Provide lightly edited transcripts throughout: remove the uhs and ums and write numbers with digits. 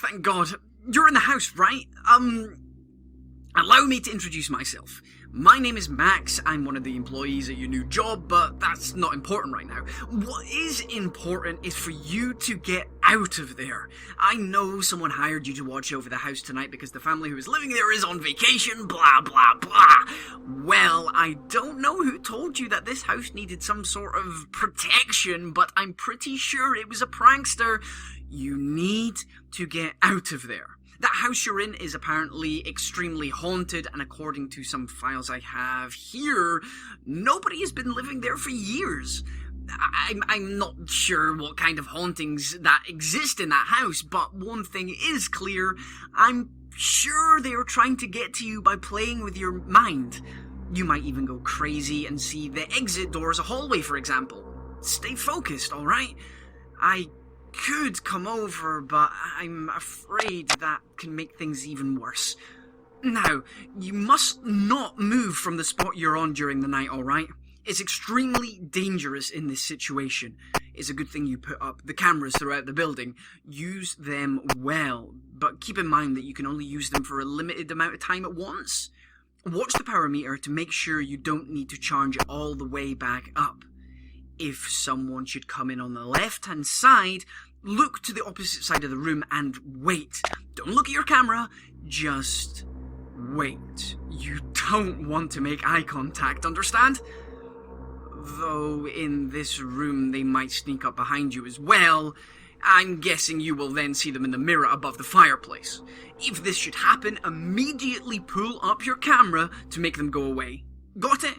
thank God. You're in the house, right? Allow me to introduce myself. My name is Max. I'm one of the employees at your new job, but that's not important right now. What is important is for you to get out of there. I know someone hired you to watch over the house tonight because the family who is living there is on vacation, blah, blah, blah. Well, I don't know who told you that this house needed some sort of protection, but I'm pretty sure it was a prankster. You need to get out of there. That house you're in is apparently extremely haunted, and according to some files I have here, nobody has been living there for years. I'm not sure what kind of hauntings that exist in that house, but one thing is clear. I'm sure they are trying to get to you by playing with your mind. You might even go crazy and see the exit door as a hallway, for example. Stay focused, alright? I could come over, but I'm afraid that can make things even worse. Now, you must not move from the spot you're on during the night, alright? It's extremely dangerous in this situation. It's a good thing you put up the cameras throughout the building. Use them well, but keep in mind that you can only use them for a limited amount of time at once. Watch the power meter to make sure you don't need to charge it all the way back up. If someone should come in on the left-hand side, look to the opposite side of the room and wait. Don't look at your camera, just wait. You don't want to make eye contact, understand? Though in this room they might sneak up behind you as well. I'm guessing you will then see them in the mirror above the fireplace. If this should happen, immediately pull up your camera to make them go away. Got it?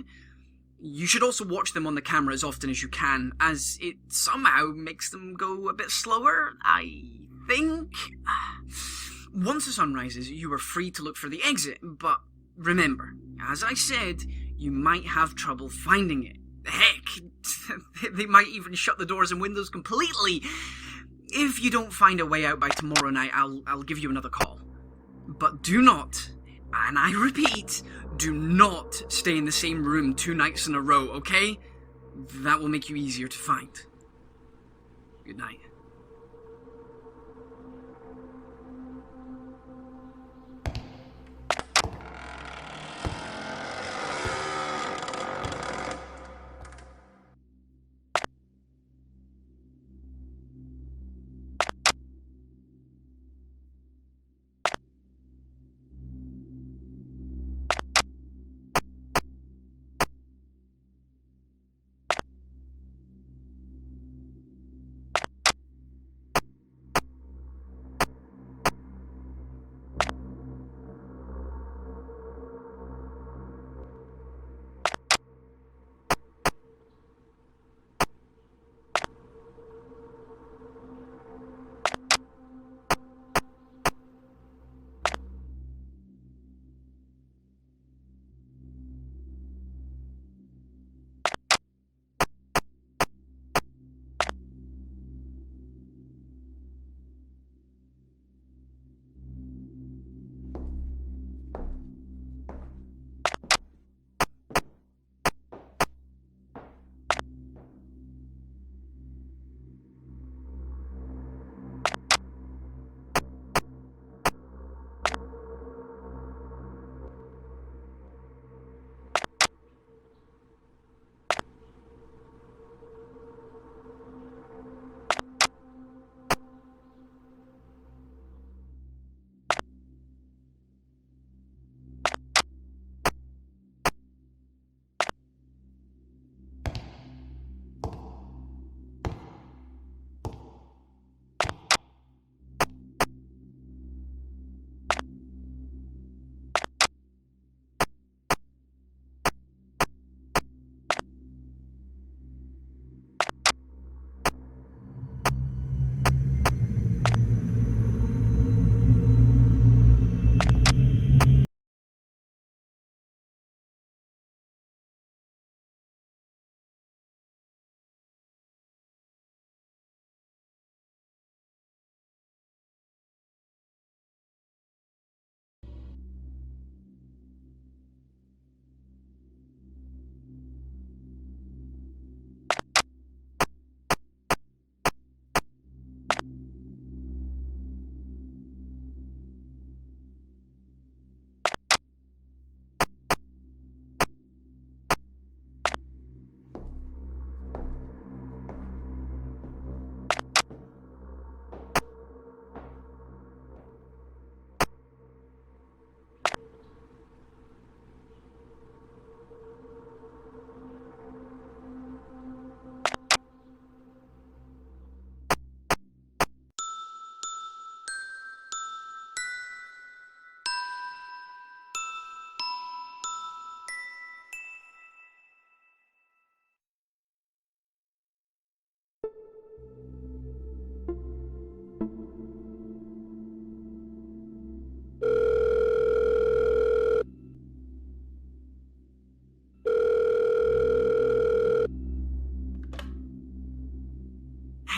You should also watch them on the camera as often as you can, as it somehow makes them go a bit slower, I think. Once the sun rises, you are free to look for the exit, but remember, as I said, you might have trouble finding it. Heck, they might even shut the doors and windows completely. If you don't find a way out by tomorrow night, I'll give you another call. But do not, and I repeat, do not stay in the same room 2 nights in a row, okay? That will make you easier to find. Good night.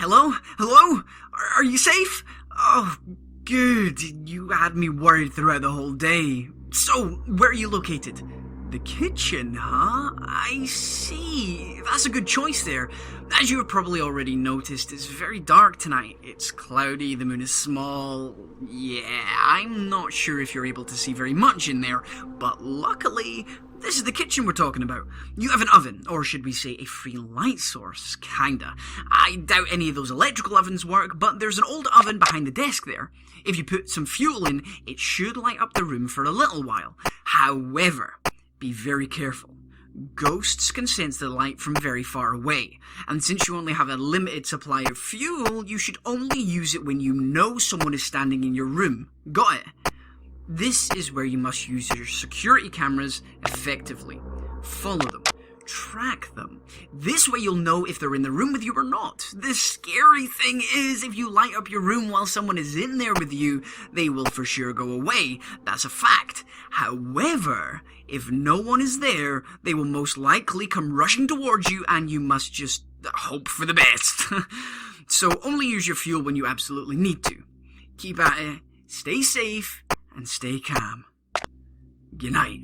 Hello? Hello? Are you safe? Oh, good. You had me worried throughout the whole day. So, where are you located? The kitchen, huh? I see. That's a good choice there. As you have probably already noticed, it's very dark tonight. It's cloudy, the moon is small. Yeah, I'm not sure if you're able to see very much in there, but luckily, this is the kitchen we're talking about. You have an oven, or should we say a free light source, kinda. I doubt any of those electrical ovens work, but there's an old oven behind the desk there. If you put some fuel in, it should light up the room for a little while. However, be very careful. Ghosts can sense the light from very far away, and since you only have a limited supply of fuel, you should only use it when you know someone is standing in your room. Got it? This is where you must use your security cameras effectively. Follow them. Track them. This way you'll know if they're in the room with you or not. The scary thing is, if you light up your room while someone is in there with you, they will for sure go away. That's a fact. However, if no one is there, they will most likely come rushing towards you, and you must just hope for the best. So only use your fuel when you absolutely need to. Keep at it, stay safe, and stay calm. Good night.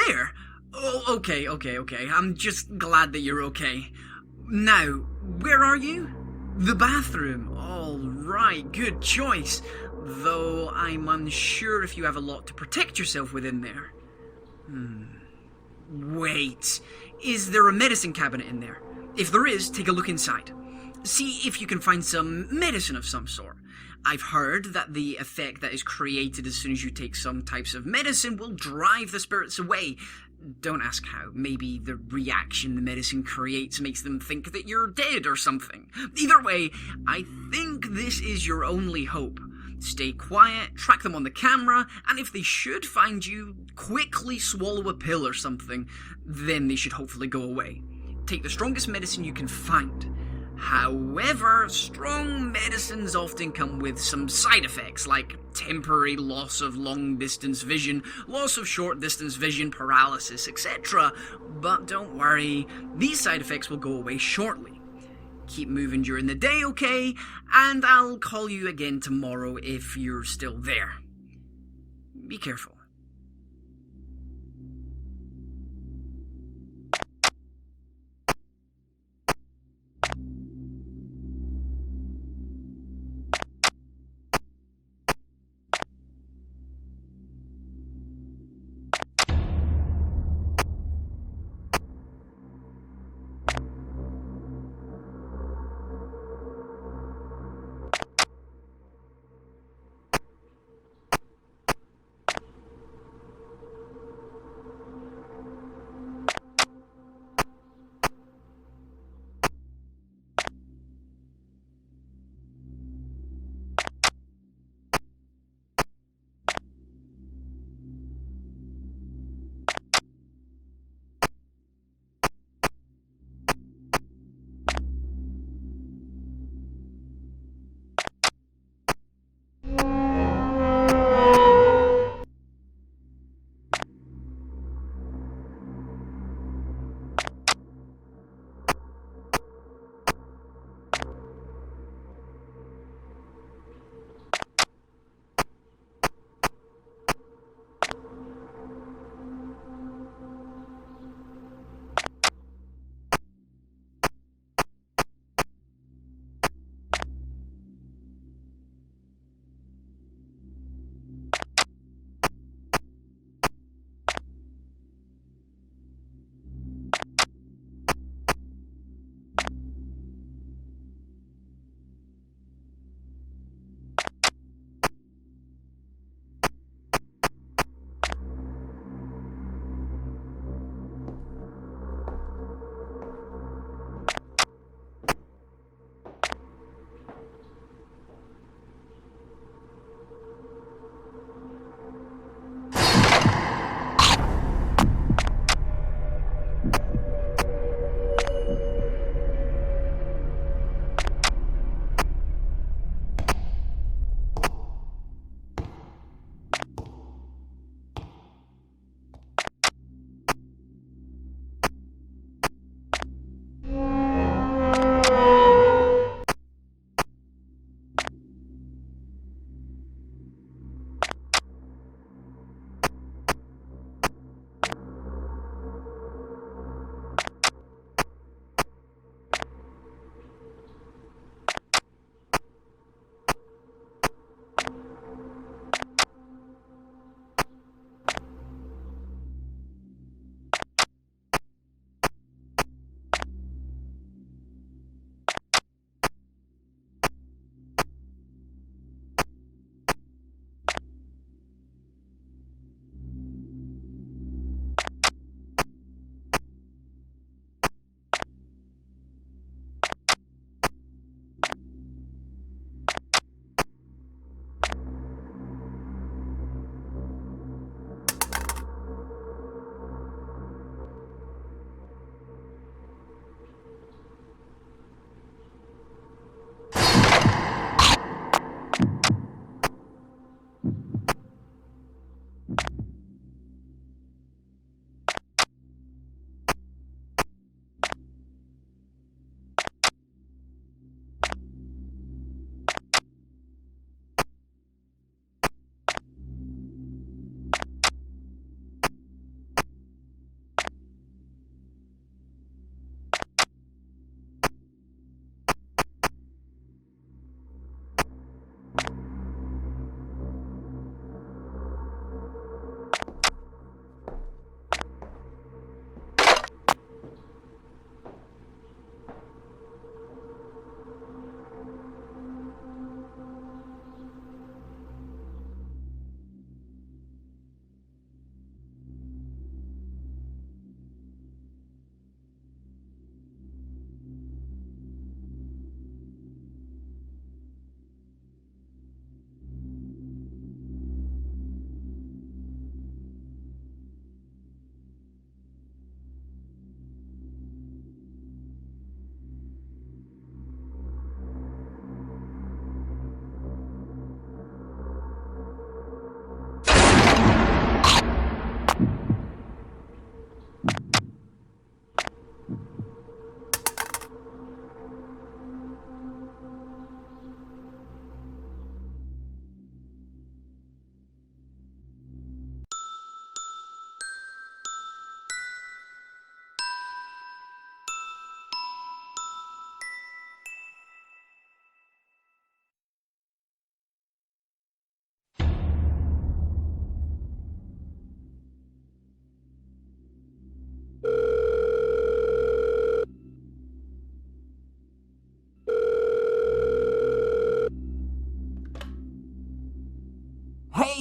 there? Oh, okay. I'm just glad that you're okay. Now, where are you? The bathroom. All right, good choice. Though I'm unsure if you have a lot to protect yourself with in there. Wait, is there a medicine cabinet in there? If there is, take a look inside. See if you can find some medicine of some sort. I've heard that the effect that is created as soon as you take some types of medicine will drive the spirits away. Don't ask how. Maybe the reaction the medicine creates makes them think that you're dead or something. Either way, I think this is your only hope. Stay quiet, track them on the camera, and if they should find you, quickly swallow a pill or something. Then they should hopefully go away. Take the strongest medicine you can find. However, strong medicines often come with some side effects, like temporary loss of long-distance vision, loss of short-distance vision, paralysis, etc. But don't worry, these side effects will go away shortly. Keep moving during the day, okay? And I'll call you again tomorrow if you're still there. Be careful.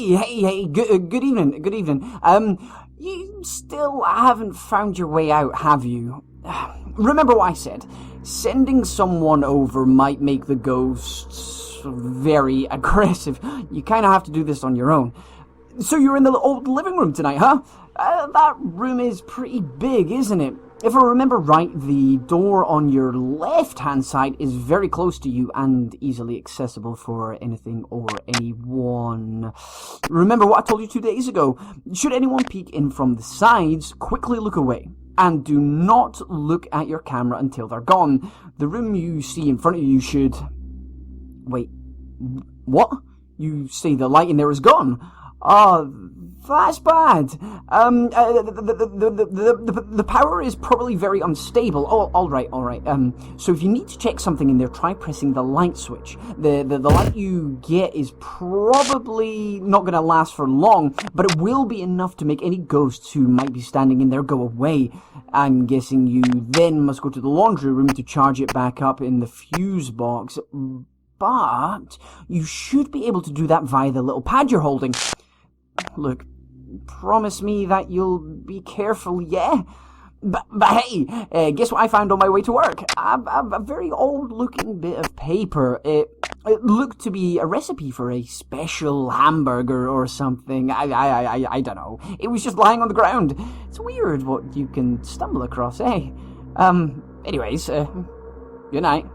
Hey, good evening, good evening. You still haven't found your way out, have you? Remember what I said. Sending someone over might make the ghosts very aggressive. You kind of have to do this on your own. So you're in the old living room tonight, huh? That room is pretty big, isn't it? If I remember right, the door on your left-hand side is very close to you and easily accessible for anything or anyone. Remember what I told you 2 days ago. Should anyone peek in from the sides, quickly look away. And do not look at your camera until they're gone. The room you see in front of you should... Wait, what? You say the light in there is gone? Oh, that's bad. The power is probably very unstable. Oh, all right. So if you need to check something in there, try pressing the light switch. The light you get is probably not going to last for long, but it will be enough to make any ghosts who might be standing in there go away. I'm guessing you then must go to the laundry room to charge it back up in the fuse box. But you should be able to do that via the little pad you're holding. Look, promise me that you'll be careful, yeah? But hey, guess what I found on my way to work? A very old-looking bit of paper. It looked to be a recipe for a special hamburger or something. I don't know. It was just lying on the ground. It's weird what you can stumble across, eh? Anyways, good night.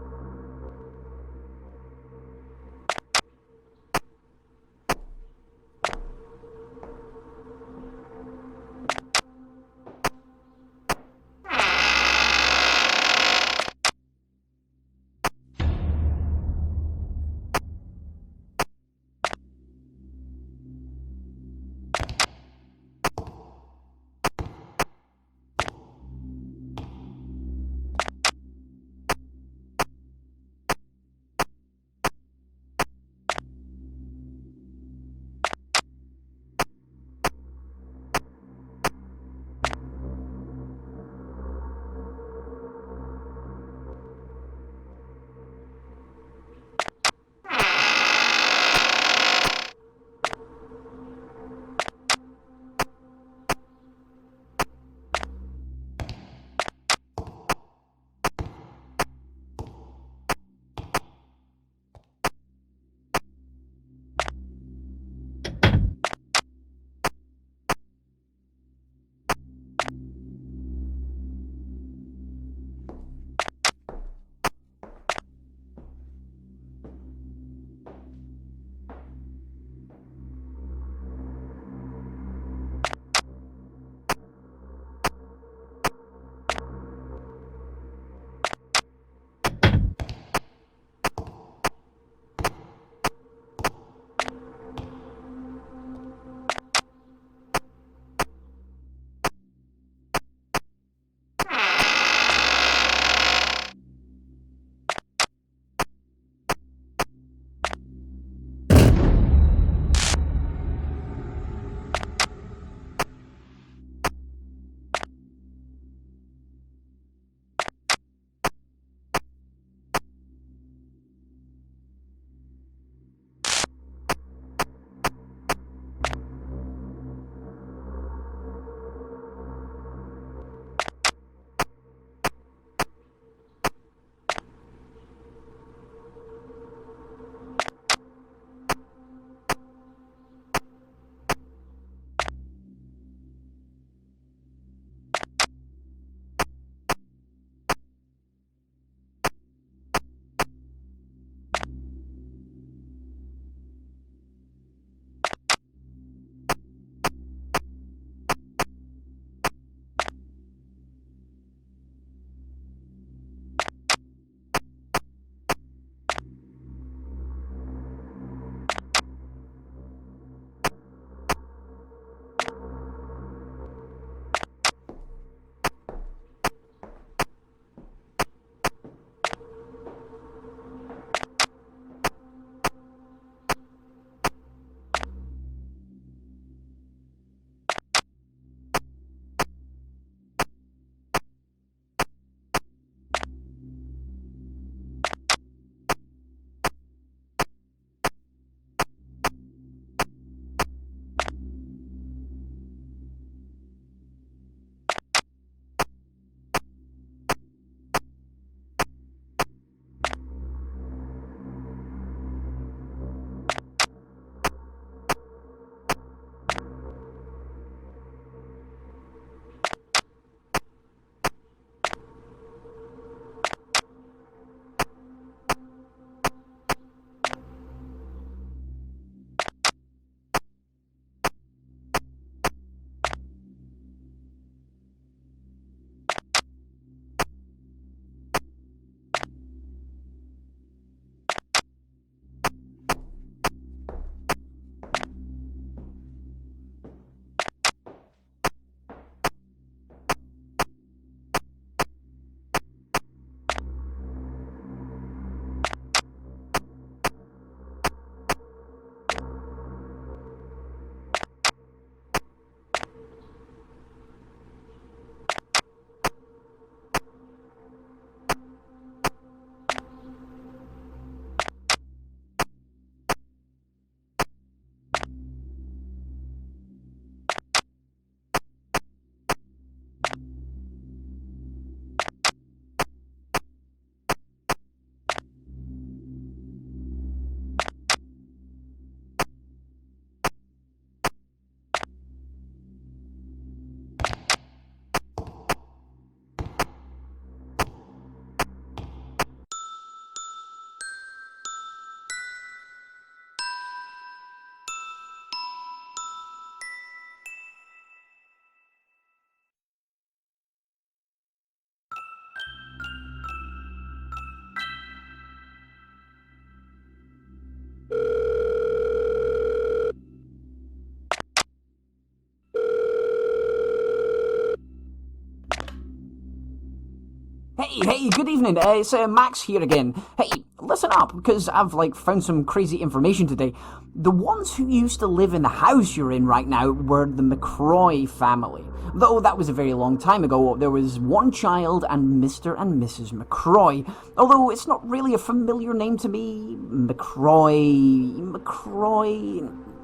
Hey, good evening. It's Max here again. Hey, listen up, because I've found some crazy information today. The ones who used to live in the house you're in right now were the McRoy family. Though that was a very long time ago, there was one child and Mr. and Mrs. McRoy. Although it's not really a familiar name to me. McRoy...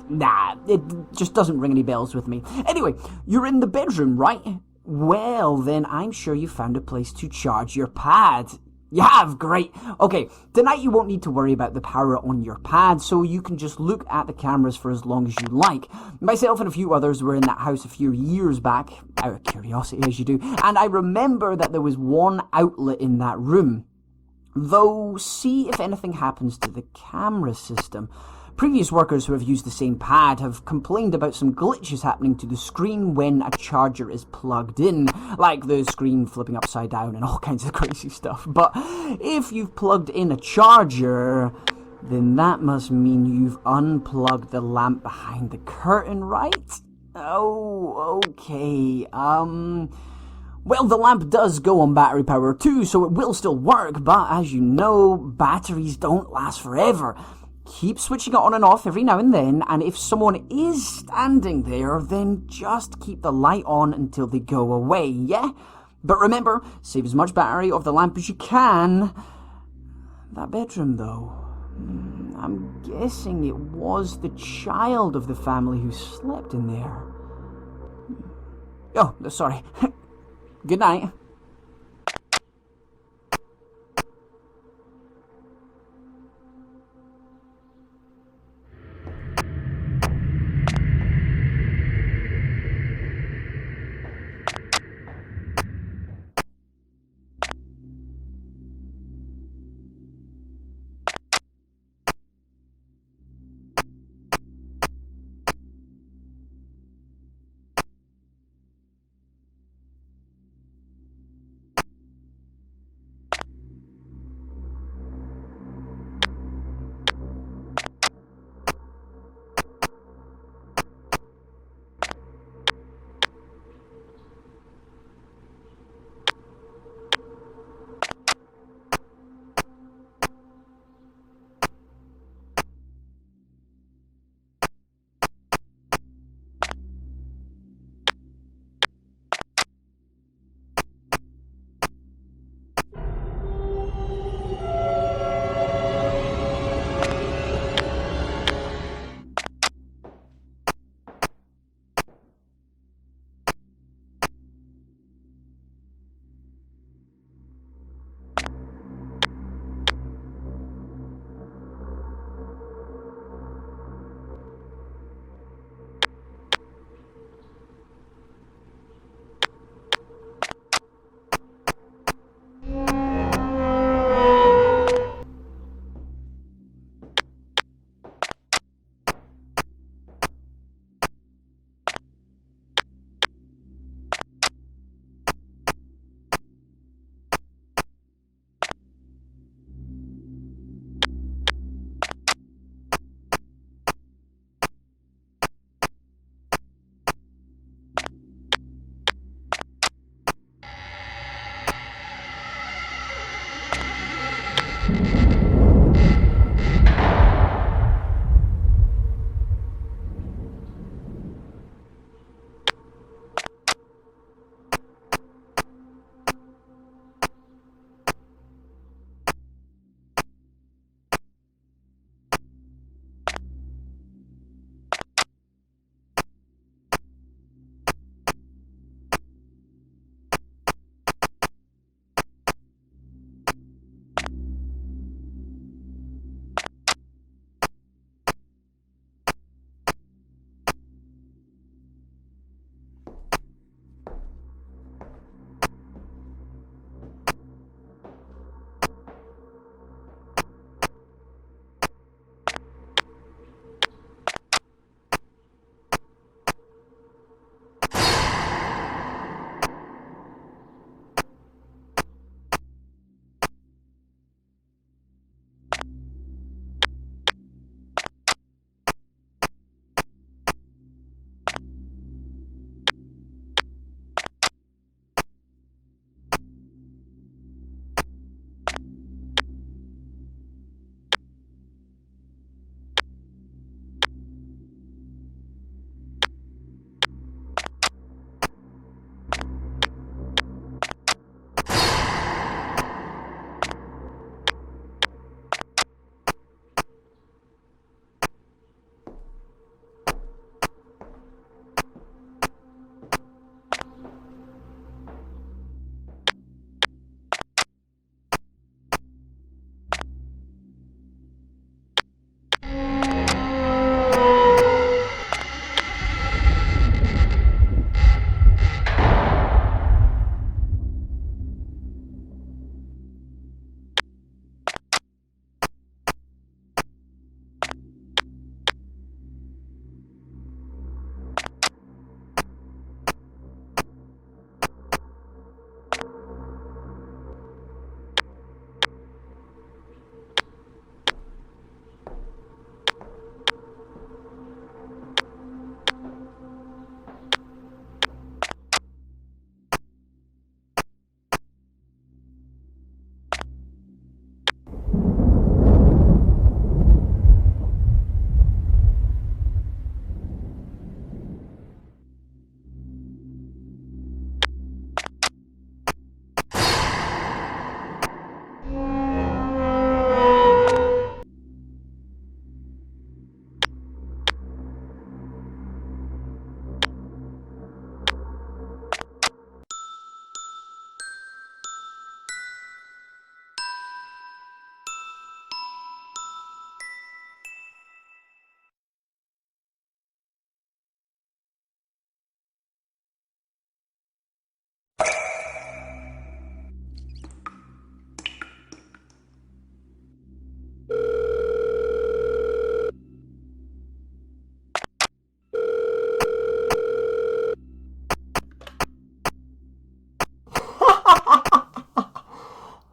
Nah, it just doesn't ring any bells with me. Anyway, you're in the bedroom, right? Well, then I'm sure you found a place to charge your pad. You have? Great. Okay, tonight you won't need to worry about the power on your pad, so you can just look at the cameras for as long as you like. Myself and a few others were in that house a few years back, out of curiosity as you do, and I remember that there was one outlet in that room. Though, see if anything happens to the camera system. Previous workers who have used the same pad have complained about some glitches happening to the screen when a charger is plugged in, like the screen flipping upside down and all kinds of crazy stuff. But if you've plugged in a charger, then that must mean you've unplugged the lamp behind the curtain, right? Oh, okay, well, the lamp does go on battery power too, so it will still work, but as you know, batteries don't last forever. Keep switching it on and off every now and then, and if someone is standing there, then just keep the light on until they go away, yeah? But remember, save as much battery of the lamp as you can. That bedroom, though, I'm guessing it was the child of the family who slept in there. Oh, sorry. Good night.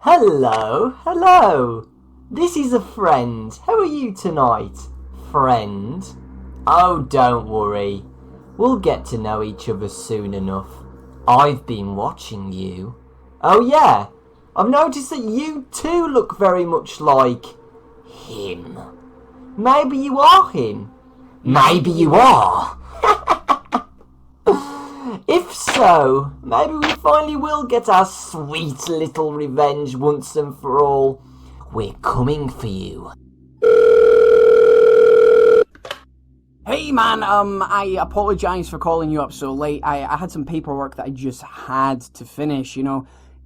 Hello. This is a friend. How are you tonight, friend? Oh, don't worry. We'll get to know each other soon enough. I've been watching you. Oh yeah, I've noticed that you too look very much like him. Maybe you are him. Maybe you are. If so, maybe we finally will get our sweet little revenge once and for all. We're coming for you. Hey man, I apologize for calling you up so late. I had some paperwork that I just had to finish,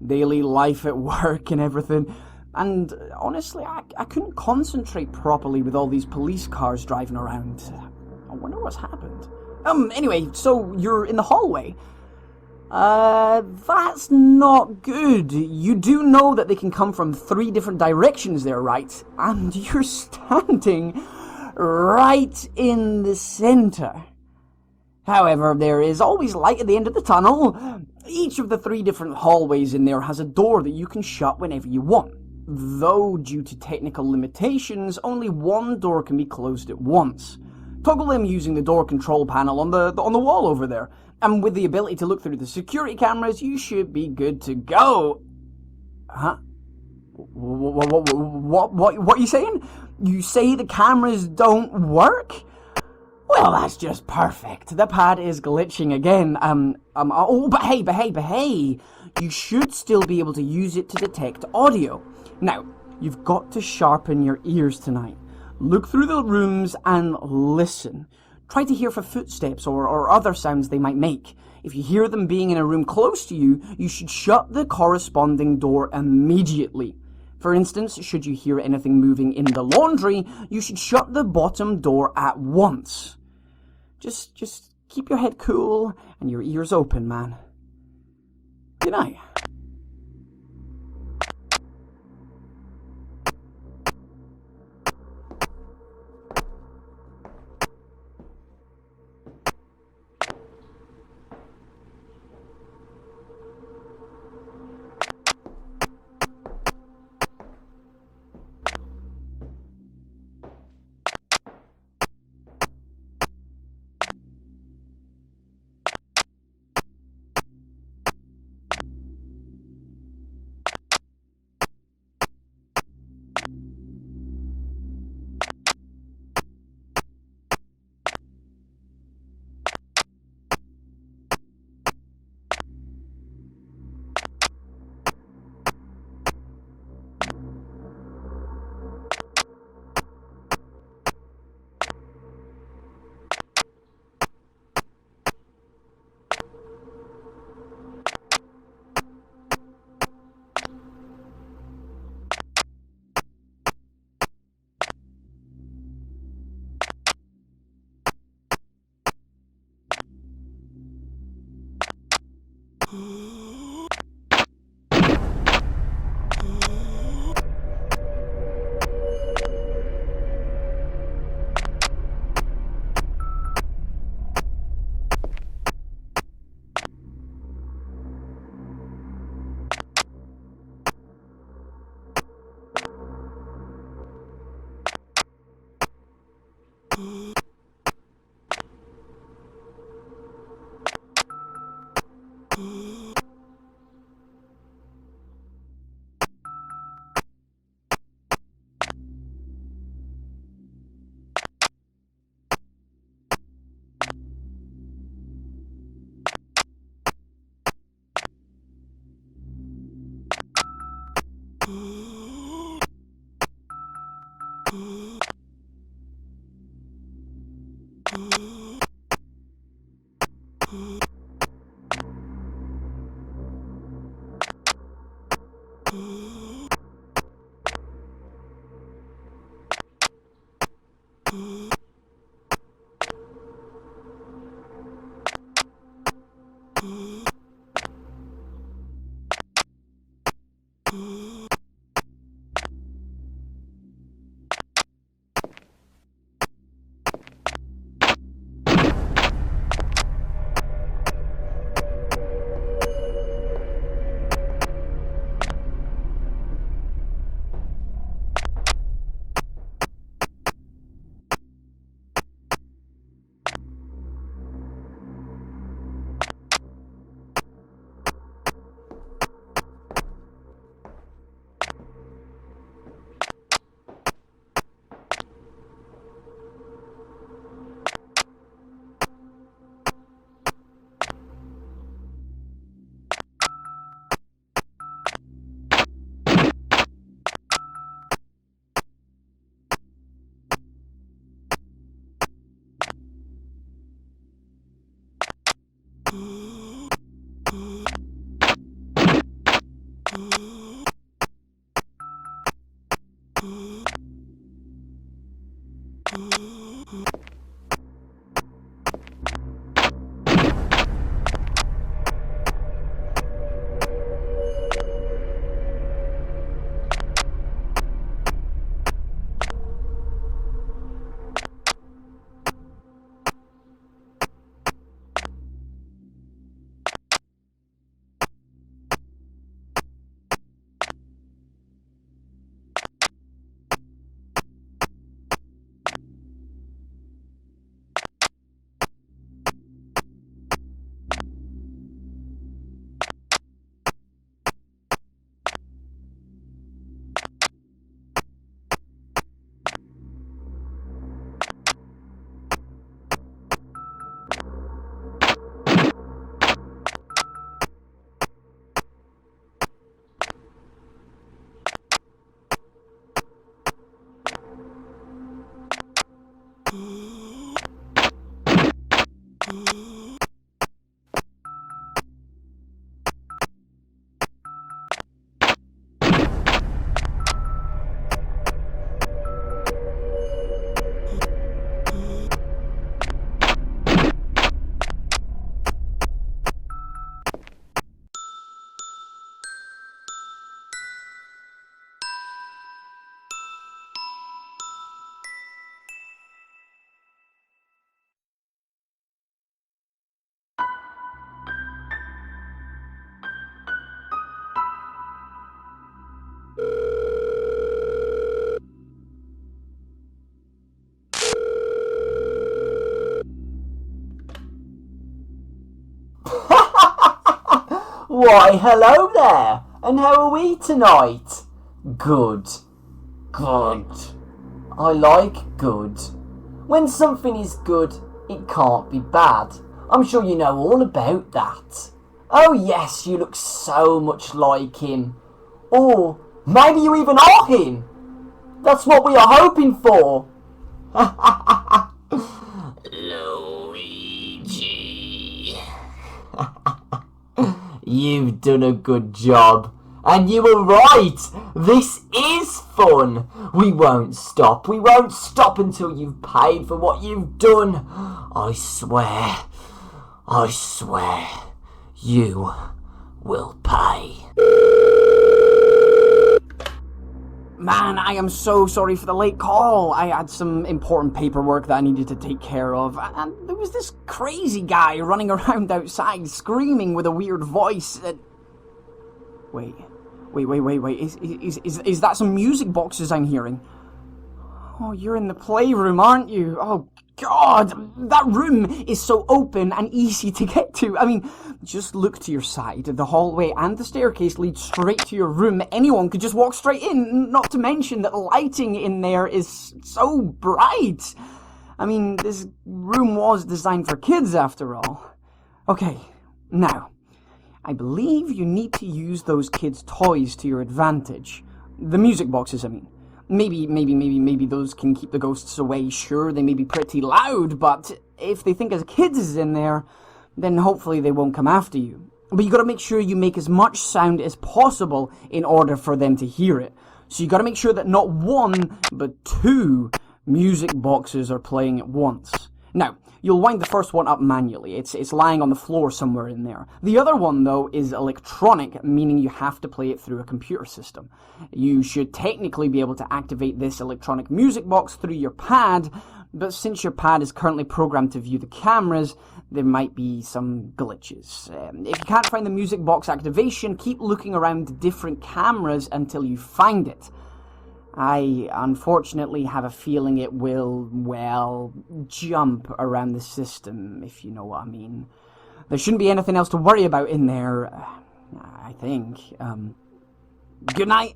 daily life at work and everything. And honestly, I couldn't concentrate properly with all these police cars driving around. I wonder what's happened. Anyway, so you're in the hallway. That's not good. You do know that they can come from 3 different directions there, right? And you're standing right in the center. However, there is always light at the end of the tunnel. Each of the 3 different hallways in there has a door that you can shut whenever you want. Though, due to technical limitations, only one door can be closed at once. Toggle them using the door control panel on the wall over there. And with the ability to look through the security cameras, you should be good to go. Huh? What are you saying? You say the cameras don't work? Well, that's just perfect. The pad is glitching again. But hey. You should still be able to use it to detect audio. Now, you've got to sharpen your ears tonight. Look through the rooms and listen. Try to hear for footsteps or other sounds they might make. If you hear them being in a room close to you, you should shut the corresponding door immediately. For instance, should you hear anything moving in the laundry, you should shut the bottom door at once. Just keep your head cool and your ears open, man. Good night. Why, hello there, and how are we tonight? Good. Good. I like good. When something is good, it can't be bad. I'm sure you know all about that. Oh yes, you look so much like him. Or maybe you even are him. That's what we are hoping for. Luigi. You've done a good job. And you were right. This is fun. We won't stop. We won't stop until you've paid for what you've done. I swear. I swear. You will pay. Man, I am so sorry for the late call. I had some important paperwork that I needed to take care of, and there was this crazy guy running around outside screaming with a weird voice. Wait. Is that some music boxes I'm hearing? Oh, you're in the playroom, aren't you? Oh, God, that room is so open and easy to get to. I mean, just look to your side. The hallway and the staircase lead straight to your room. Anyone could just walk straight in, not to mention that the lighting in there is so bright. I mean, this room was designed for kids after all. Okay, now, I believe you need to use those kids' toys to your advantage. The music boxes, I mean. Maybe those can keep the ghosts away. Sure, they may be pretty loud, but if they think a kid is in there, then hopefully they won't come after you. But you gotta make sure you make as much sound as possible in order for them to hear it. So you gotta make sure that not one, but two music boxes are playing at once. Now, you'll wind the first one up manually. It's lying on the floor somewhere in there. The other one, though, is electronic, meaning you have to play it through a computer system. You should technically be able to activate this electronic music box through your pad, but since your pad is currently programmed to view the cameras, there might be some glitches. If you can't find the music box activation, keep looking around different cameras until you find it. I unfortunately have a feeling it will, well, jump around the system, if you know what I mean. There shouldn't be anything else to worry about in there, I think. Good night.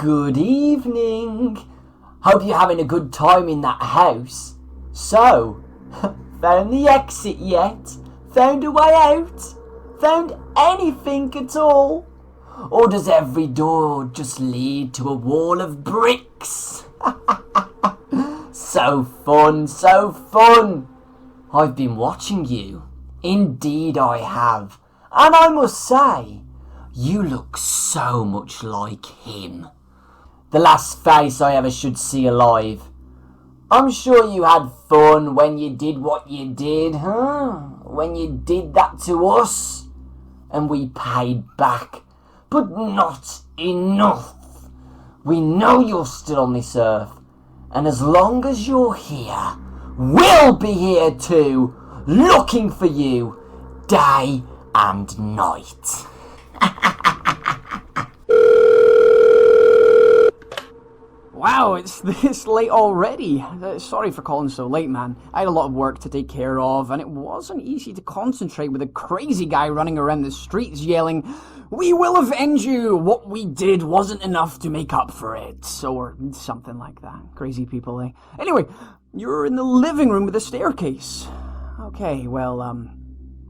Good evening. Hope you're having a good time in that house. So, found the exit yet? Found a way out? Found anything at all? Or does every door just lead to a wall of bricks? So fun, so fun. I've been watching you. Indeed I have. And I must say, you look so much like him. The last face I ever should see alive. I'm sure you had fun when you did what you did, huh? When you did that to us. And we paid back. But not enough. We know you're still on this earth. And as long as you're here, we'll be here too, looking for you, day and night. Wow, it's this late already. Sorry for calling so late, man. I had a lot of work to take care of, and it wasn't easy to concentrate with a crazy guy running around the streets yelling, "We will avenge you! What we did wasn't enough to make up for it." Or something like that. Crazy people, eh? Anyway, you're in the living room with a staircase. Okay, well,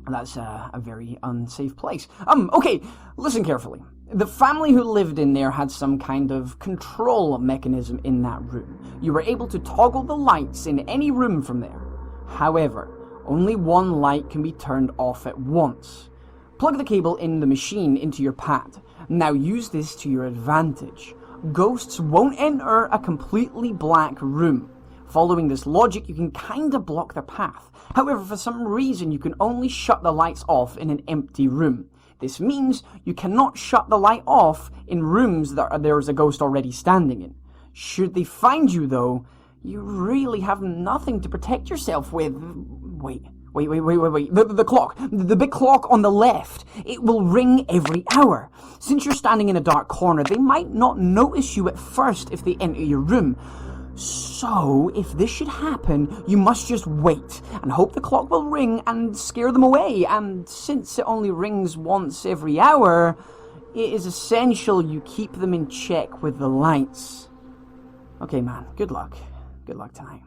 that's a very unsafe place. Okay, listen carefully. The family who lived in there had some kind of control mechanism in that room. You were able to toggle the lights in any room from there. However, only one light can be turned off at once. Plug the cable in the machine into your pad. Now use this to your advantage. Ghosts won't enter a completely black room. Following this logic, you can kinda block their path. However, for some reason, you can only shut the lights off in an empty room. This means you cannot shut the light off in rooms that there's a ghost already standing in. Should they find you, though, you really have nothing to protect yourself with. Wait. The clock. The big clock on the left. It will ring every hour. Since you're standing in a dark corner, they might not notice you at first if they enter your room. So, if this should happen, you must just wait and hope the clock will ring and scare them away. And since it only rings once every hour, it is essential you keep them in check with the lights. Okay, man, good luck. Good luck tonight.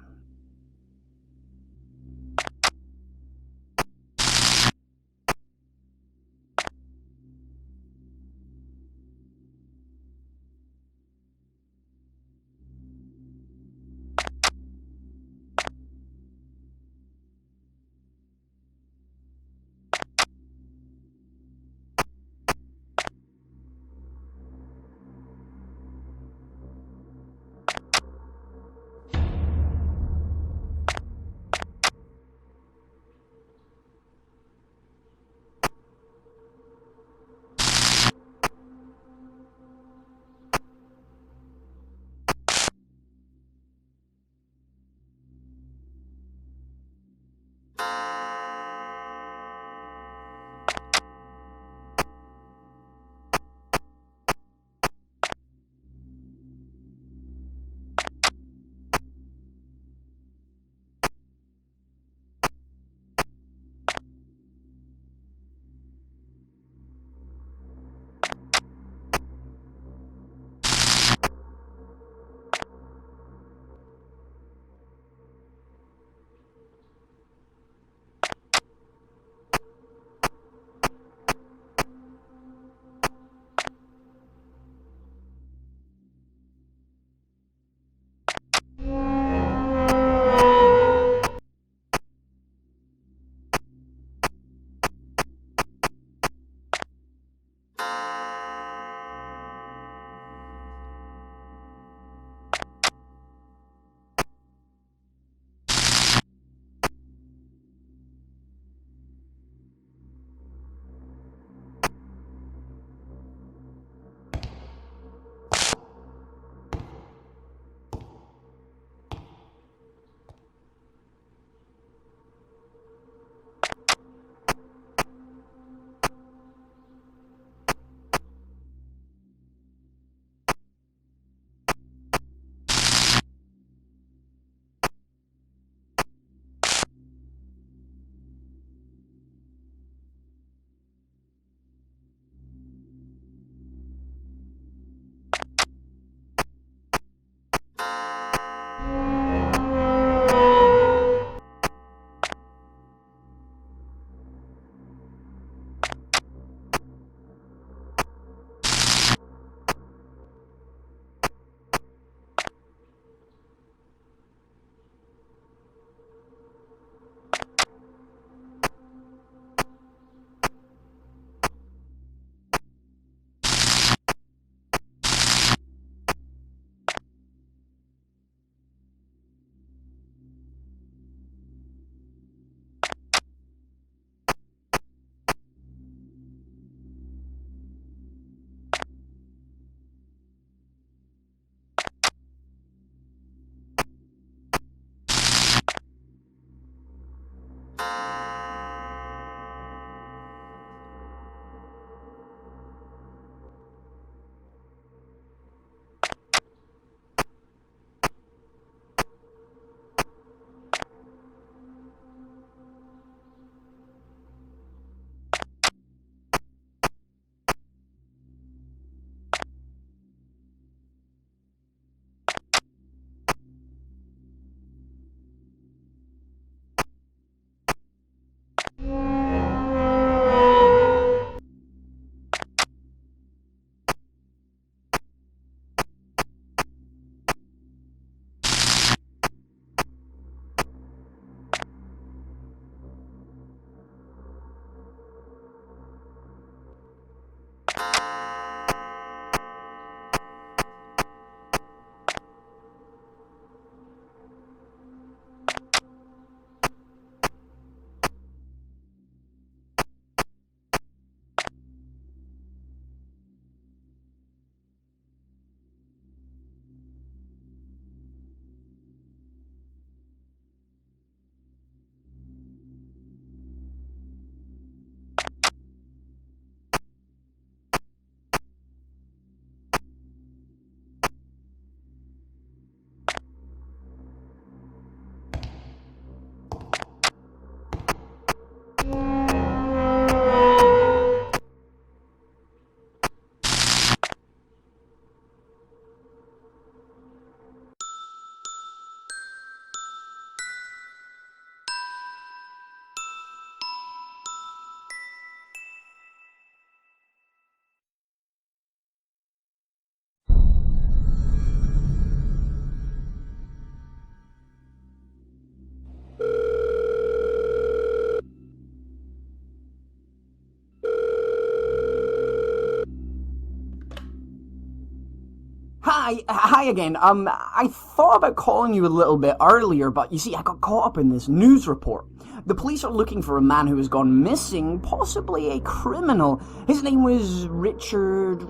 Hi again. I thought about calling you a little bit earlier, but you see, I got caught up in this news report. The police are looking for a man who has gone missing, possibly a criminal. His name was Richard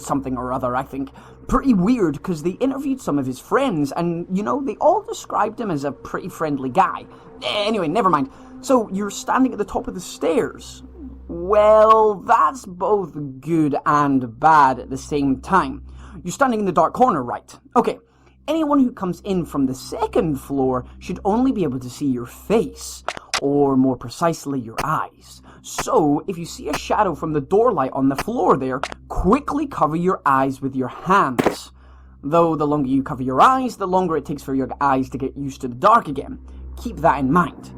something or other, I think. Pretty weird, because they interviewed some of his friends, and, you know, they all described him as a pretty friendly guy. Anyway, never mind. So, you're standing at the top of the stairs. Well, that's both good and bad at the same time. You're standing in the dark corner, right? Okay. Anyone who comes in from the second floor should only be able to see your face, or more precisely, your eyes. So, if you see a shadow from the door light on the floor there, quickly cover your eyes with your hands. Though the longer you cover your eyes, the longer it takes for your eyes to get used to the dark again. Keep that in mind.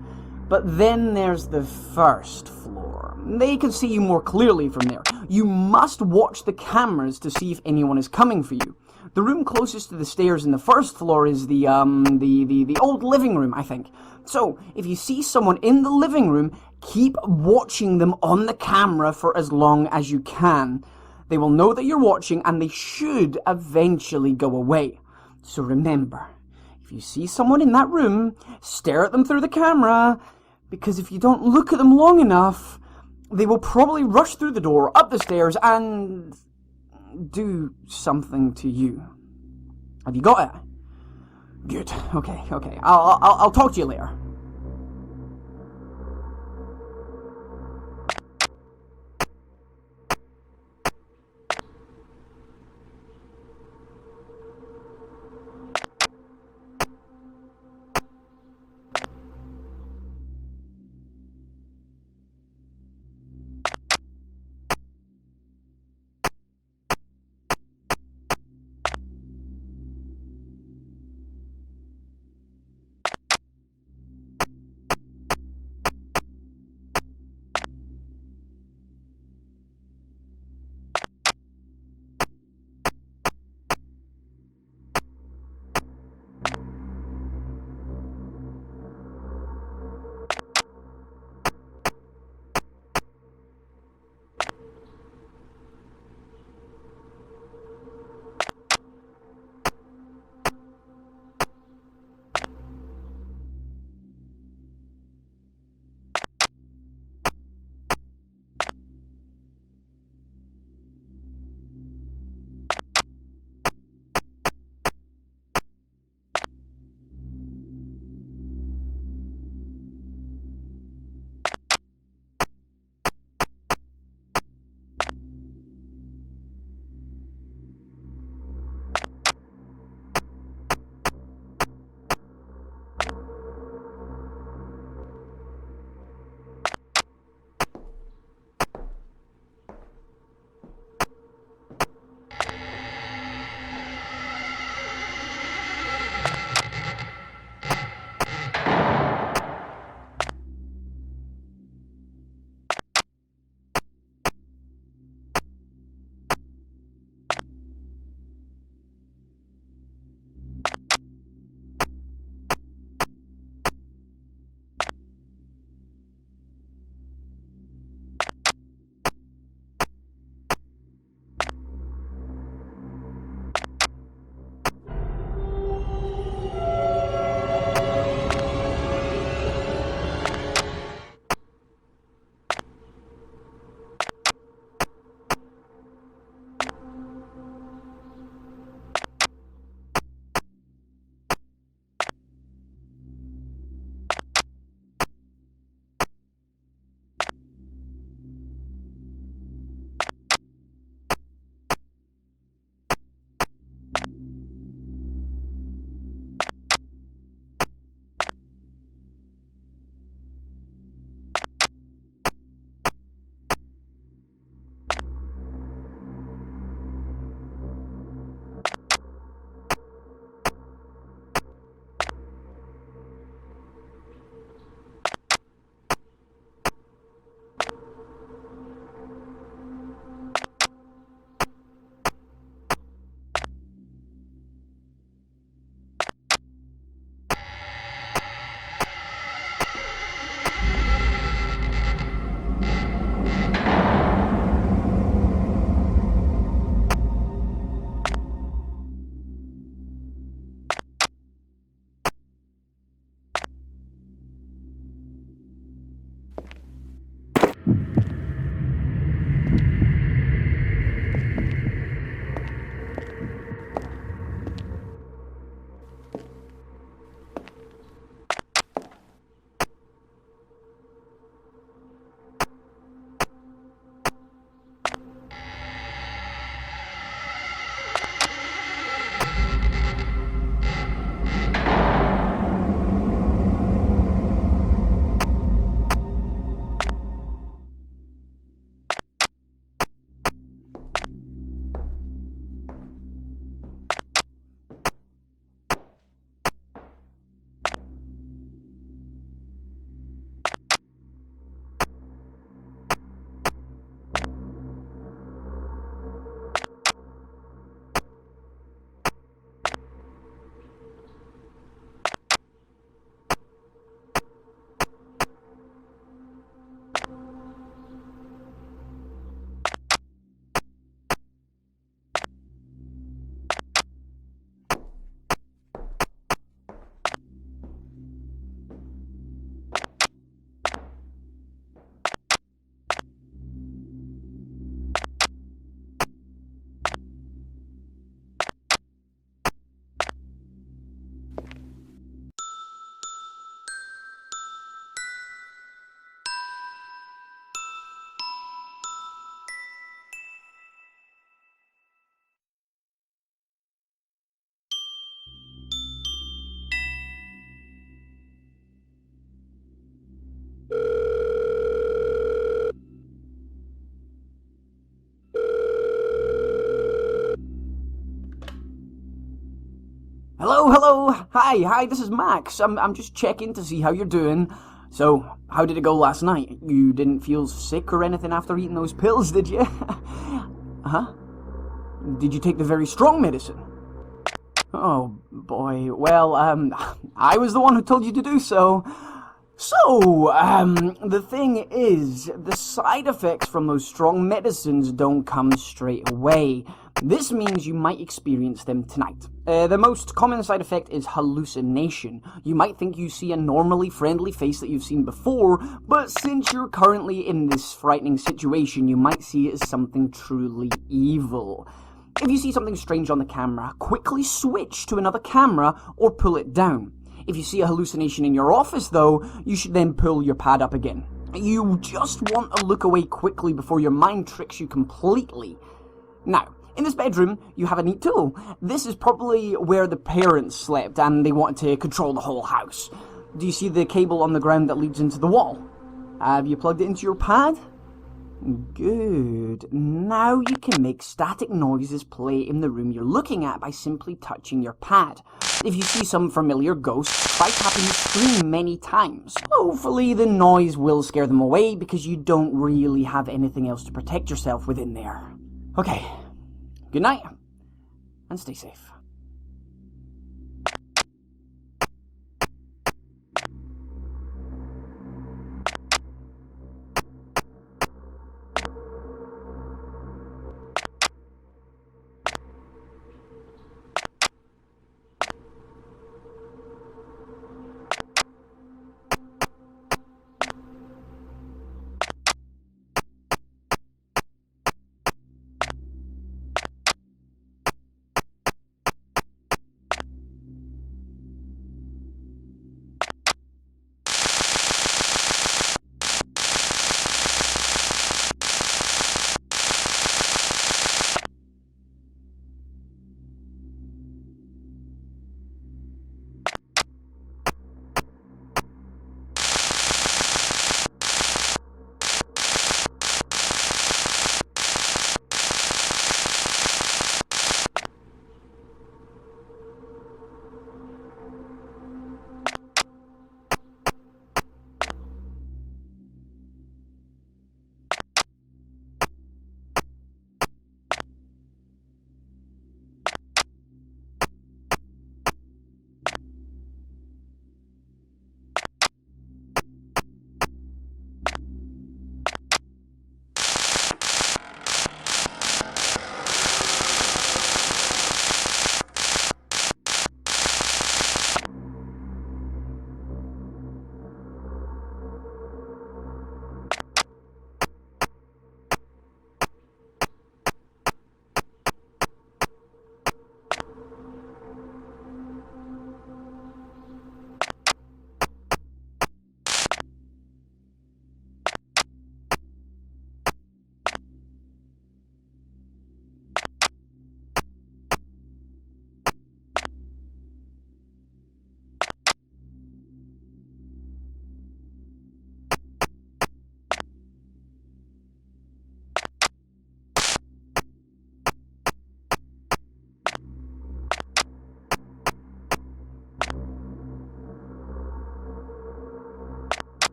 But then there's the first floor. They can see you more clearly from there. You must watch the cameras to see if anyone is coming for you. The room closest to the stairs in the first floor is the old living room, I think. So, if you see someone in the living room, keep watching them on the camera for as long as you can. They will know that you're watching, and they should eventually go away. So remember, if you see someone in that room, stare at them through the camera, because if you don't look at them long enough, they will probably rush through the door, up the stairs, and do something to you. Have you got it? Good. Okay. I'll talk to you later. Hello. Hi, this is Max. I'm just checking to see how you're doing. So, how did it go last night? You didn't feel sick or anything after eating those pills, did you? Huh? Did you take the very strong medicine? Oh, boy. Well, I was the one who told you to do so. So, the thing is, the side effects from those strong medicines don't come straight away. This means you might experience them tonight. The most common side effect is hallucination. You might think you see a normally friendly face that you've seen before, but since you're currently in this frightening situation, you might see it as something truly evil. If you see something strange on the camera, quickly switch to another camera or pull it down. If you see a hallucination in your office, though, you should then pull your pad up again. You just want to look away quickly before your mind tricks you completely. Now, in this bedroom, you have a neat tool. This is probably where the parents slept and they wanted to control the whole house. Do you see the cable on the ground that leads into the wall? Have you plugged it into your pad? Good. Now you can make static noises play in the room you're looking at by simply touching your pad. If you see some familiar ghosts, try tapping the screen many times. Hopefully the noise will scare them away because you don't really have anything else to protect yourself within there. Okay. Good night, and stay safe.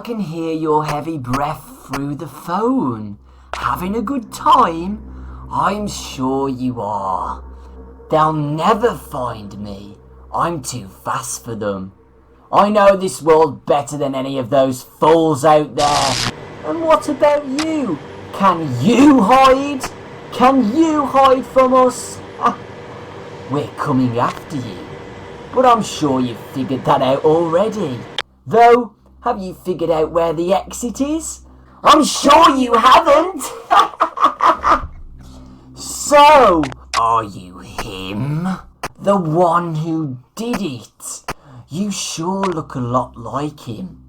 can hear your heavy breath through the phone. Having a good time? I'm sure you are. They'll never find me. I'm too fast for them. I know this world better than any of those fools out there. And what about you? Can you hide? Can you hide from us? We're coming after you. But I'm sure you've figured that out already. Though, have you figured out where the exit is? I'm sure you haven't! So, are you him? The one who did it? You sure look a lot like him.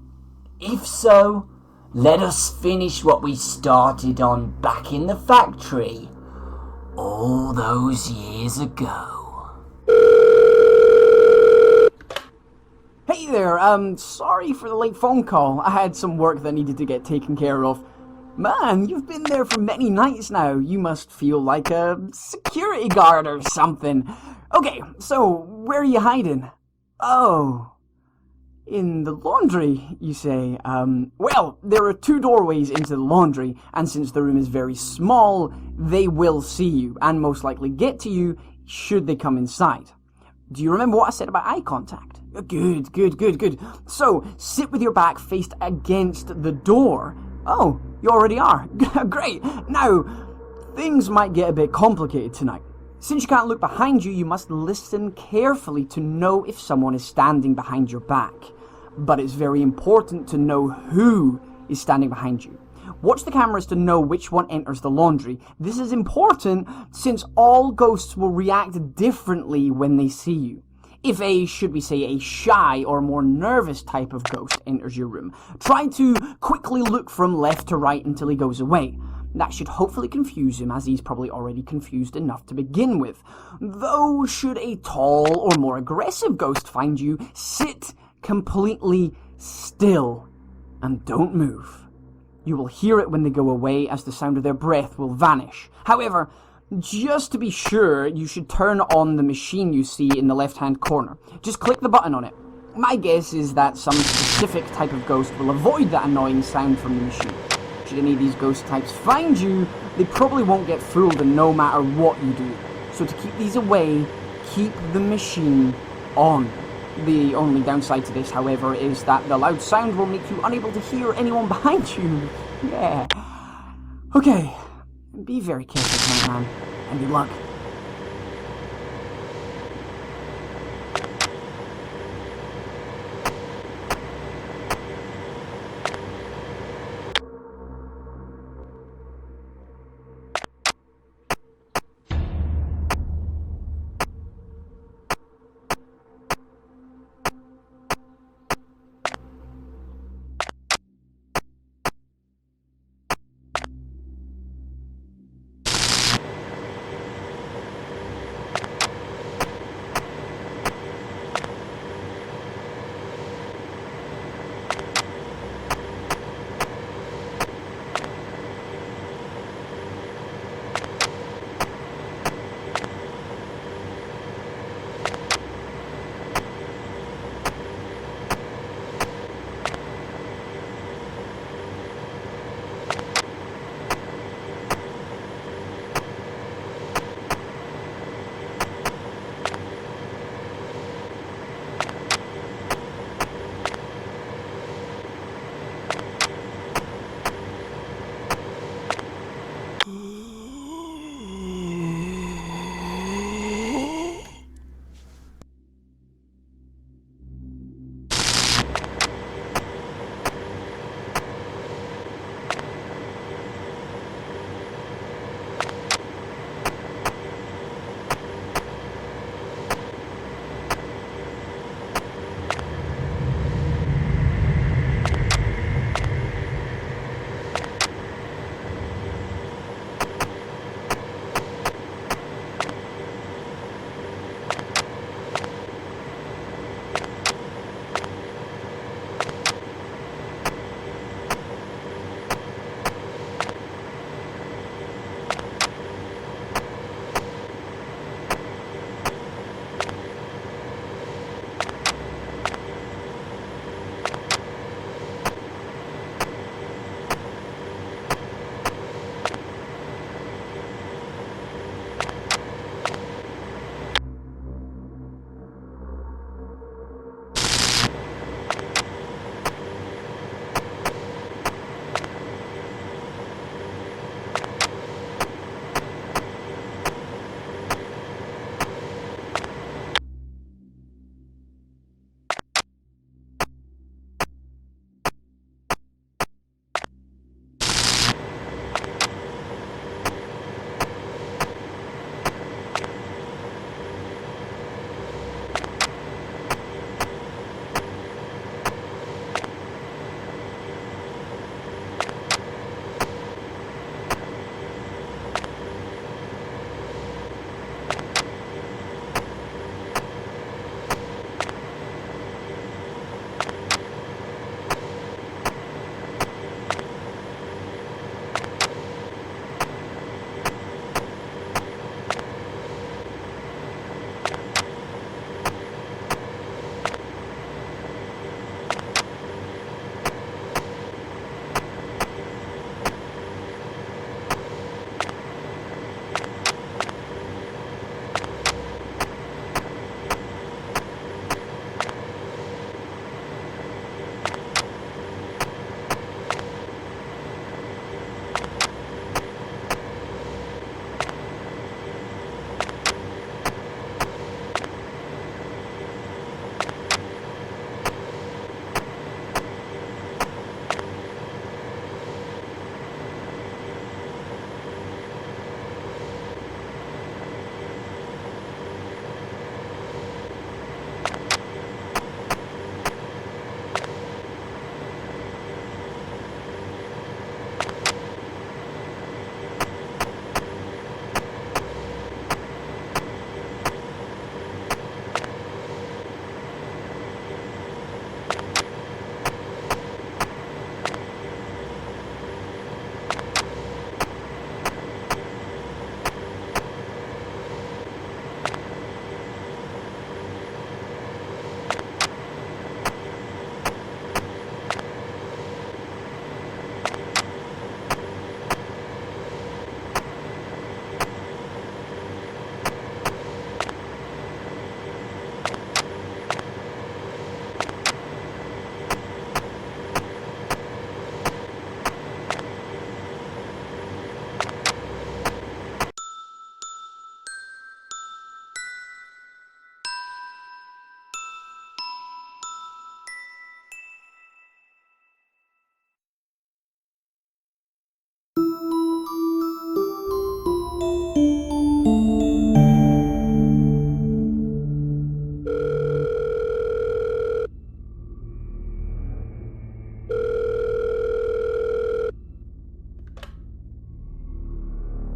If so, let us finish what we started on back in the factory all those years ago. Hey there, sorry for the late phone call. I had some work that needed to get taken care of. Man, you've been there for many nights now. You must feel like a security guard or something. Okay, so where are you hiding? Oh, in the laundry, you say. Well, there are 2 doorways into the laundry, and since the room is very small, they will see you, and most likely get to you should they come inside. Do you remember what I said about eye contact? Good. So, sit with your back faced against the door. Oh, you already are. Great. Now, things might get a bit complicated tonight. Since you can't look behind you, you must listen carefully to know if someone is standing behind your back. But it's very important to know who is standing behind you. Watch the cameras to know which one enters the laundry. This is important since all ghosts will react differently when they see you. If a shy or more nervous type of ghost enters your room, try to quickly look from left to right until he goes away. That should hopefully confuse him, as he's probably already confused enough to begin with. Though, should a tall or more aggressive ghost find you, sit completely still and don't move. You will hear it when they go away, as the sound of their breath will vanish. However, just to be sure, you should turn on the machine you see in the left-hand corner. Just click the button on it. My guess is that some specific type of ghost will avoid that annoying sound from the machine. Should any of these ghost types find you, they probably won't get fooled no matter what you do. So to keep these away, keep the machine on. The only downside to this, however, is that the loud sound will make you unable to hear anyone behind you. Yeah. Okay. Be very careful, my man. And good luck.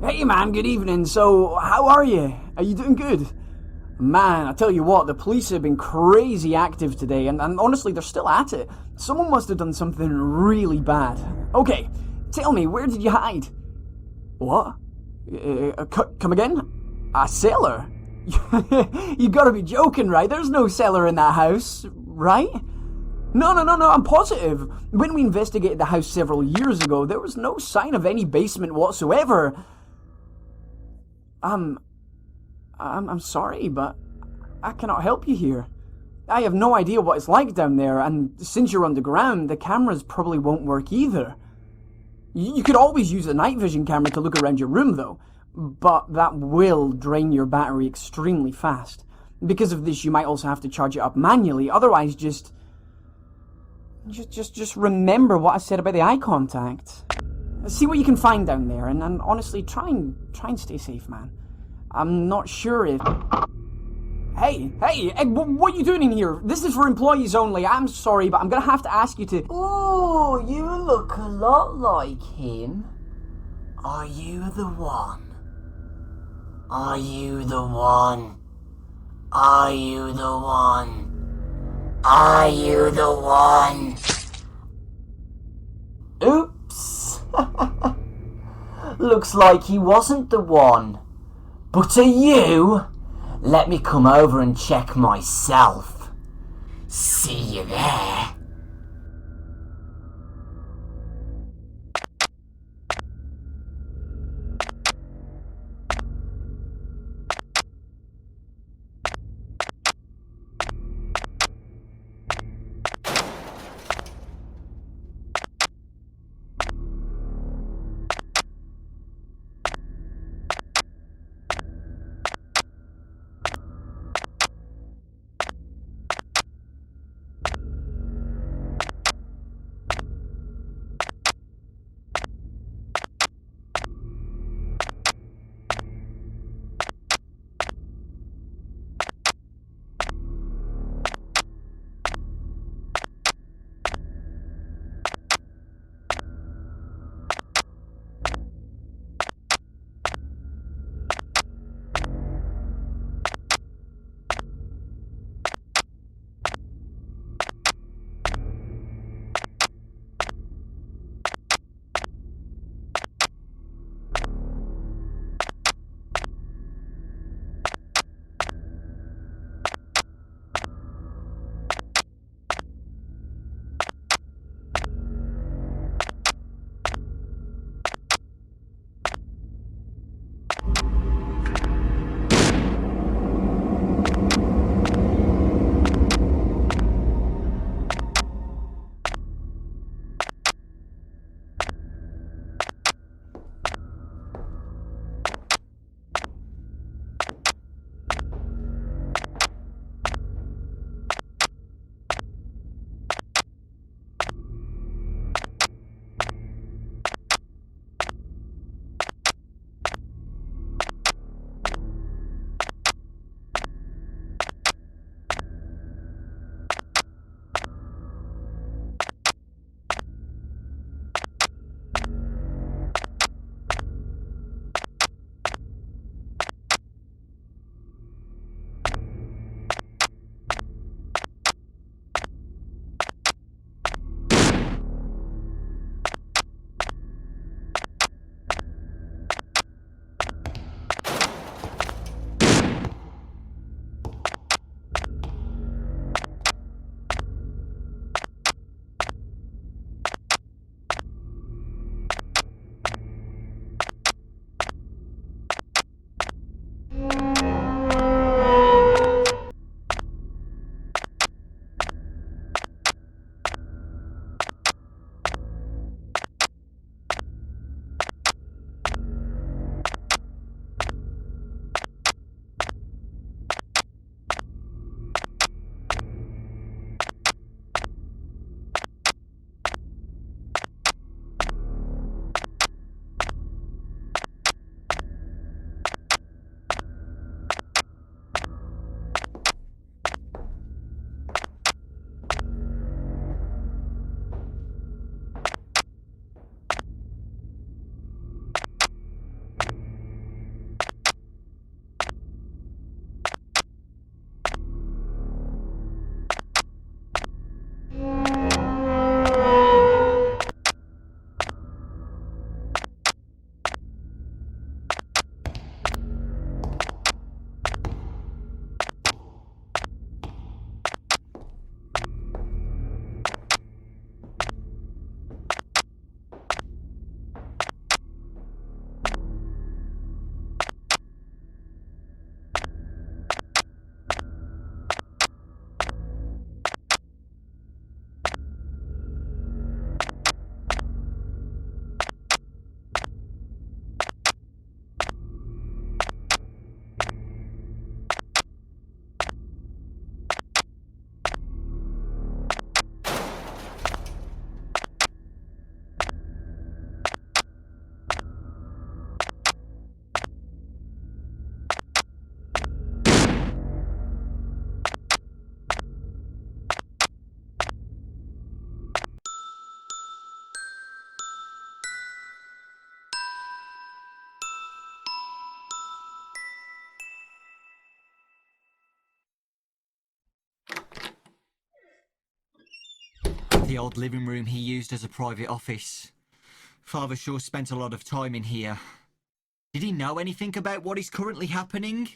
Hey man, good evening. So, how are you? Are you doing good? Man, I tell you what, the police have been crazy active today, and honestly, they're still at it. Someone must have done something really bad. Okay, tell me, where did you hide? What? Come again? A cellar? You gotta be joking, right? There's no cellar in that house, right? No, I'm positive. When we investigated the house several years ago, there was no sign of any basement whatsoever. I'm sorry, but I cannot help you here. I have no idea what it's like down there, and since you're underground, the cameras probably won't work either. You could always use a night vision camera to look around your room, though, but that will drain your battery extremely fast. Because of this, you might also have to charge it up manually. Otherwise, just remember what I said about the eye contact. See what you can find down there, and honestly, try and stay safe, man. I'm not sure if... Hey, what are you doing in here? This is for employees only. I'm sorry, but I'm gonna have to ask you to... Oh, you look a lot like him. Are you the one? Are you the one? Are you the one? Are you the one? Oops. Looks like he wasn't the one. But are you? Let me come over and check myself. See you there. the old living room he used as a private office. Father sure spent a lot of time in here. Did he know anything about what is currently happening?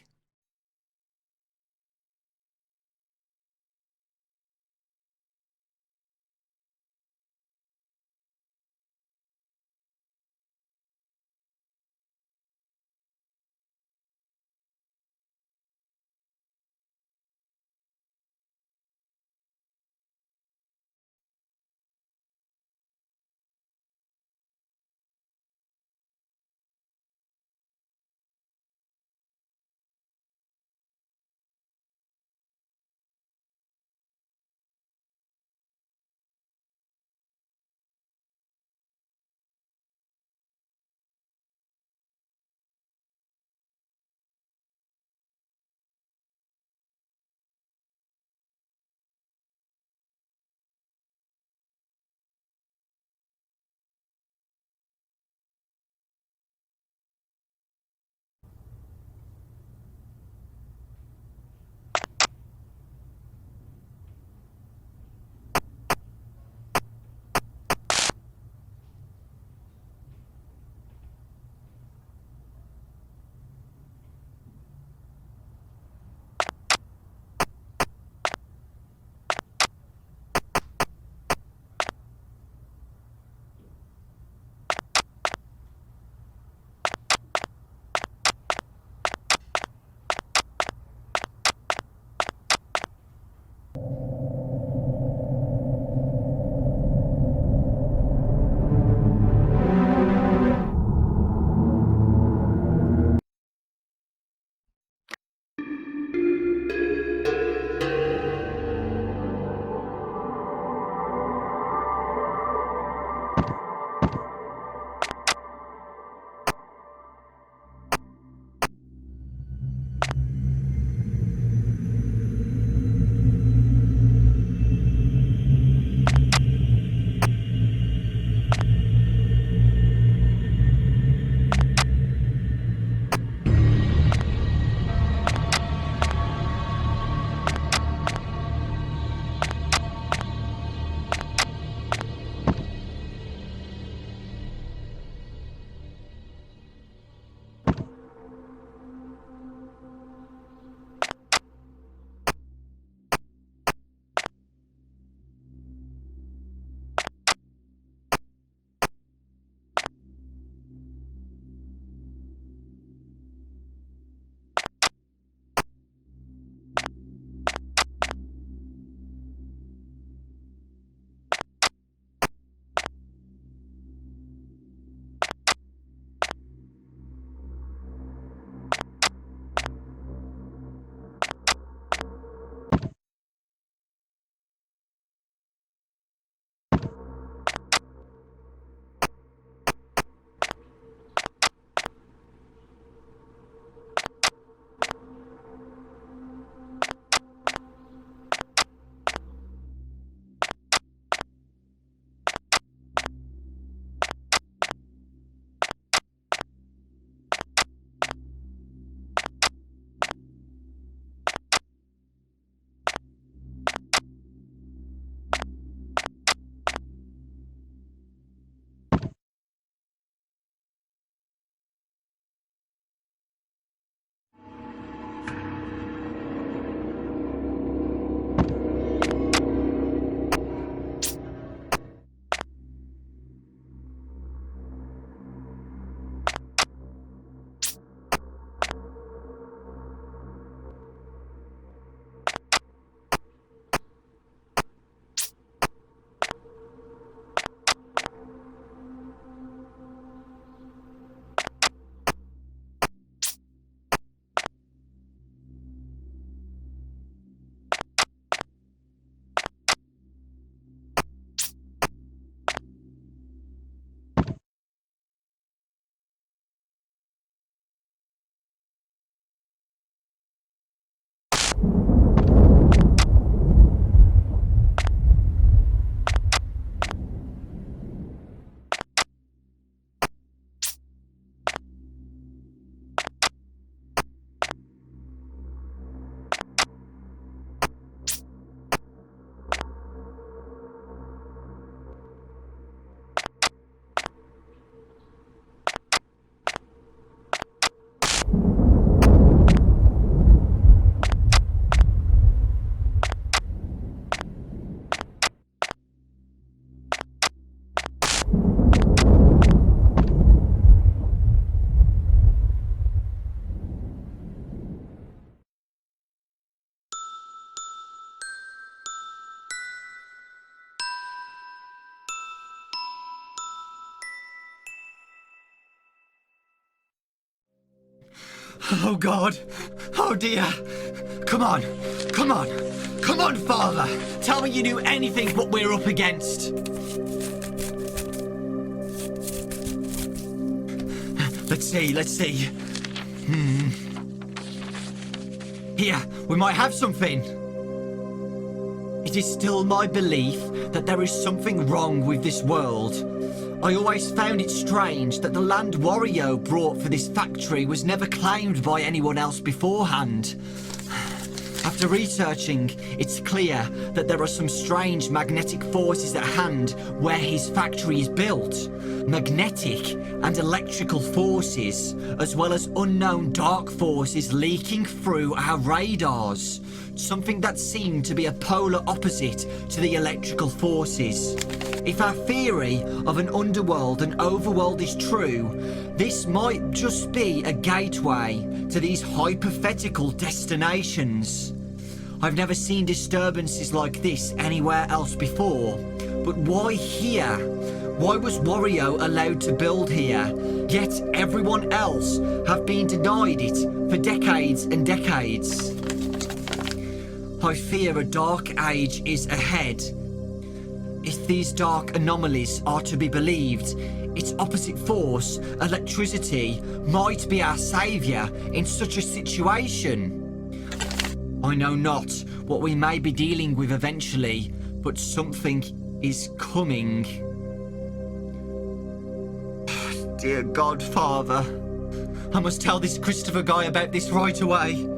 Oh God! Oh dear! Come on! Come on! Come on, Father! Tell me you knew anything what we're up against! Let's see. Here, we might have something. It is still my belief that there is something wrong with this world. I always found it strange that the land Wario brought for this factory was never claimed by anyone else beforehand. After researching, it's clear that there are some strange magnetic forces at hand where his factory is built. Magnetic and electrical forces, as well as unknown dark forces leaking through our radars. Something that seemed to be a polar opposite to the electrical forces. If our theory of an underworld and overworld is true, this might just be a gateway to these hypothetical destinations. I've never seen disturbances like this anywhere else before, but why here? Why was Wario allowed to build here, yet everyone else have been denied it for decades and decades? I fear a dark age is ahead. If these dark anomalies are to be believed, its opposite force, electricity, might be our saviour in such a situation. I know not what we may be dealing with eventually, but something is coming. Dear Godfather, I must tell this Christopher guy about this right away.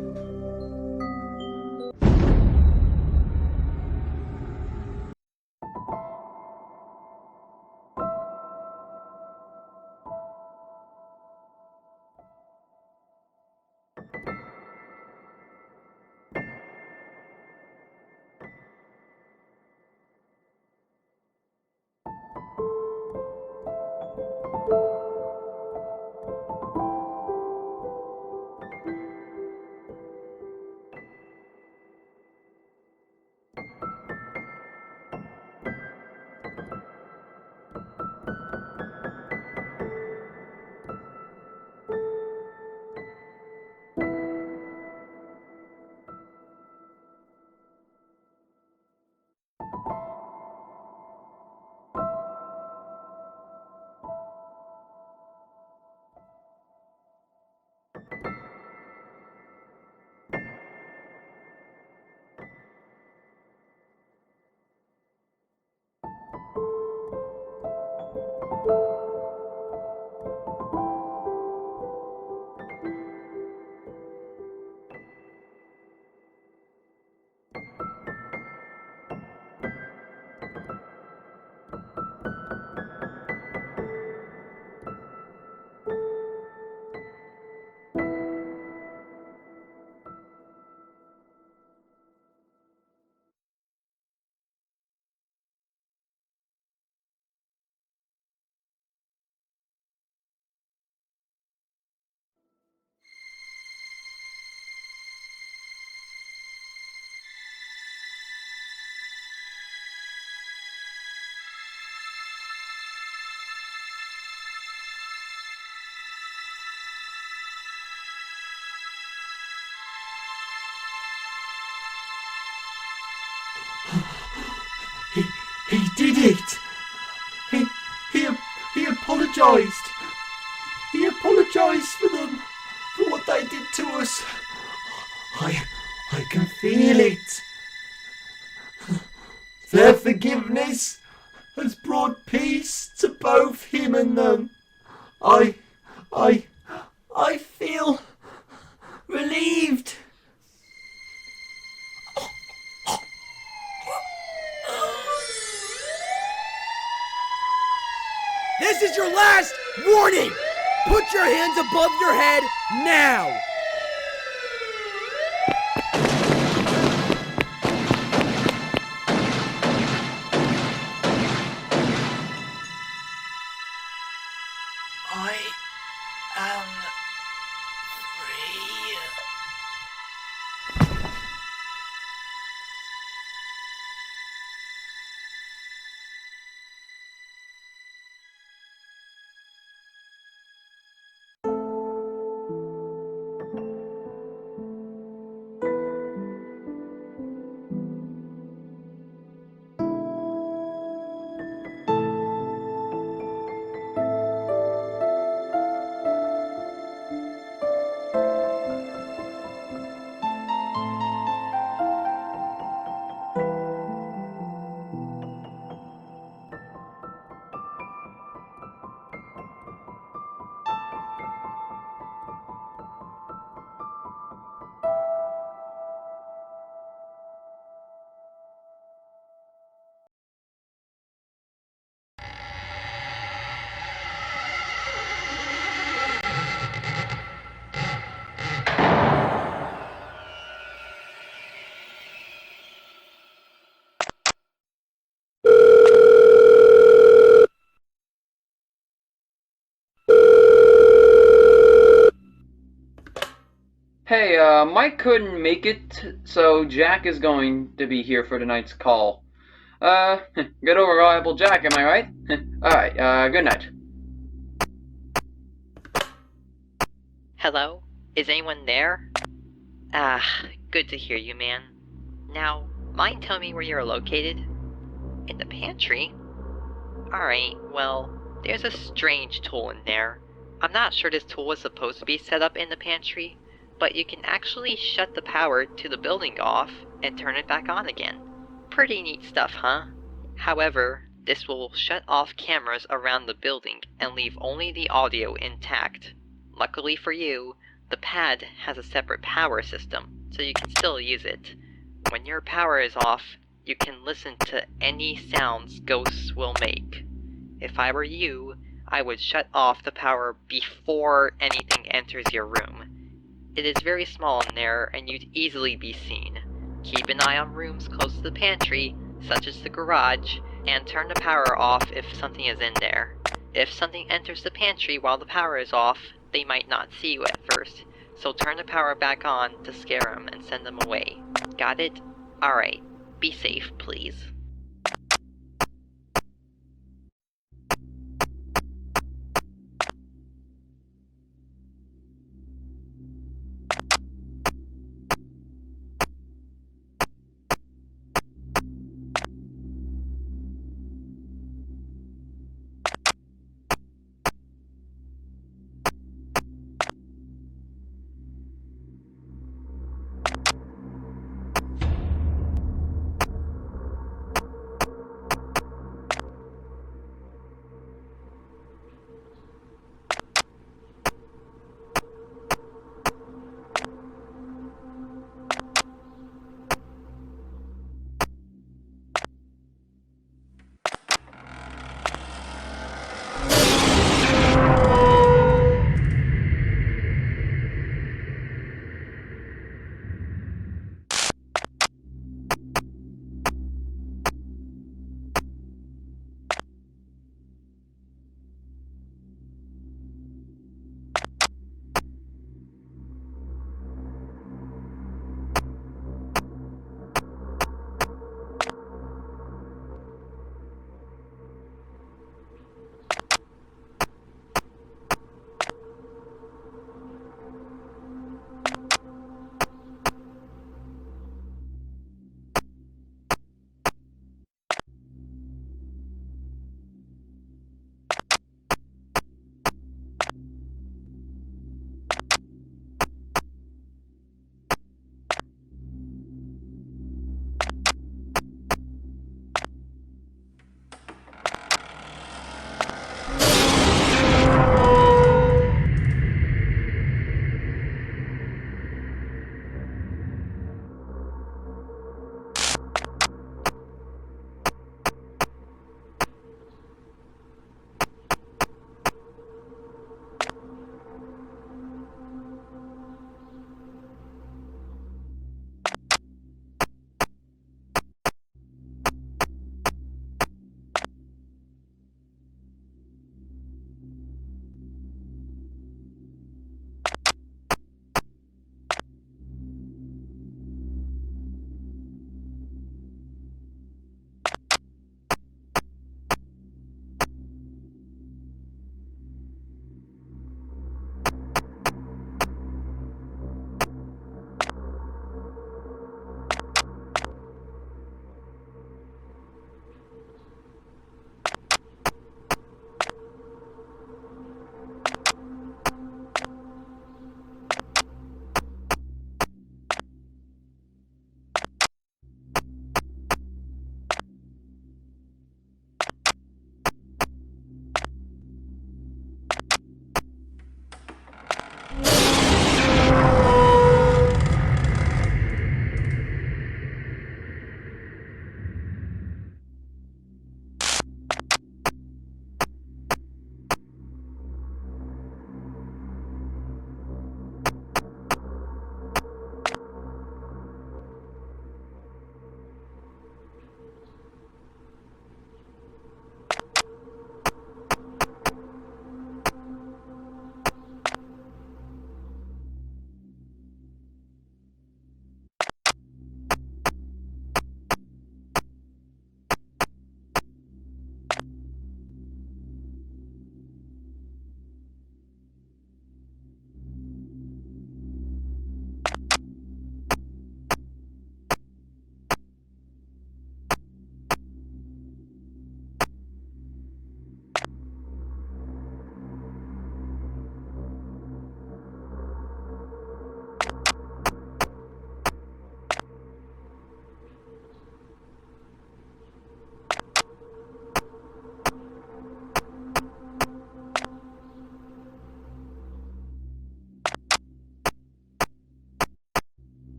He did it! He apologised! He apologised for them, for what they did to us. I can feel it. Their forgiveness has brought peace to both him and them. I feel relieved. This is your last warning! Put your hands above your head now! I am free. Hey, Mike couldn't make it, so Jack is going to be here for tonight's call. Good old reliable Jack, am I right? Alright, good night. Hello? Is anyone there? Ah, good to hear you, man. Now, mind telling me where you're located? In the pantry? Alright, well, there's a strange tool in there. I'm not sure this tool was supposed to be set up in the pantry, but you can actually shut the power to the building off and turn it back on again. Pretty neat stuff, huh? However, this will shut off cameras around the building and leave only the audio intact. Luckily for you, the pad has a separate power system, so you can still use it. When your power is off, you can listen to any sounds ghosts will make. If I were you, I would shut off the power before anything enters your room. It is very small in there, and you'd easily be seen. Keep an eye on rooms close to the pantry, such as the garage, and turn the power off if something is in there. If something enters the pantry while the power is off, they might not see you at first, so turn the power back on to scare them and send them away. Got it? Alright, be safe, please.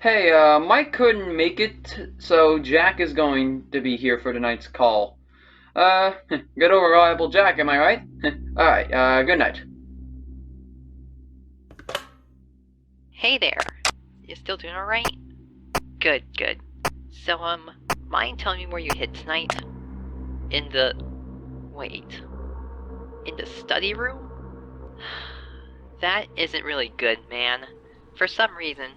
Hey, Mike couldn't make it, so Jack is going to be here for tonight's call. Good old reliable Jack, am I right? Alright, good night. Hey there. You still doing alright? Good, good. So, mind telling me where you hid tonight? In the... wait. In the study room? That isn't really good, man. For some reason,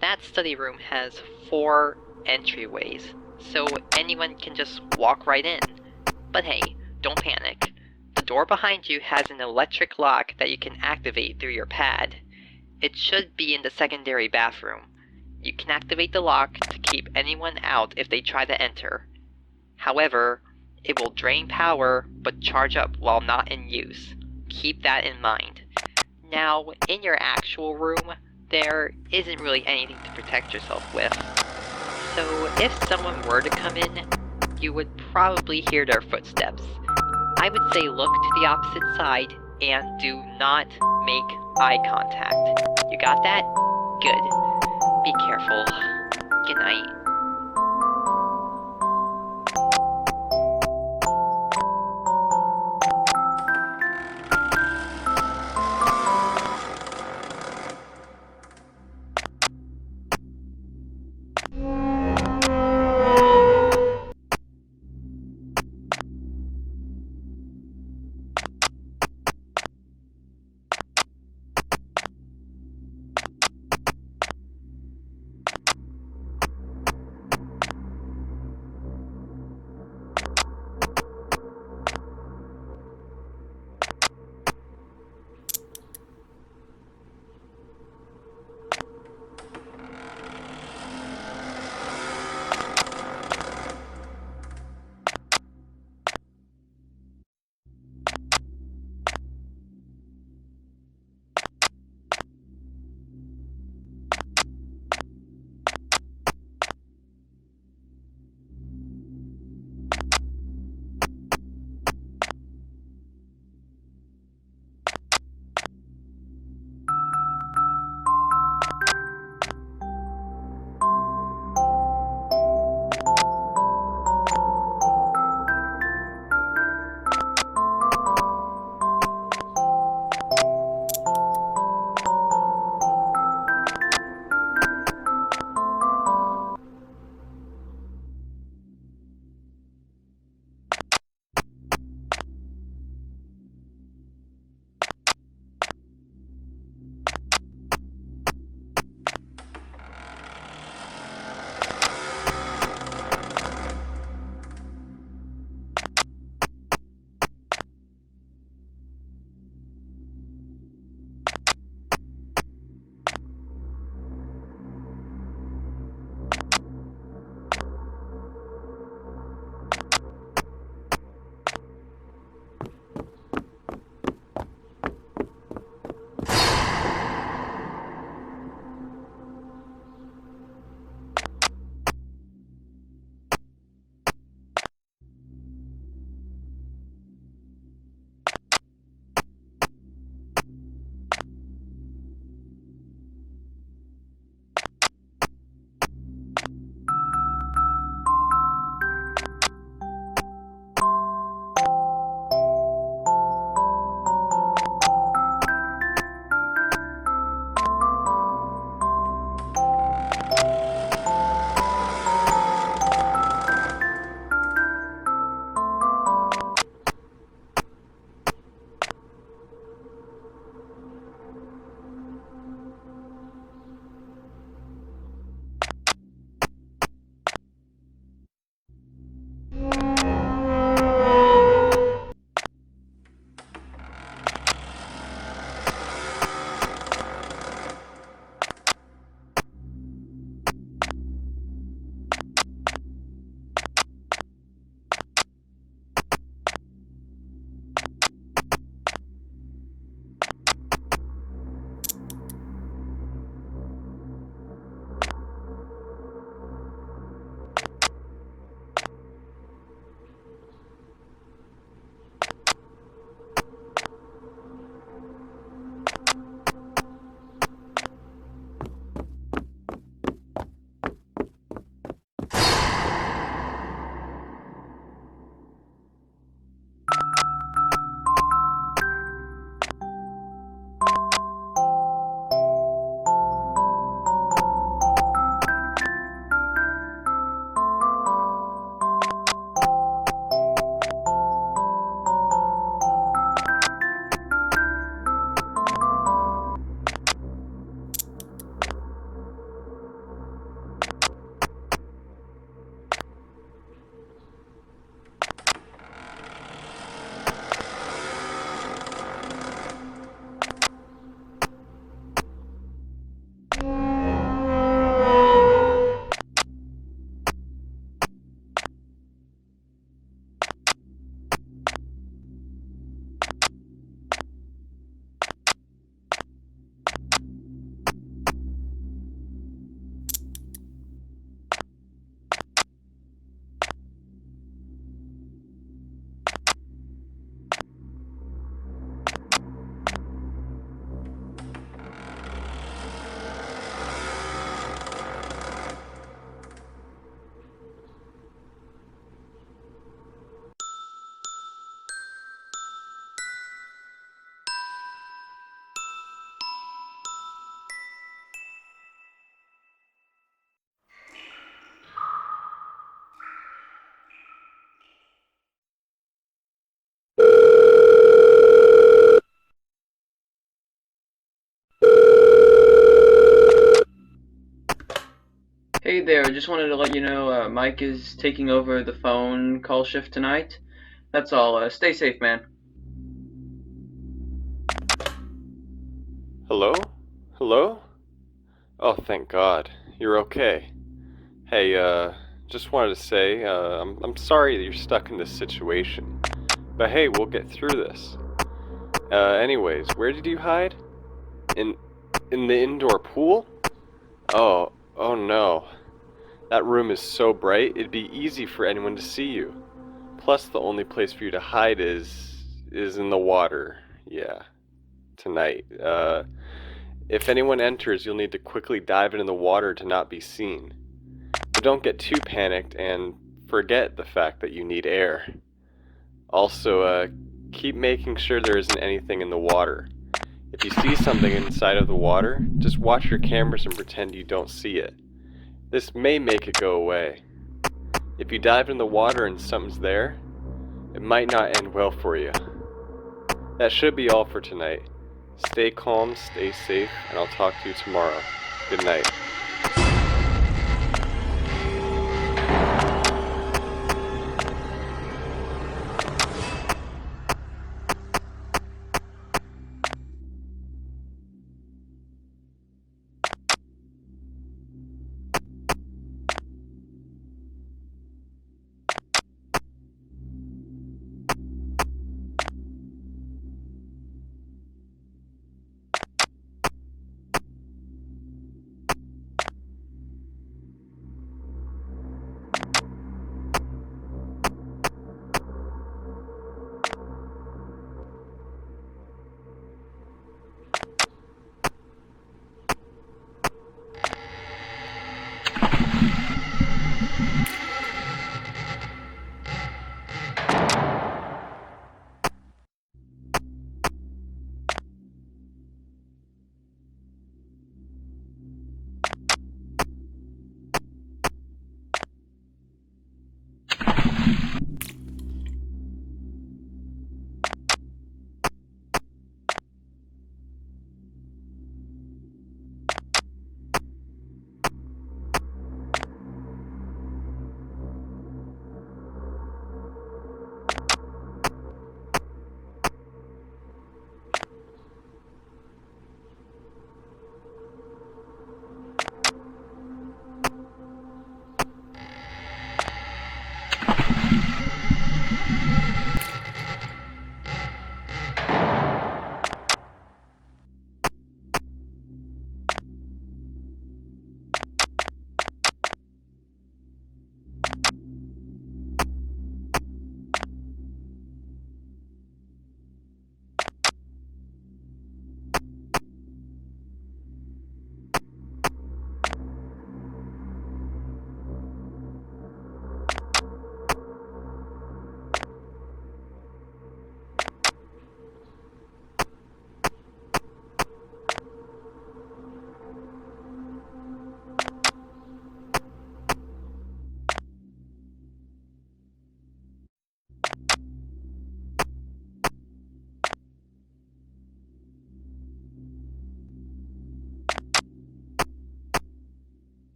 that study room has 4 entryways, so anyone can just walk right in. But hey, don't panic. The door behind you has an electric lock that you can activate through your pad. It should be in the secondary bathroom. You can activate the lock to keep anyone out if they try to enter. However, it will drain power but charge up while not in use. Keep that in mind. Now, in your actual room, there isn't really anything to protect yourself with. So if someone were to come in, you would probably hear their footsteps. I would say look to the opposite side and do not make eye contact. You got that? Good. Be careful. Good night. hey there, I just wanted to let you know Mike is taking over the phone call shift tonight. That's all. Stay safe, man. Hello? Hello? Oh, thank God. You're okay. Hey, just wanted to say, I'm sorry that you're stuck in this situation. But hey, we'll get through this. Anyways, where did you hide? In the indoor pool? Oh no. That room is so bright, it'd be easy for anyone to see you. Plus, the only place for you to hide is in the water. Yeah. Tonight. If anyone enters, you'll need to quickly dive into the water to not be seen. But don't get too panicked and forget the fact that you need air. Also, keep making sure there isn't anything in the water. If you see something inside of the water, just watch your cameras and pretend you don't see it. This may make it go away. If you dive in the water and something's there, it might not end well for you. That should be all for tonight. Stay calm, stay safe, and I'll talk to you tomorrow. Good night.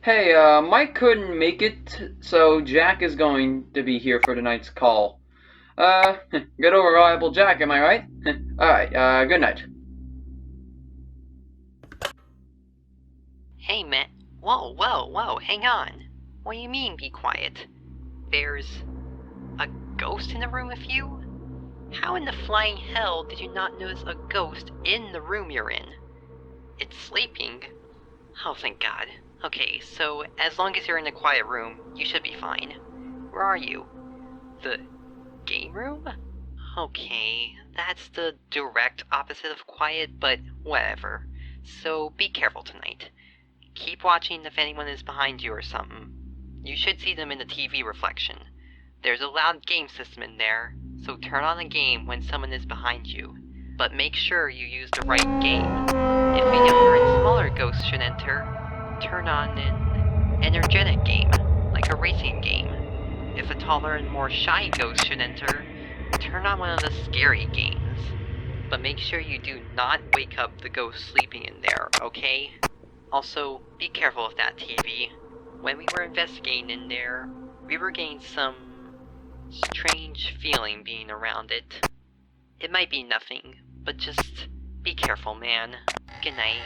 Hey, Mike couldn't make it, so Jack is going to be here for tonight's call. Good old reliable Jack, am I right? Alright, good night. Hey, man. Whoa, hang on. What do you mean, be quiet? There's a ghost in the room with you? How in the flying hell did you not notice a ghost in the room you're in? It's sleeping. Oh, thank God. Okay, so as long as you're in a quiet room, you should be fine. Where are you? The game room? Okay, that's the direct opposite of quiet, but whatever. So be careful tonight. Keep watching if anyone is behind you or something. You should see them in the TV reflection. There's a loud game system in there, so turn on a game when someone is behind you. But make sure you use the right game. If a younger and smaller ghost should enter, turn on an energetic game, like a racing game. If a taller and more shy ghost should enter, turn on one of the scary games. But make sure you do not wake up the ghost sleeping in there, okay? Also, be careful with that TV. When we were investigating in there, we were getting some strange feeling being around it. It might be nothing, but just be careful, man. Good night.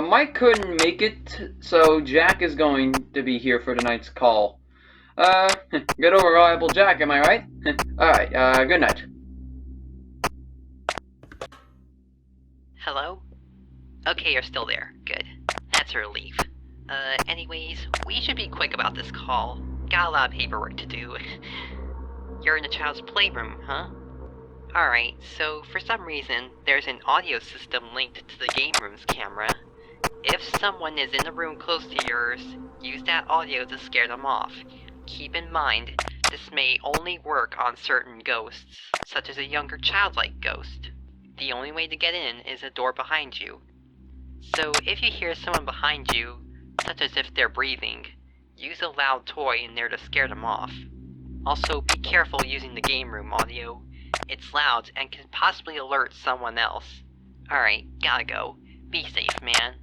Mike couldn't make it, so Jack is going to be here for tonight's call. Good old reliable Jack, am I right? Alright, good night. Hello? Okay, you're still there. Good. That's a relief. Anyways, we should be quick about this call. Got a lot of paperwork to do. You're in the child's playroom, huh? Alright, so for some reason, there's an audio system linked to the game room's camera. If someone is in the room close to yours, use that audio to scare them off. Keep in mind, this may only work on certain ghosts, such as a younger childlike ghost. The only way to get in is a door behind you. So if you hear someone behind you, such as if they're breathing, use a loud toy in there to scare them off. Also, be careful using the game room audio. It's loud and can possibly alert someone else. Alright, gotta go. Be safe, man.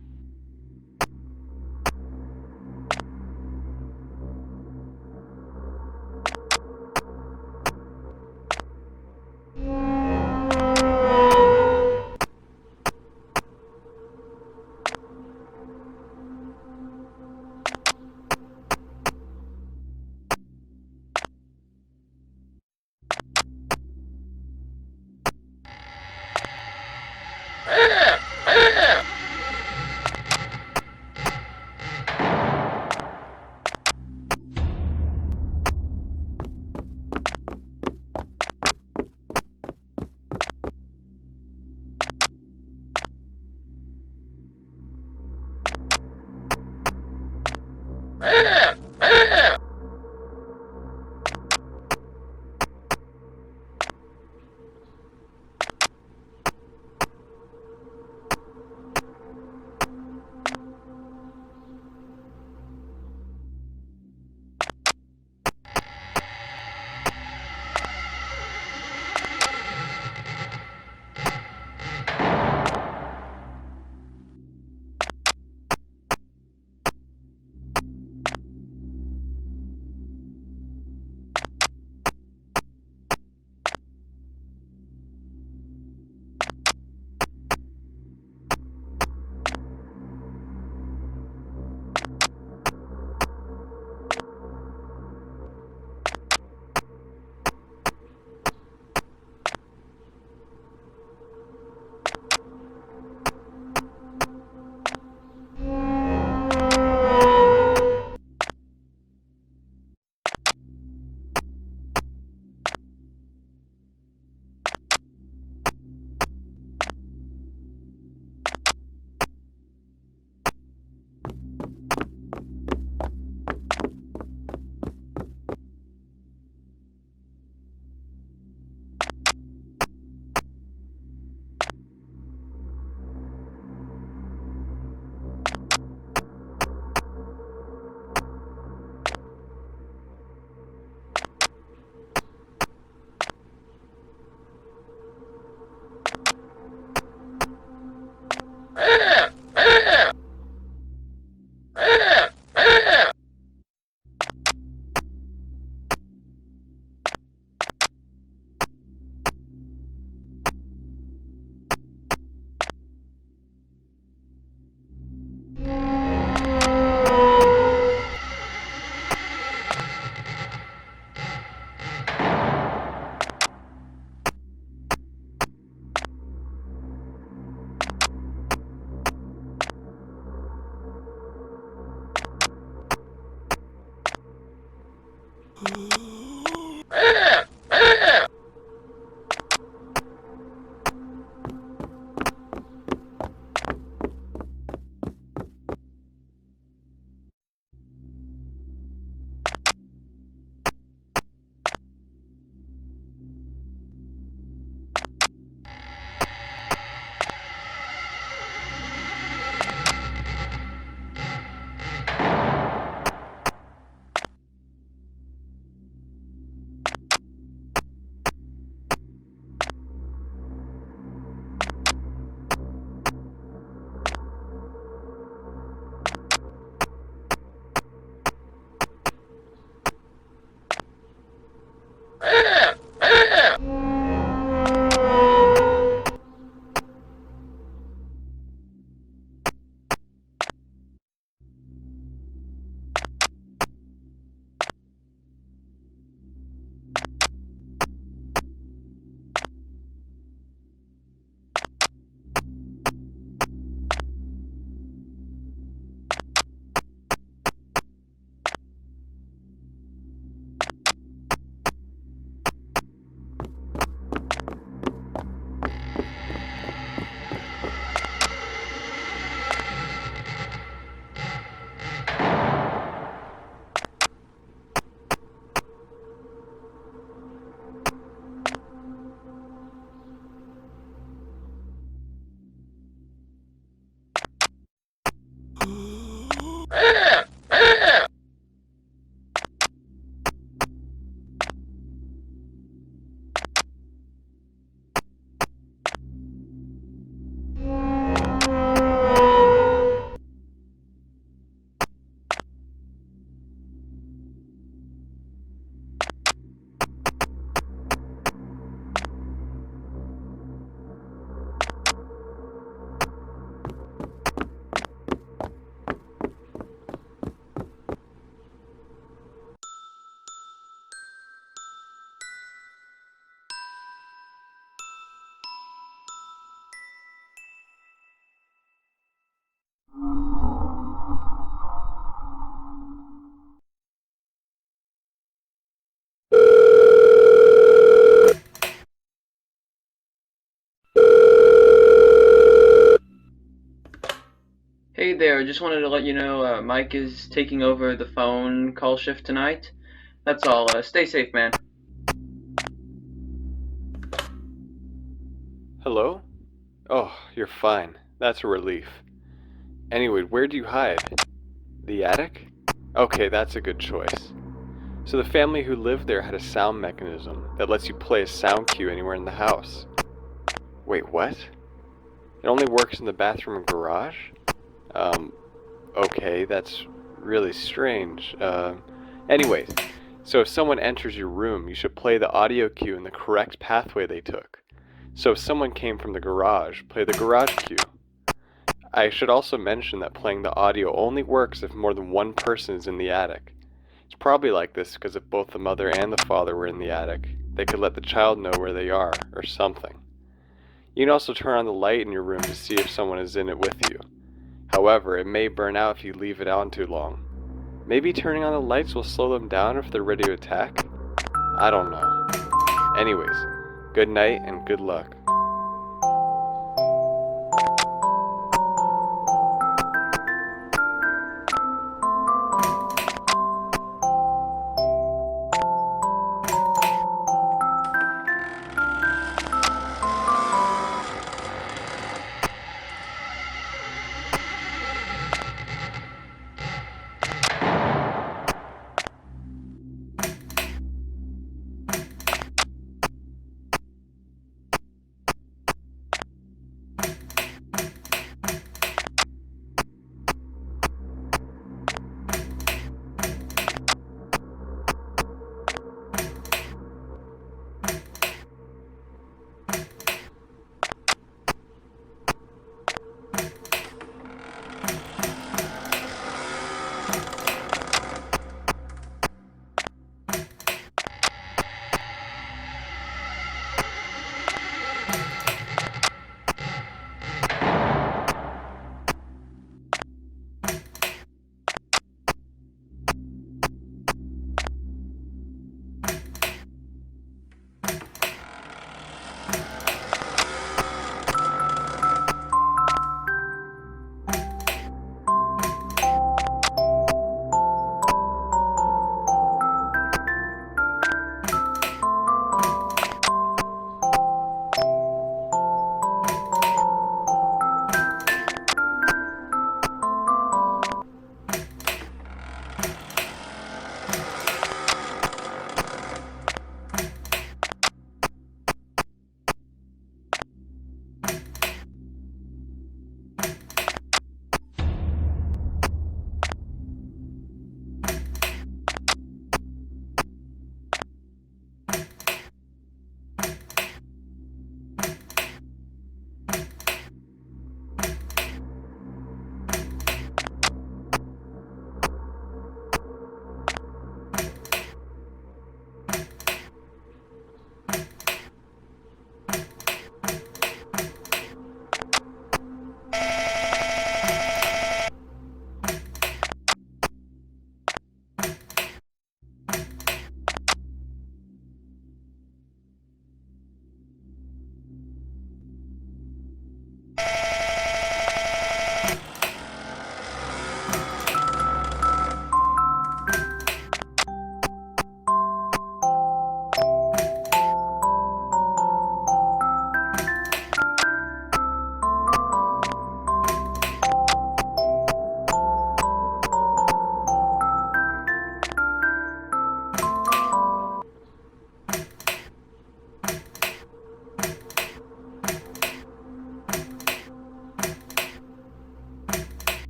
Hey there, just wanted to let you know Mike is taking over the phone call shift tonight. That's all. Stay safe, man. Hello? Oh, you're fine. That's a relief. Anyway, where do you hide? The attic? Okay, that's a good choice. So the family who lived there had a sound mechanism that lets you play a sound cue anywhere in the house. Wait, what? It only works in the bathroom and garage? Okay, that's really strange. Anyways, so if someone enters your room, you should play the audio cue in the correct pathway they took. So if someone came from the garage, play the garage cue. I should also mention that playing the audio only works if more than one person is in the attic. It's probably like this because if both the mother and the father were in the attic, they could let the child know where they are, or something. You can also turn on the light in your room to see if someone is in it with you. However, it may burn out if you leave it on too long. Maybe turning on the lights will slow them down if they're ready to attack? I don't know. Anyways, good night and good luck.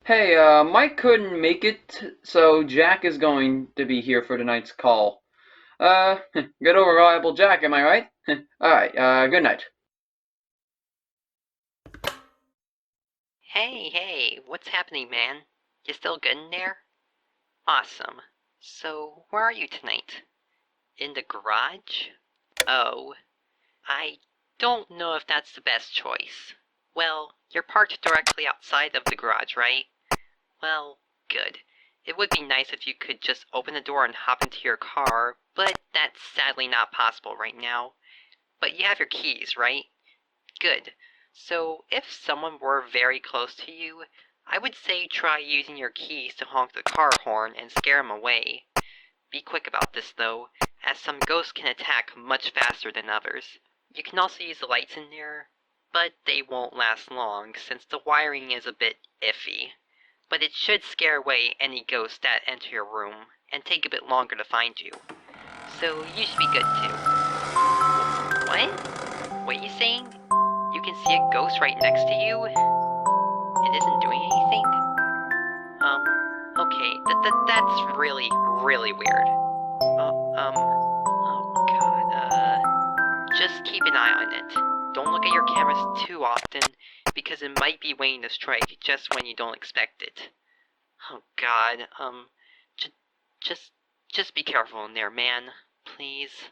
Hey, Mike couldn't make it, so Jack is going to be here for tonight's call. Good old reliable Jack, am I right? Alright, good night. Hey, what's happening, man? You still good in there? Awesome. So, where are you tonight? In the garage? Oh, I don't know if that's the best choice. Well, you're parked directly outside of the garage, right? Well, good. It would be nice if you could just open the door and hop into your car, but that's sadly not possible right now. But you have your keys, right? Good. So, if someone were very close to you, I would say try using your keys to honk the car horn and scare them away. Be quick about this though, as some ghosts can attack much faster than others. You can also use the lights in there, but they won't last long since the wiring is a bit iffy. But it should scare away any ghosts that enter your room, and take a bit longer to find you. So you should be good too. What? What are you saying? You can see a ghost right next to you? It isn't doing anything? Okay, that's really, really weird. Oh god, just keep an eye on it. Don't look at your cameras too often, because it might be waiting to strike just when you don't expect it. Oh god, j- just, just be careful in there, man. Please.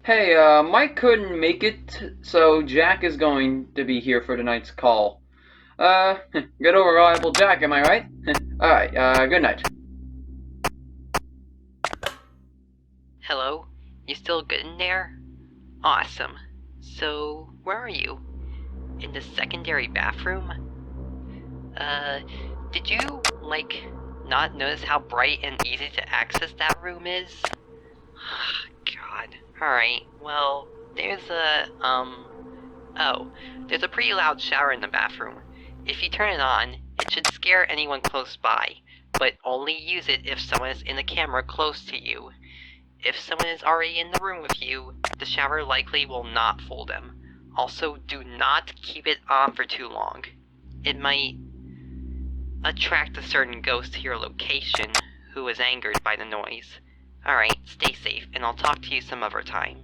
Hey, Mike couldn't make it, so Jack is going to be here for tonight's call. Good old reliable Jack, am I right? Alright, good night. Hello? You still good in there? Awesome. So, where are you? In the secondary bathroom? Did you, not notice how bright and easy to access that room is? God. Alright, well, there's there's a pretty loud shower in the bathroom. If you turn it on, it should scare anyone close by, but only use it if someone is in the camera close to you. If someone is already in the room with you, the shower likely will not fool them. Also, do not keep it on for too long. It might attract a certain ghost to your location who is angered by the noise. Alright, stay safe, and I'll talk to you some other time.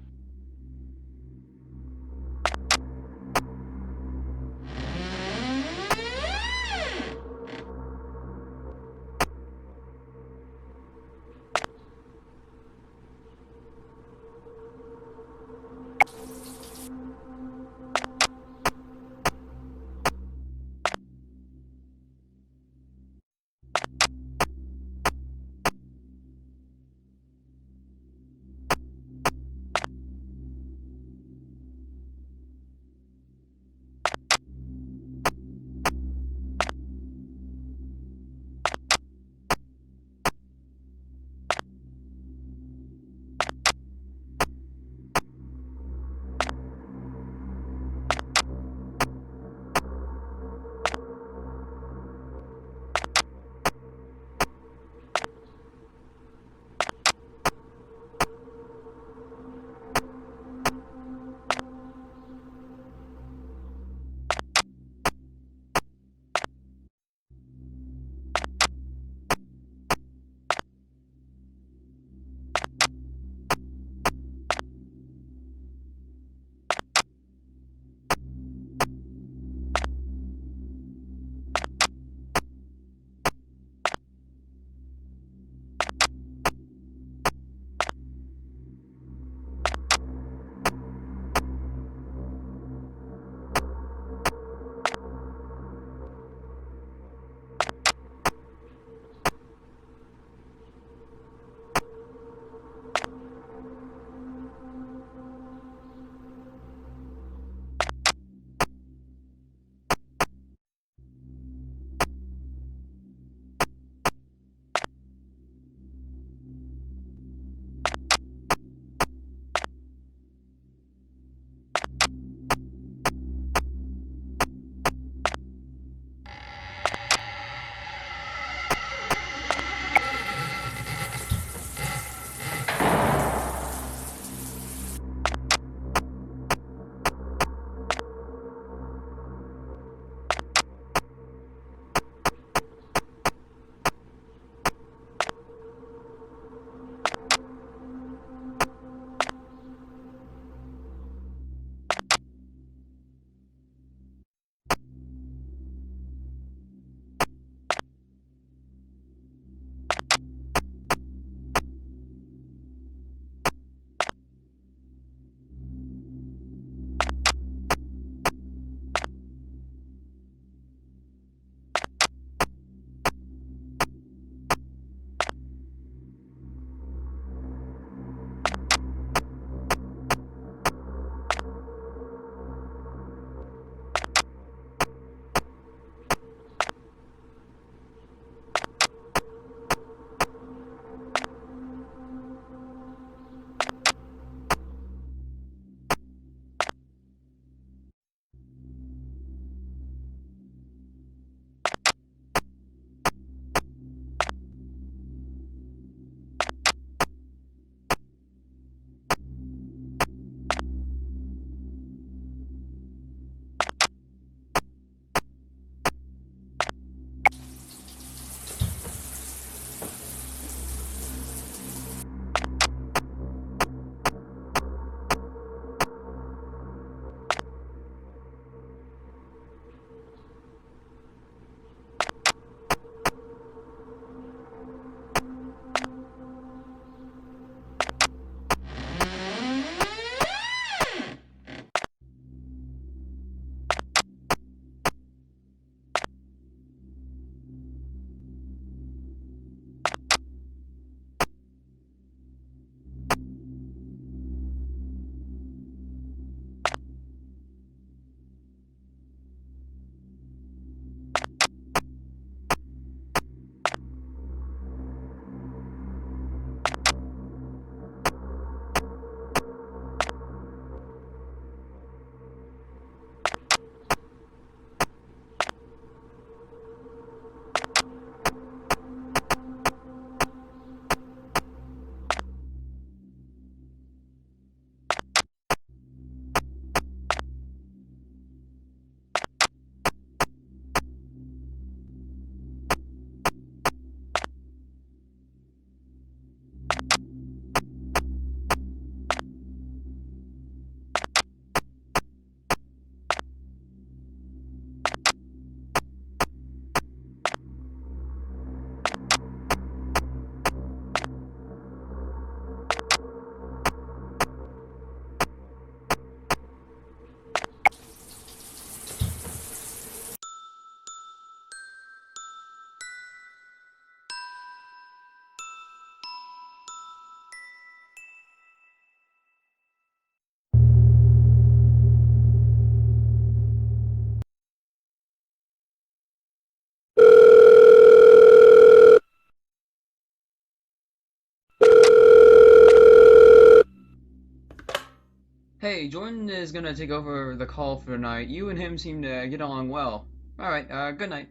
Hey, Jordan is gonna take over the call for tonight. You and him seem to get along well. Alright, good night.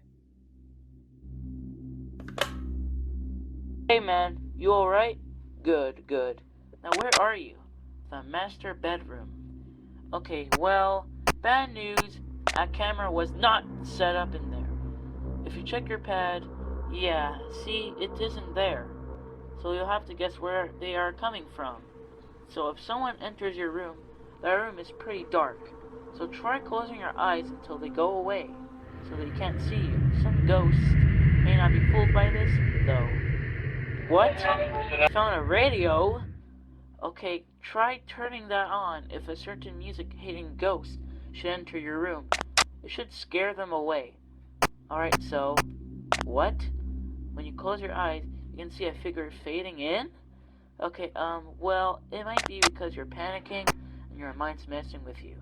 Hey man, you alright? Good, good. Now where are you? The master bedroom. Okay, well, bad news. A camera was not set up in there. If you check your pad, yeah, see, it isn't there. So you'll have to guess where they are coming from. So if someone enters your room, that room is pretty dark. So try closing your eyes until they go away, so they can't see you. Some ghosts may not be fooled by this, though. What? You found a radio? Okay, try turning that on if a certain music-hating ghost should enter your room. It should scare them away. Alright, so, what? When you close your eyes, you can see a figure fading in? Okay, well, it might be because you're panicking and your mind's messing with you.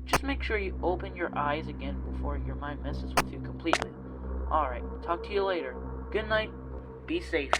Just make sure you open your eyes again before your mind messes with you completely. Alright, talk to you later. Good night. Be safe.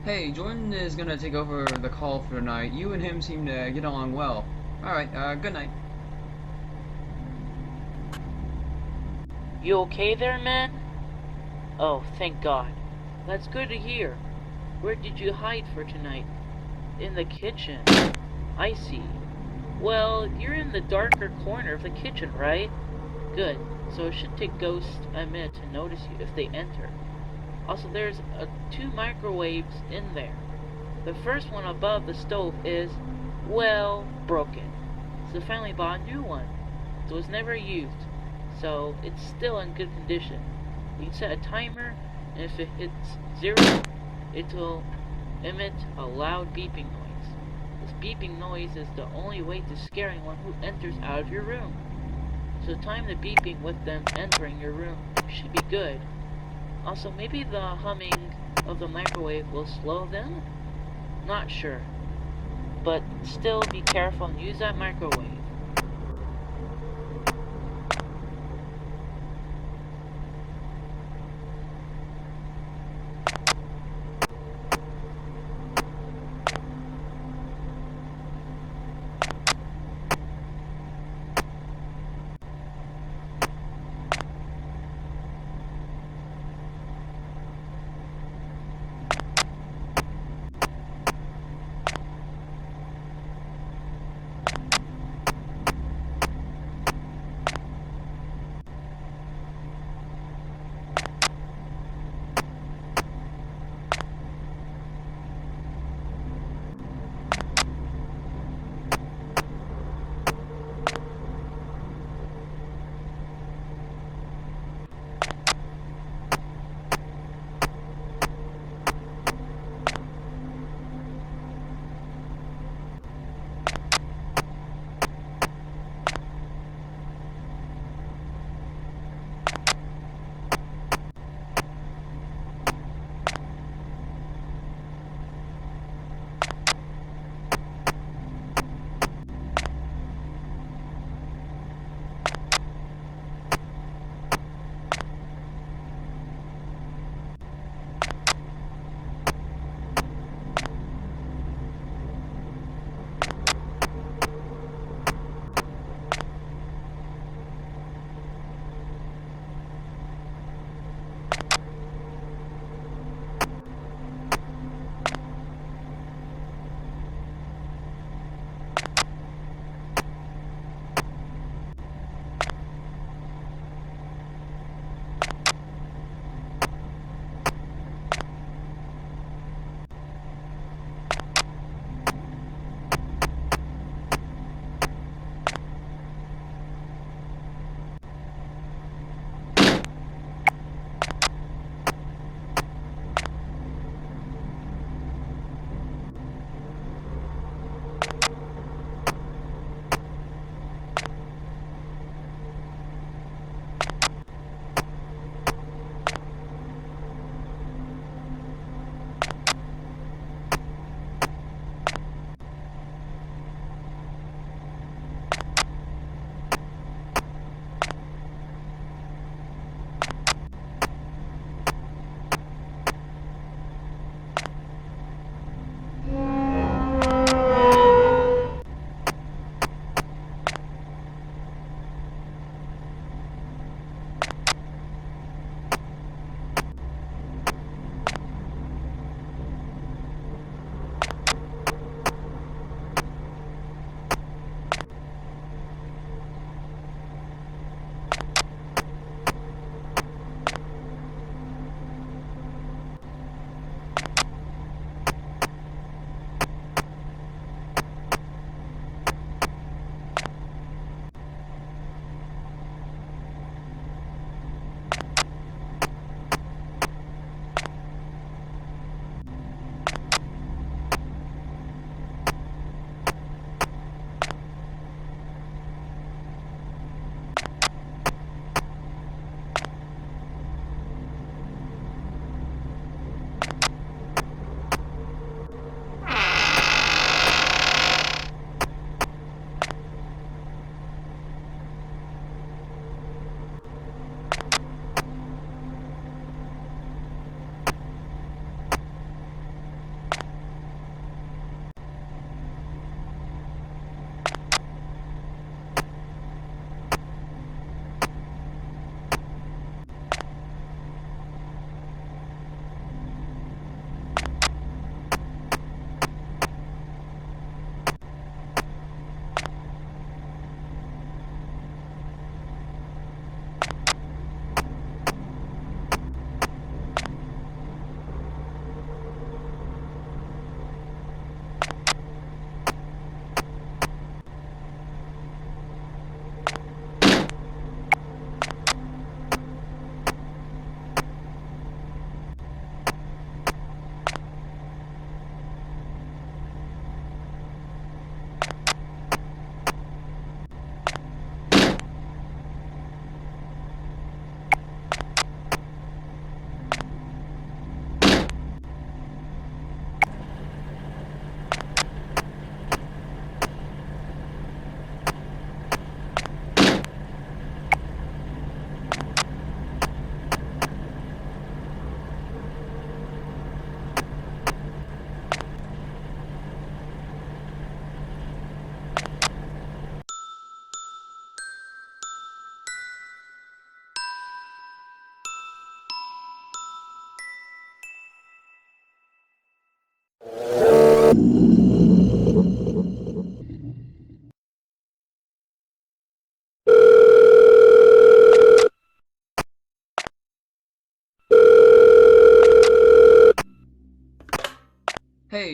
Hey, Jordan is gonna take over the call for tonight. You and him seem to get along well. Alright, good night. You okay there, man? Oh, thank God. That's good to hear. Where did you hide for tonight? In the kitchen. I see. Well, you're in the darker corner of the kitchen, right? Good. So it should take ghosts a minute to notice you if they enter. Also, there's 2 microwaves in there. The first one above the stove is, well, broken. So finally bought a new one. So it's never used. So it's still in good condition. You can set a timer, and if it hits 0, it will emit a loud beeping noise. This beeping noise is the only way to scare anyone who enters out of your room. So time the beeping with them entering your room should be good. Also, maybe the humming of the microwave will slow them? Not sure. But still be careful and use that microwave.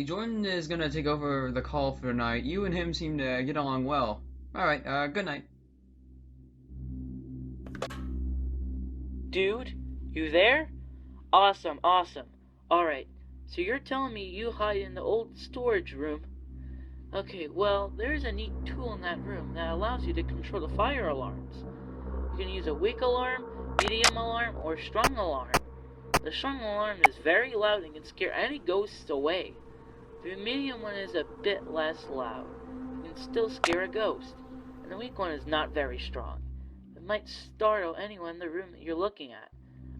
Hey, Jordan is gonna take over the call for tonight. You and him seem to get along well. Alright, good night. Dude, you there? Awesome, awesome. Alright, so you're telling me you hide in the old storage room? Okay, well, there's a neat tool in that room that allows you to control the fire alarms. You can use a weak alarm, medium alarm, or strong alarm. The strong alarm is very loud and can scare any ghosts away. The medium one is a bit less loud. You can still scare a ghost. And the weak one is not very strong. It might startle anyone in the room that you're looking at.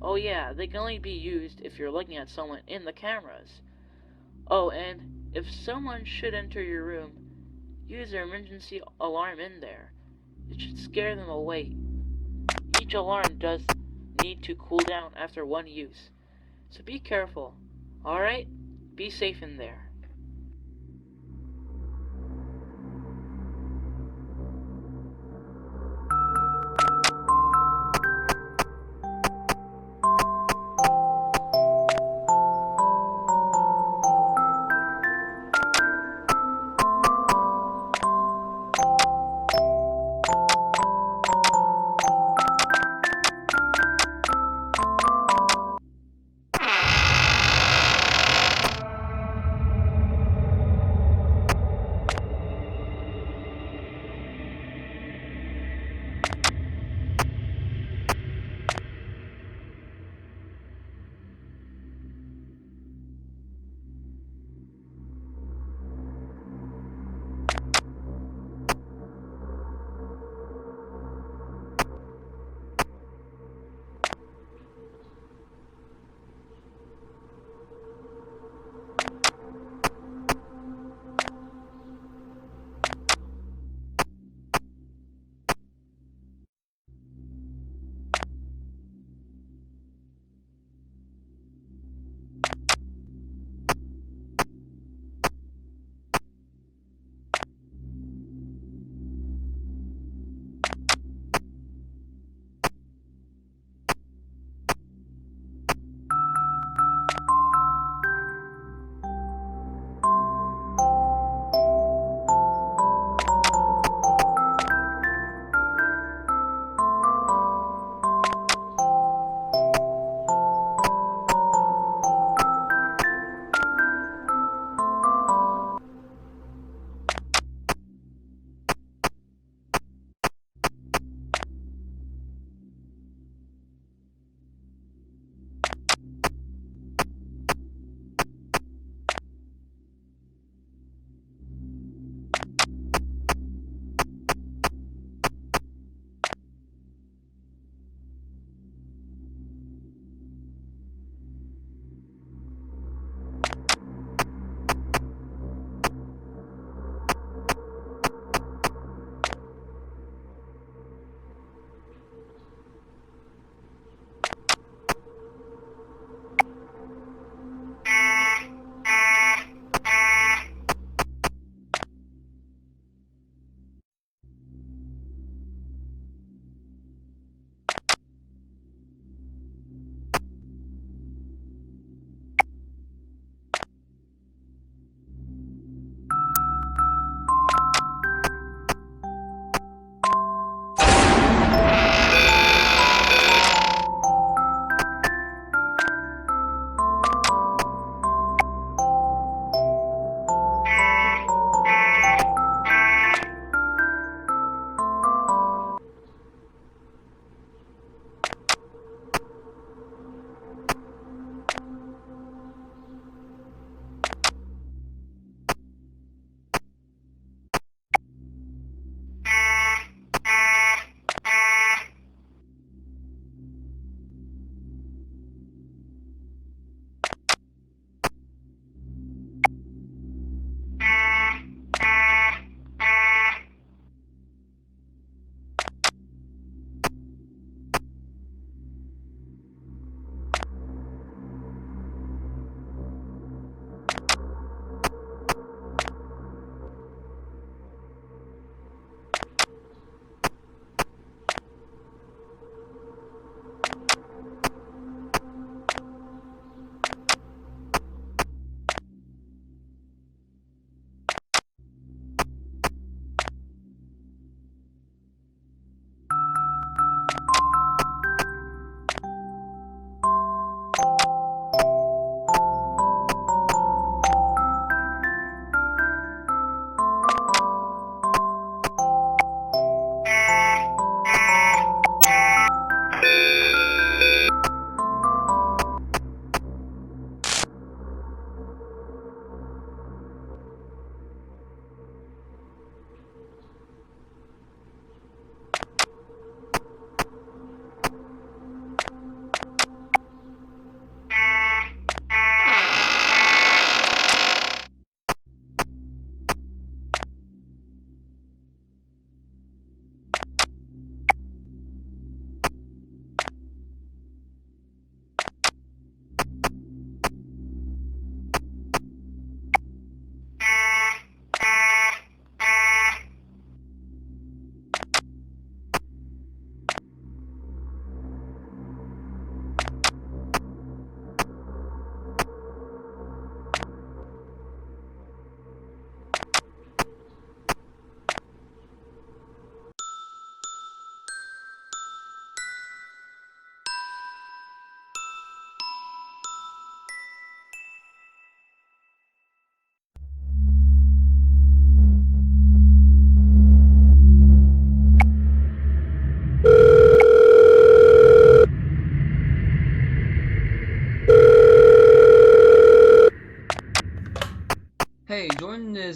Oh yeah, they can only be used if you're looking at someone in the cameras. Oh, and if someone should enter your room, use their emergency alarm in there. It should scare them away. Each alarm does need to cool down after one use. So be careful. Alright? Be safe in there.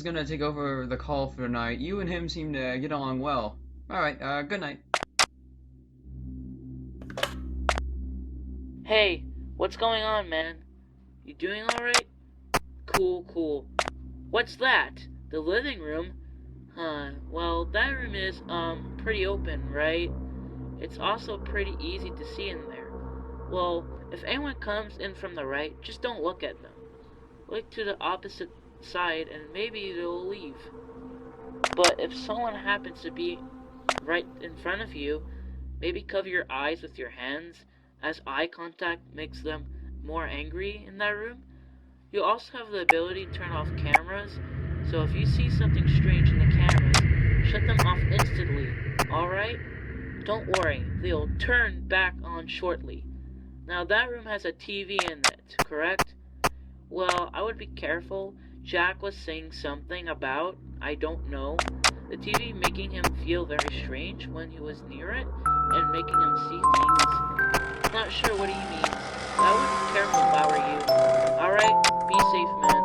gonna take over the call for tonight. You and him seem to get along well. Alright, good night. Hey, what's going on, man? You doing alright? Cool, cool. What's that? The living room? Huh, well, that room is, pretty open, right? It's also pretty easy to see in there. Well, if anyone comes in from the right, just don't look at them. Look to the opposite side and maybe they'll leave. But if someone happens to be right in front of you, maybe cover your eyes with your hands, as eye contact makes them more angry in that room. You also have the ability to turn off cameras, so if you see something strange in the cameras, shut them off instantly, alright? Don't worry, they'll turn back on shortly. Now that room has a TV in it, correct? Well, I would be careful. Jack was saying something about, I don't know, the TV making him feel very strange when he was near it, and making him see things. Not sure what he means, but I would be careful if I were you. Alright, be safe, man.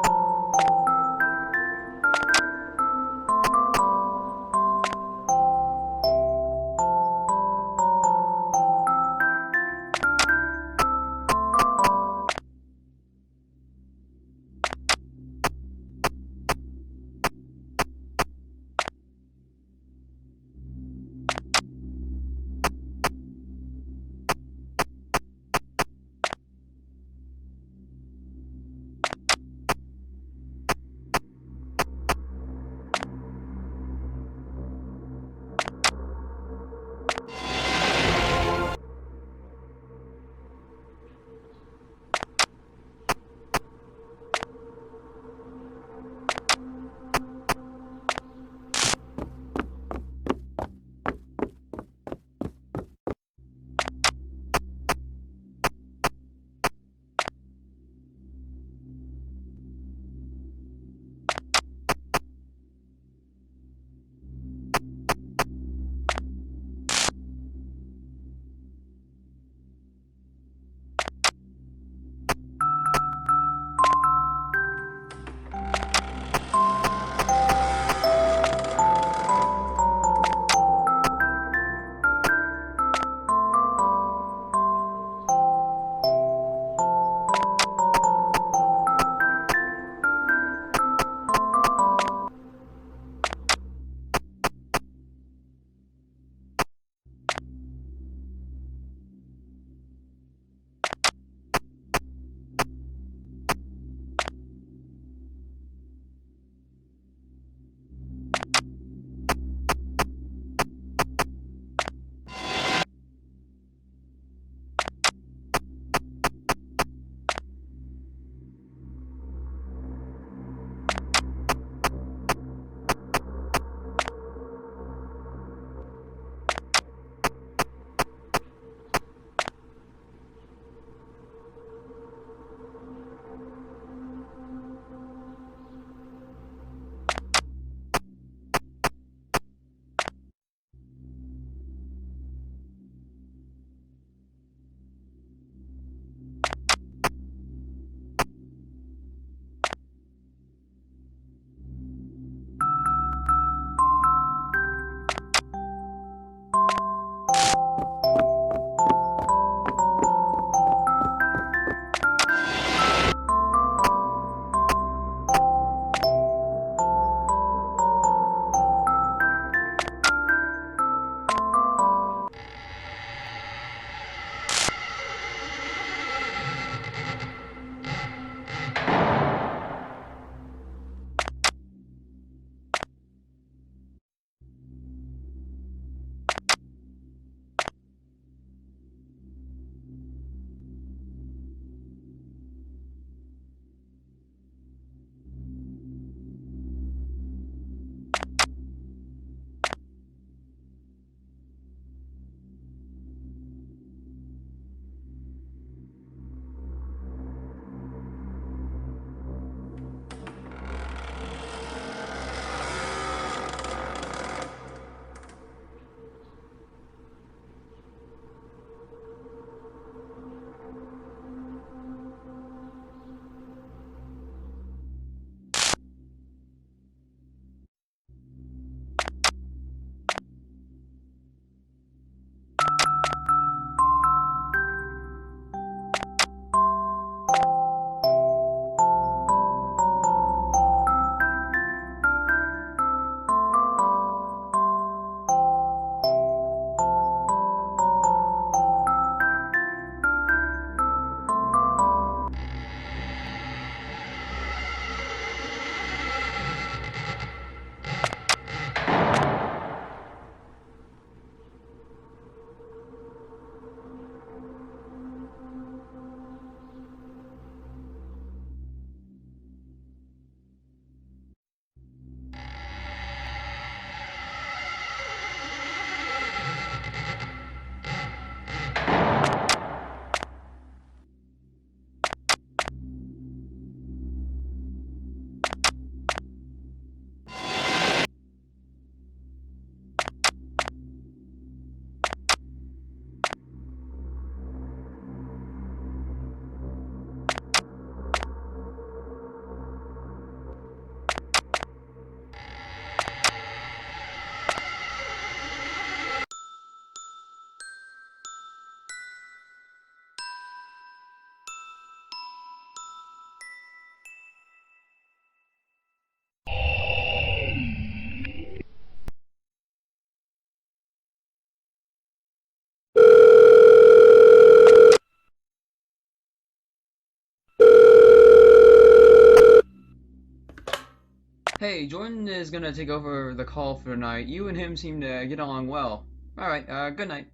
Hey, Jordan is gonna take over the call for tonight. You and him seem to get along well. Alright, good night.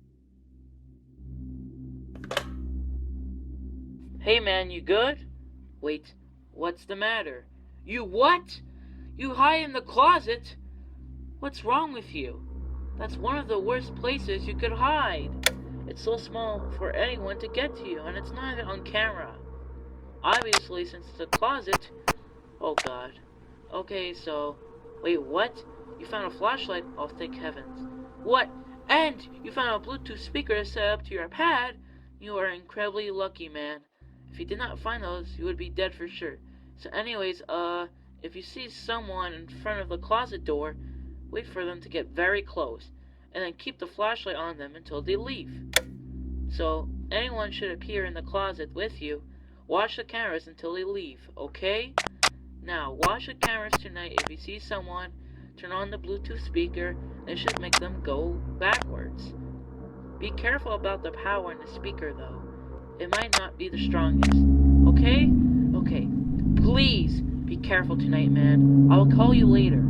Hey man, you good? Wait, what's the matter? You what? You hide in the closet? What's wrong with you? That's one of the worst places you could hide. It's so small for anyone to get to you, and it's not even on camera. Obviously, since it's a closet... Oh god. Okay, so... Wait, what? You found a flashlight? Oh, thank heavens. What? And you found a Bluetooth speaker set up to your pad? You are incredibly lucky, man. If you did not find those, you would be dead for sure. So anyways, if you see someone in front of the closet door, wait for them to get very close, and then keep the flashlight on them until they leave. So, anyone should appear in the closet with you, watch the cameras until they leave, okay? Now, watch the cameras tonight. If you see someone, turn on the Bluetooth speaker, and it should make them go backwards. Be careful about the power in the speaker, though. It might not be the strongest. Okay? Okay. Please be careful tonight, man. I will call you later.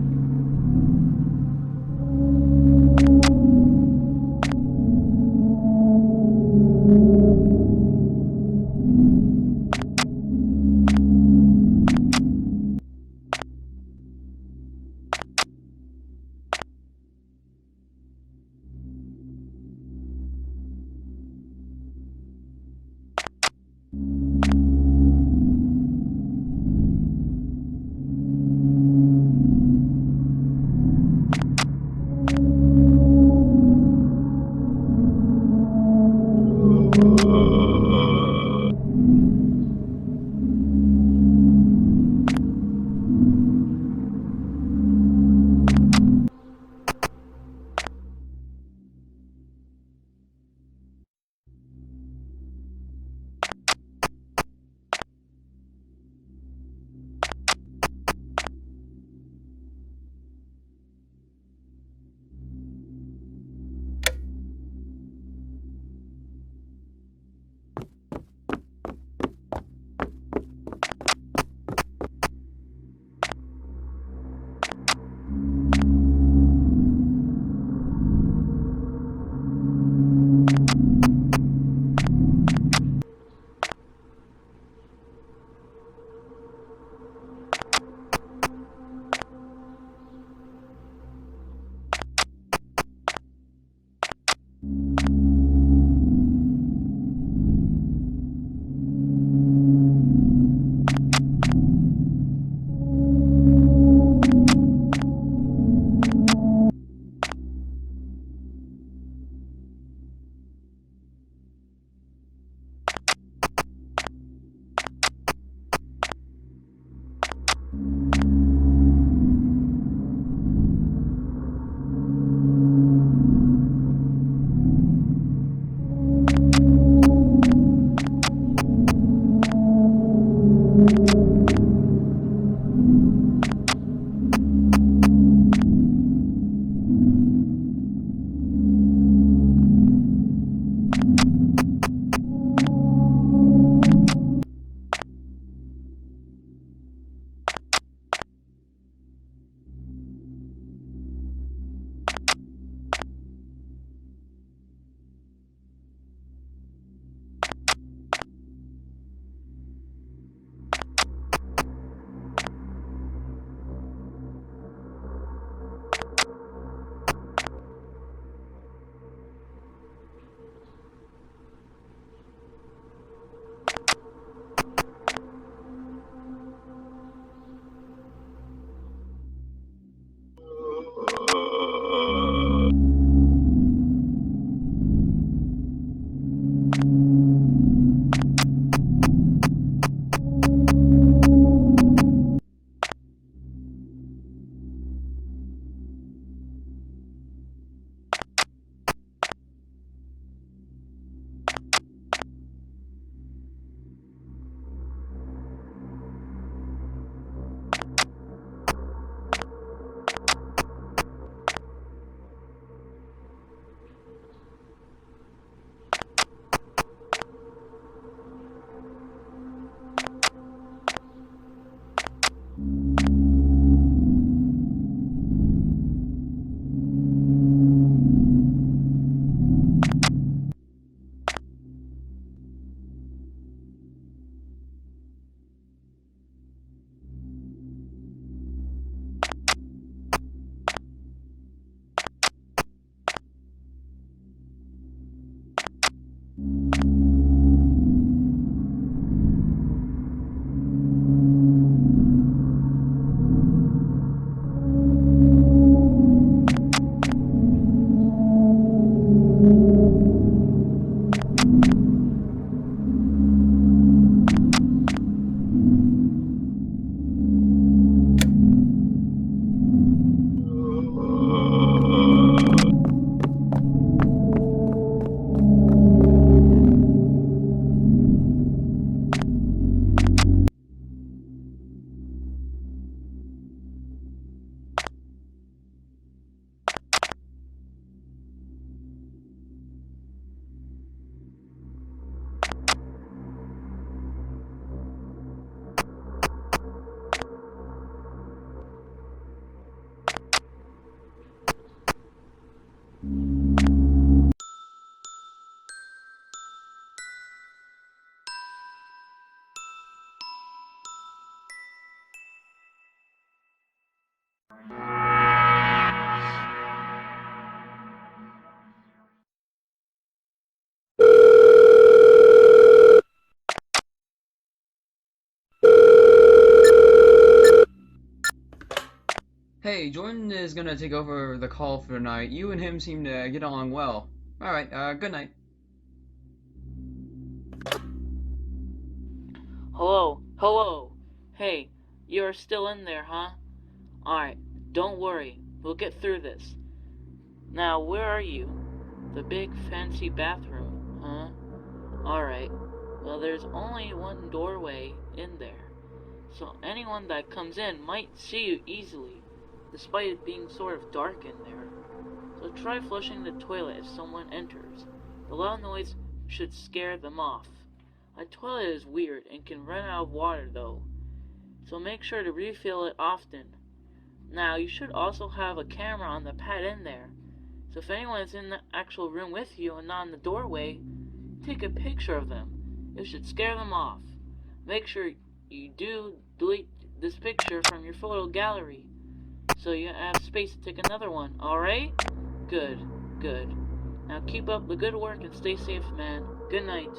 Hey, Jordan is gonna take over the call for tonight. You and him seem to get along well. Alright, good night. Hello? Hello? Hey, you're still in there, huh? Alright, don't worry. We'll get through this. Now, where are you? The big fancy bathroom, huh? Alright. Well, there's only one doorway in there, so anyone that comes in might see you easily, despite it being sort of dark in there. So try flushing the toilet if someone enters. The loud noise should scare them off. A toilet is weird and can run out of water though, so make sure to refill it often. Now, you should also have a camera on the pad in there, so if anyone is in the actual room with you and not in the doorway, take a picture of them. It should scare them off. Make sure you do delete this picture from your photo gallery, so you have space to take another one, alright? Good, good. Now keep up the good work and stay safe, man. Good night.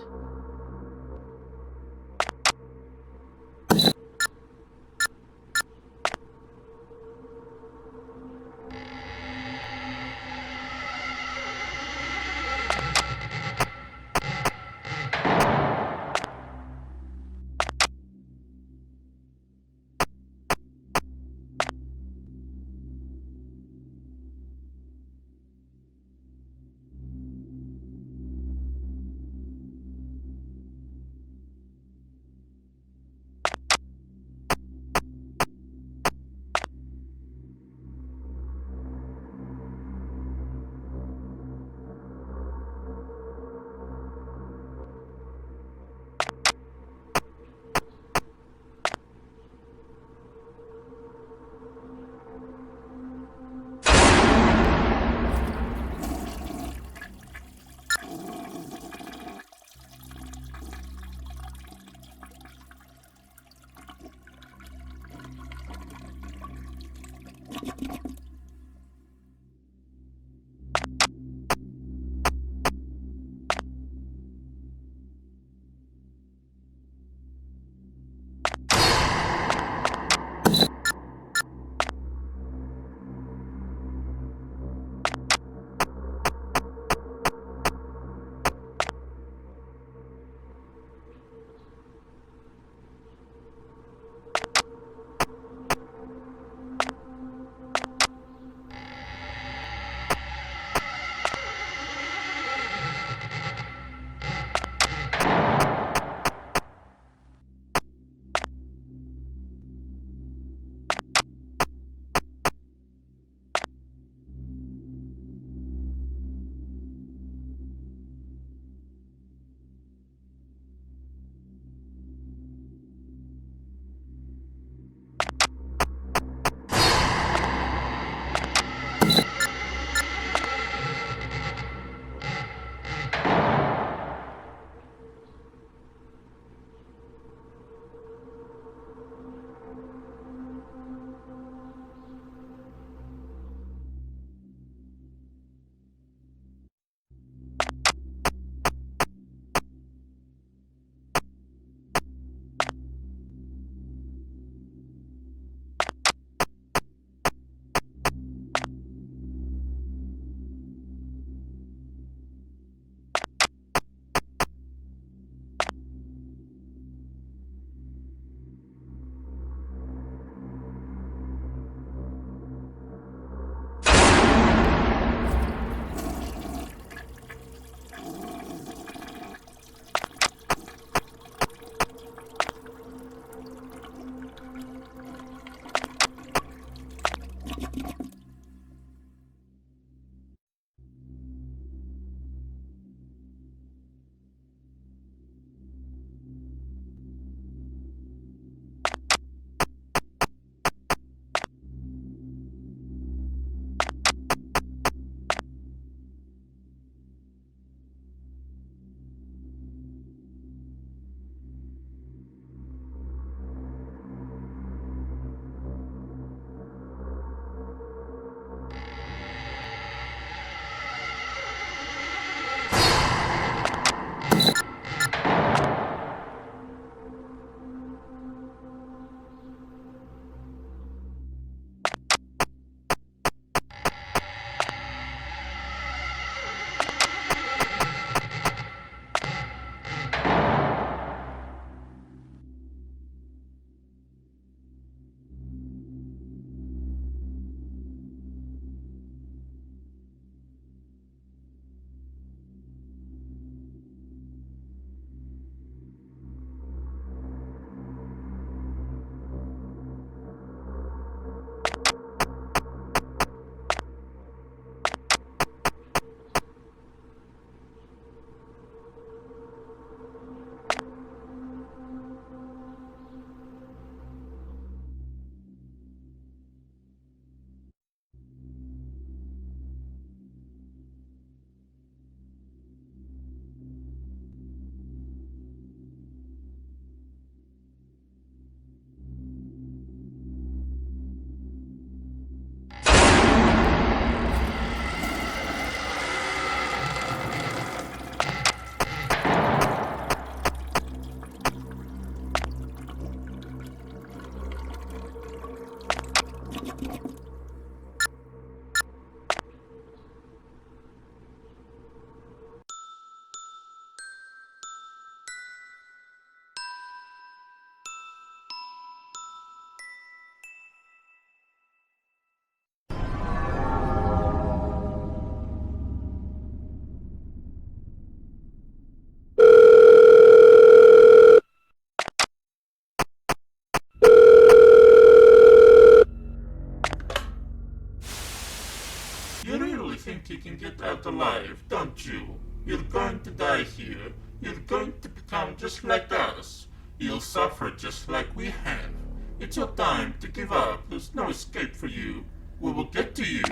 can get out alive, don't you? You're going to die here. You're going to become just like us. You'll suffer just like we have. It's your time to give up. There's no escape for you. We will get to you.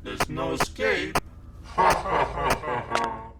There's no escape. Ha ha ha ha ha.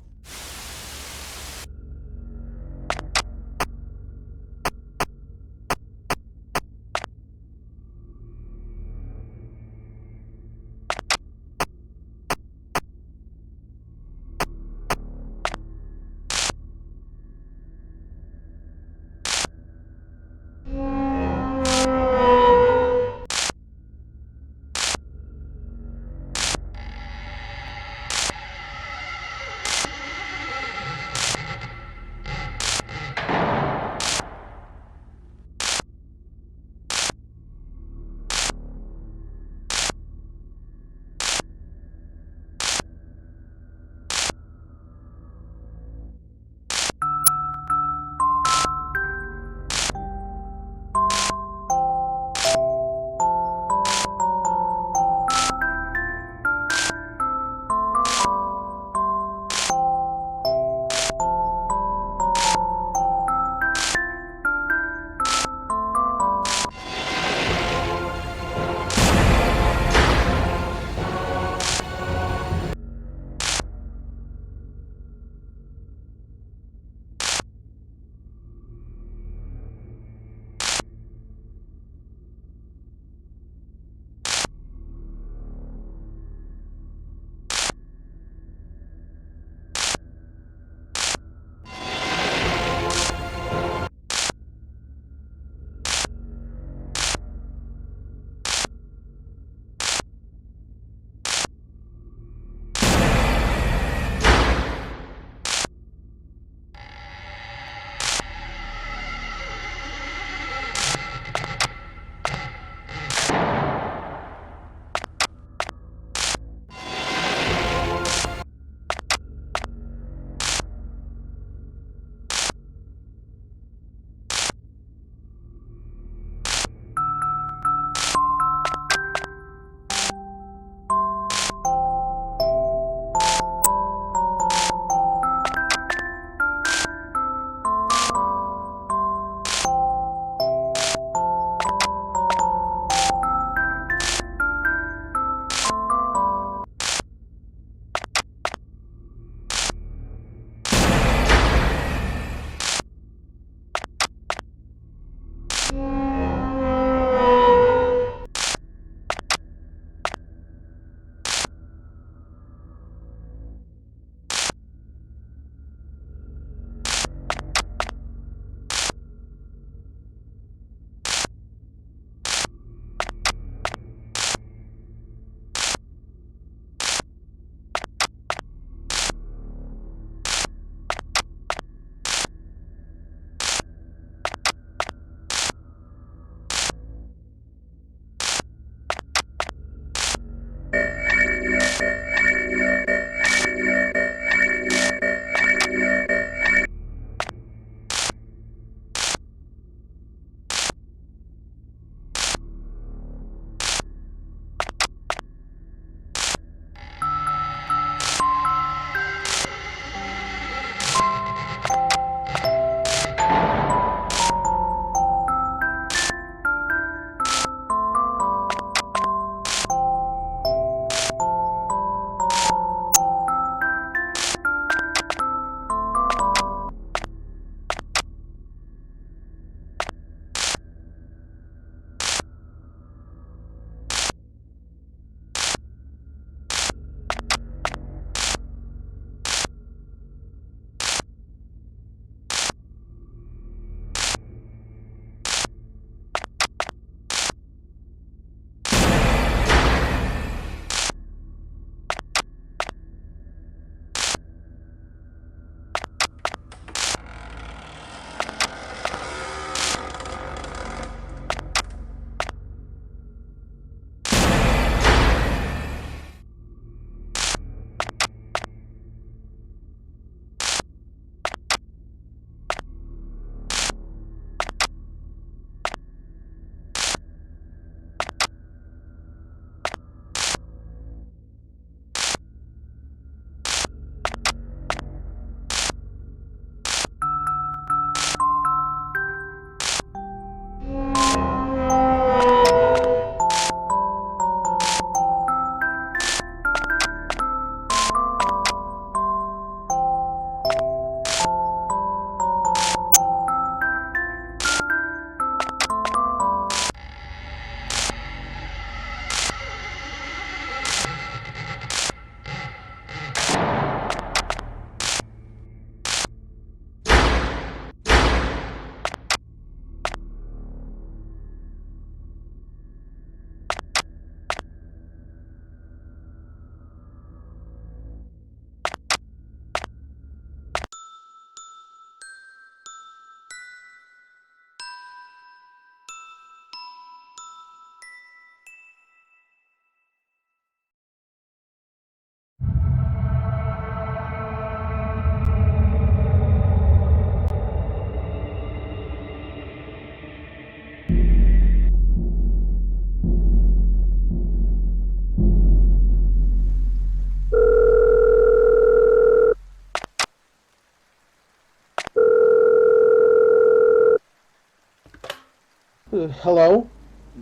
Hello?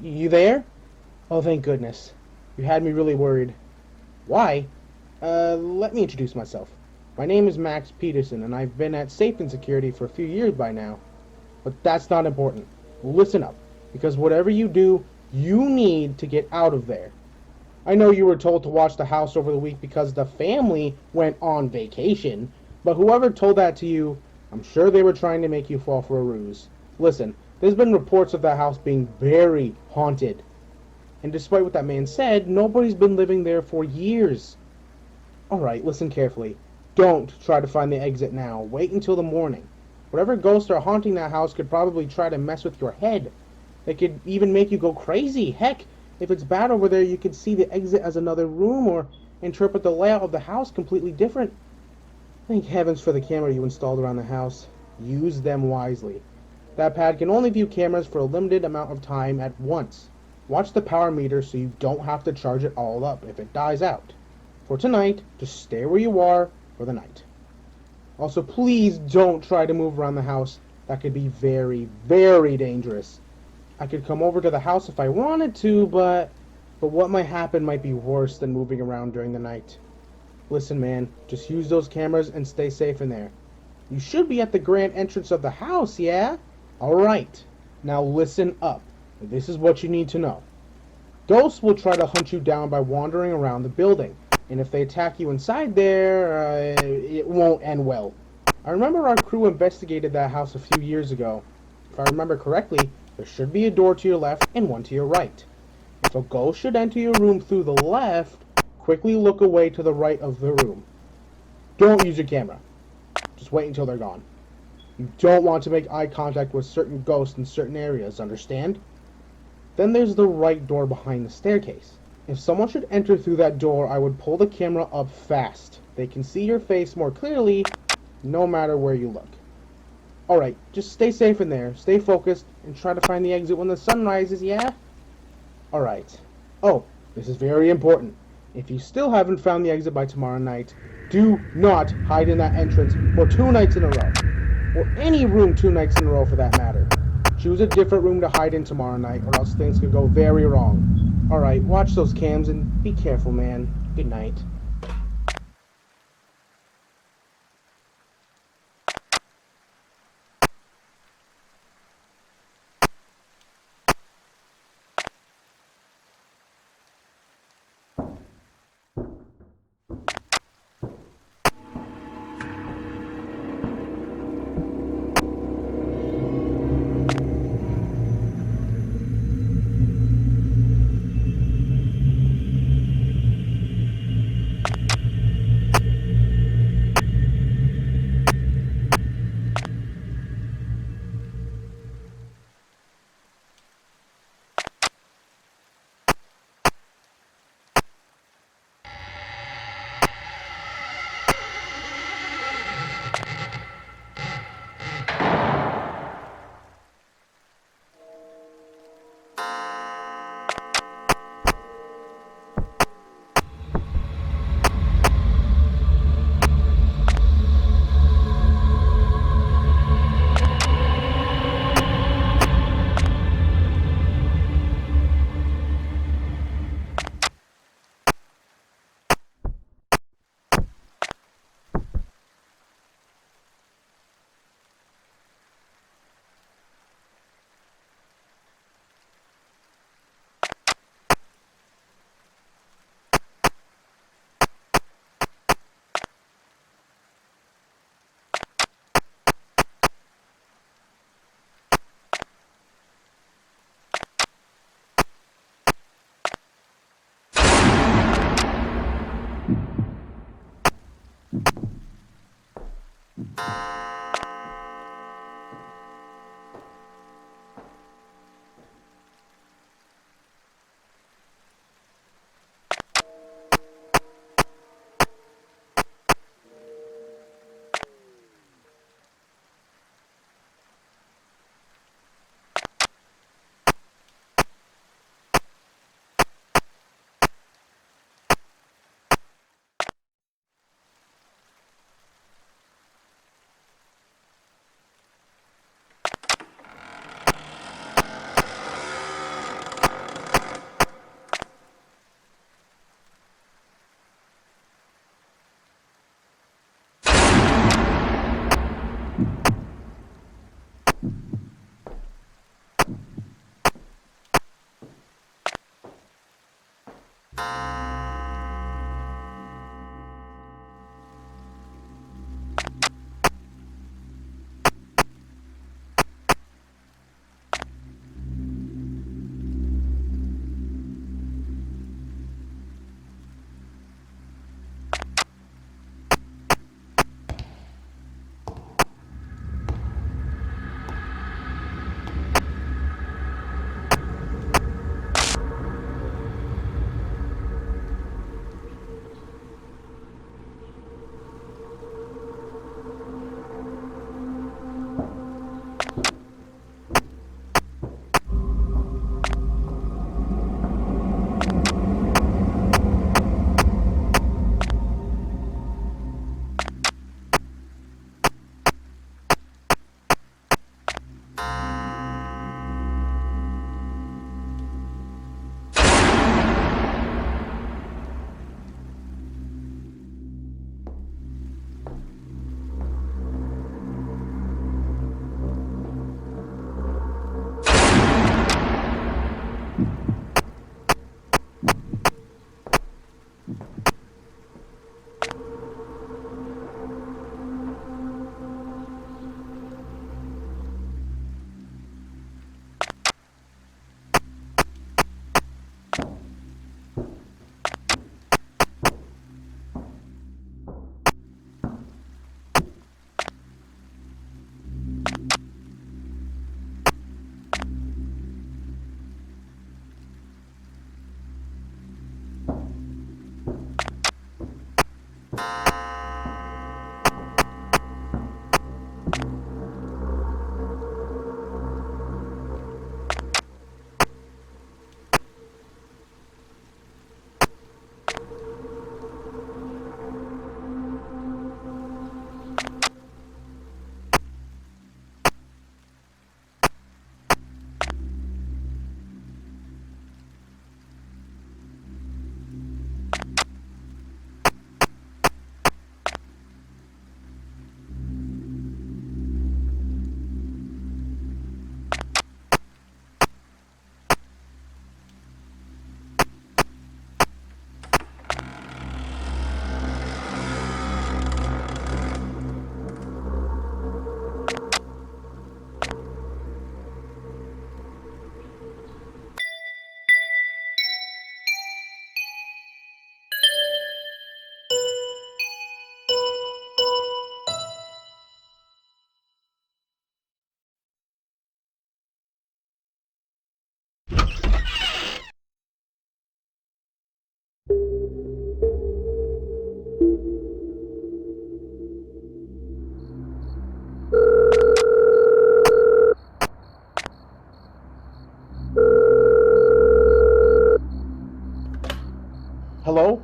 You there? Oh, thank goodness. You had me really worried. Why? Let me introduce myself. My name is Max Peterson, and I've been at Safe and Security for a few years by now. But that's not important. Listen up, because whatever you do, you need to get out of there. I know you were told to watch the house over the week because the family went on vacation, but whoever told that to you, I'm sure they were trying to make you fall for a ruse. Listen, there's been reports of that house being very haunted. And despite what that man said, nobody's been living there for years. Alright, listen carefully. Don't try to find the exit now. Wait until the morning. Whatever ghosts are haunting that house could probably try to mess with your head. They could even make you go crazy. Heck, if it's bad over there, you could see the exit as another room or interpret the layout of the house completely different. Thank heavens for the camera you installed around the house. Use them wisely. That pad can only view cameras for a limited amount of time at once. Watch the power meter so you don't have to charge it all up if it dies out. For tonight, just stay where you are for the night. Also, please don't try to move around the house. That could be very, very dangerous. I could come over to the house if I wanted to, but what might happen might be worse than moving around during the night. Listen, man, just use those cameras and stay safe in there. You should be at the grand entrance of the house, yeah? Alright, now listen up. This is what you need to know. Ghosts will try to hunt you down by wandering around the building, and if they attack you inside there, it won't end well. I remember our crew investigated that house a few years ago. If I remember correctly, there should be a door to your left and one to your right. If a ghost should enter your room through the left, quickly look away to the right of the room. Don't use your camera. Just wait until they're gone. You don't want to make eye contact with certain ghosts in certain areas, understand? Then there's the right door behind the staircase. If someone should enter through that door, I would pull the camera up fast. They can see your face more clearly, no matter where you look. Alright, just stay safe in there, stay focused, and try to find the exit when the sun rises, yeah? Alright. Oh, this is very important. If you still haven't found the exit by tomorrow night, do not hide in that entrance for 2 nights in a row. Or any room 2 nights in a row for that matter. Choose a different room to hide in tomorrow night, or else things could go very wrong. Alright, watch those cams and be careful, man. Good night.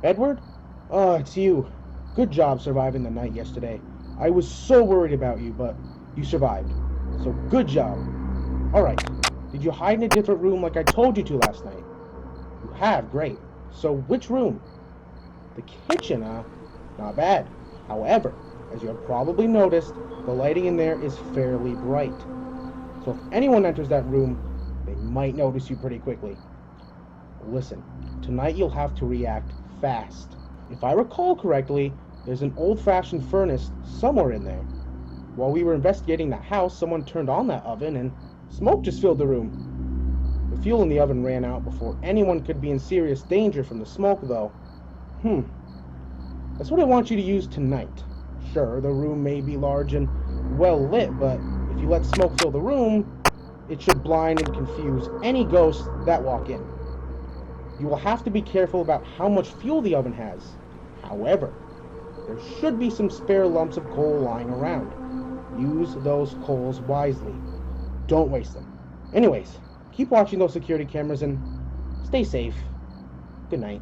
Edward? Oh, it's you. Good job surviving the night yesterday. I was so worried about you, but you survived. So good job. Alright, did you hide in a different room like I told you to last night? You have, great. So which room? The kitchen, huh? Not bad. However, as you have probably noticed, the lighting in there is fairly bright. So if anyone enters that room, they might notice you pretty quickly. Listen, tonight you'll have to react fast. If I recall correctly, there's an old-fashioned furnace somewhere in there. While we were investigating the house, someone turned on that oven and smoke just filled the room. The fuel in the oven ran out before anyone could be in serious danger from the smoke, though. That's what I want you to use tonight. Sure, the room may be large and well lit, but if you let smoke fill the room, it should blind and confuse any ghosts that walk in. You will have to be careful about how much fuel the oven has. However, there should be some spare lumps of coal lying around. Use those coals wisely. Don't waste them. Anyways, keep watching those security cameras and stay safe. Good night.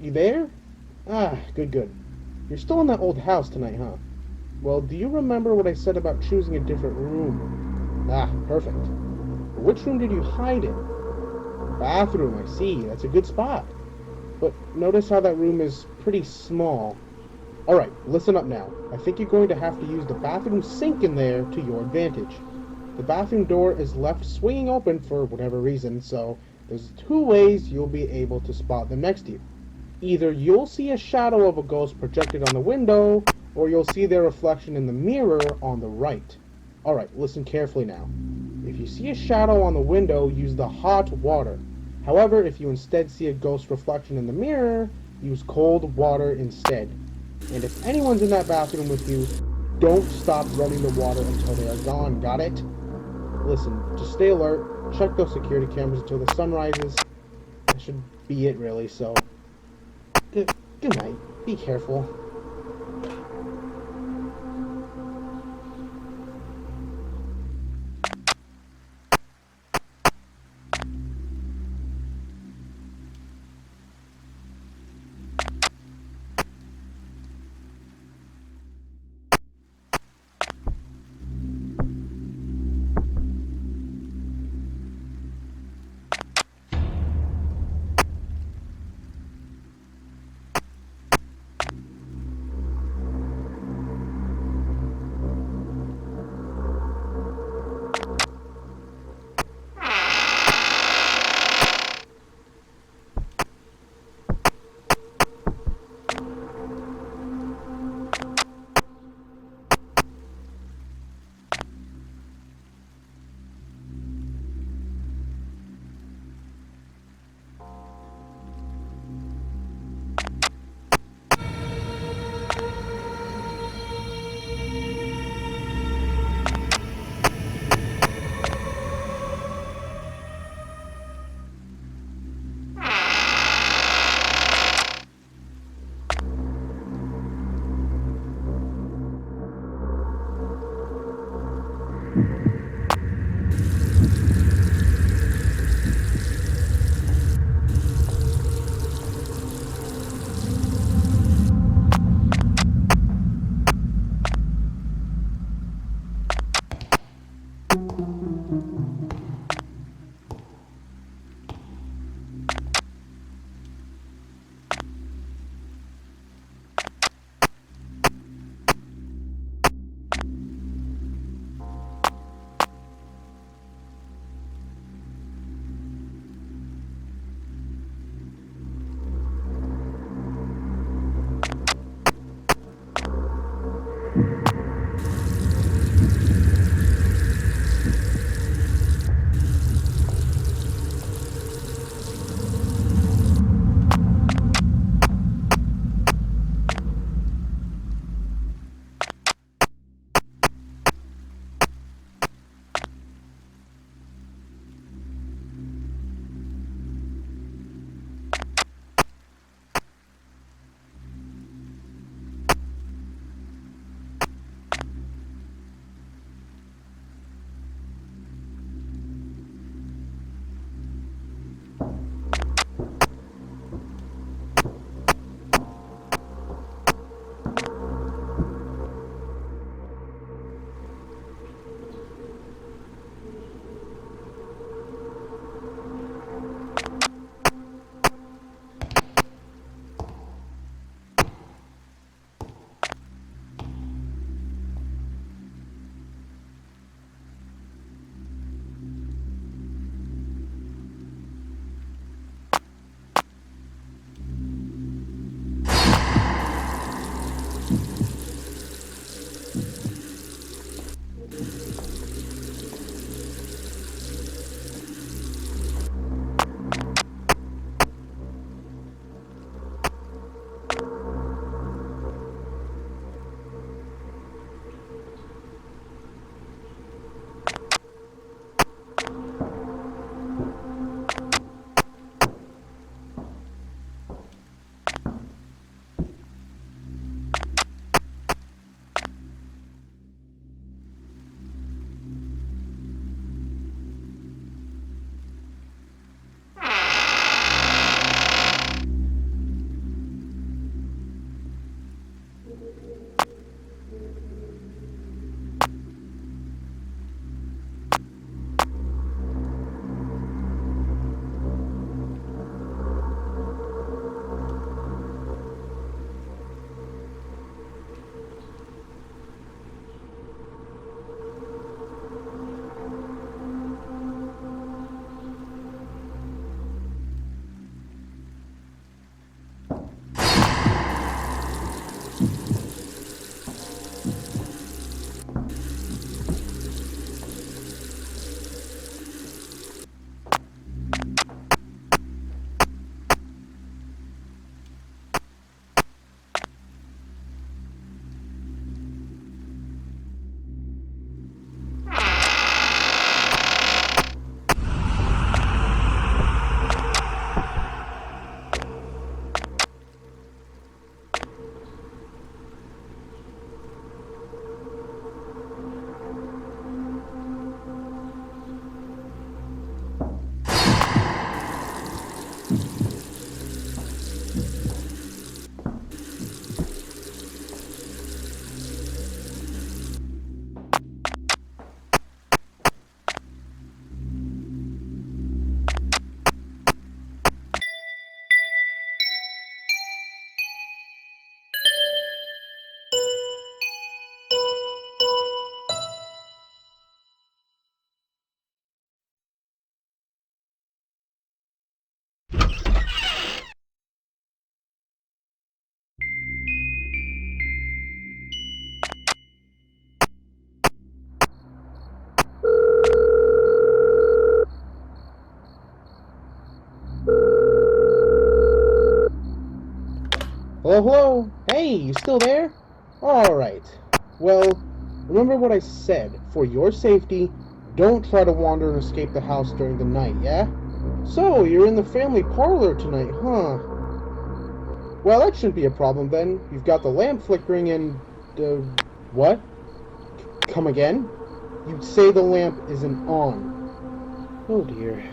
You there? Ah, good, good. You're still in that old house tonight, huh? Well, do you remember what I said about choosing a different room? Ah, perfect. Which room did you hide in? Bathroom, I see. That's a good spot. But notice how that room is pretty small. Alright, listen up now. I think you're going to have to use the bathroom sink in there to your advantage. The bathroom door is left swinging open for whatever reason, so there's two ways you'll be able to spot them next to you. Either you'll see a shadow of a ghost projected on the window, or you'll see their reflection in the mirror on the right. Alright, listen carefully now. If you see a shadow on the window, use the hot water. However, if you instead see a ghost reflection in the mirror, use cold water instead. And if anyone's in that bathroom with you, don't stop running the water until they are gone, got it? Listen, just stay alert, check those security cameras until the sun rises. That should be it really, so good night. Be careful. Hello, hello? Hey, you still there? Alright. Well, remember what I said. For your safety, don't try to wander and escape the house during the night, yeah? So, you're in the family parlor tonight, huh? Well, that shouldn't be a problem then. You've got the lamp flickering and... what? Come again? You'd say the lamp isn't on. Oh dear.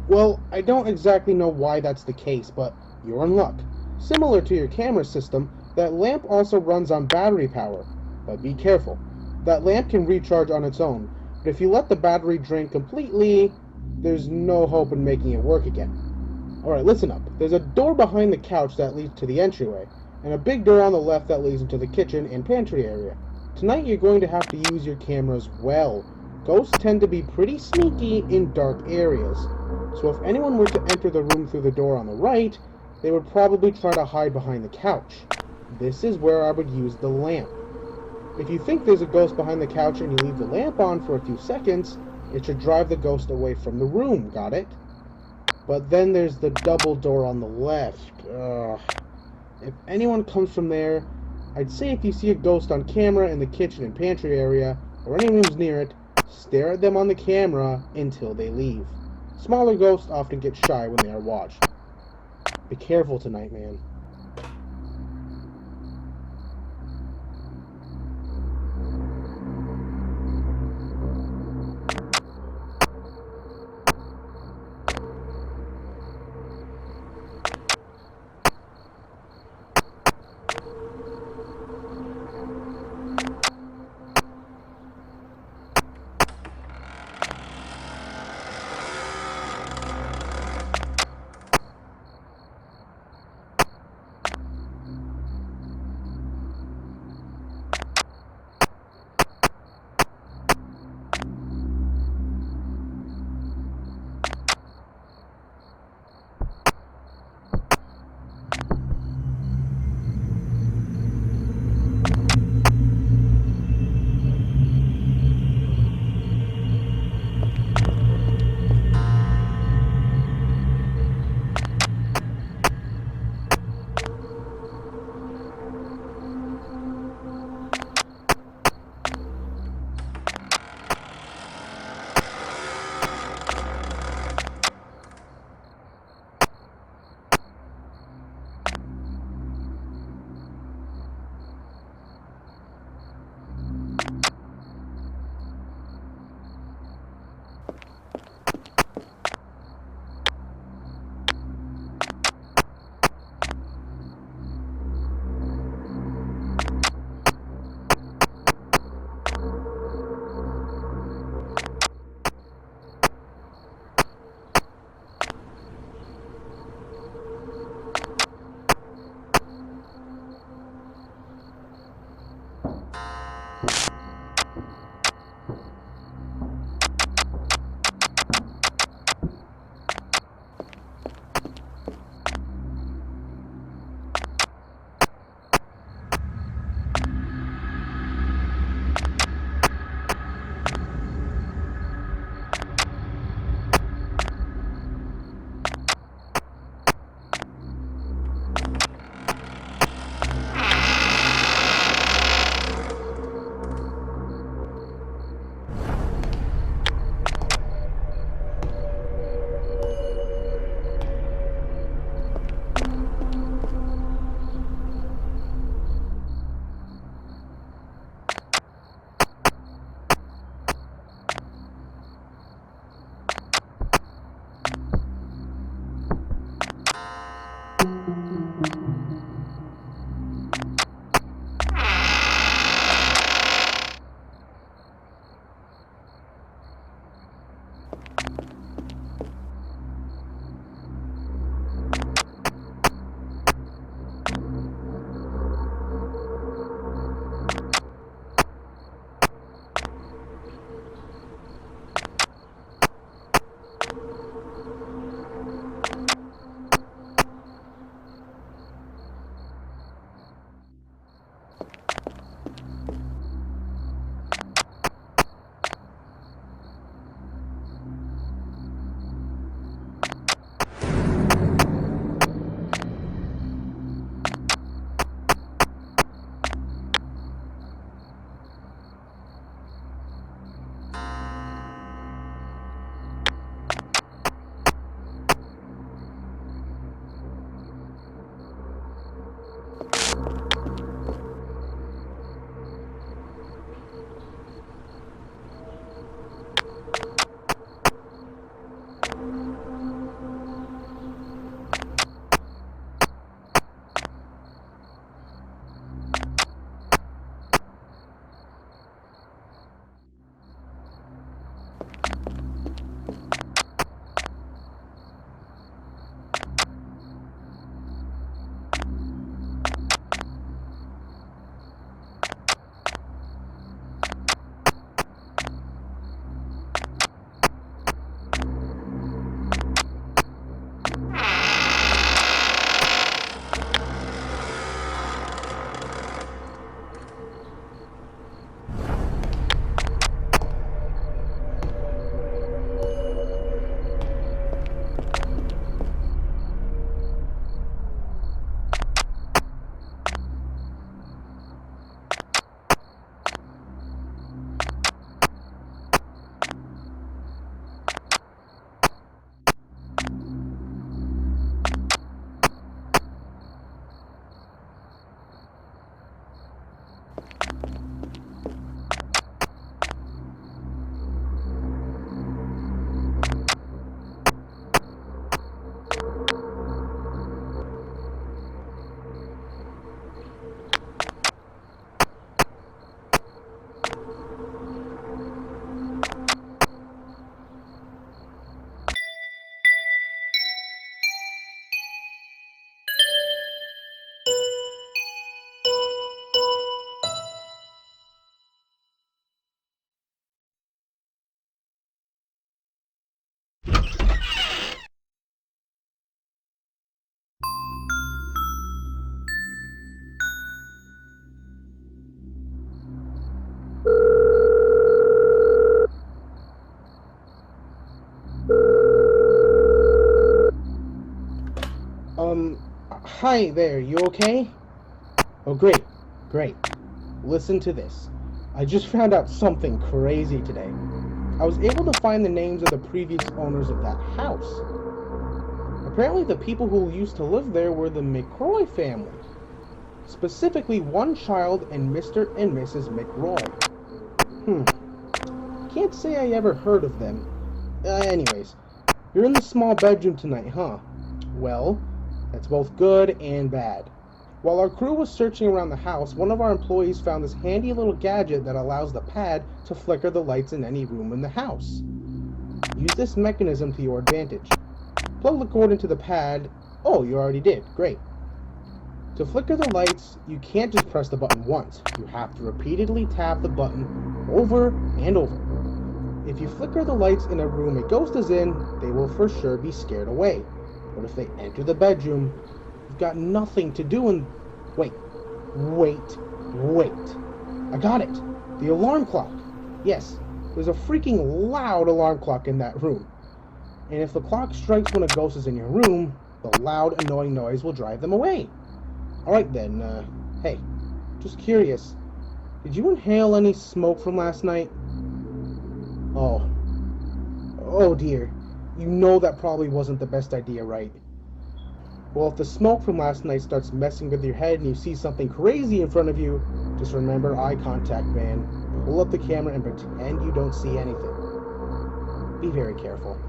Well, I don't exactly know why that's the case, but you're in luck. Similar to your camera system, that lamp also runs on battery power. But be careful. That lamp can recharge on its own, but if you let the battery drain completely, there's no hope in making it work again. Alright, listen up. There's a door behind the couch that leads to the entryway, and a big door on the left that leads into the kitchen and pantry area. Tonight you're going to have to use your cameras well. Ghosts tend to be pretty sneaky in dark areas, so if anyone were to enter the room through the door on the right, they would probably try to hide behind the couch. This is where I would use the lamp. If you think there's a ghost behind the couch and you leave the lamp on for a few seconds, it should drive the ghost away from the room, got it? But then there's the double door on the left. Ugh. If anyone comes from there, I'd say if you see a ghost on camera in the kitchen and pantry area, or any rooms near it, stare at them on the camera until they leave. Smaller ghosts often get shy when they are watched. Be careful tonight, man. Hi there, you okay? Oh, great, great. Listen to this. I just found out something crazy today. I was able to find the names of the previous owners of that house. Apparently the people who used to live there were the McRoy family. Specifically one child and Mr. and Mrs. McRoy. Can't say I ever heard of them. Anyways, you're in the small bedroom tonight, huh? Well, that's both good and bad. While our crew was searching around the house, one of our employees found this handy little gadget that allows the pad to flicker the lights in any room in the house. Use this mechanism to your advantage. Plug the cord into the pad. Oh, you already did. Great. To flicker the lights, you can't just press the button once. You have to repeatedly tap the button over and over. If you flicker the lights in a room a ghost is in, they will for sure be scared away. But if they enter the bedroom, you've got nothing to do and... Wait. I got it. The alarm clock. Yes, there's a freaking loud alarm clock in that room. And if the clock strikes when a ghost is in your room, the loud, annoying noise will drive them away. Alright then, hey, just curious. Did you inhale any smoke from last night? Oh dear. You know that probably wasn't the best idea, right? Well, if the smoke from last night starts messing with your head and you see something crazy in front of you, just remember eye contact, man. Pull up the camera and pretend you don't see anything. Be very careful.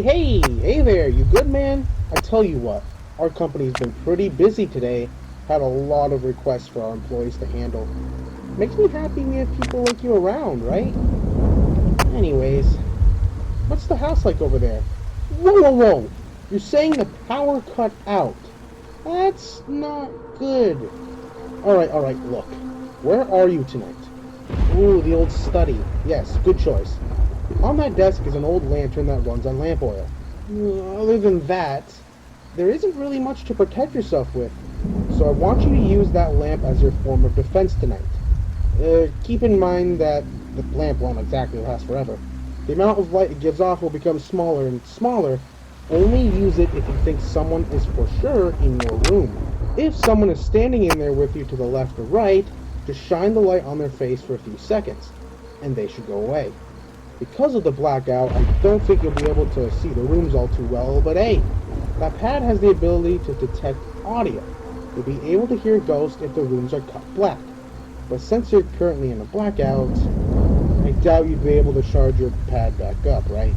Hey there, you good, man? I tell you what, our company's been pretty busy today. Had a lot of requests for our employees to handle. Makes me happy we have people like you around, right? Anyways, what's the house like over there? Whoa! You're saying the power cut out? That's not good. Alright, look. Where are you tonight? Ooh, the old study. Yes, good choice. On that desk is an old lantern that runs on lamp oil. Other than that, there isn't really much to protect yourself with, so I want you to use that lamp as your form of defense tonight. Keep in mind that the lamp won't exactly last forever. The amount of light it gives off will become smaller and smaller. Only use it if you think someone is for sure in your room. If someone is standing in there with you to the left or right, just shine the light on their face for a few seconds, and they should go away. Because of the blackout, I don't think you'll be able to see the rooms all too well, but hey, that pad has the ability to detect audio. You'll be able to hear ghosts if the rooms are cut black. But since you're currently in a blackout, I doubt you'd be able to charge your pad back up, right?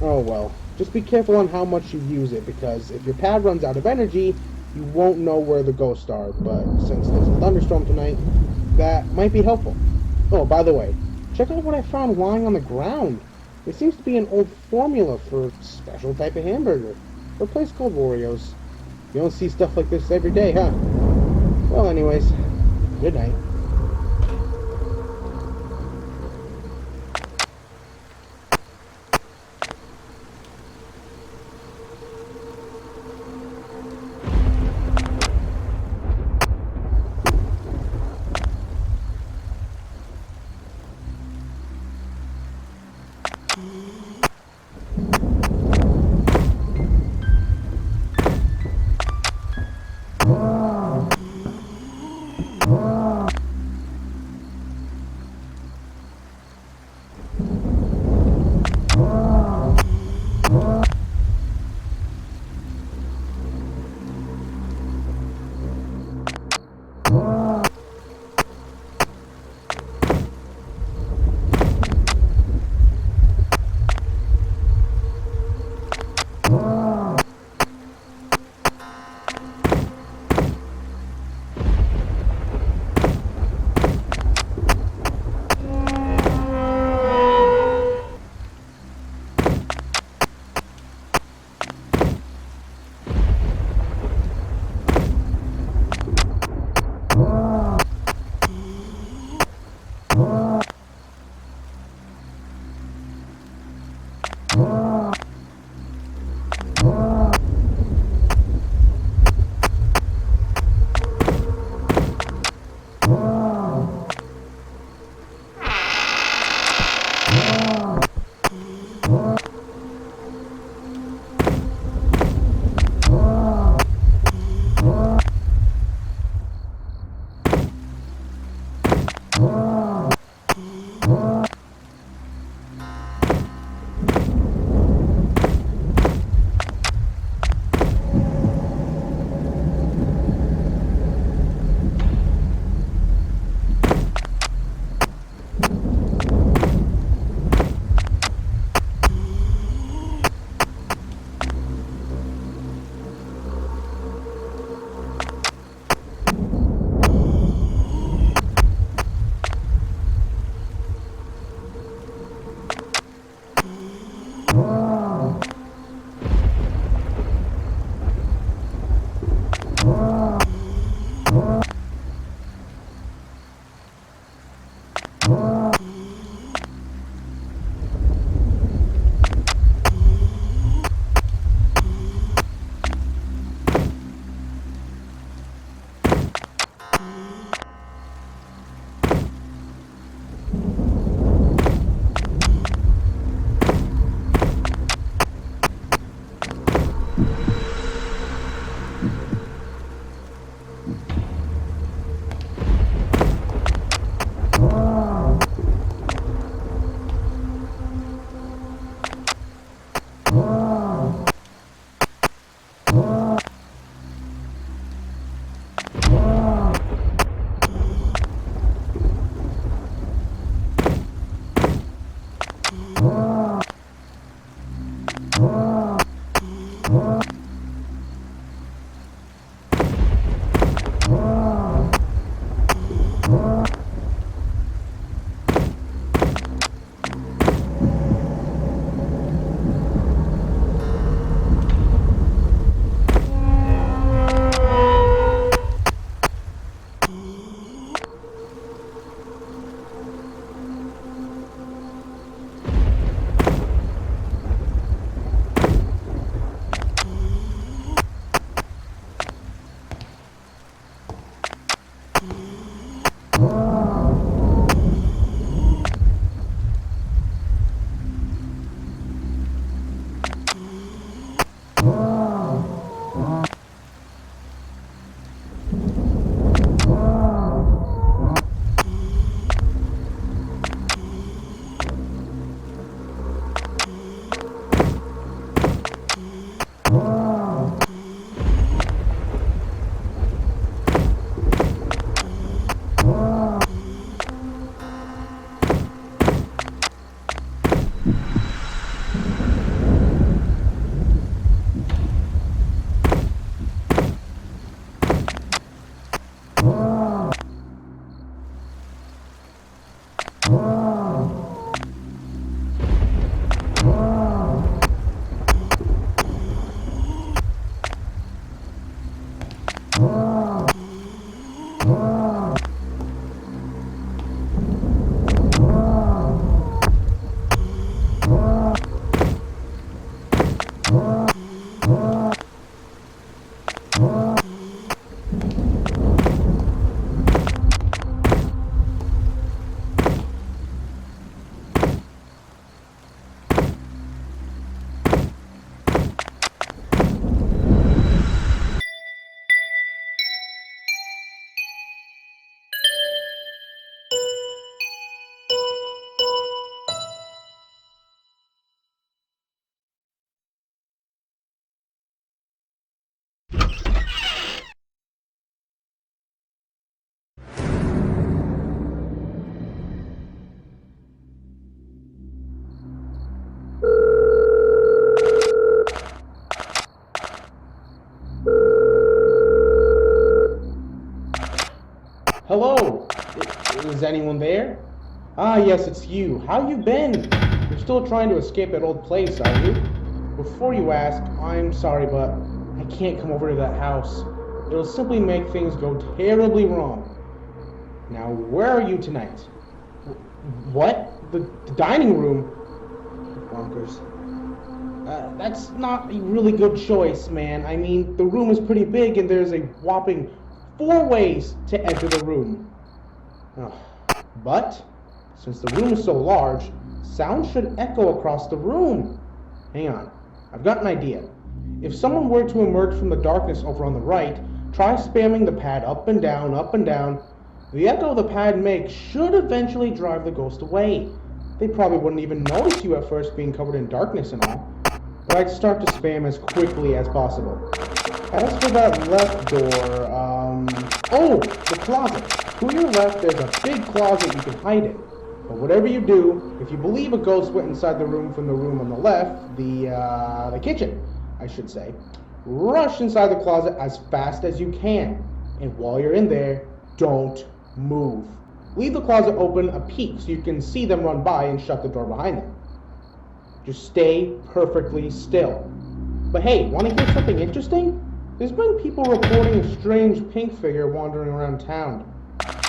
Oh well, just be careful on how much you use it, because if your pad runs out of energy, you won't know where the ghosts are, but since there's a thunderstorm tonight, that might be helpful. Oh, by the way, check out what I found lying on the ground. It seems to be an old formula for a special type of hamburger, or a place called Wario's. You don't see stuff like this every day, huh? Well, anyways, good night. Hello? Is anyone there? Ah, yes, it's you. How you been? You're still trying to escape that old place, are you? Before you ask, I'm sorry, but I can't come over to that house. It'll simply make things go terribly wrong. Now, where are you tonight? What? The dining room? Bonkers. That's not a really good choice, man. I mean, the room is pretty big and there's a whopping 4 ways to enter the room. But, since the room is so large, sound should echo across the room. Hang on, I've got an idea. If someone were to emerge from the darkness over on the right, try spamming the pad up and down, up and down. The echo the pad makes should eventually drive the ghost away. They probably wouldn't even notice you at first being covered in darkness and all. But I'd start to spam as quickly as possible. As for that left door, oh, the closet. To your left, there's a big closet you can hide in. But whatever you do, if you believe a ghost went inside the room from the room on the left, the kitchen, I should say, rush inside the closet as fast as you can. And while you're in there, don't move. Leave the closet open a peek so you can see them run by and shut the door behind them. Just stay perfectly still. But hey, want to hear something interesting? There's been people reporting a strange pink figure wandering around town.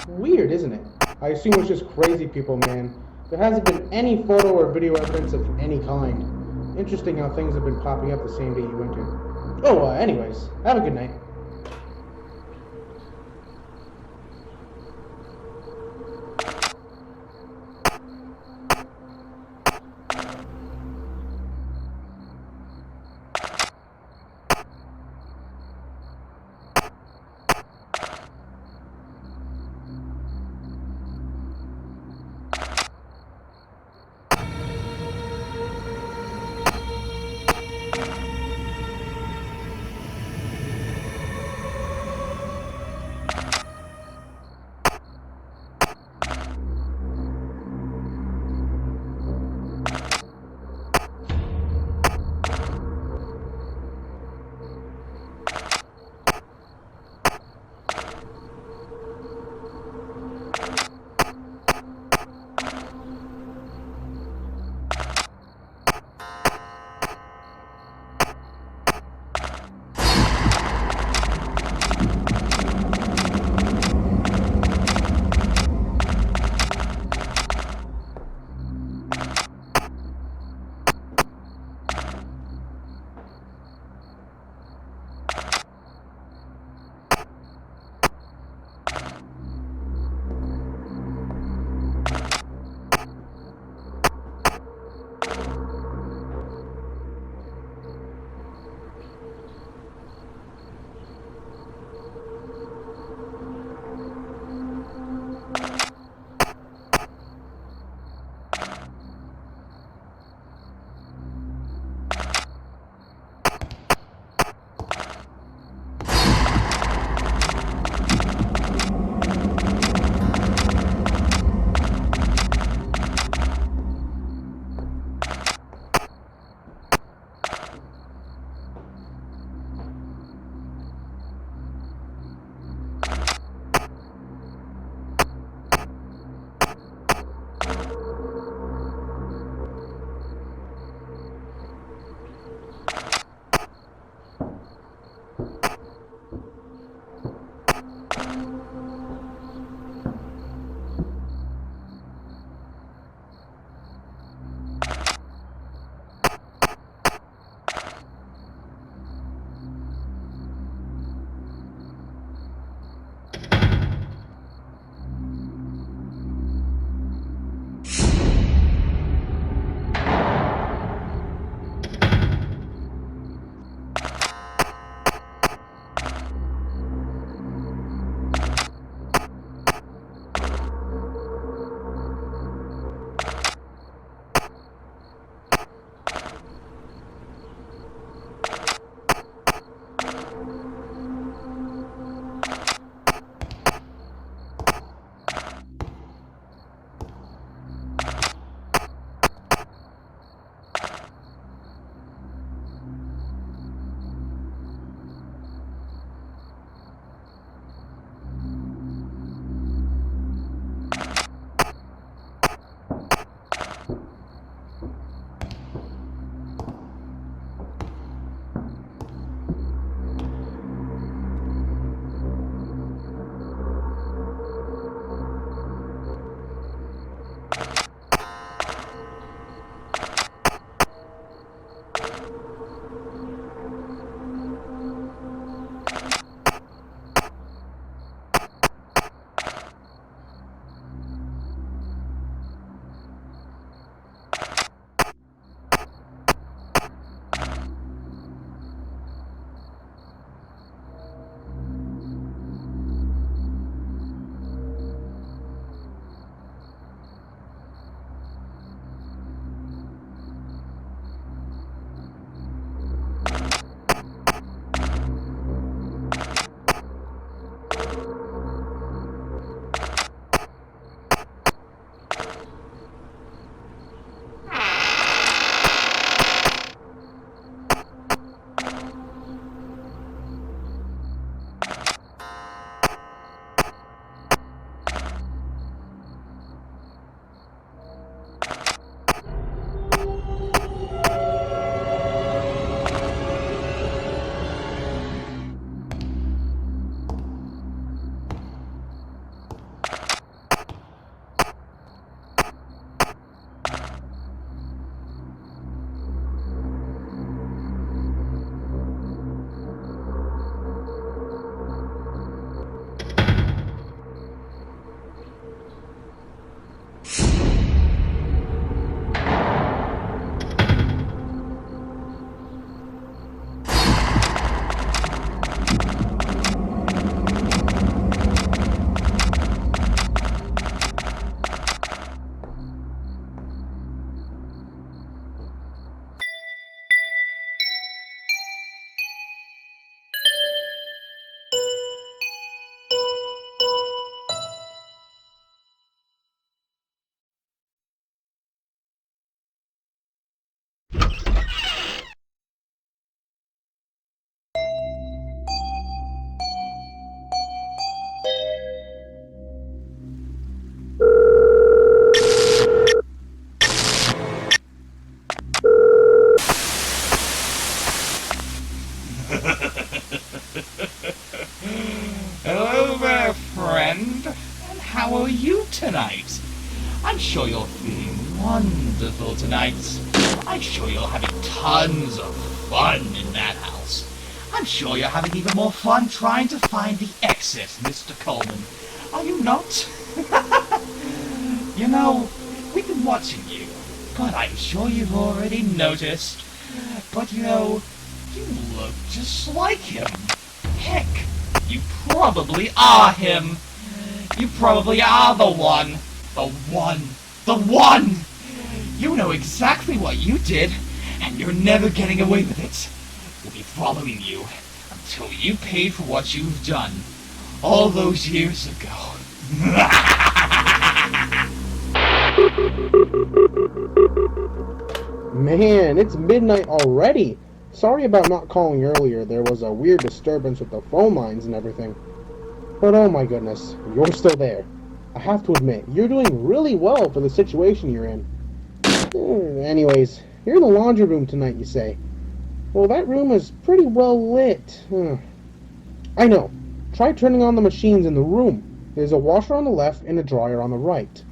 Weird, isn't it? I assume it's just crazy people, man. There hasn't been any photo or video evidence of any kind. Interesting how things have been popping up the same day you went to. Oh, anyways, have a good night. friend. And how are you tonight? I'm sure you're feeling wonderful tonight. I'm sure you're having tons of fun in that house. I'm sure you're having even more fun trying to find the exit, Mr. Coleman. Are you not? You know, we've been watching you, but I'm sure you've already noticed. But you know, you look just like him. Heck, you probably are him. You probably are the one. The one. The one! You know exactly what you did, and you're never getting away with it. We'll be following you until you paid for what you've done all those years ago. Man, it's midnight already. Sorry about not calling earlier. There was a weird disturbance with the phone lines and everything. But oh my goodness, you're still there. I have to admit, you're doing really well for the situation you're in. Anyways, you're in the laundry room tonight, you say. Well, that room is pretty well lit. I know. Try turning on the machines in the room. There's a washer on the left and a dryer on the right.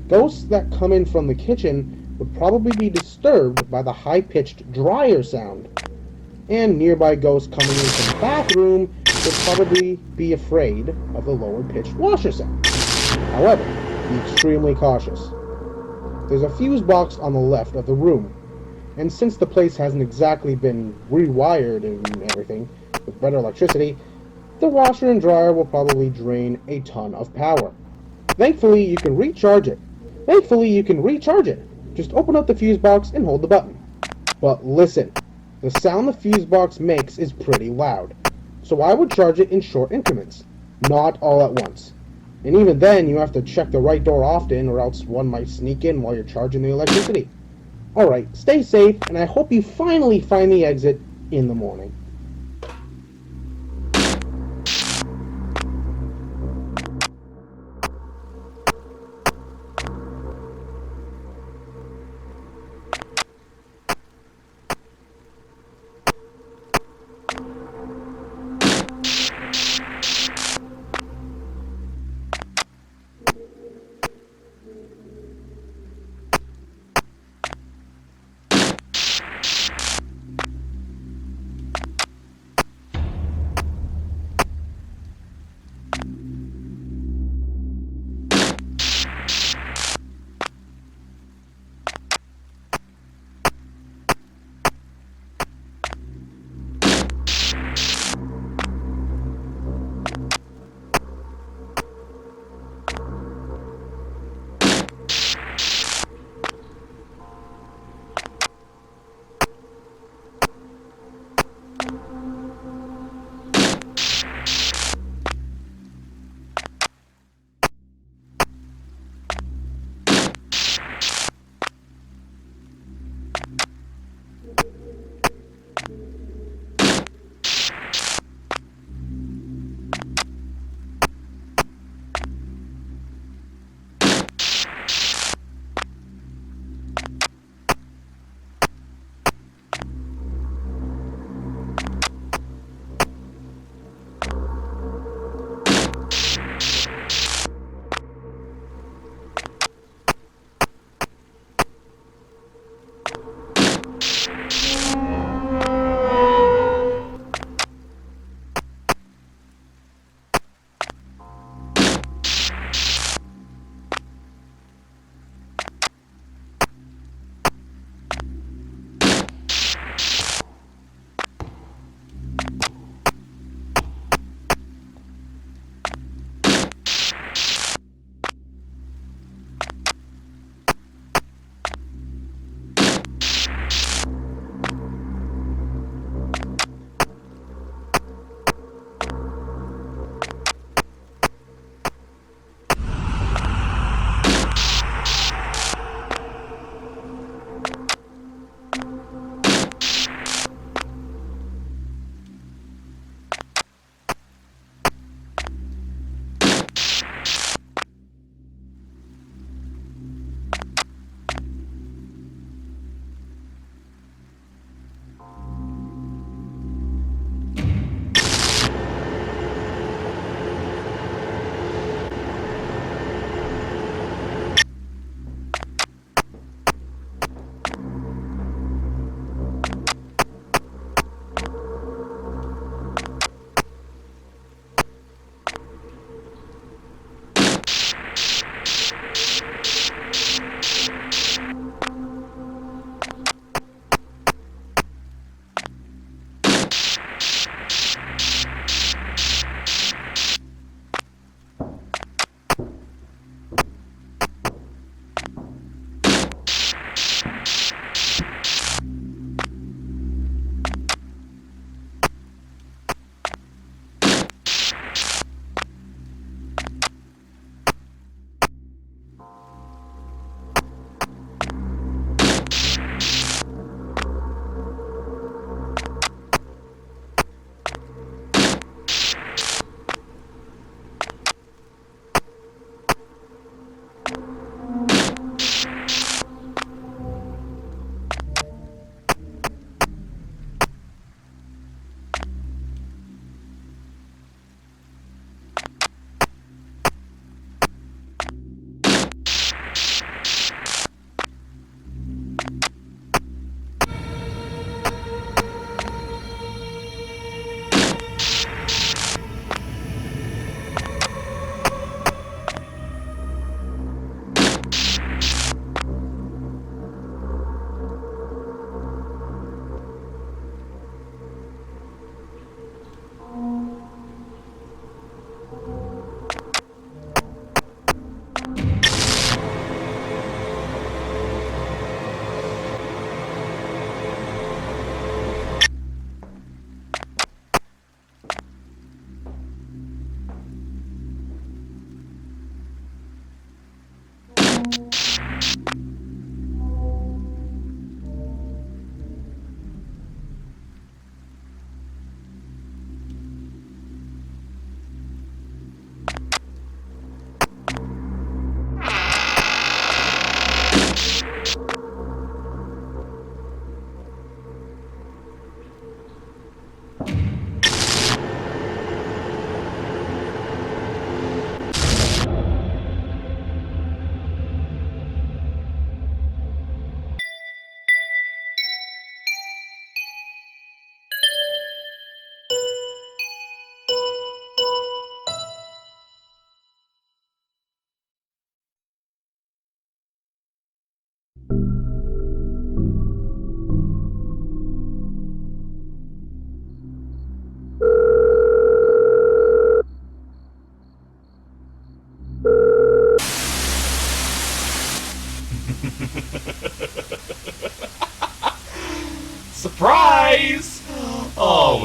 Ghosts that come in from the kitchen would probably be disturbed by the high-pitched dryer sound. And nearby ghosts coming in from the bathroom would probably be afraid of the lower-pitched washer sound. However, be extremely cautious. There's a fuse box on the left of the room, and since the place hasn't exactly been rewired and everything with better electricity, the washer and dryer will probably drain a ton of power. Thankfully, you can recharge it. Just open up the fuse box and hold the button. But listen, the sound the fuse box makes is pretty loud, so I would charge it in short increments, not all at once. And even then, you have to check the right door often, or else one might sneak in while you're charging the electricity. Alright, stay safe, and I hope you finally find the exit in the morning.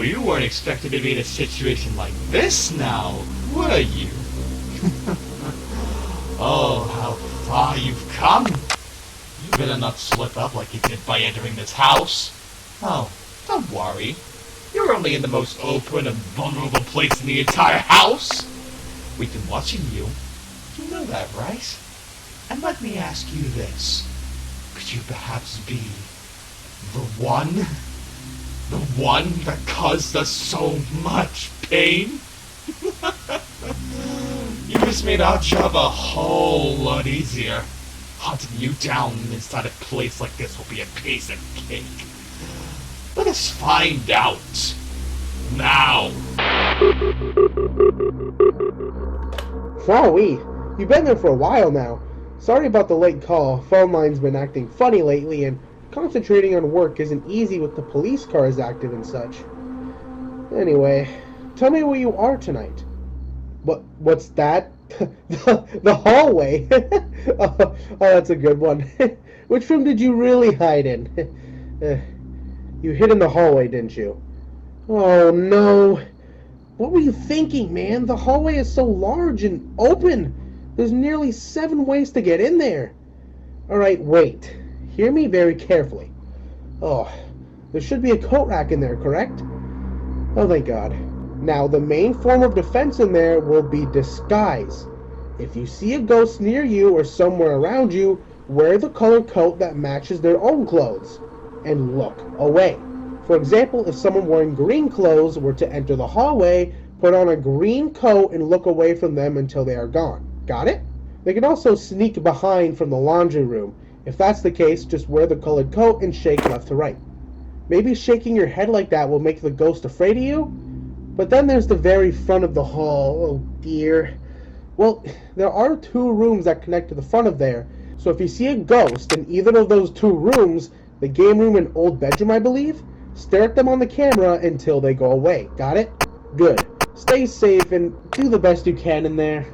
you weren't expected to be in a situation like this now, were you? Oh, how far you've come. You better not slip up like you did by entering this house. Oh, don't worry. You're only in the most open and vulnerable place in the entire house. We've been watching you. You know that, right? And let me ask you this. Could you perhaps be the one? The one that caused us so much pain? You just made our job a whole lot easier. Hunting you down inside a place like this will be a piece of cake. Let us find out. Now. Wowee, you've been there for a while now. Sorry about the late call. Phone line's been acting funny lately, and concentrating on work isn't easy with the police cars active and such. Anyway, tell me where you are tonight. What's that? The hallway. Oh, that's a good one. Which room did you really hide in? You hid in the hallway, didn't you? Oh no. What were you thinking, man? The hallway is so large and open. There's nearly 7 ways to get in there. Alright, wait. Hear me very carefully. Oh, there should be a coat rack in there, correct? Oh, thank God. Now, the main form of defense in there will be disguise. If you see a ghost near you or somewhere around you, wear the colored coat that matches their own clothes. And look away. For example, if someone wearing green clothes were to enter the hallway, put on a green coat and look away from them until they are gone. Got it? They can also sneak behind from the laundry room. If that's the case, just wear the colored coat and shake left to right. Maybe shaking your head like that will make the ghost afraid of you? But then there's the very front of the hall. Oh dear. Well, there are 2 rooms that connect to the front of there. So if you see a ghost in either of those 2 rooms, the game room and old bedroom, I believe, stare at them on the camera until they go away. Got it? Good. Stay safe and do the best you can in there.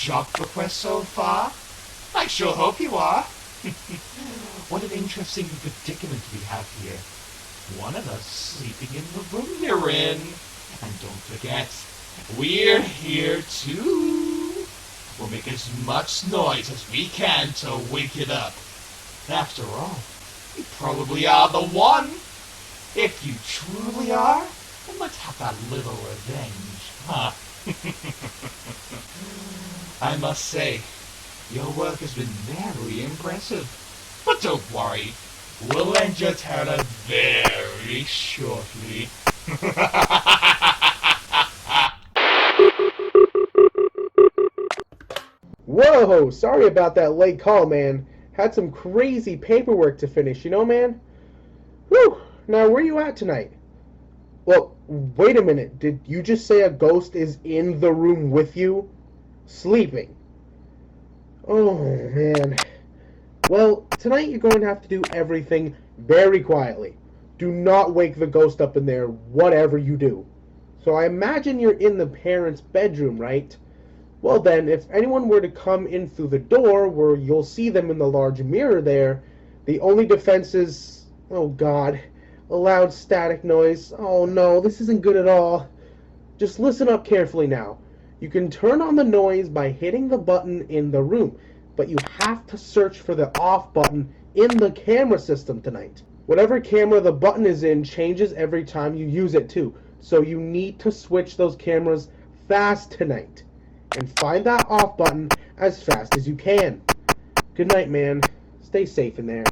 job request so far? I sure hope you are. What an interesting predicament we have here. One of us sleeping in the room you're in. And don't forget, we're here too. We'll make as much noise as we can to wake it up. After all, you probably are the one. If you truly are, then let's have that little revenge, huh? I must say, your work has been very impressive. But don't worry, we'll end your terror very shortly. Whoa, sorry about that late call, man. Had some crazy paperwork to finish, you know, man? Whew, now where you at tonight? Well, wait a minute, did you just say a ghost is in the room with you? Sleeping? Oh, man. Well, tonight you're going to have to do everything very quietly. Do not wake the ghost up in there, whatever you do. So I imagine you're in the parents' bedroom, right? Well then, if anyone were to come in through the door, where you'll see them in the large mirror there, the only defense is, oh god, a loud static noise. Oh no, this isn't good at all. Just listen up carefully now. You can turn on the noise by hitting the button in the room, but you have to search for the off button in the camera system tonight. Whatever camera the button is in changes every time you use it too, so you need to switch those cameras fast tonight. And find that off button as fast as you can. Good night, man. Stay safe in there.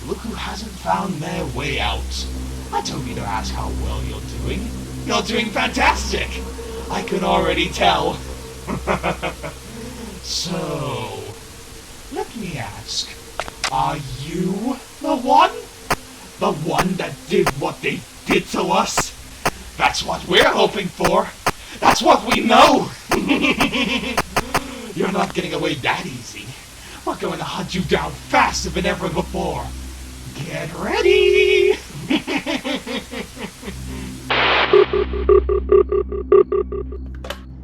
Look who hasn't found their way out. I don't need to ask how well you're doing. You're doing fantastic! I can already tell. So, let me ask, are you the one? The one that did what they did to us? That's what we're hoping for. That's what we know. You're not getting away that easy. We're going to hunt you down faster than ever before. Get ready!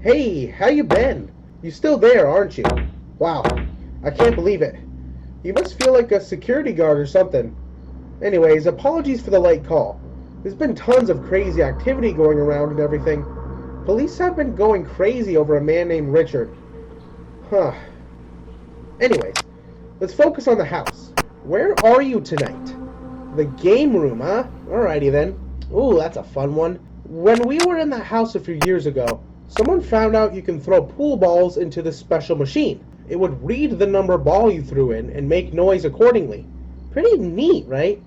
Hey, how you been? You still there, aren't you? Wow, I can't believe it. You must feel like a security guard or something. Anyways, apologies for the late call. There's been tons of crazy activity going around and everything. Police have been going crazy over a man named Richard. Huh. Anyways, let's focus on the house. Where are you tonight? The game room, huh? Alrighty then. Ooh, that's a fun one. When we were in the house a few years ago, someone found out you can throw pool balls into this special machine. It would read the number ball you threw in and make noise accordingly. Pretty neat, right?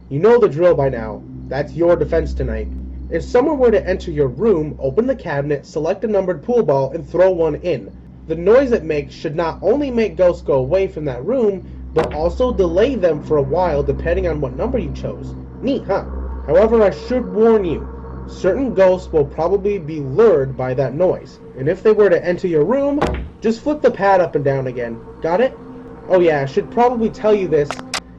You know the drill by now. That's your defense tonight. If someone were to enter your room, open the cabinet, select a numbered pool ball, and throw one in, the noise it makes should not only make ghosts go away from that room, but also delay them for a while depending on what number you chose. Neat, huh? However, I should warn you, certain ghosts will probably be lured by that noise, and if they were to enter your room, just flip the pad up and down again. Got it? Oh yeah, I should probably tell you this.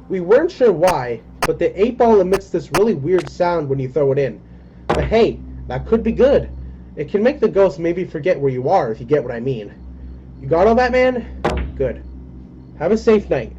We weren't sure why, but the 8-ball emits this really weird sound when you throw it in. But hey, that could be good. It can make the ghost maybe forget where you are, if you get what I mean. You got all that, man? Good. Have a safe night.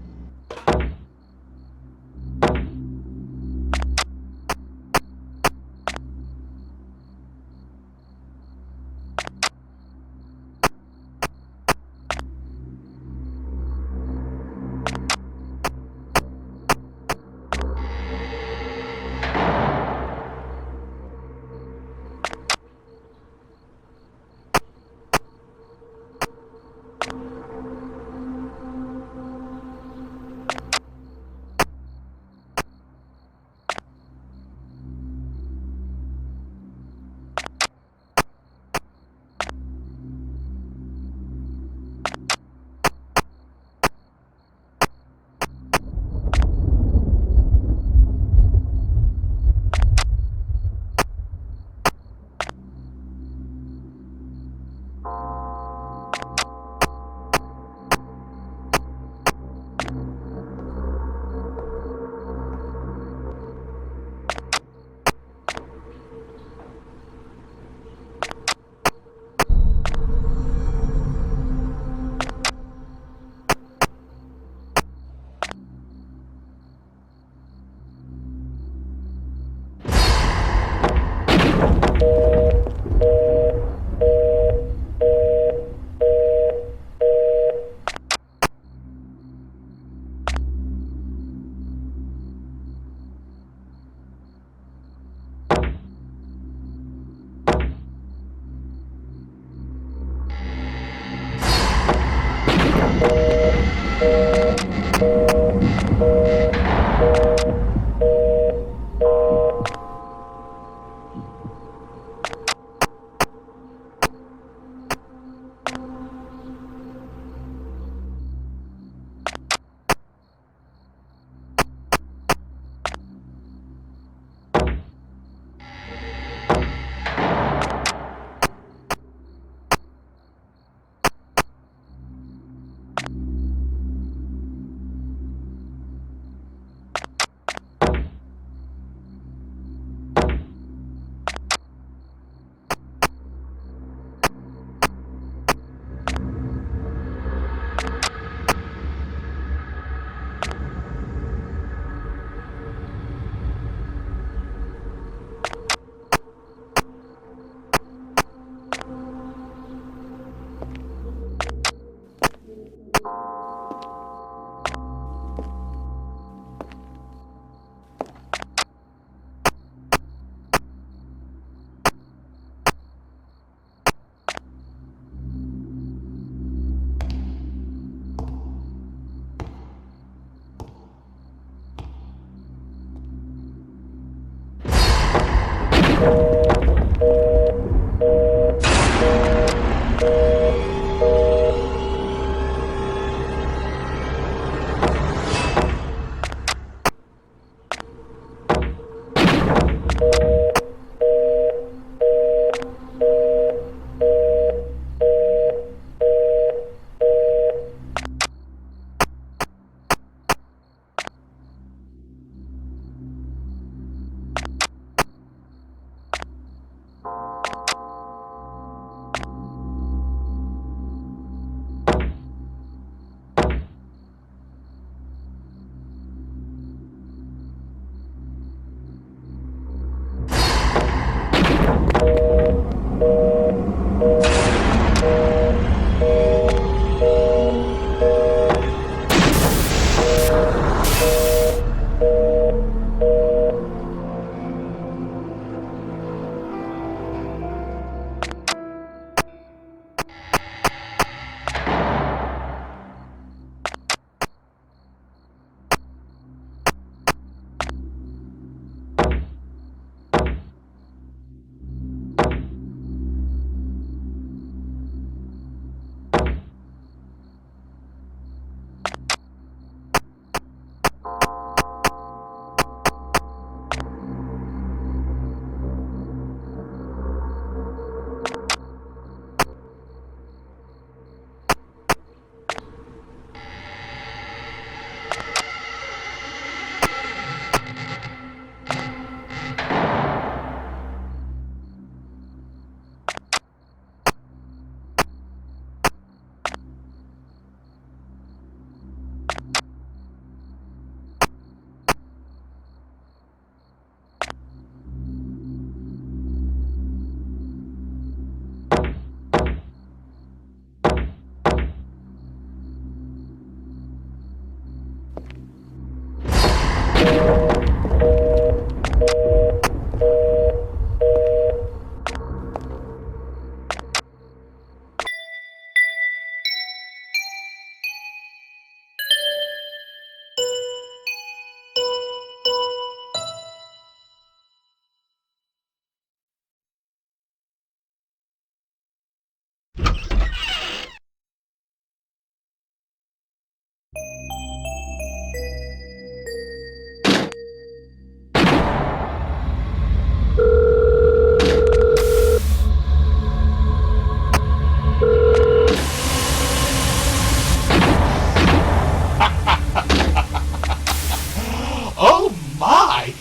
Oh my!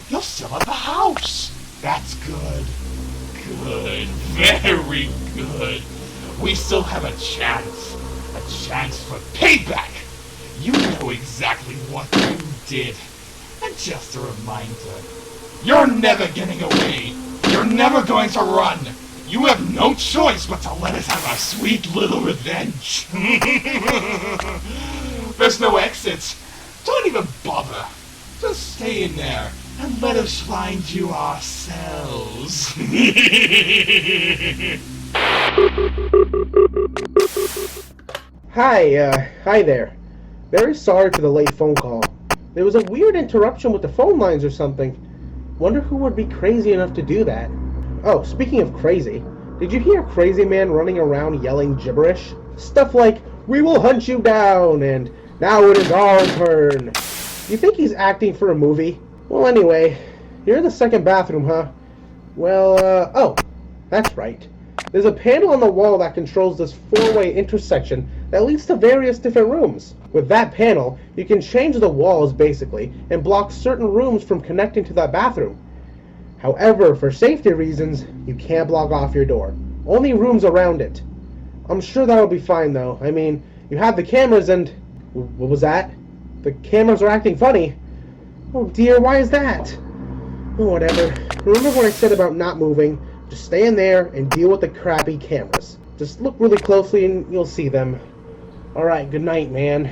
You're still at the house! That's good. Good. Very good. We still have a chance. A chance for payback! You know exactly what you did. And just a reminder, you're never getting away. You're never going to run. You have no choice but to let us have our sweet little revenge. There's no exits. Don't even bother. Just stay in there and let us find you ourselves. Hi there. Very sorry for the late phone call. There was a weird interruption with the phone lines or something. Wonder who would be crazy enough to do that. Oh, speaking of crazy, did you hear Crazy Man running around yelling gibberish? Stuff like, "We will hunt you down," and "Now it is our turn." You think he's acting for a movie? Well, anyway, you're in the second bathroom, huh? Well, oh, that's right. There's a panel on the wall that controls this four-way intersection that leads to various different rooms. With that panel, you can change the walls, basically, and block certain rooms from connecting to that bathroom. However, for safety reasons, you can't block off your door. Only rooms around it. I'm sure that'll be fine, though. I mean, you have the cameras and... What was that? The cameras are acting funny. Oh dear, why is that? Oh, whatever. Remember what I said about not moving? Just stay in there and deal with the crappy cameras. Just look really closely and you'll see them. Alright, good night, man.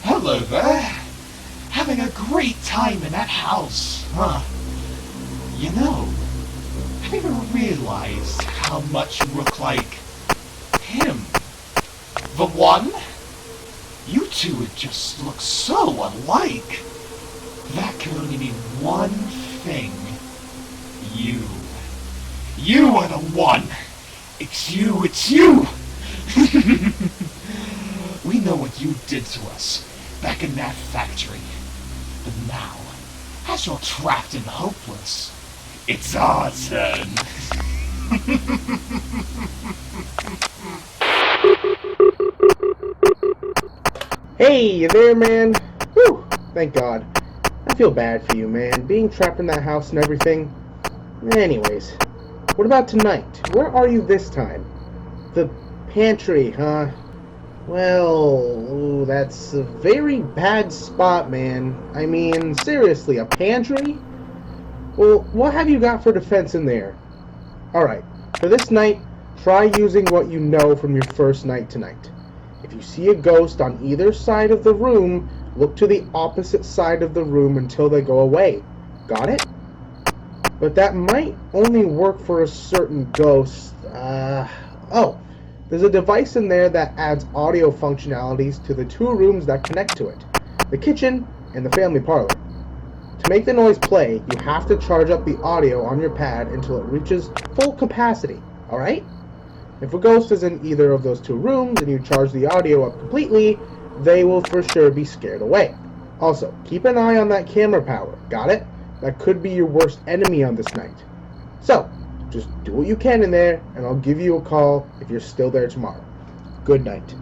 Hello there. Having a great time in that house, huh? You know, I never realized how much you look like him. The one? You two would just look so alike. That can only mean one thing. You. You are the one. It's you, it's you. We know what you did to us back in that factory. But now, as you're trapped and hopeless, it's our turn. Hey, you there, man? Whew, thank God. I feel bad for you, man, being trapped in that house and everything. Anyways, what about tonight? Where are you this time? The pantry, huh? Well, ooh, that's a very bad spot, man. I mean, seriously, a pantry? Well, what have you got for defense in there? Alright, for this night, try using what you know from your first night tonight. If you see a ghost on either side of the room, look to the opposite side of the room until they go away. Got it? But that might only work for a certain ghost. Oh, there's a device in there that adds audio functionalities to the two rooms that connect to it, the kitchen and the family parlor. To make the noise play, you have to charge up the audio on your pad until it reaches full capacity, alright? If a ghost is in either of those two rooms and you charge the audio up completely, they will for sure be scared away. Also, keep an eye on that camera power, got it? That could be your worst enemy on this night. So, just do what you can in there, and I'll give you a call if you're still there tomorrow. Good night.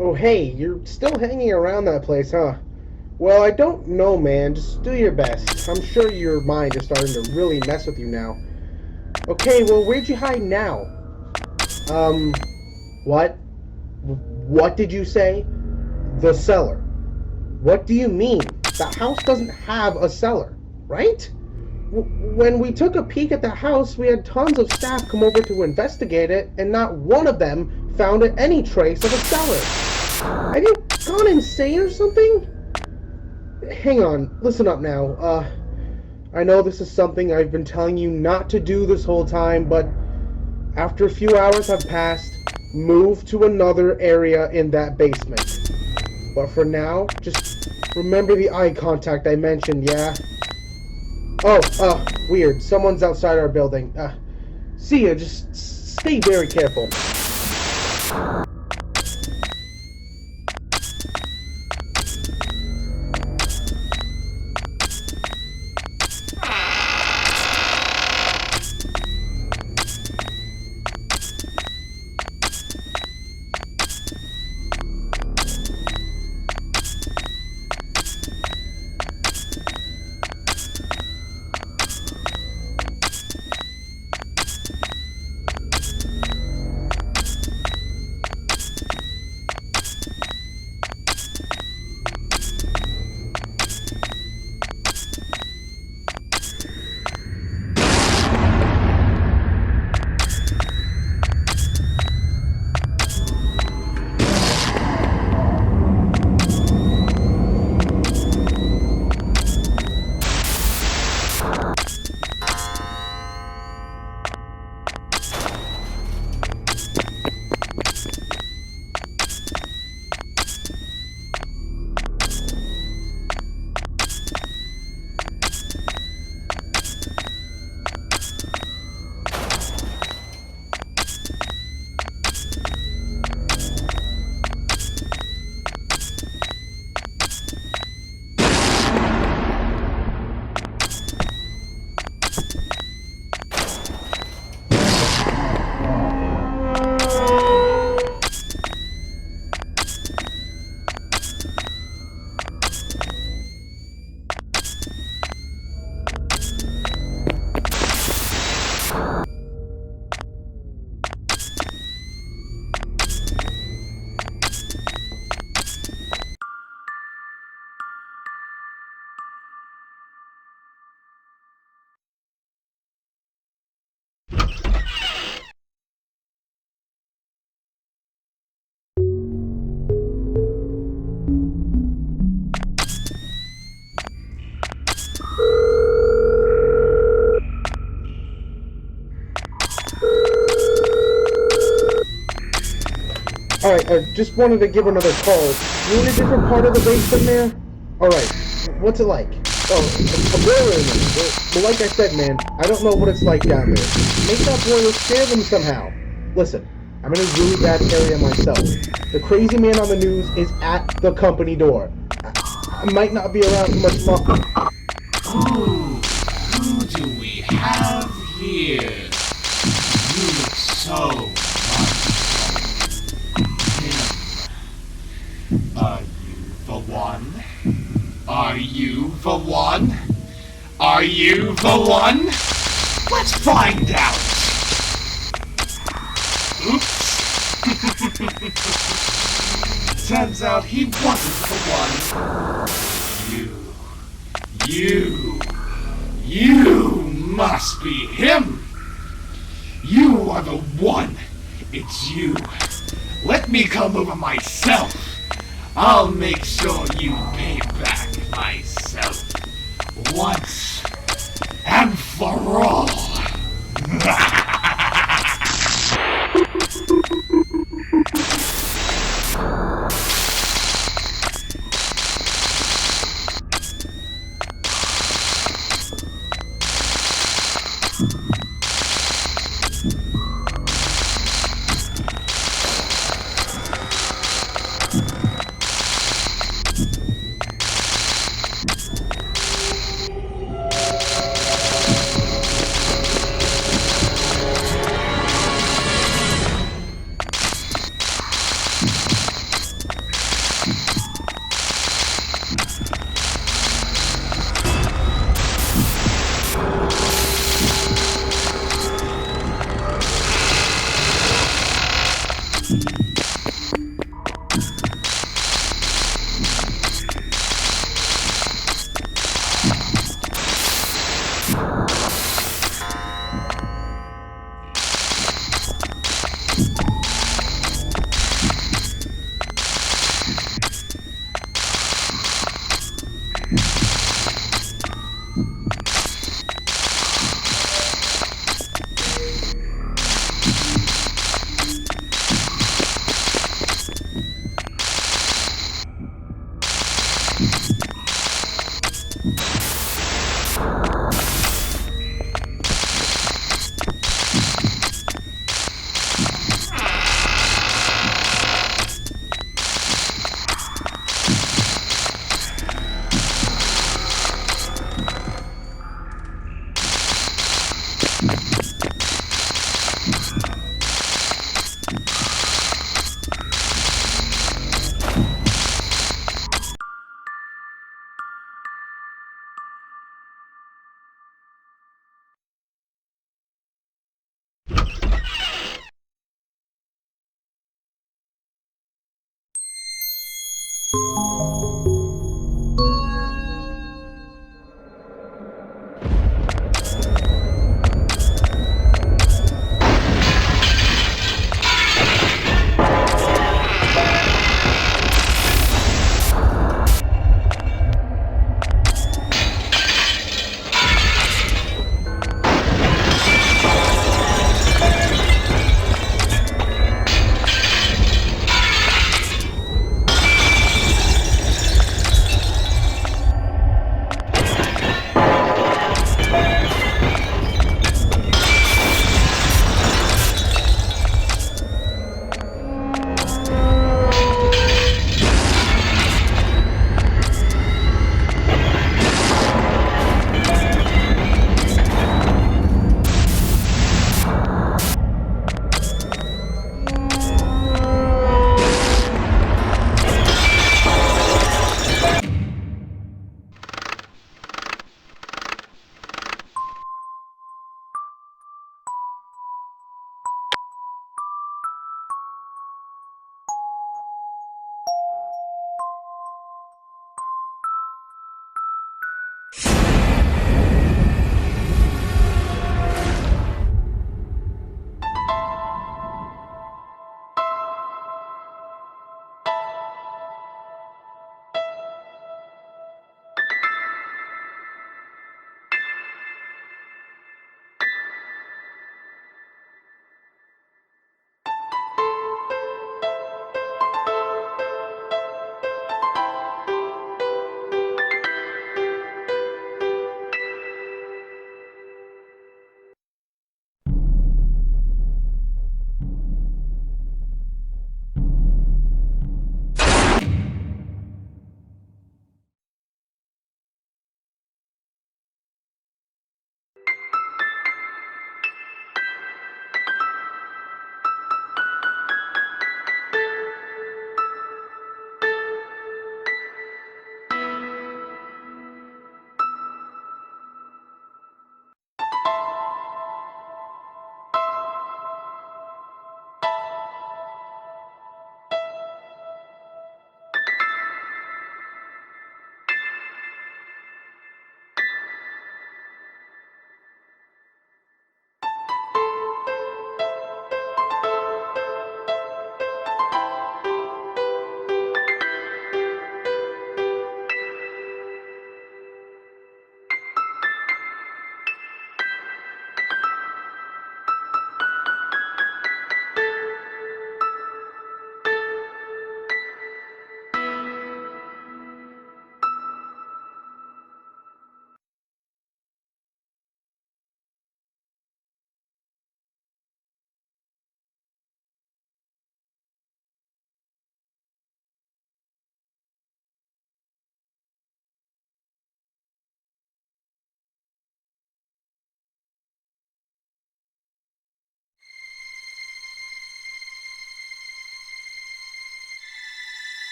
Oh, hey, you're still hanging around that place, huh? Well, I don't know, man. Just do your best. I'm sure your mind is starting to really mess with you now. Okay, well, where'd you hide now? What? What did you say? The cellar. What do you mean? The house doesn't have a cellar, right? When we took a peek at the house, we had tons of staff come over to investigate it, and not one of them found any trace of a cellar. Have you gone insane or something? Hang on, listen up now. I know this is something I've been telling you not to do this whole time, but after a few hours have passed, move to another area in that basement. But for now, just remember the eye contact I mentioned, yeah? Oh, weird. Someone's outside our building. See ya. Just stay very careful. Alright, just wanted to give another call. You in a different part of the basement there? Alright, what's it like? Oh, a boiler in there. Well, like I said, man, I don't know what it's like down there. Make that boiler scare them somehow. Listen, I'm in a really bad area myself. The crazy man on the news is at the company door. I might not be around much longer. do we have here? You look so much like him. Are you the one? Are you the one? Are you the one? Let's find out! Oops. Turns out he wasn't the one. You must be him! You are the one! It's you. Let me come over myself. I'll make sure you pay back myself. Once and for all.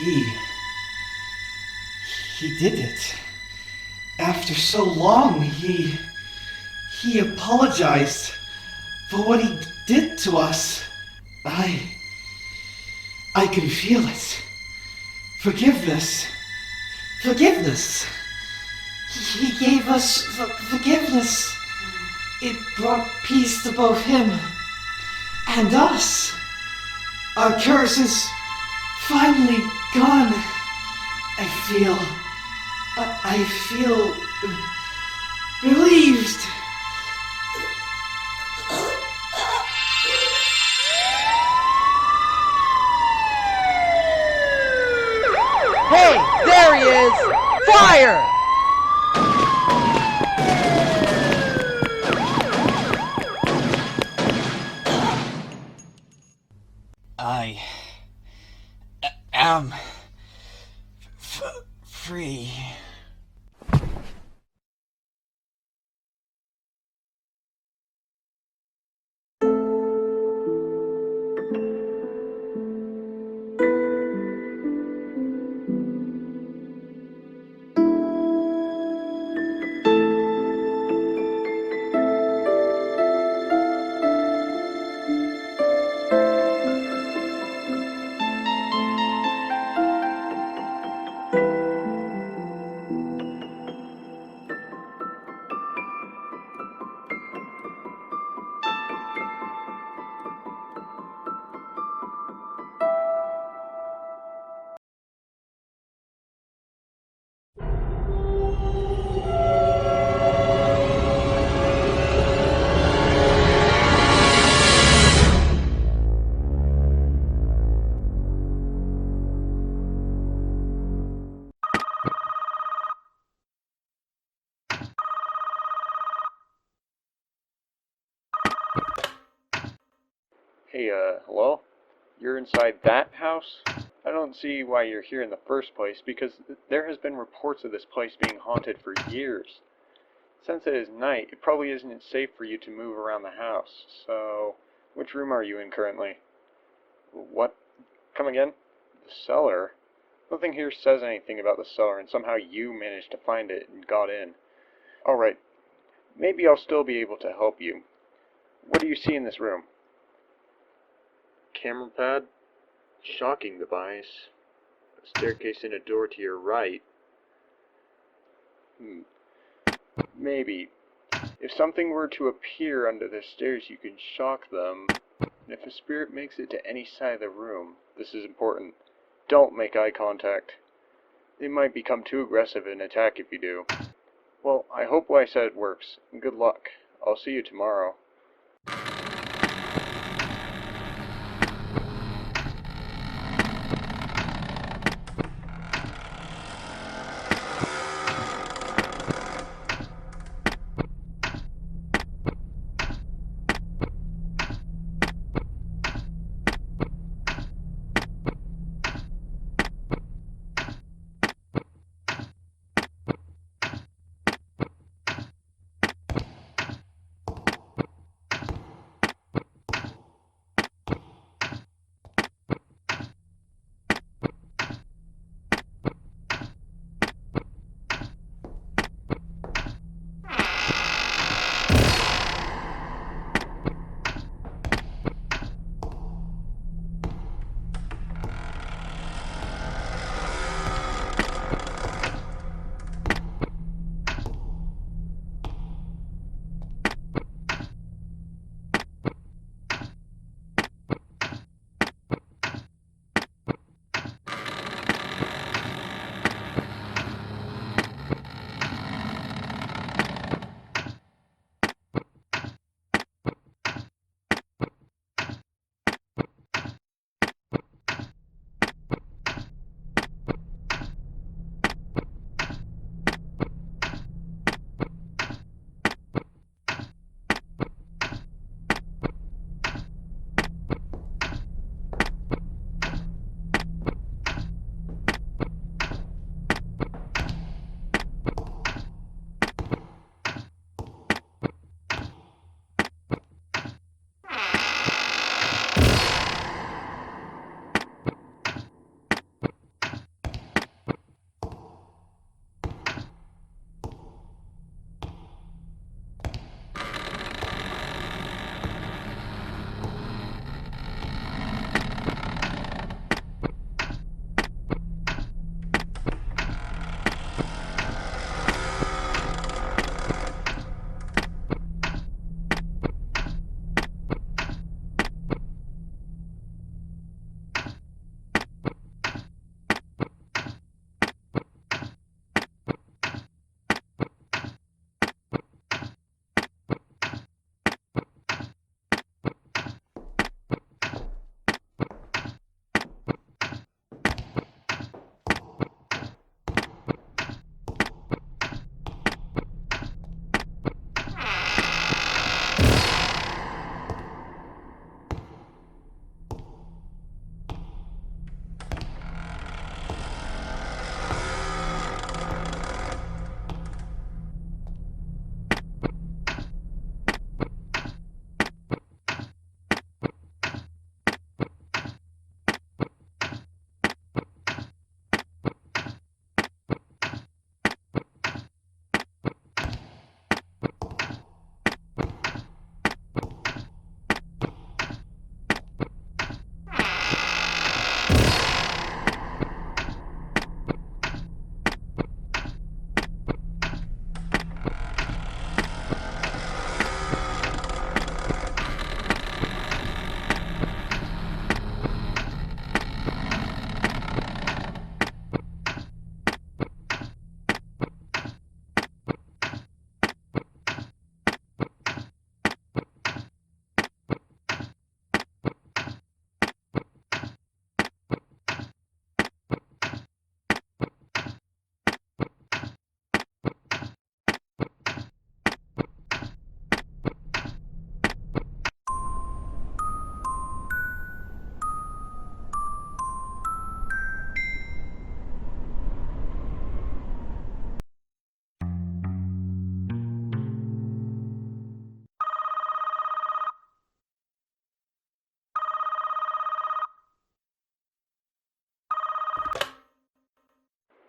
He... he did it. After so long, he apologized for what he did to us. I can feel it. Forgiveness. Forgiveness. He gave us forgiveness. It brought peace to both him and us. Our curse is finally gone. I feel relieved. Hey, there he is! Fire! I am free. Hey, hello? You're inside that house? I don't see why you're here in the first place, because there has been reports of this place being haunted for years. Since it is night, it probably isn't safe for you to move around the house, so... Which room are you in currently? What? Come again? The cellar? Nothing here says anything about the cellar, and somehow you managed to find it and got in. Alright, maybe I'll still be able to help you. What do you see in this room? Camera pad? Shocking device. A staircase and a door to your right. Maybe. If something were to appear under the stairs, you can shock them. And if a spirit makes it to any side of the room, this is important, don't make eye contact. They might become too aggressive and attack if you do. Well, I hope what I said works. Good luck. I'll see you tomorrow.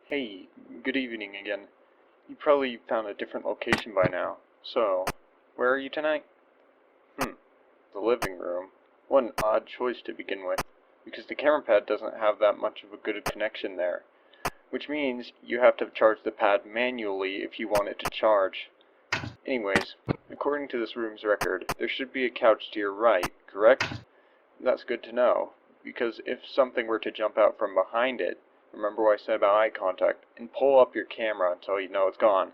Hey, good evening again. You probably found a different location by now. So, where are you tonight? The living room. What an odd choice to begin with, because the camera pad doesn't have that much of a good connection there. Which means you have to charge the pad manually if you want it to charge. Anyways, according to this room's record, there should be a couch to your right, correct? That's good to know, because if something were to jump out from behind it, remember what I said about eye contact, and pull up your camera until you know it's gone.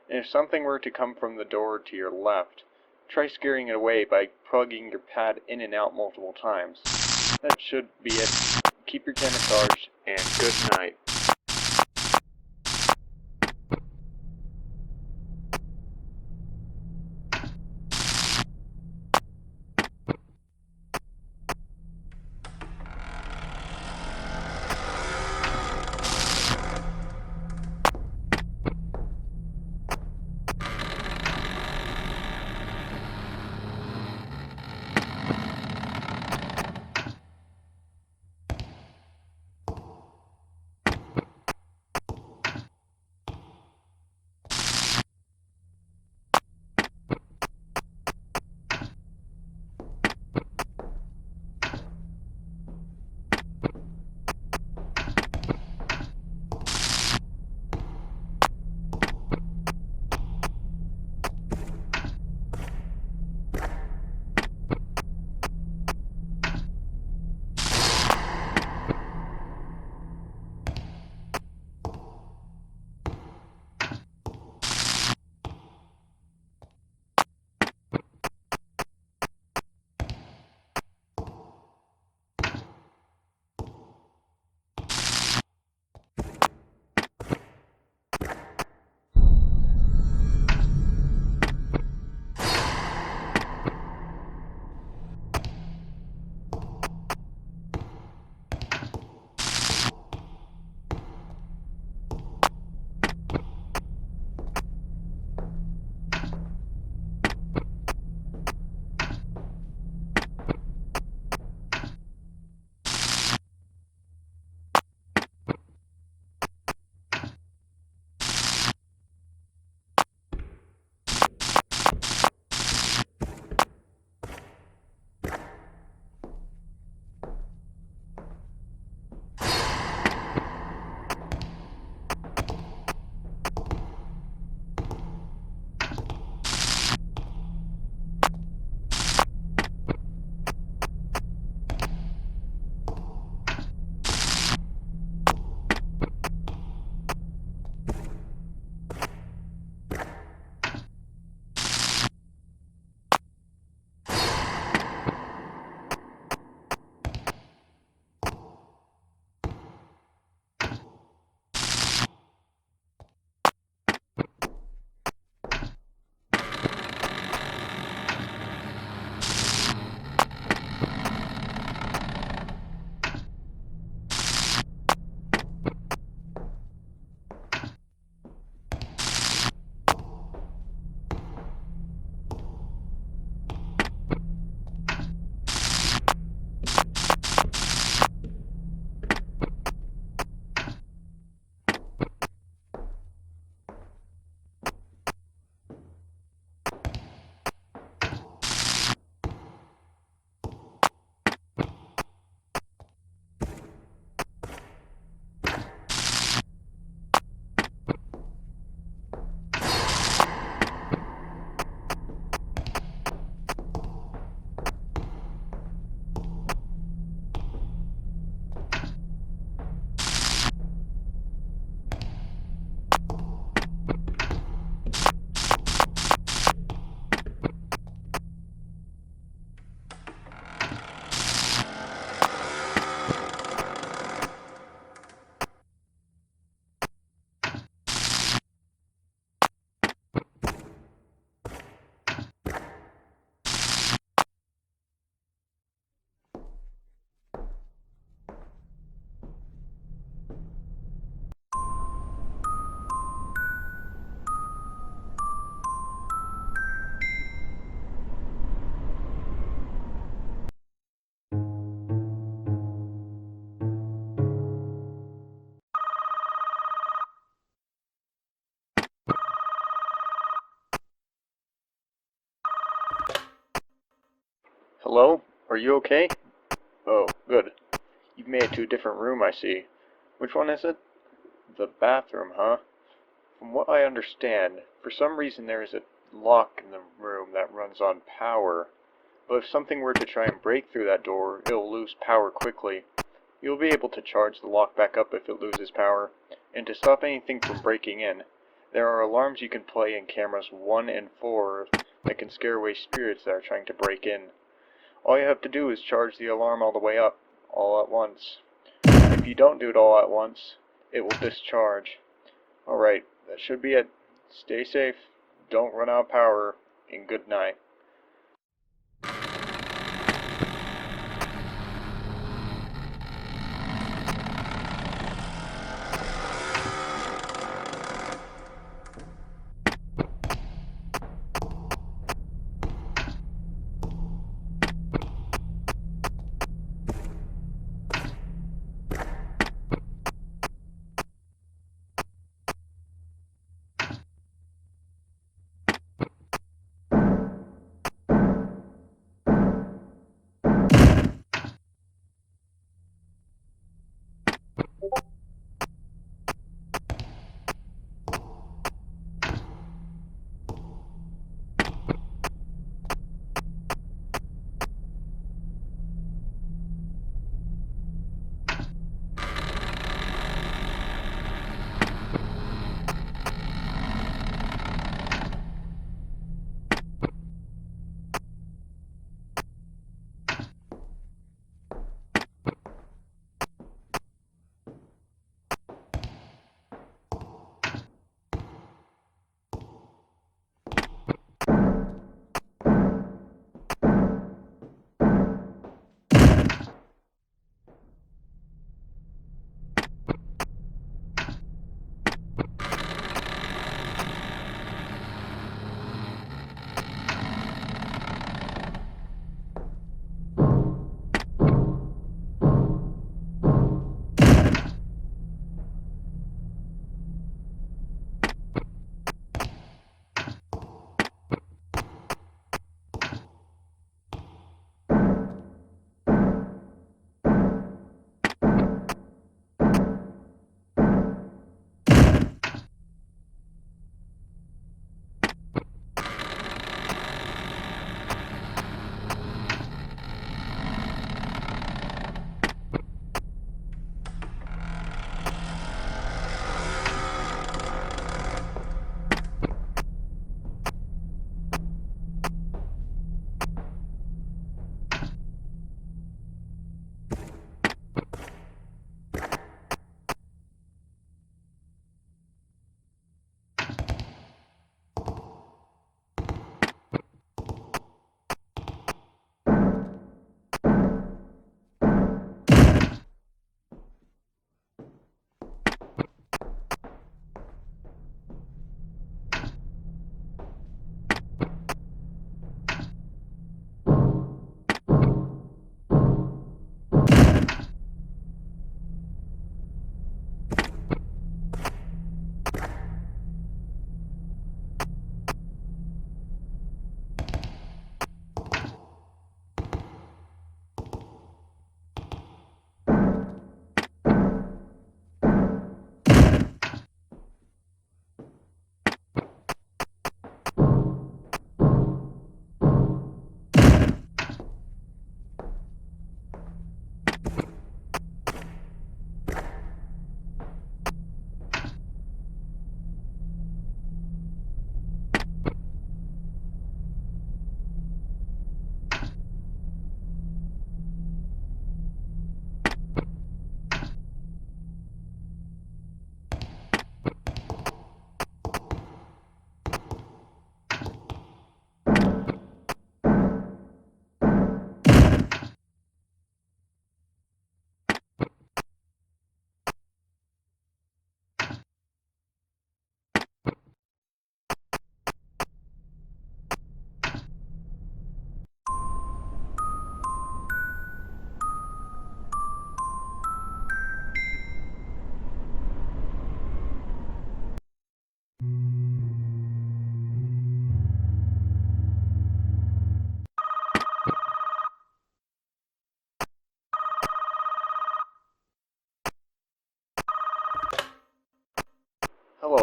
And if something were to come from the door to your left, try scaring it away by plugging your pad in and out multiple times. That should be it. Keep your camera charged, and good night. Hello? Are you okay? Oh, good. You've made it to a different room, I see. Which one is it? The bathroom, huh? From what I understand, for some reason there is a lock in the room that runs on power. But if something were to try and break through that door, it'll lose power quickly. You'll be able to charge the lock back up if it loses power. And to stop anything from breaking in, there are alarms you can play in cameras 1 and 4 that can scare away spirits that are trying to break in. All you have to do is charge the alarm all the way up, all at once. If you don't do it all at once, it will discharge. Alright, that should be it. Stay safe, don't run out of power, and good night.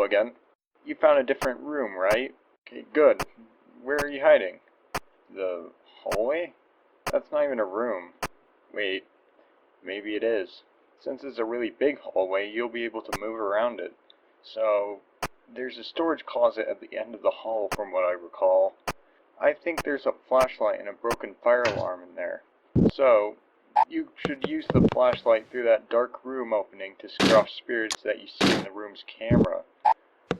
again. You found a different room, right? Okay, good. Where are you hiding? The hallway? That's not even a room. Wait, maybe it is. Since it's a really big hallway, you'll be able to move around it. So, there's a storage closet at the end of the hall from what I recall. I think there's a flashlight and a broken fire alarm in there. So, you should use the flashlight through that dark room opening to scare off spirits that you see in the room's camera.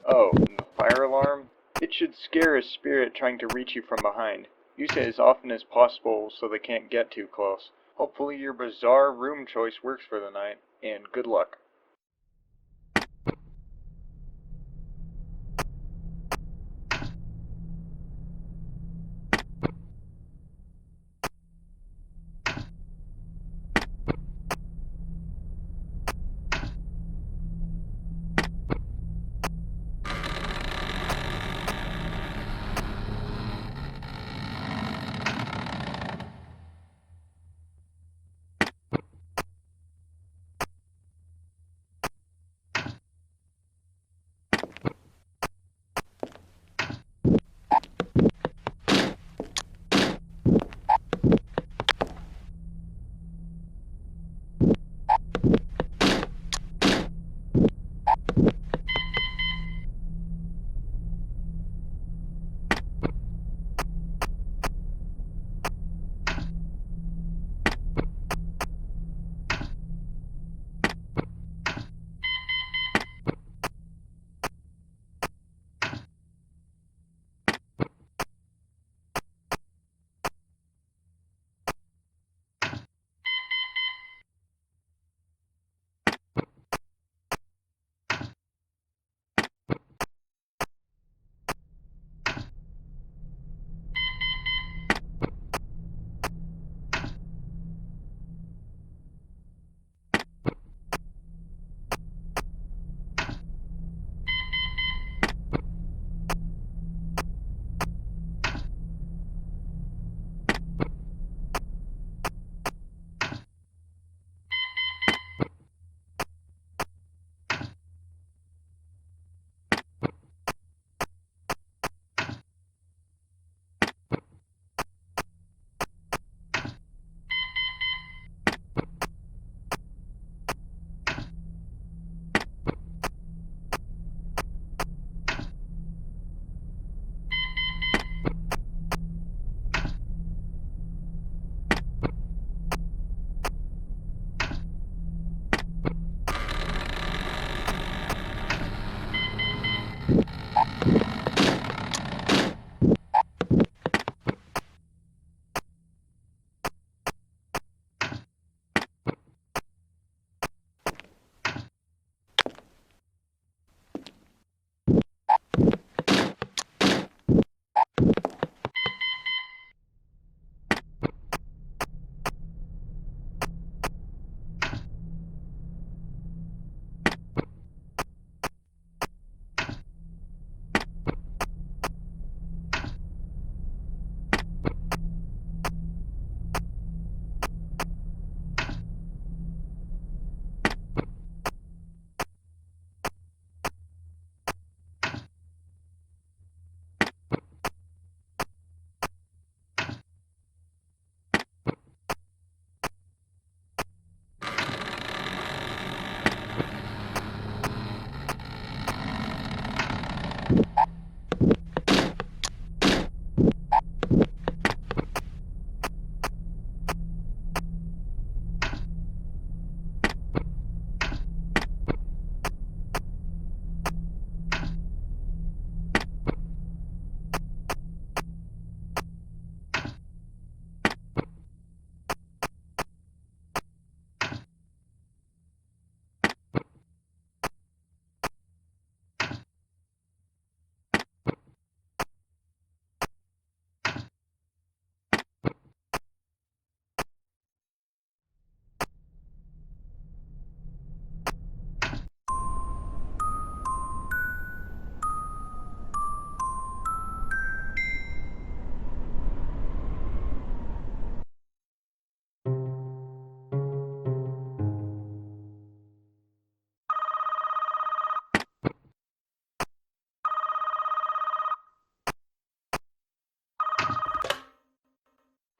Oh, and the fire alarm? It should scare a spirit trying to reach you from behind. Use it as often as possible so they can't get too close. Hopefully your bizarre room choice works for the night, and good luck.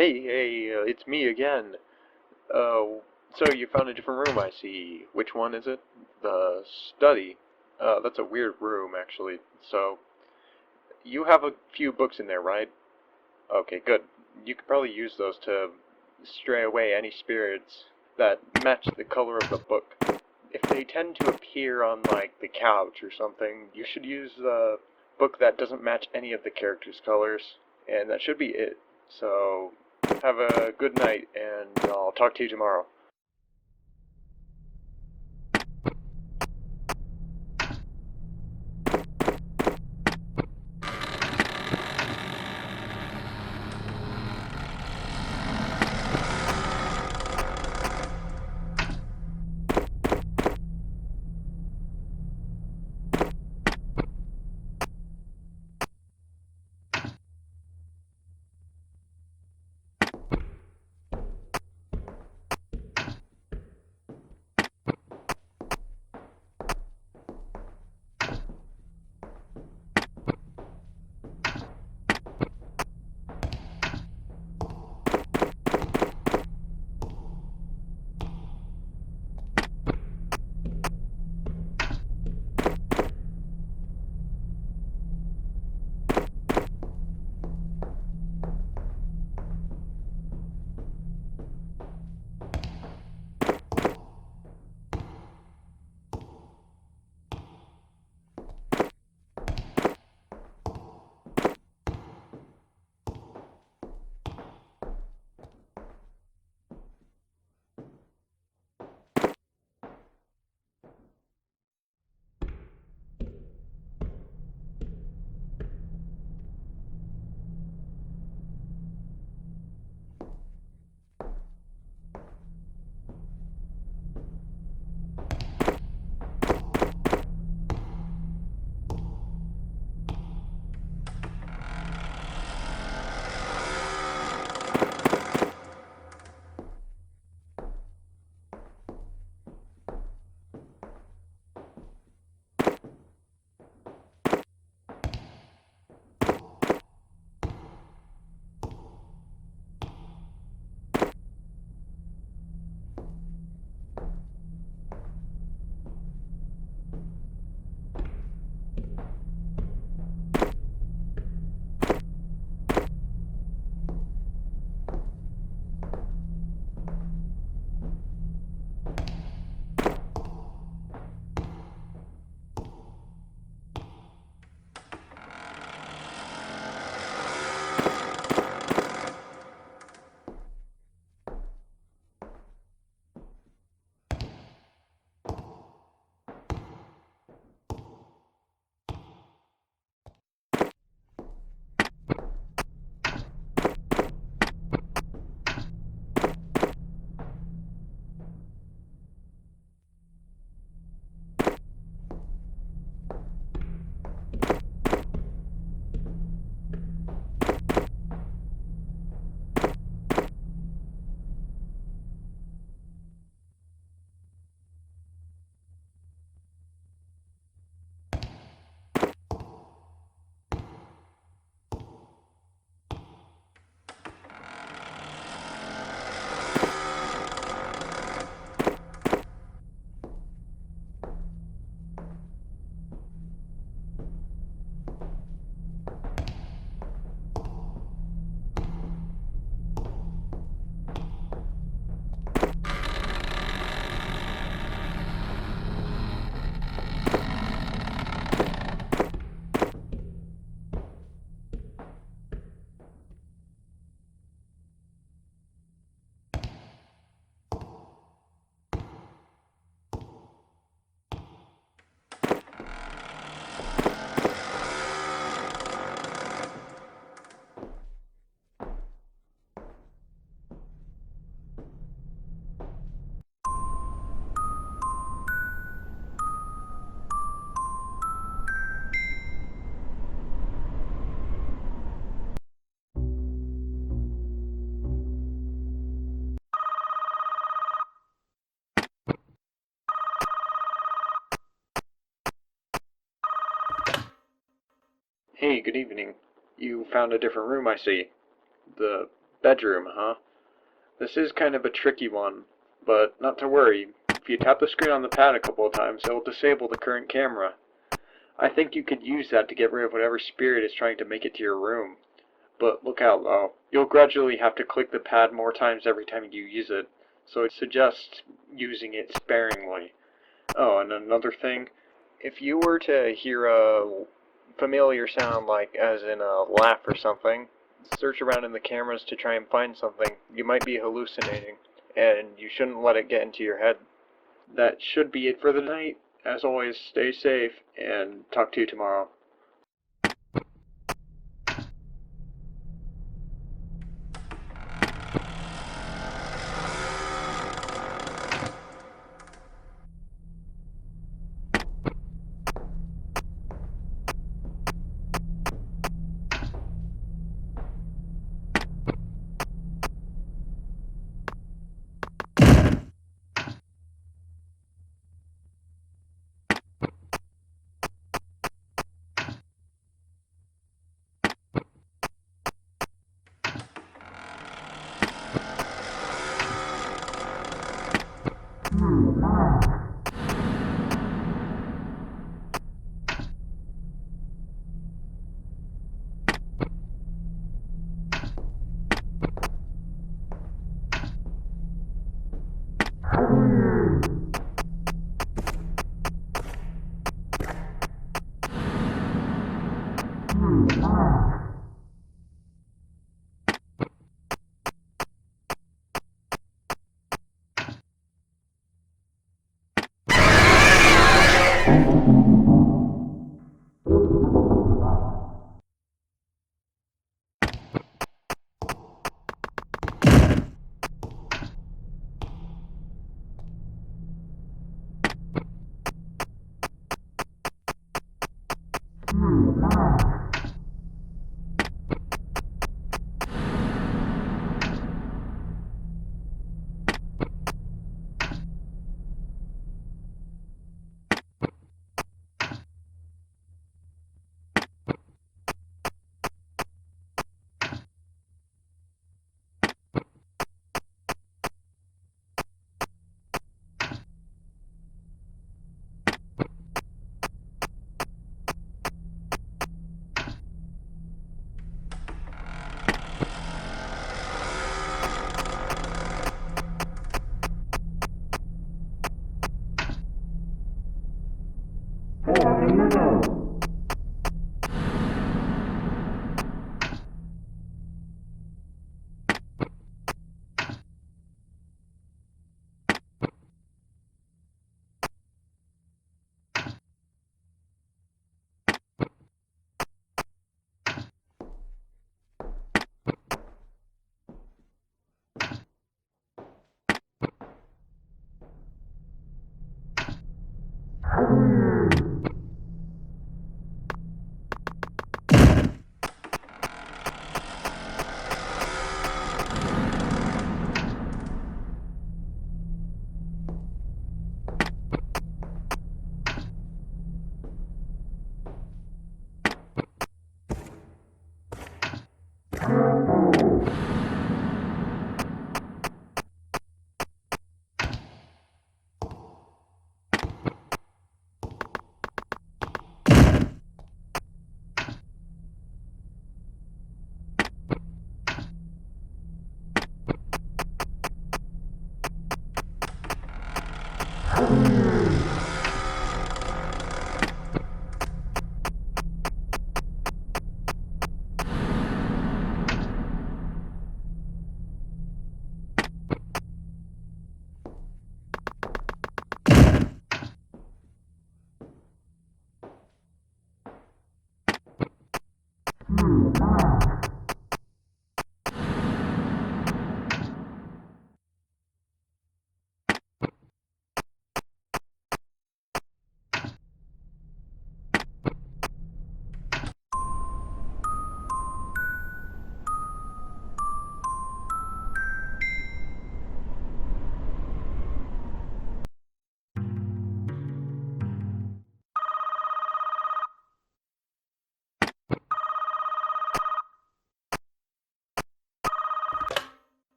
Hey, it's me again. So you found a different room, I see. Which one is it? The study. That's a weird room, actually. So, you have a few books in there, right? Okay, good. You could probably use those to stray away any spirits that match the color of the book. If they tend to appear on, like, the couch or something, you should use the book that doesn't match any of the characters' colors, and that should be it. So, have a good night, and I'll talk to you tomorrow. Hey, good evening. You found a different room, I see. The Bedroom, huh? This is kind of a tricky one, but not to worry. If you tap the screen on the pad a couple of times, it will disable the current camera. I think you could use that to get rid of whatever spirit is trying to make it to your room. But look out though, you'll gradually have to click the pad more times every time you use it, so it suggests using it sparingly. Oh, and another thing, if you were to hear a familiar sound like as in a laugh or something, search around in the cameras to try and find something. You might be hallucinating, and you shouldn't let it get into your head. That should be it for the night. As always, stay safe, and talk to you tomorrow.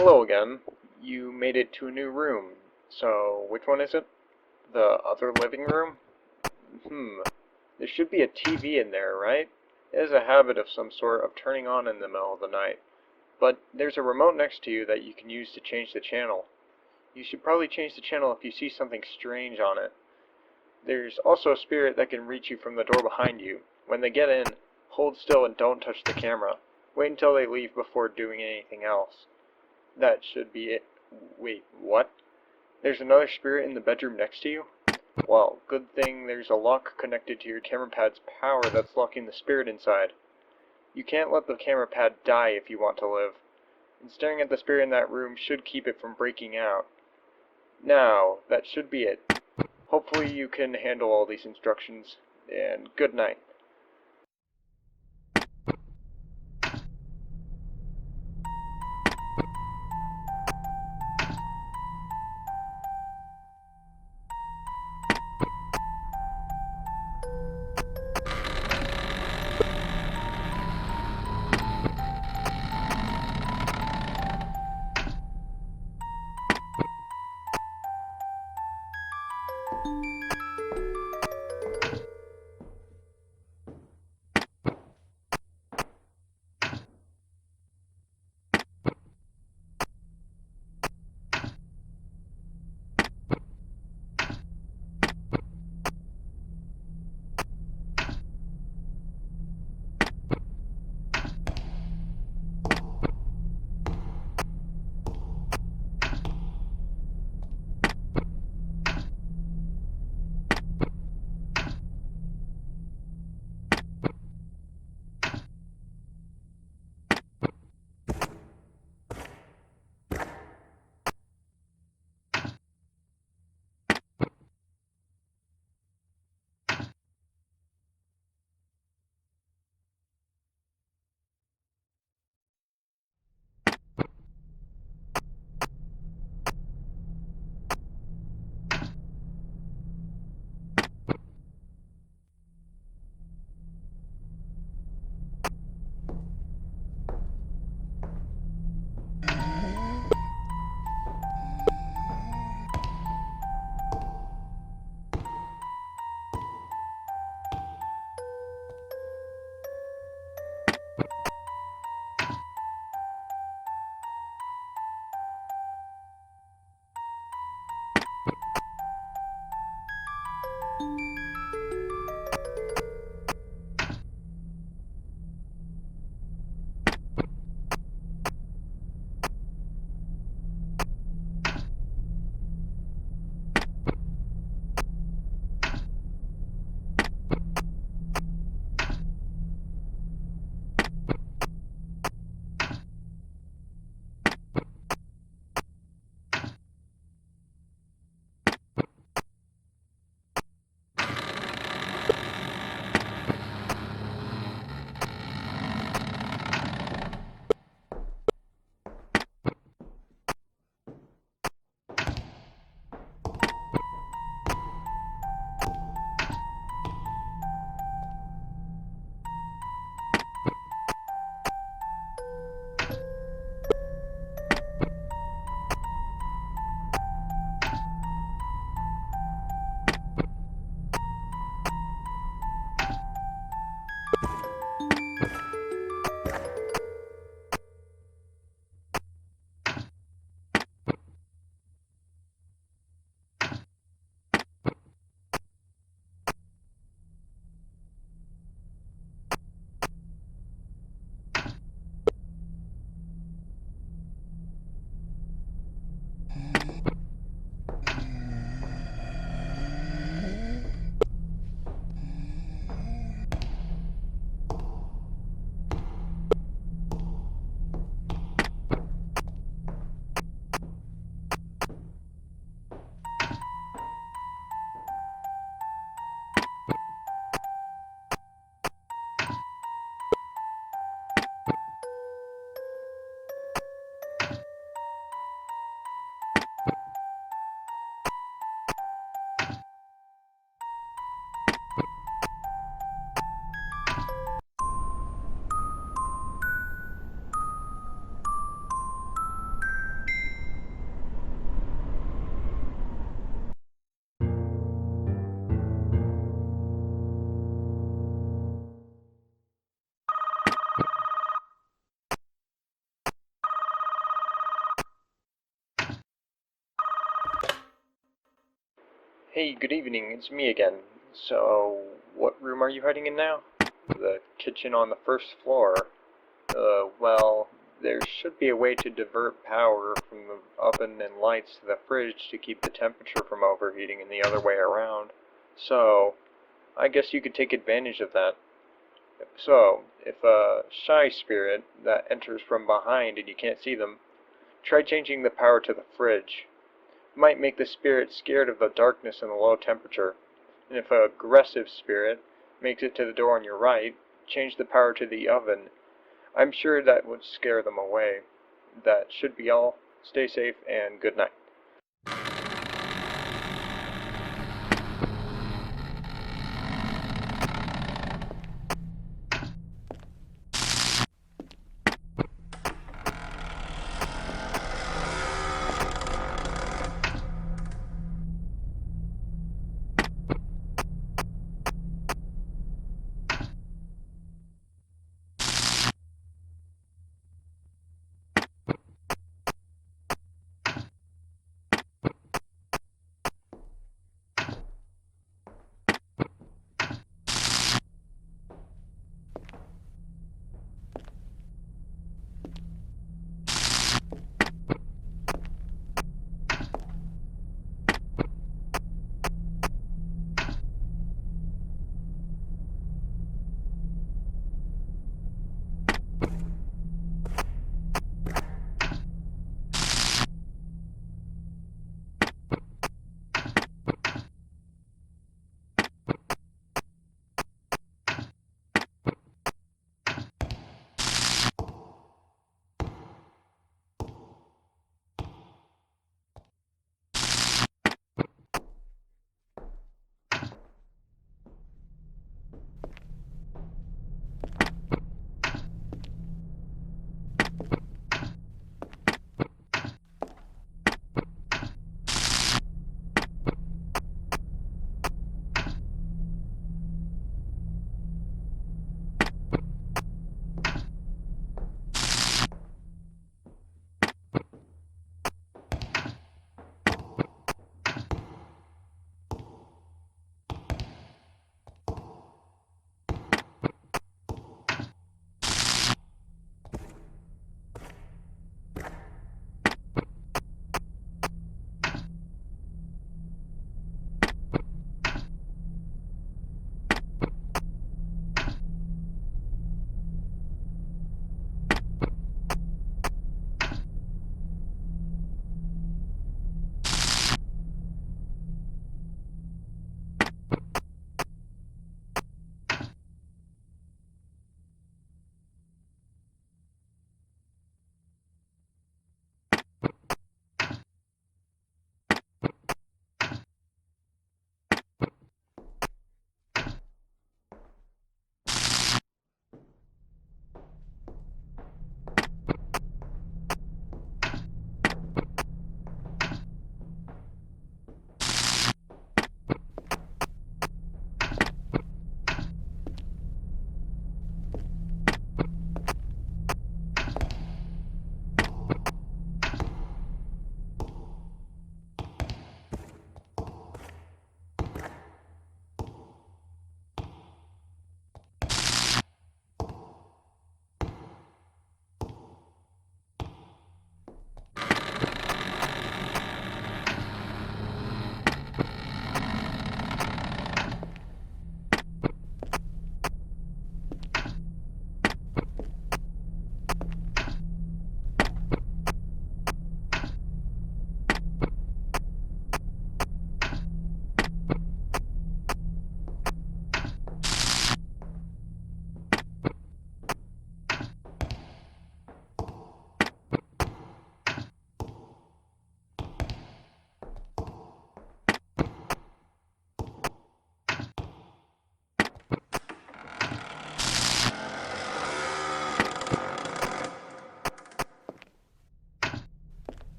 Hello again. You made it to a new room. So, which one is it? The other living room? There should be a TV in there, right? It has a habit of some sort of turning on in the middle of the night. But there's a remote next to you that you can use to change the channel. You should probably change the channel if you see something strange on it. There's also a spirit that can reach you from the door behind you. When they get in, hold still and don't touch the camera. Wait until they leave before doing anything else. That should be it. Wait, what? There's another spirit in the bedroom next to you? Well, good thing there's a lock connected to your camera pad's power that's locking the spirit inside. You can't let the camera pad die if you want to live. And staring at the spirit in that room should keep it from breaking out. Now, that should be it. Hopefully you can handle all these instructions, and good night. Hey, good evening, it's me again. So, what room are you hiding in now? The kitchen on the first floor. Well, there should be a way to divert power from the oven and lights to the fridge to keep the temperature from overheating and the other way around. So, I guess you could take advantage of that. So, if a shy spirit that enters from behind and you can't see them, try changing the power to the fridge. It might make the spirit scared of the darkness and the low temperature. And if an aggressive spirit makes it to the door on your right, change the power to the oven. I'm sure that would scare them away. That should be all. Stay safe and good night.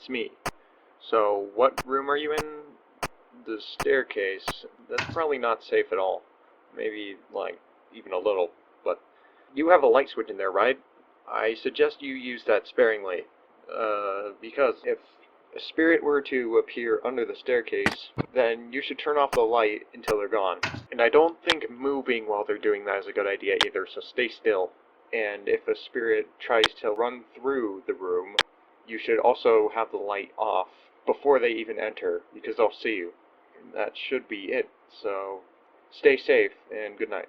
it's me. So, what room are you in? The staircase. That's probably not safe at all. Maybe, like, even a little, but you have a light switch in there, right? I suggest you use that sparingly, because if a spirit were to appear under the staircase, then you should turn off the light until they're gone. And I don't think moving while they're doing that is a good idea either, so stay still. And if a spirit tries to run through the room, you should also have the light off before they even enter, because they'll see you. And that should be it, so stay safe, and good night.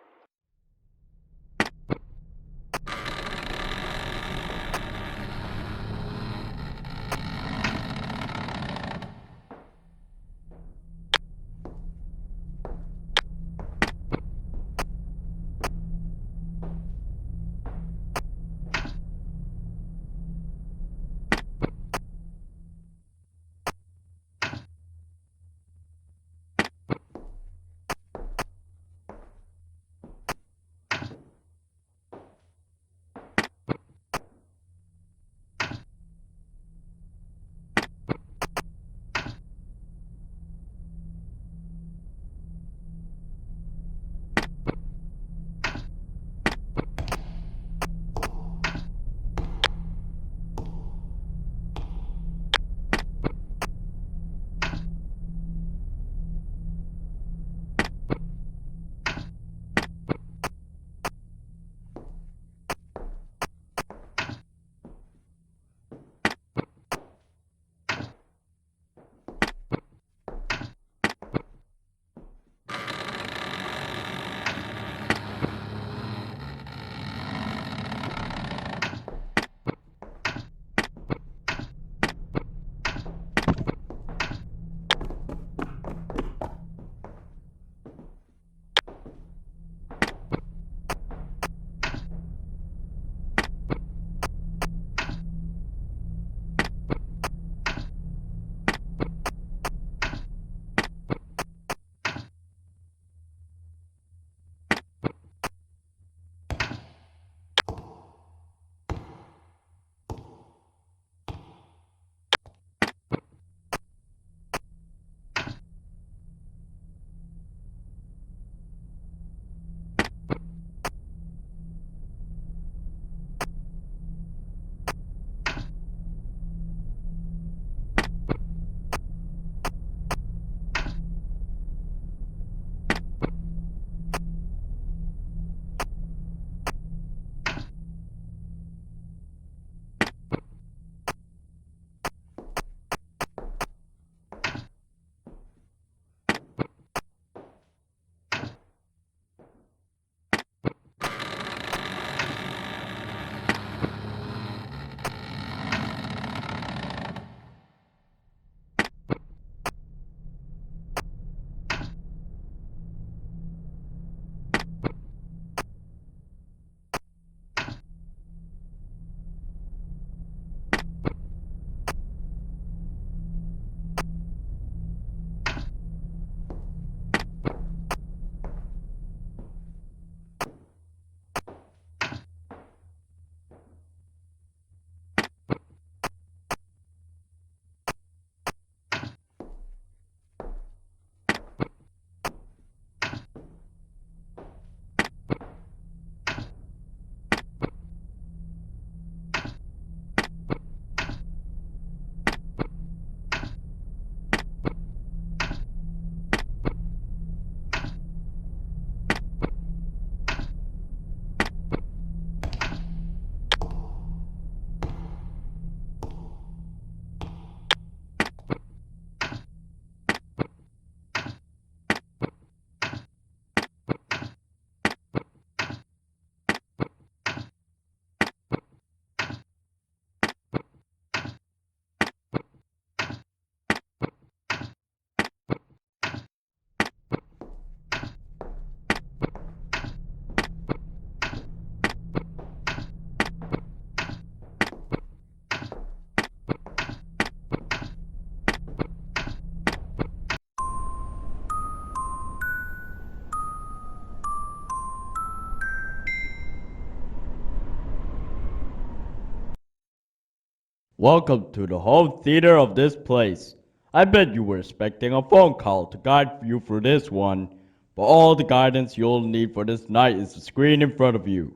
Welcome to the home theater of this place. I bet you were expecting a phone call to guide you through this one, but all the guidance you'll need for this night is the screen in front of you.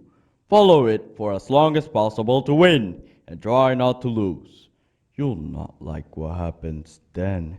Follow it for as long as possible to win, and try not to lose. You'll not like what happens then.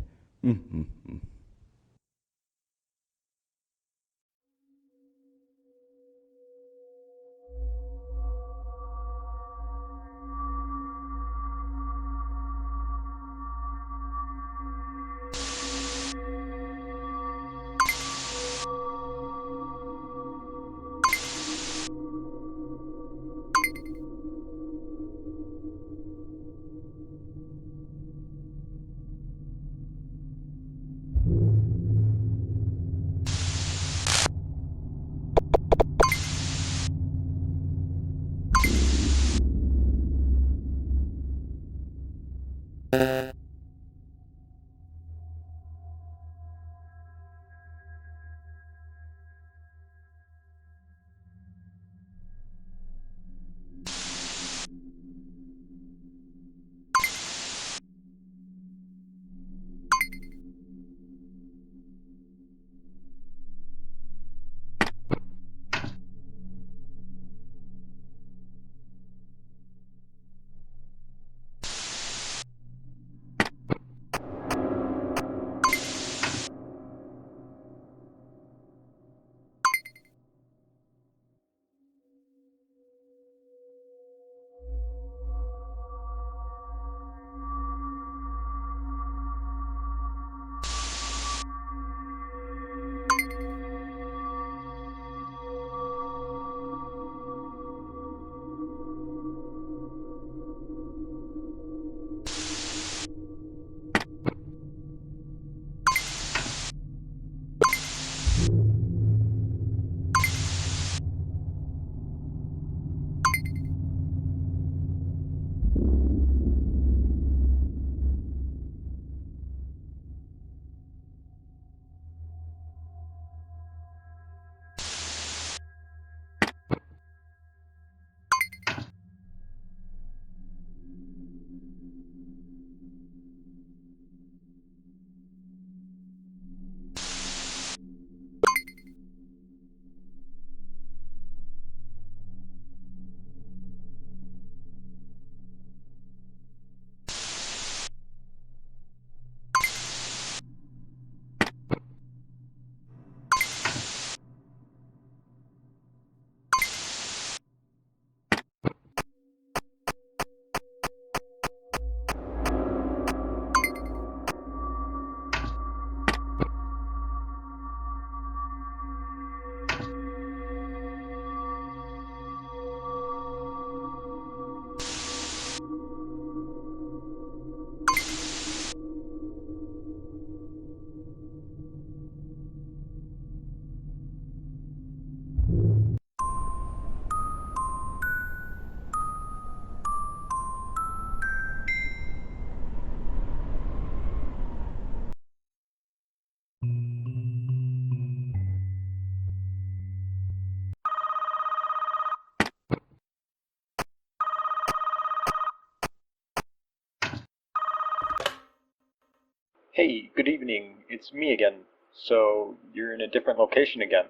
Hey, good evening. It's me again. So, you're in a different location again.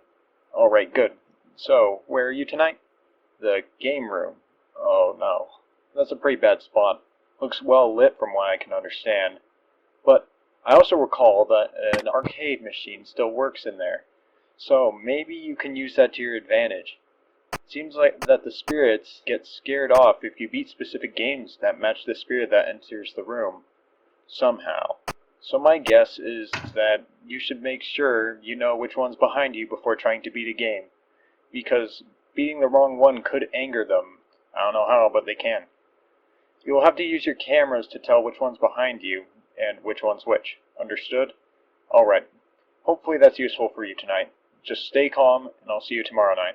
Alright, good. So, where are you tonight? The game room. Oh no. That's a pretty bad spot. Looks well lit from what I can understand. But I also recall that an arcade machine still works in there. So maybe you can use that to your advantage. Seems like that the spirits get scared off if you beat specific games that match the spirit that enters the room. Somehow. So my guess is that you should make sure you know which one's behind you before trying to beat a game. Because beating the wrong one could anger them. I don't know how, but they can. You will have to use your cameras to tell which one's behind you, and which one's which. Understood? Alright. Hopefully that's useful for you tonight. Just stay calm, and I'll see you tomorrow night.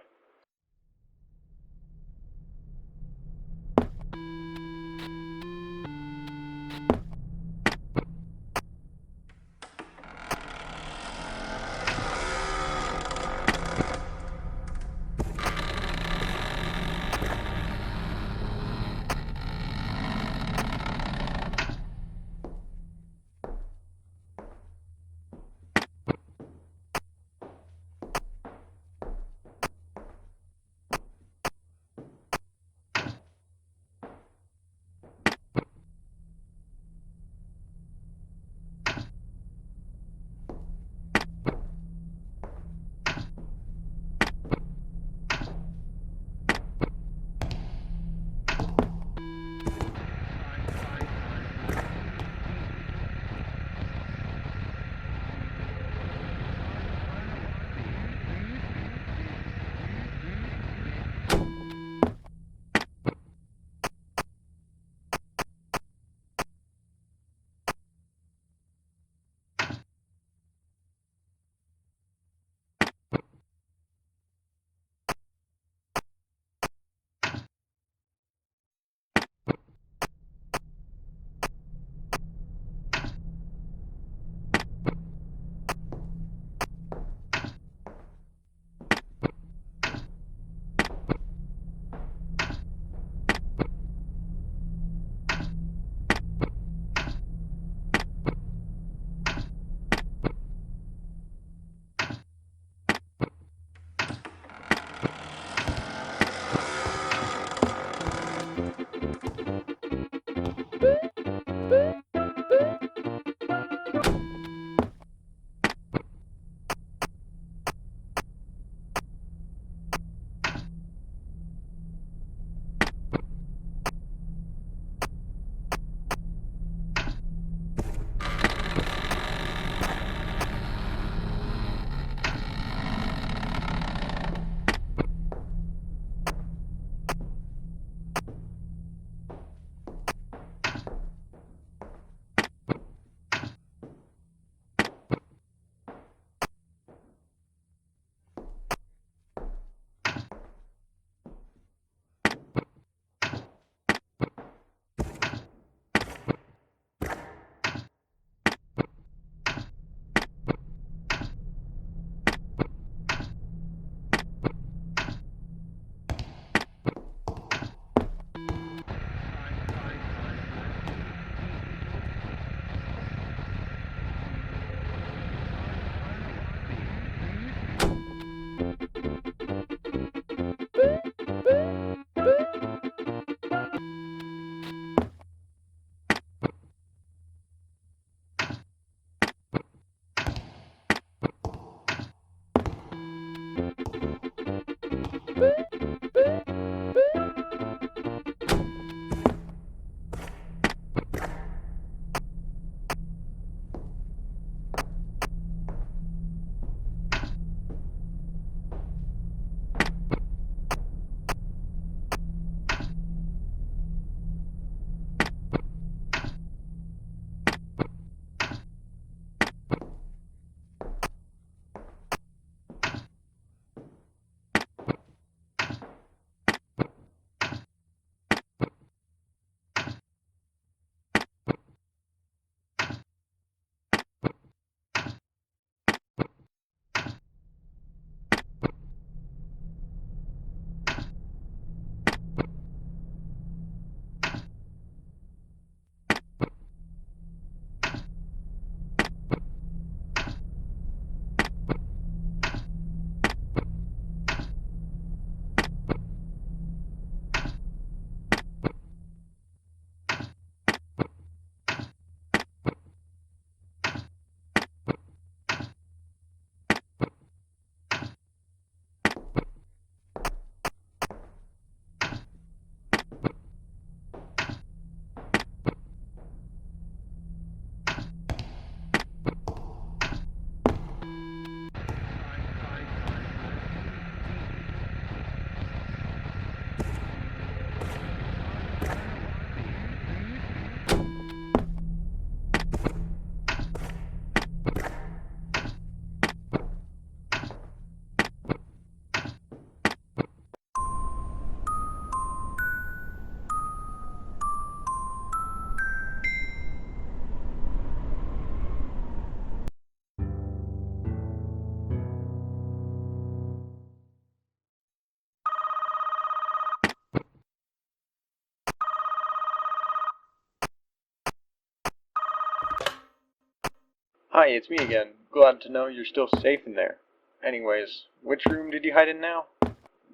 Hi, it's me again. Glad to know you're still safe in there. Anyways, which room did you hide in now?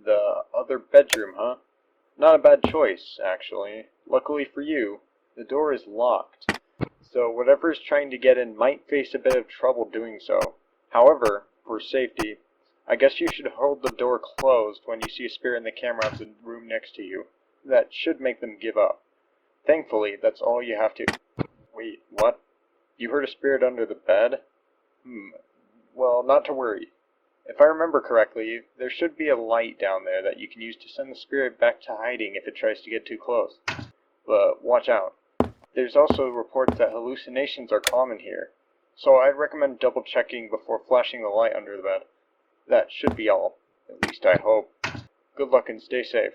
The other bedroom, huh? Not a bad choice, actually. Luckily for you, the door is locked, so whatever is trying to get in might face a bit of trouble doing so. However, for safety, I guess you should hold the door closed when you see a spirit in the camera of the room next to you. That should make them give up. Thankfully, that's all you have to... Wait, what? You heard a spirit under the bed? Well, not to worry. If I remember correctly, there should be a light down there that you can use to send the spirit back to hiding if it tries to get too close. But watch out. There's also reports that hallucinations are common here, so I'd recommend double checking before flashing the light under the bed. That should be all. At least I hope. Good luck and stay safe.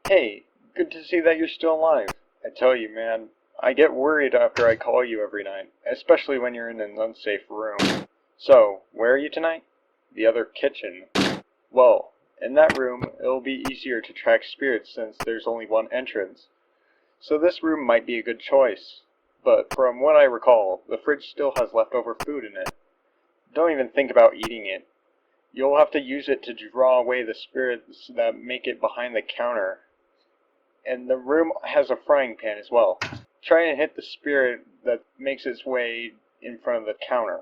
Hey, good to see that you're still alive. I tell you, man, I get worried after I call you every night, especially when you're in an unsafe room. So, where are you tonight? The other kitchen. Well, in that room, it'll be easier to track spirits since there's only one entrance. So this room might be a good choice. But from what I recall, the fridge still has leftover food in it. Don't even think about eating it. You'll have to use it to draw away the spirits that make it behind the counter. And the room has a frying pan as well. Try and hit the spirit that makes its way in front of the counter.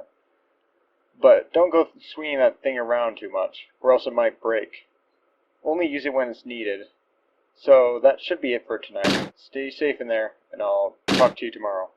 But don't go swinging that thing around too much, or else it might break. Only use it when it's needed. So that should be it for tonight. Stay safe in there, and I'll talk to you tomorrow.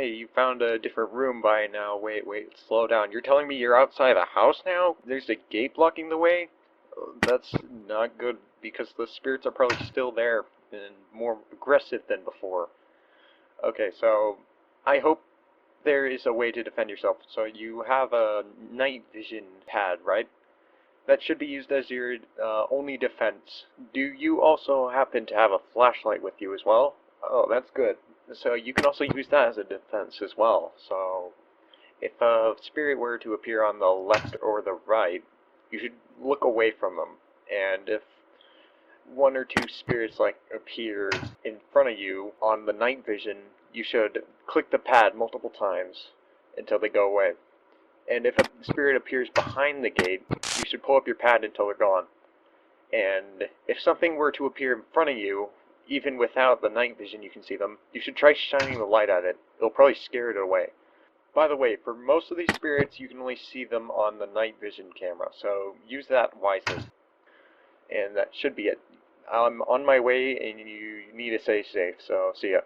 Hey, you found a different room by now. Wait, slow down. You're telling me you're outside the house now? There's a gate blocking the way? That's not good, because the spirits are probably still there and more aggressive than before. Okay, so I hope there is a way to defend yourself. So you have a night vision pad, right? That should be used as your only defense. Do you also happen to have a flashlight with you as well? Oh, that's good. So you can also use that as a defense as well. So if a spirit were to appear on the left or the right, you should look away from them. And if one or two spirits appear in front of you on the night vision, you should click the pad multiple times until they go away. And if a spirit appears behind the gate, you should pull up your pad until they're gone. And if something were to appear in front of you, even without the night vision you can see them, you should try shining the light at it. It'll probably scare it away. By the way, for most of these spirits, you can only see them on the night vision camera, so use that wisely. And that should be it. I'm on my way, and you need to stay safe, so see ya.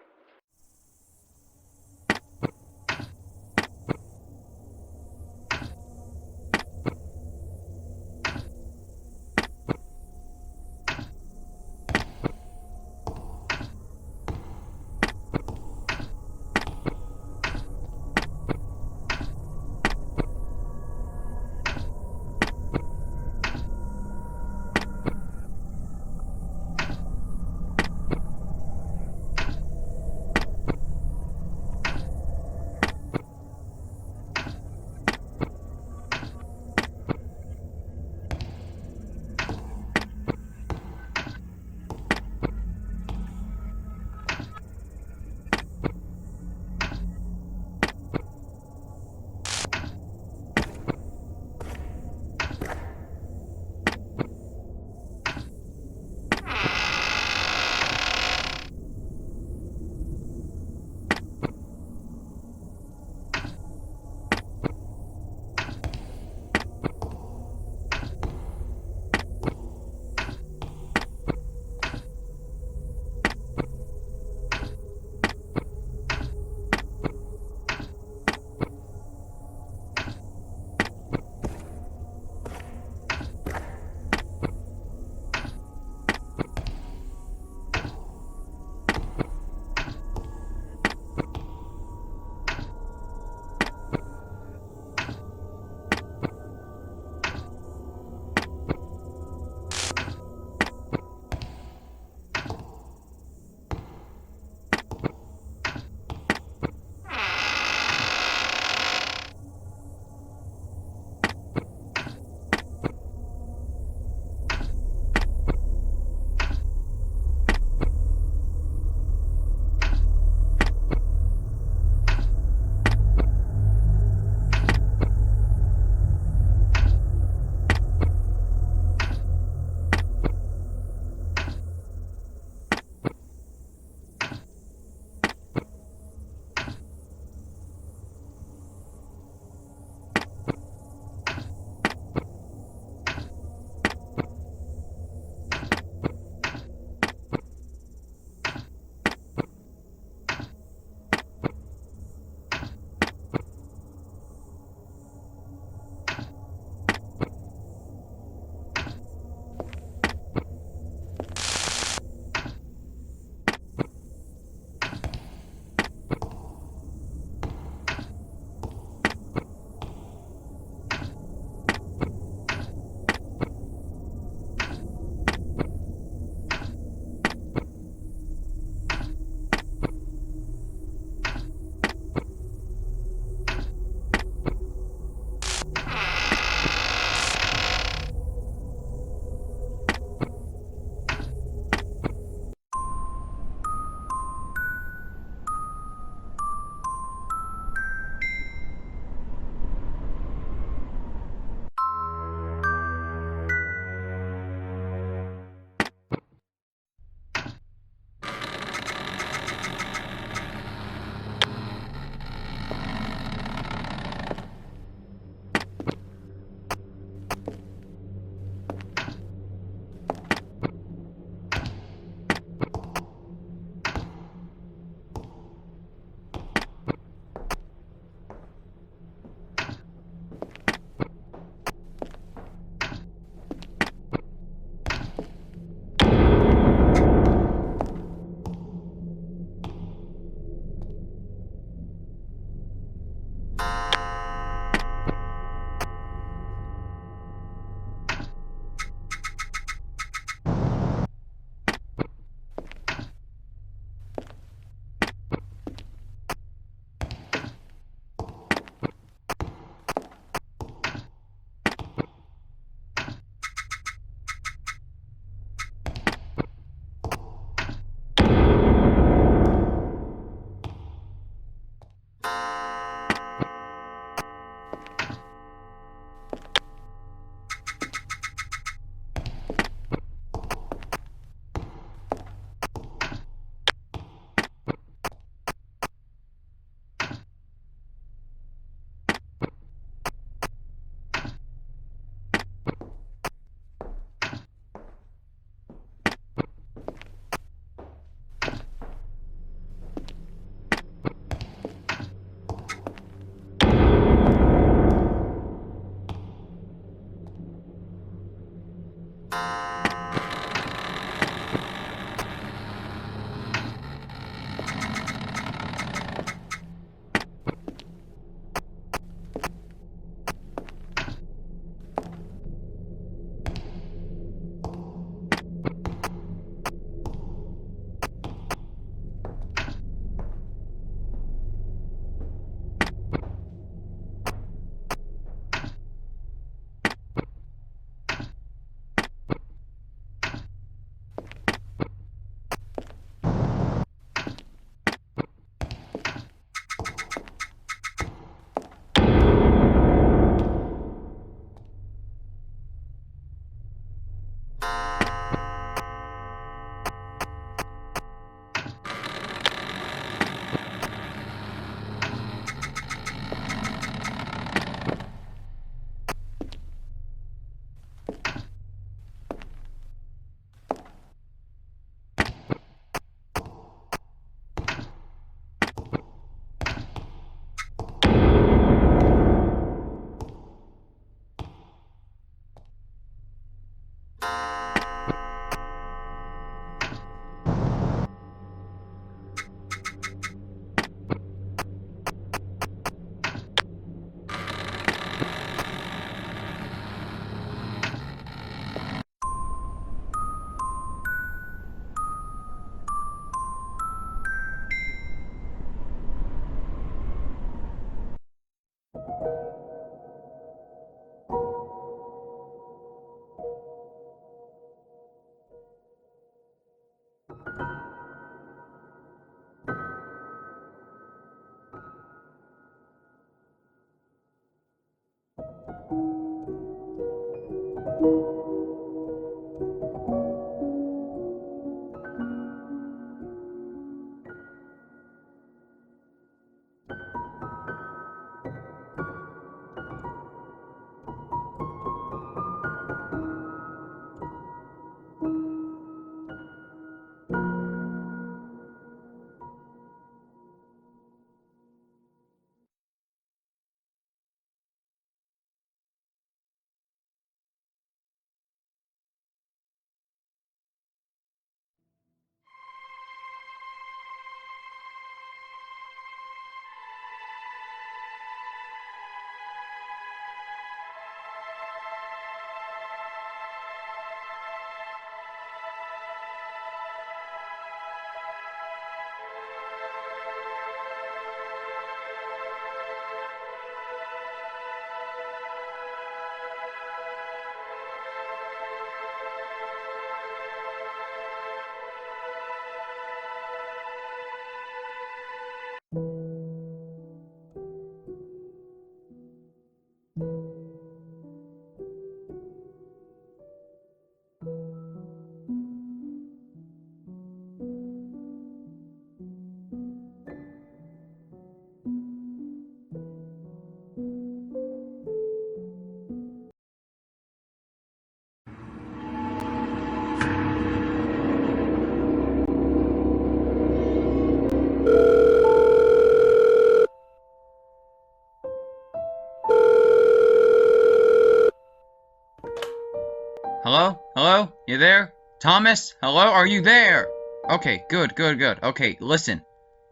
Hello? Hello? You there? Thomas? Hello? Are you there? Okay, good. Okay, listen.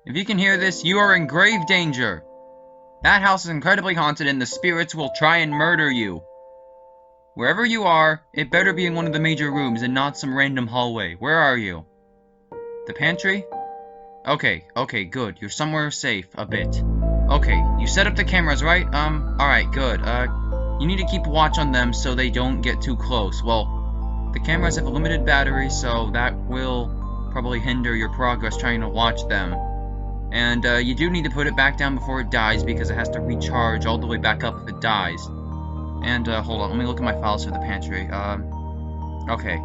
If you can hear this, you are in grave danger. That house is incredibly haunted and the spirits will try and murder you. Wherever you are, it better be in one of the major rooms and not some random hallway. Where are you? The pantry? Okay, good. You're somewhere safe, a bit. Okay, you set up the cameras, right? Alright, good. You need to keep watch on them so they don't get too close. Well, the cameras have a limited battery, so that will probably hinder your progress trying to watch them. And, you do need to put it back down before it dies because it has to recharge all the way back up if it dies. And, hold on, let me look at my files for the pantry. Okay.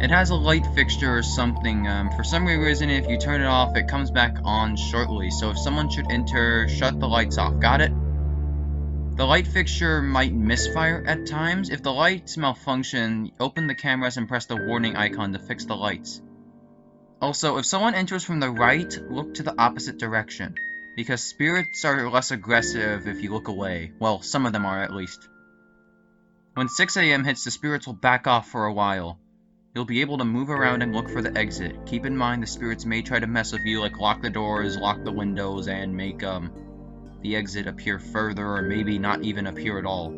It has a light fixture or something. For some reason, if you turn it off, it comes back on shortly. So if someone should enter, shut the lights off. Got it? The light fixture might misfire at times. If the lights malfunction, open the cameras and press the warning icon to fix the lights. Also, if someone enters from the right, look to the opposite direction. Because spirits are less aggressive if you look away. Well, some of them are at least. When 6 AM hits, the spirits will back off for a while. You'll be able to move around and look for the exit. Keep in mind the spirits may try to mess with you, like lock the doors, lock the windows, and make, the exit appear further, or maybe not even appear at all.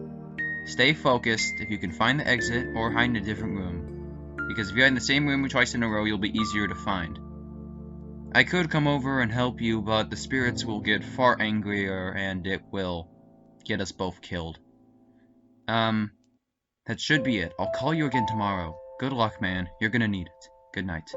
Stay focused if you can find the exit, or hide in a different room. Because if you're in the same room twice in a row, you'll be easier to find. I could come over and help you, but the spirits will get far angrier, and it will get us both killed. That should be it. I'll call you again tomorrow. Good luck, man. You're gonna need it. Good night.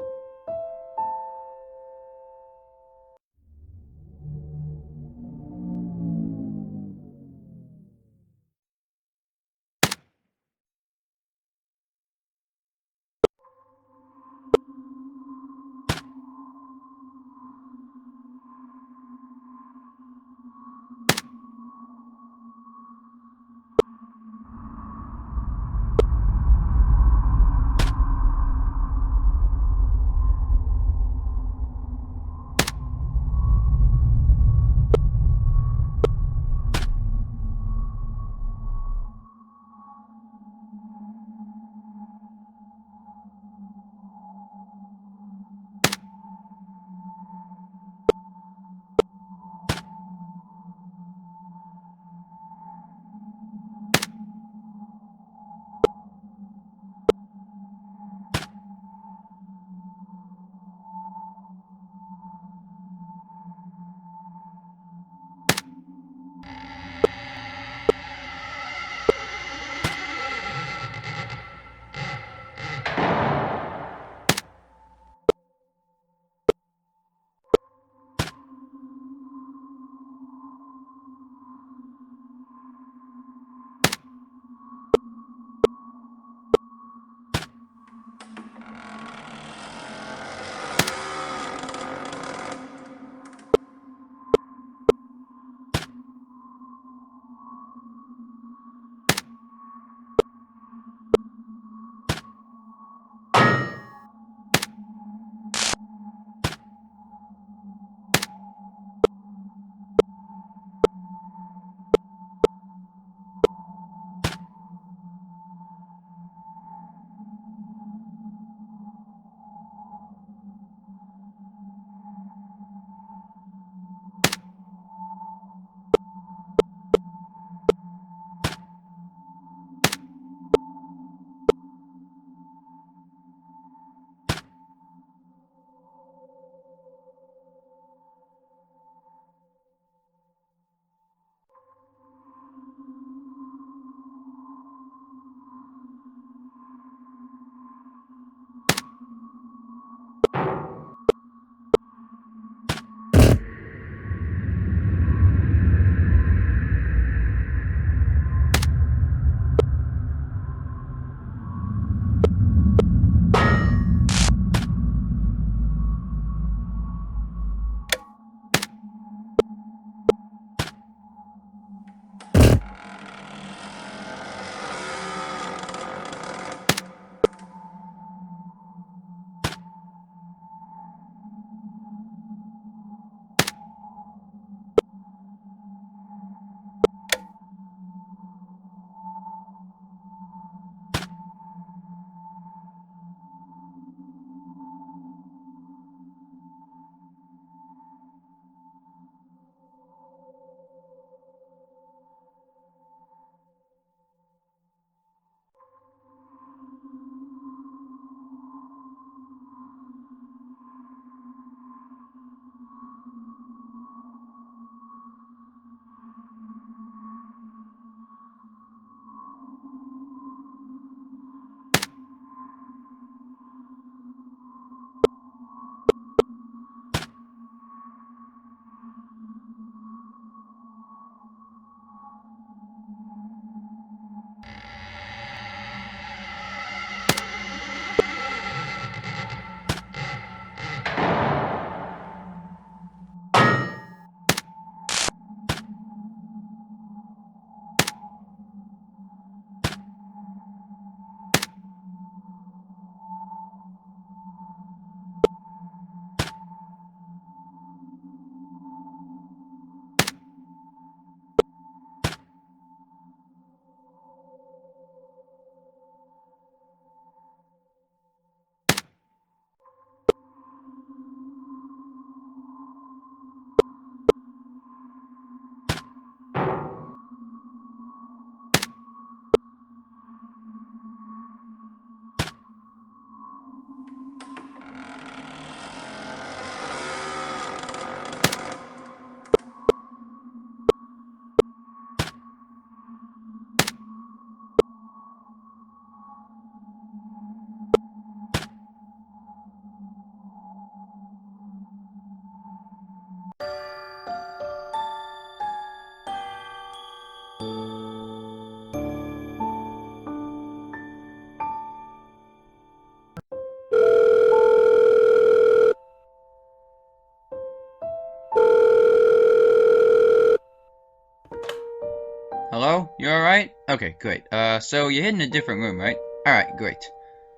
Hello? You alright? Okay, great. So you're in a different room, right? Alright, great.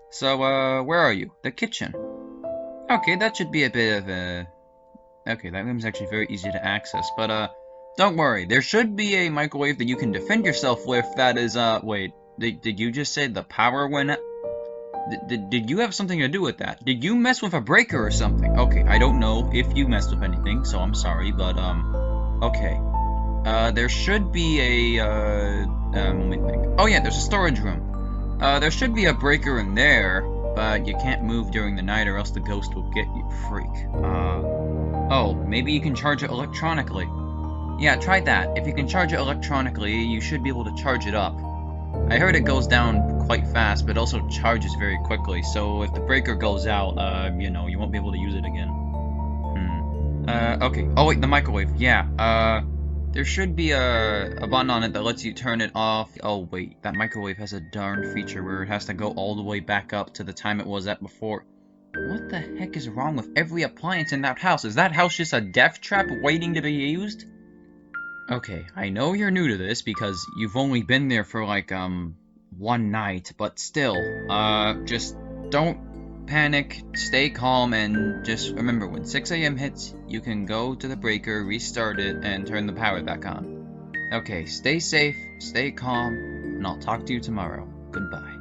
So, where are you? The kitchen. Okay, that should be a bit of a... Okay, that room's actually very easy to access, but, don't worry. There should be a microwave that you can defend yourself with that is, wait. Did you just say the power went out? Did you have something to do with that? Did you mess with a breaker or something? Okay, I don't know if you messed with anything, so I'm sorry, but, okay. There should be a, let me think. Oh yeah, there's a storage room. There should be a breaker in there, but you can't move during the night or else the ghost will get you, freak. Oh, maybe you can charge it electronically. Yeah, try that. If you can charge it electronically, you should be able to charge it up. I heard it goes down quite fast, but also charges very quickly, so if the breaker goes out, you know, you won't be able to use it again. Okay. Oh wait, the microwave. Yeah, there should be a button on it that lets you turn it off. Oh wait, that microwave has a darn feature where it has to go all the way back up to the time it was at before. What the heck is wrong with every appliance in that house? Is that house just a death trap waiting to be used? Okay, I know you're new to this because you've only been there for like, one night, but still, just don't panic, stay calm, and just remember when 6 AM hits, you can go to the breaker, restart it, and turn the power back on. Okay, stay safe, stay calm, and I'll talk to you tomorrow. Goodbye.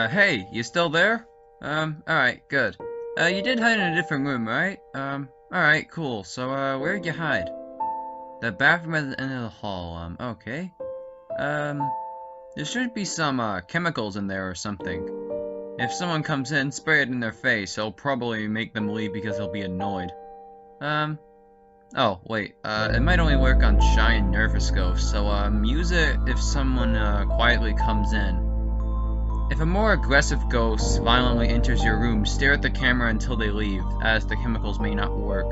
Hey, you still there? Alright, good. You did hide in a different room, right? Alright, cool. So, where'd you hide? The bathroom at the end of the hall, okay. There should be some, chemicals in there or something. If someone comes in, spray it in their face. It'll probably make them leave because they'll be annoyed. Oh, wait, it might only work on shy and nervous ghosts, so, use it if someone, quietly comes in. If a more aggressive ghost violently enters your room, stare at the camera until they leave, as the chemicals may not work.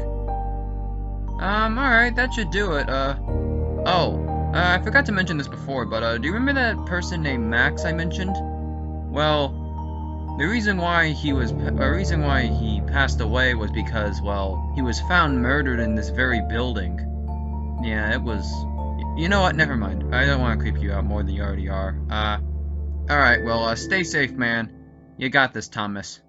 Alright, that should do it, I forgot to mention this before, but, do you remember that person named Max I mentioned? Well, the reason why he passed away was because, well, he was found murdered in this very building. Yeah, it was... You know what, never mind. I don't want to creep you out more than you already are. Alright, well, stay safe, man. You got this, Thomas.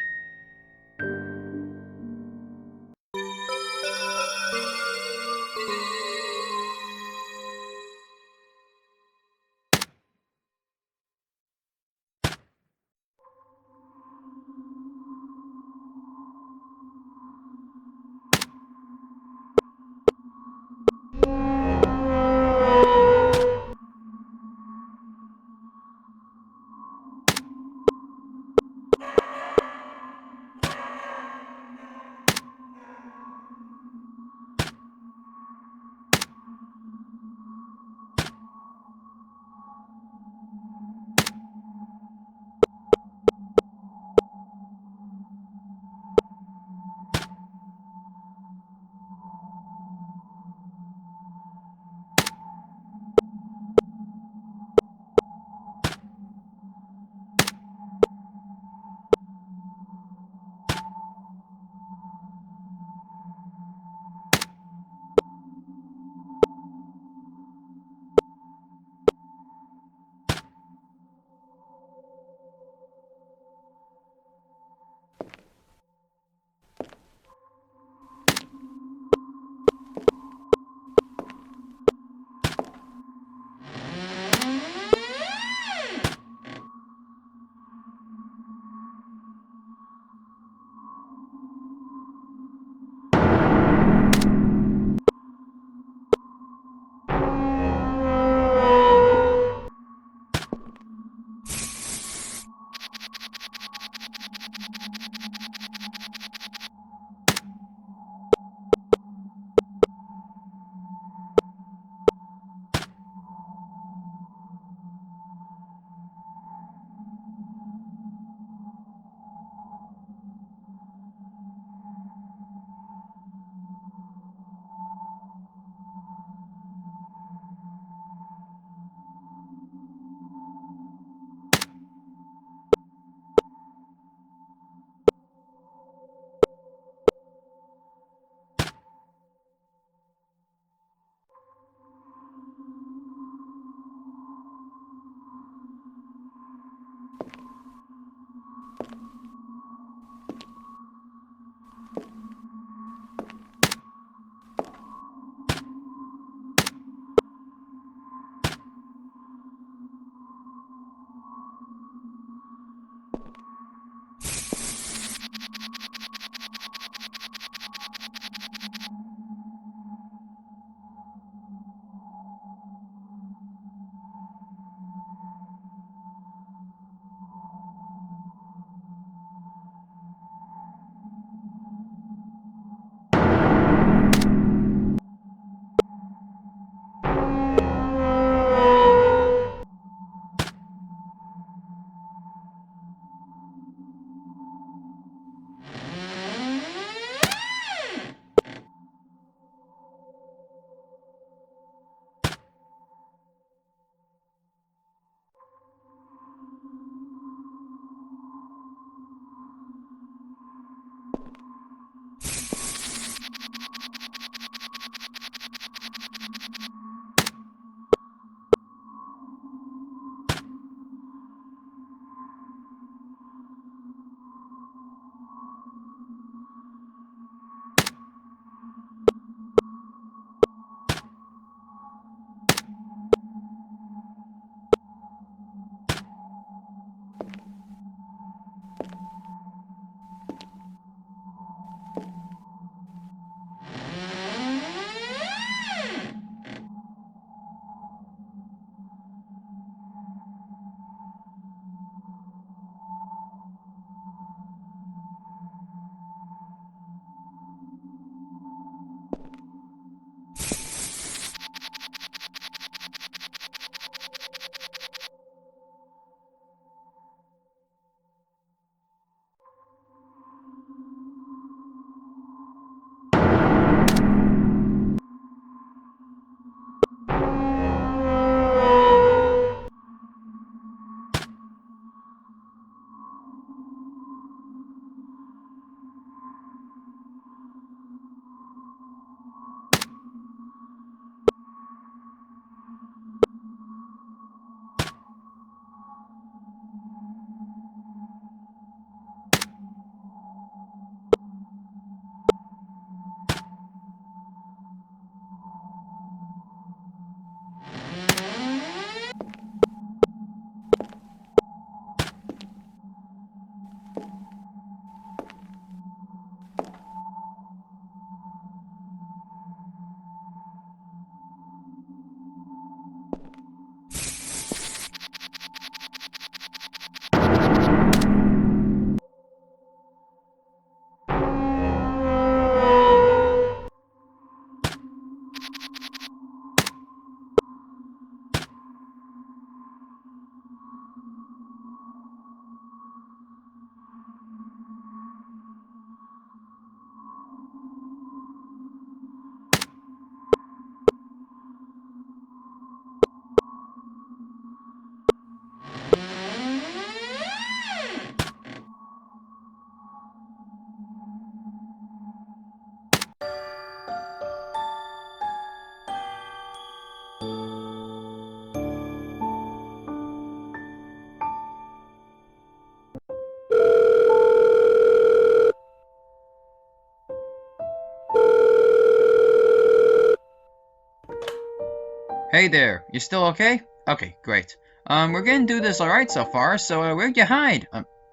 Hey there, you still okay? Okay, great. We're gonna do this alright so far, so where'd you hide?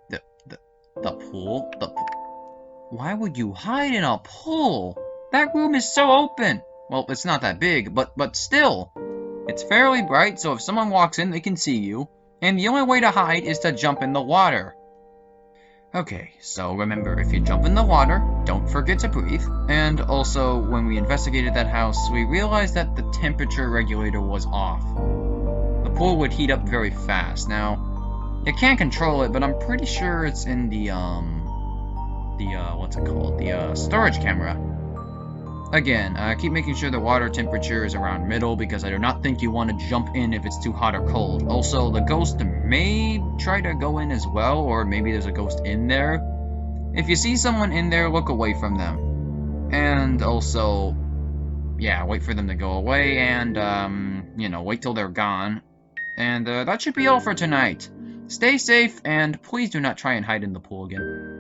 The pool? Why would you hide in a pool? That room is so open! Well, it's not that big, but still. It's fairly bright, so if someone walks in, they can see you. And the only way to hide is to jump in the water. Okay, so remember, if you jump in the water, don't forget to breathe. And also, when we investigated that house, we realized that the temperature regulator was off. The pool would heat up very fast. Now, you can't control it, but I'm pretty sure it's in the what's it called? The storage camera. Again, keep making sure the water temperature is around middle, because I do not think you want to jump in if it's too hot or cold. Also, the ghost may try to go in as well, or maybe there's a ghost in there. If you see someone in there, look away from them. And also, yeah, wait for them to go away, and, you know, wait till they're gone. And, that should be all for tonight. Stay safe, and please do not try and hide in the pool again.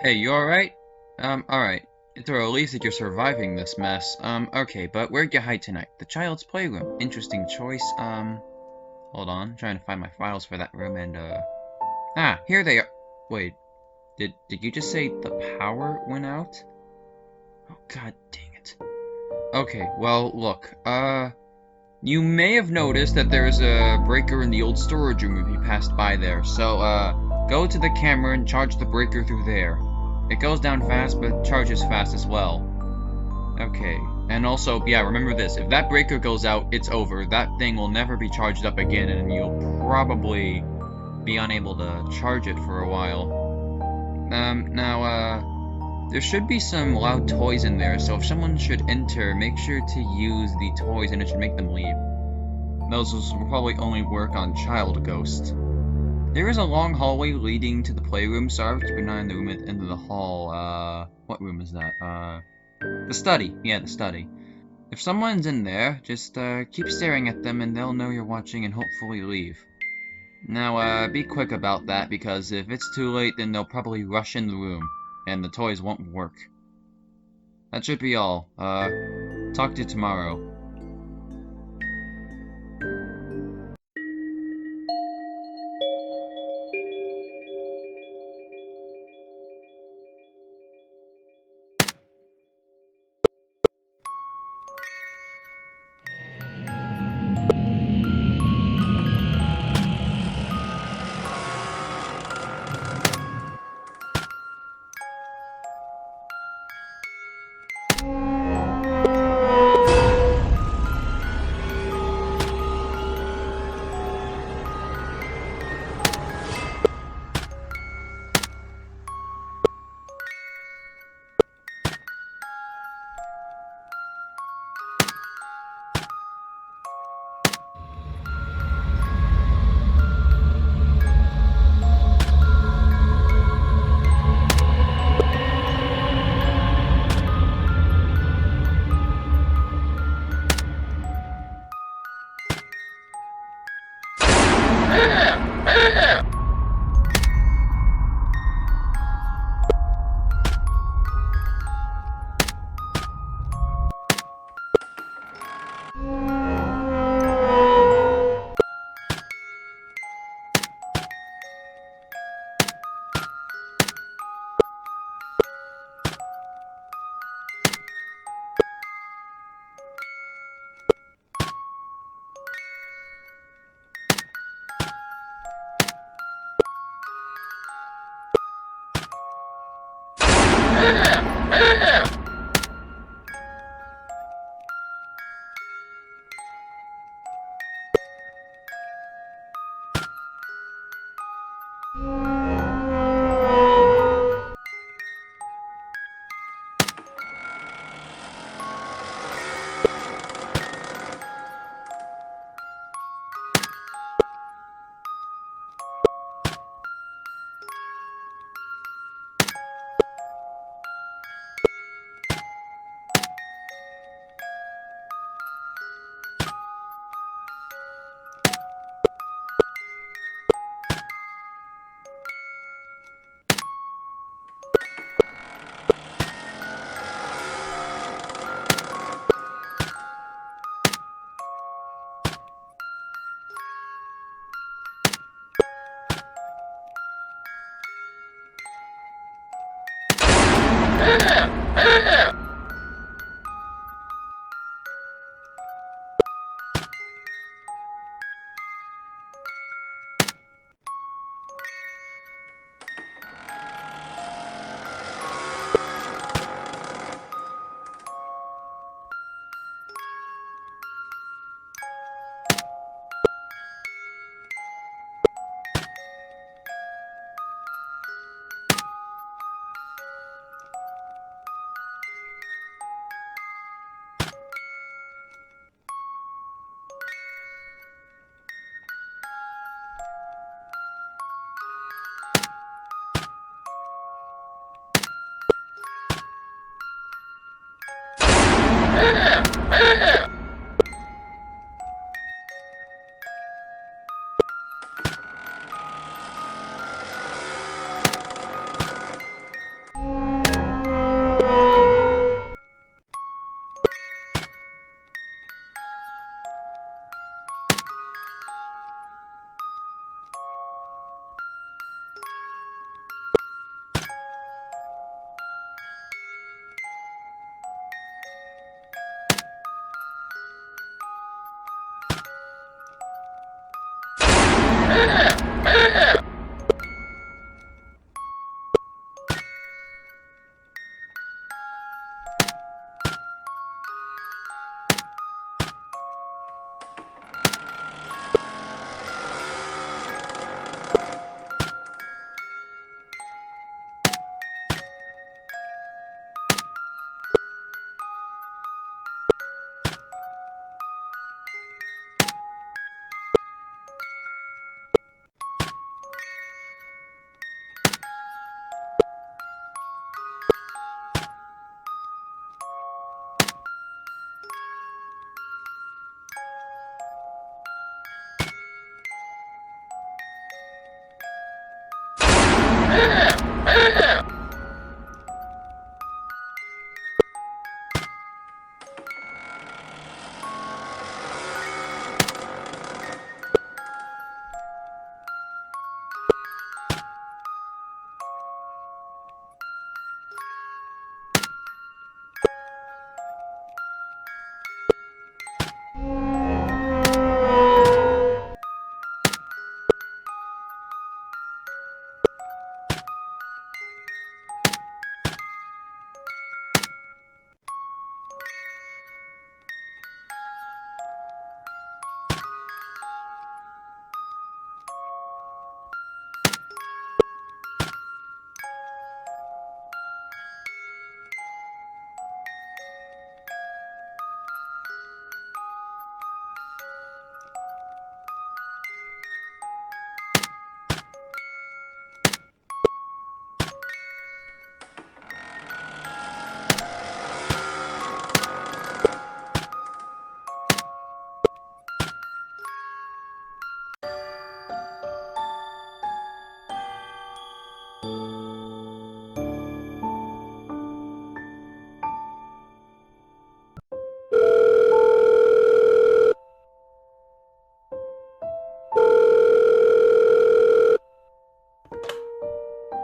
Hey, you alright? Alright. It's a relief that you're surviving this mess. Okay, but where'd you hide tonight? The child's playroom. Interesting choice. Hold on. I'm trying to find my files for that room and, Ah, here they are. Wait. Did you just say the power went out? Oh, god dang it. Okay, well, look. You may have noticed that there's a breaker in the old storage room if you passed by there. So, go to the camera and charge the breaker through there. It goes down fast, but charges fast as well. Okay, and also, yeah, remember this. If that breaker goes out, it's over. That thing will never be charged up again, and you'll probably be unable to charge it for a while. There should be some loud toys in there, so if someone should enter, make sure to use the toys and it should make them leave. Those will probably only work on child ghosts. There is a long hallway leading to the playroom, so I would keep an eye on the room at the end of the hall. What room is that? The study. Yeah, the study. If someone's in there, just, keep staring at them and they'll know you're watching and hopefully leave. Now, be quick about that, because if it's too late, then they'll probably rush in the room, and the toys won't work. That should be all. Talk to you tomorrow.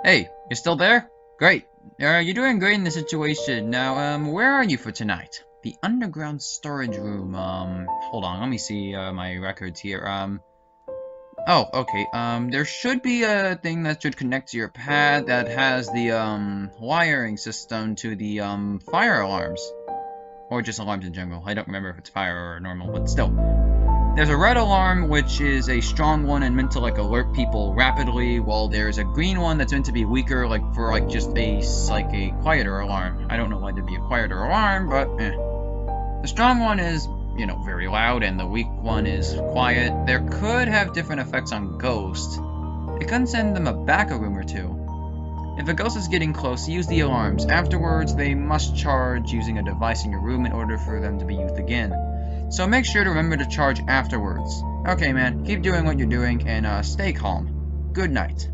Hey, you're still there? Great. You're doing great in the situation. Now, where are you for tonight? The underground storage room. Hold on, let me see, my records here. Oh, okay. There should be a thing that should connect to your pad that has the, wiring system to the, fire alarms. Or just alarms in general. I don't remember if it's fire or normal, but still. There's a red alarm, which is a strong one and meant to, like, alert people rapidly, while there's a green one that's meant to be weaker, like, for, like, just a quieter alarm. I don't know why there'd be a quieter alarm, but, eh. The strong one is, you know, very loud, and the weak one is quiet. There could have different effects on ghosts. It can send them back a room or two. If a ghost is getting close, use the alarms. Afterwards, they must charge using a device in your room in order for them to be used again. So make sure to remember to charge afterwards. Okay, man, keep doing what you're doing, and stay calm. Good night.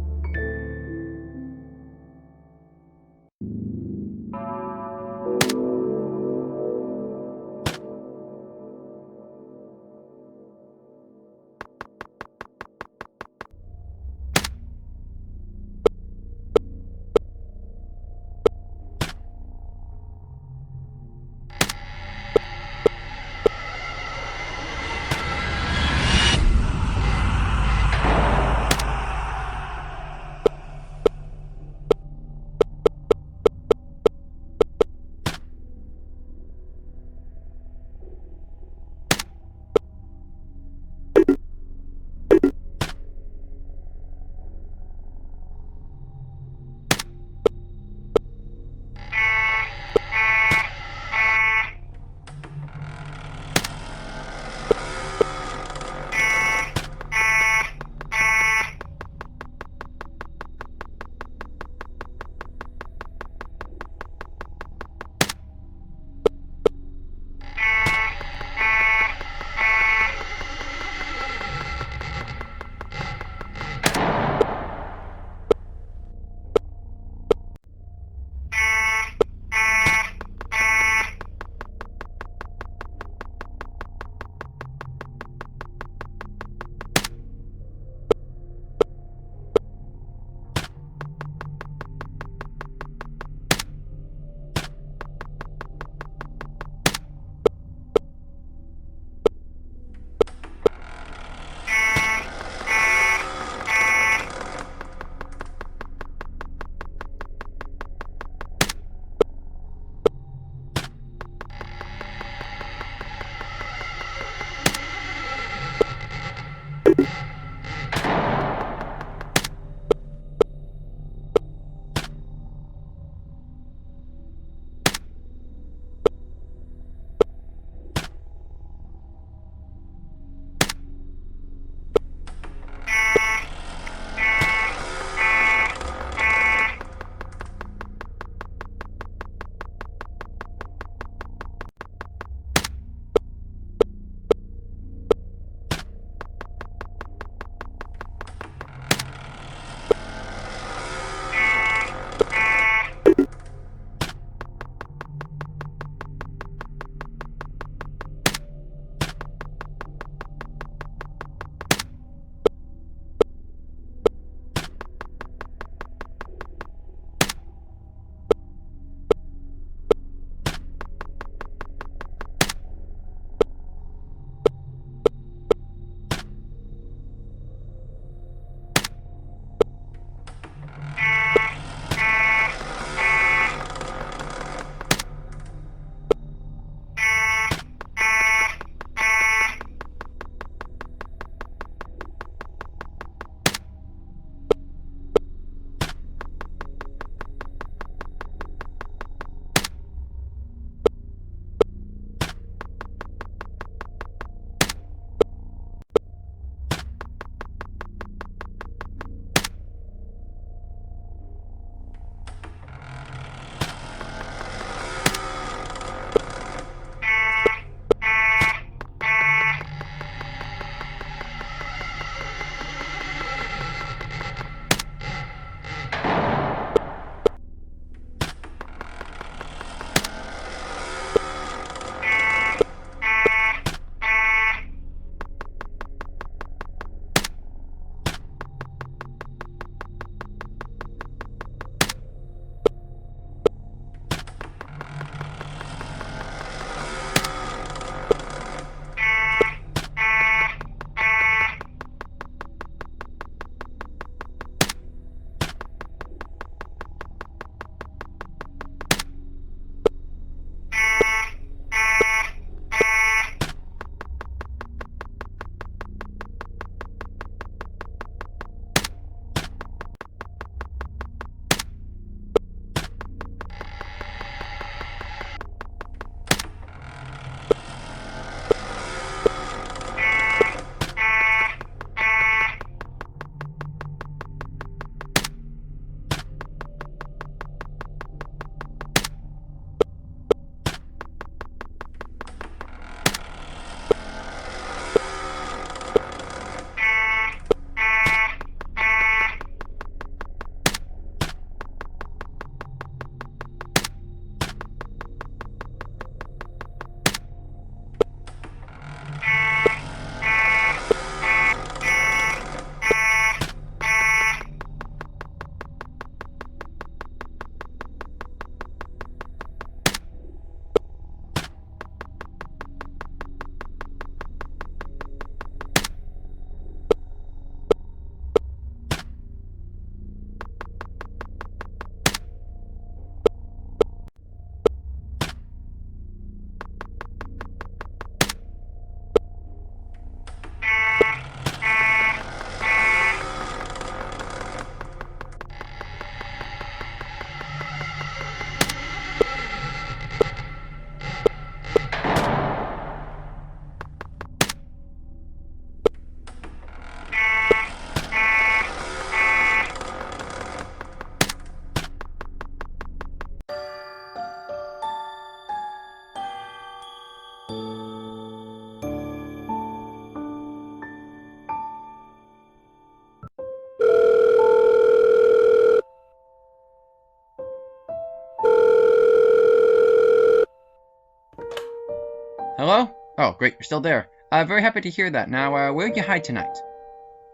Oh, great, you're still there. Very happy to hear that. Now, where would you hide tonight?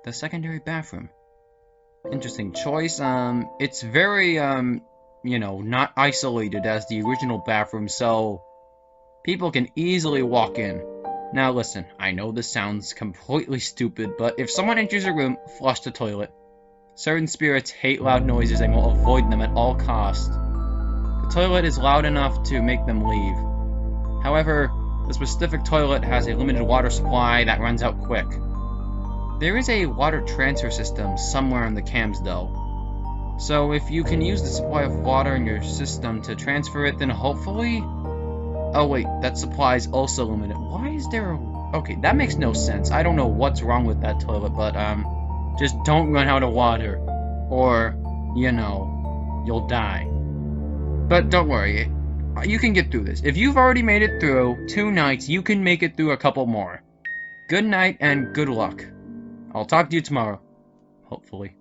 The secondary bathroom. Interesting choice. It's very, you know, not isolated as the original bathroom, so people can easily walk in. Now listen, I know this sounds completely stupid, but if someone enters a room, flush the toilet. Certain spirits hate loud noises and will avoid them at all costs. The toilet is loud enough to make them leave. However, the specific toilet has a limited water supply that runs out quick. There is a water transfer system somewhere in the cams though. So if you can use the supply of water in your system to transfer it, then hopefully... Oh wait, that supply is also limited. Why is there a... Okay, that makes no sense. I don't know what's wrong with that toilet, but just don't run out of water. Or, you know, you'll die. But don't worry, you can get through this. If you've already made it through 2 nights, you can make it through a couple more. Good night and good luck. I'll talk to you tomorrow. Hopefully.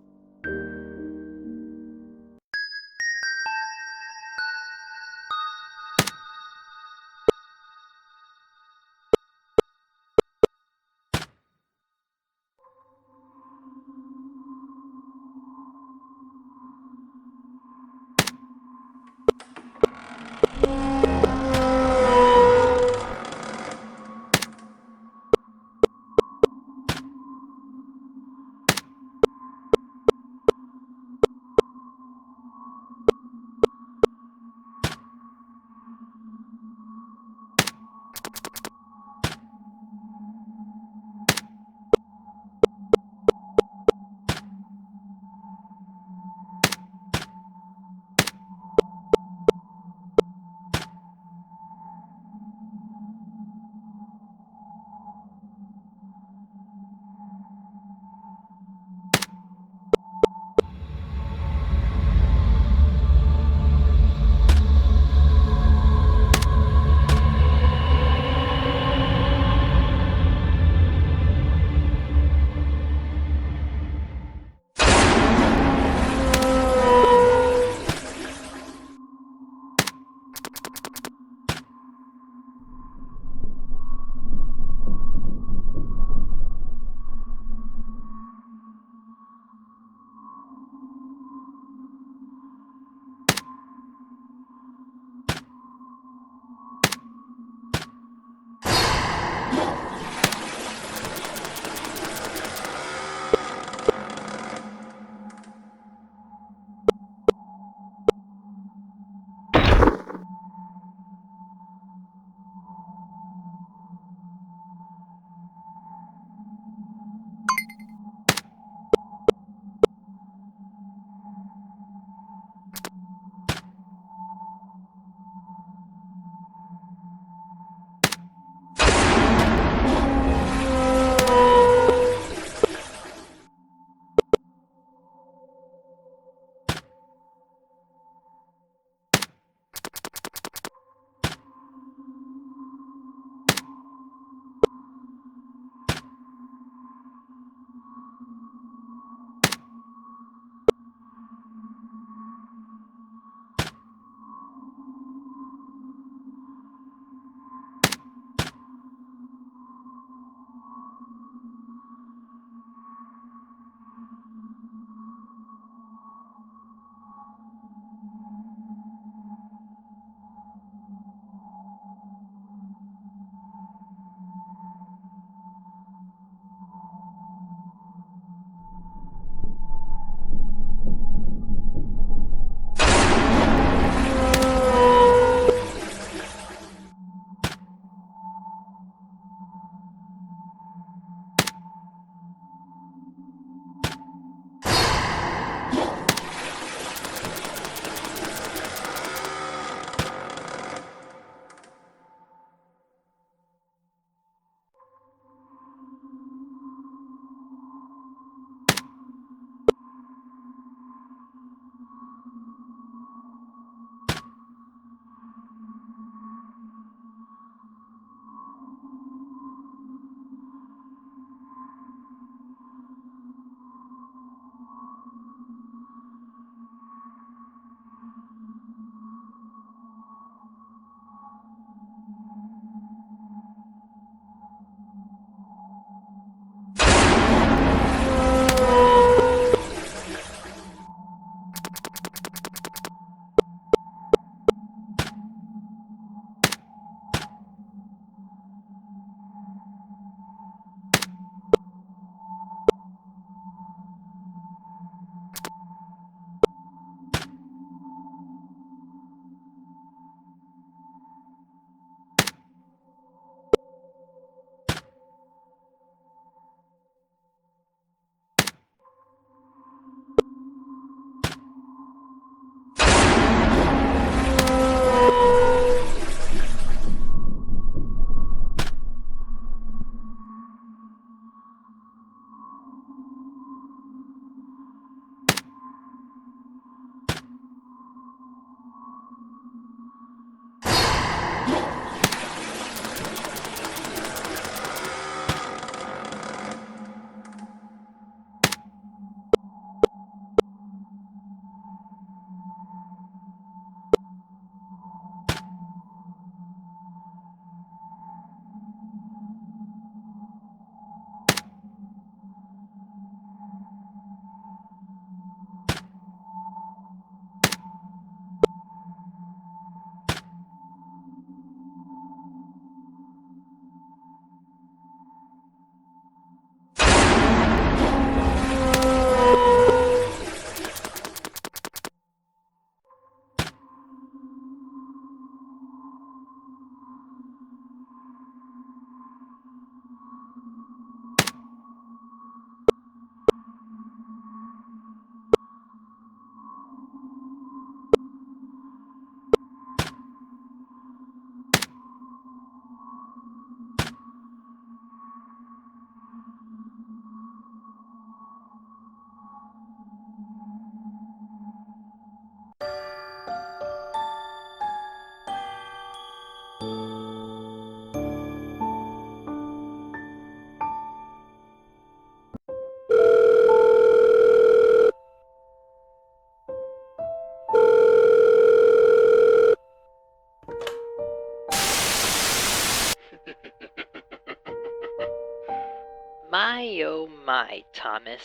Thomas.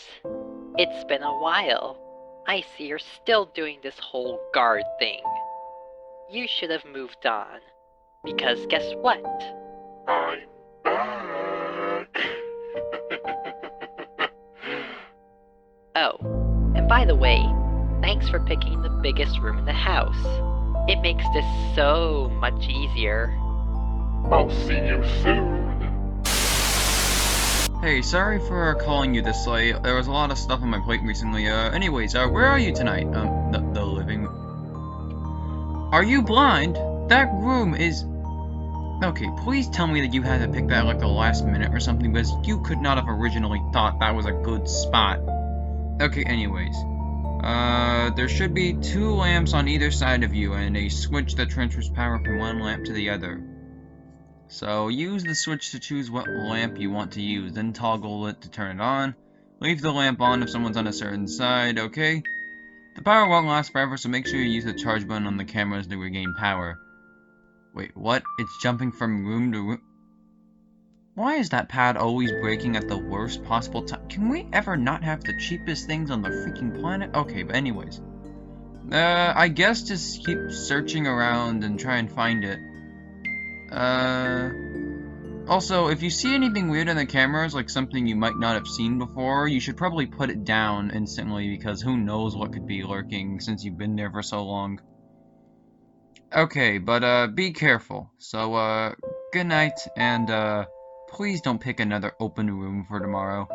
It's been a while. I see you're still doing this whole guard thing. You should have moved on. Because guess what? I'm back. Oh, and by the way, thanks for picking the biggest room in the house. It makes this so much easier. I'll see you soon. Hey, sorry for calling you this late. There was a lot of stuff on my plate recently. Anyways, where are you tonight? The living room. Are you blind? That room is... Okay, please tell me that you had to pick that like the last minute or something, because you could not have originally thought that was a good spot. Okay, anyways. There should be 2 lamps on either side of you, and a switch that transfers power from one lamp to the other. So, use the switch to choose what lamp you want to use, then toggle it to turn it on. Leave the lamp on if someone's on a certain side, okay? The power won't last forever, so make sure you use the charge button on the cameras to regain power. Wait, what? It's jumping from room to room? Why is that pad always breaking at the worst possible time? Can we ever not have the cheapest things on the freaking planet? Okay, but anyways. I guess just keep searching around and try and find it. Also, if you see anything weird on the cameras, like something you might not have seen before, you should probably put it down instantly, because who knows what could be lurking since you've been there for so long. Okay, but, be careful. So, good night, and, please don't pick another open room for tomorrow.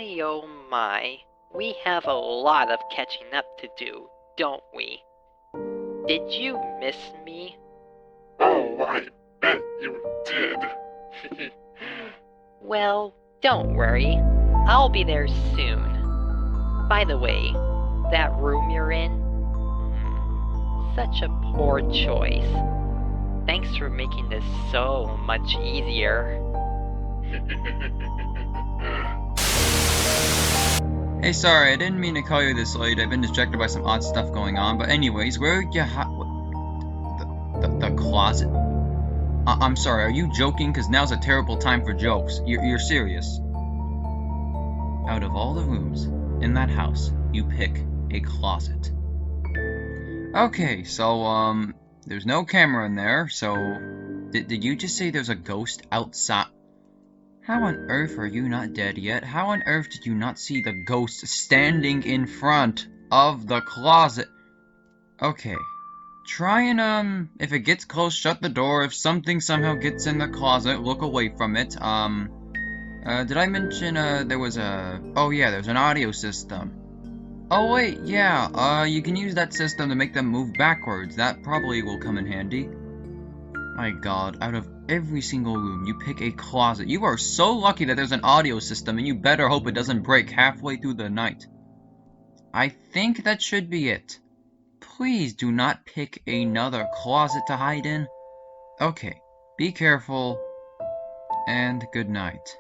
My oh my, we have a lot of catching up to do, don't we? Did you miss me? Oh, I bet you did. Well, don't worry. I'll be there soon. By the way, that room you're in? Such a poor choice. Thanks for making this so much easier. Hey, sorry, I didn't mean to call you this late. I've been distracted by some odd stuff going on. But anyways, where you the closet? I'm sorry, are you joking? Because now's a terrible time for jokes. You're serious. Out of all the rooms in that house, you pick a closet. Okay, so, there's no camera in there, so... Did you just say there's a ghost outside? How on earth are you not dead yet? How on earth did you not see the ghost standing in front of the closet? Okay. Try and, if it gets close, shut the door. If something somehow gets in the closet, look away from it. Did I mention, there was a... Oh yeah, there's an audio system. Oh wait, yeah, you can use that system to make them move backwards. That probably will come in handy. My god, out of every single room, you pick a closet. You are so lucky that there's an audio system, and you better hope it doesn't break halfway through the night. I think that should be it. Please do not pick another closet to hide in. Okay, be careful, and good night.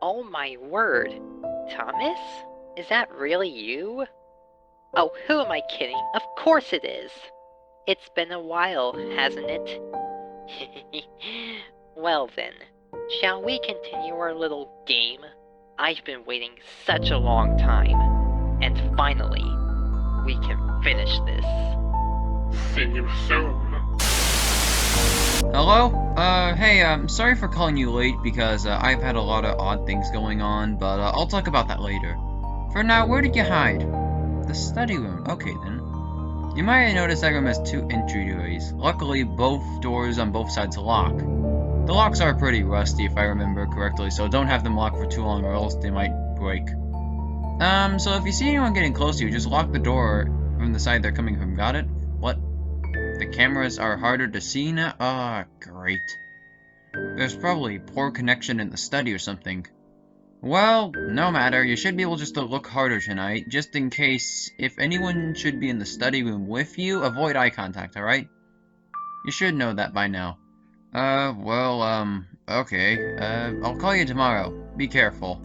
Oh my word. Thomas? Is that really you? Oh, who am I kidding? Of course it is. It's been a while, hasn't it? Well then, shall we continue our little game? I've been waiting such a long time. And finally, we can finish this. See you soon. Hello? Hey, sorry for calling you late because I've had a lot of odd things going on, but I'll talk about that later. For now, where did you hide? The study room. Okay then. You might have noticed that room has 2 entryways. Luckily, both doors on both sides lock. The locks are pretty rusty if I remember correctly, so don't have them locked for too long or else they might break. So if you see anyone getting close to you, just lock the door from the side they're coming from, got it? What? The cameras are harder to see now? Ah, great. There's probably poor connection in the study or something. Well, no matter, you should be able just to look harder tonight, just in case if anyone should be in the study room with you, avoid eye contact, alright? You should know that by now. Okay. I'll call you tomorrow. Be careful.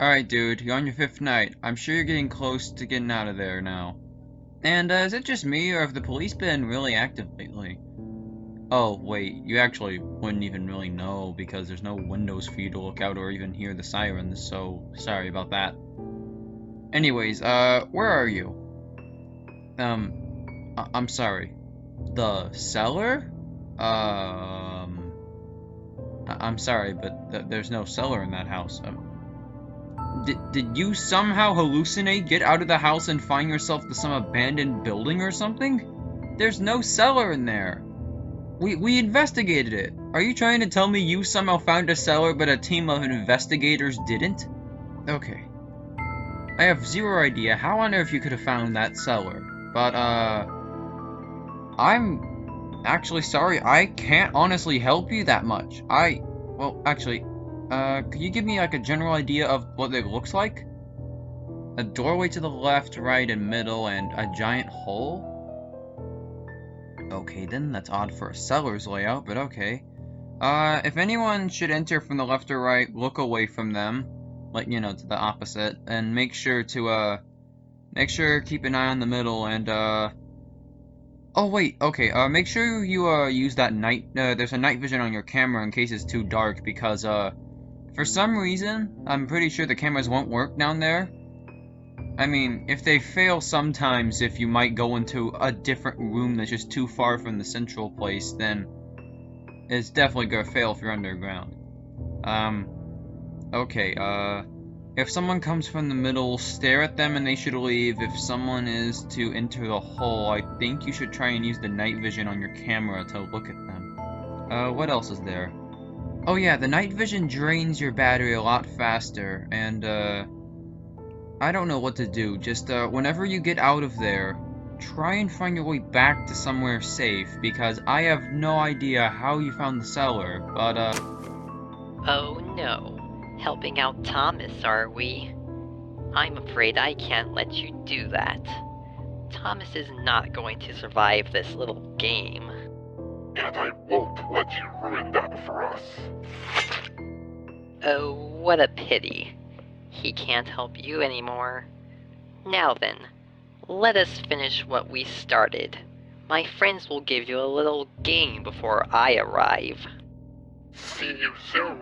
Alright, dude, you're on your 5th night. I'm sure you're getting close to getting out of there now. And, is it just me, or have the police been really active lately? Oh, wait, you actually wouldn't even really know, because there's no windows for you to look out or even hear the sirens, so sorry about that. Anyways, where are you? I'm sorry. The cellar? I'm sorry, but there's no cellar in that house. Did you somehow hallucinate, get out of the house, and find yourself to some abandoned building or something? There's no cellar in there. We investigated it. Are you trying to tell me you somehow found a cellar, but a team of investigators didn't? Okay. I have zero idea how on earth you could have found that cellar, but, I'm actually sorry, I can't honestly help you that much. Well, actually, could you give me, like, a general idea of what it looks like? A doorway to the left, right, and middle, and a giant hole? Okay, then, that's odd for a cellar's layout, but okay. If anyone should enter from the left or right, look away from them. Like, you know, to the opposite, and make sure to, keep an eye on the middle, and, oh, wait, okay, make sure you, use that there's a night vision on your camera in case it's too dark, because, for some reason, I'm pretty sure the cameras won't work down there. I mean, if they fail sometimes, if you might go into a different room that's just too far from the central place, then it's definitely gonna fail if you're underground. Okay, if someone comes from the middle, stare at them and they should leave. If someone is to enter the hole, I think you should try and use the night vision on your camera to look at them. What else is there? Oh yeah, the night vision drains your battery a lot faster, and, I don't know what to do. Just, whenever you get out of there, try and find your way back to somewhere safe, because I have no idea how you found the cellar, but, Oh no. Helping out Thomas, are we? I'm afraid I can't let you do that. Thomas is not going to survive this little game. And I won't let you ruin that for us. Oh, what a pity. He can't help you anymore. Now then, let us finish what we started. My friends will give you a little game before I arrive. See you soon.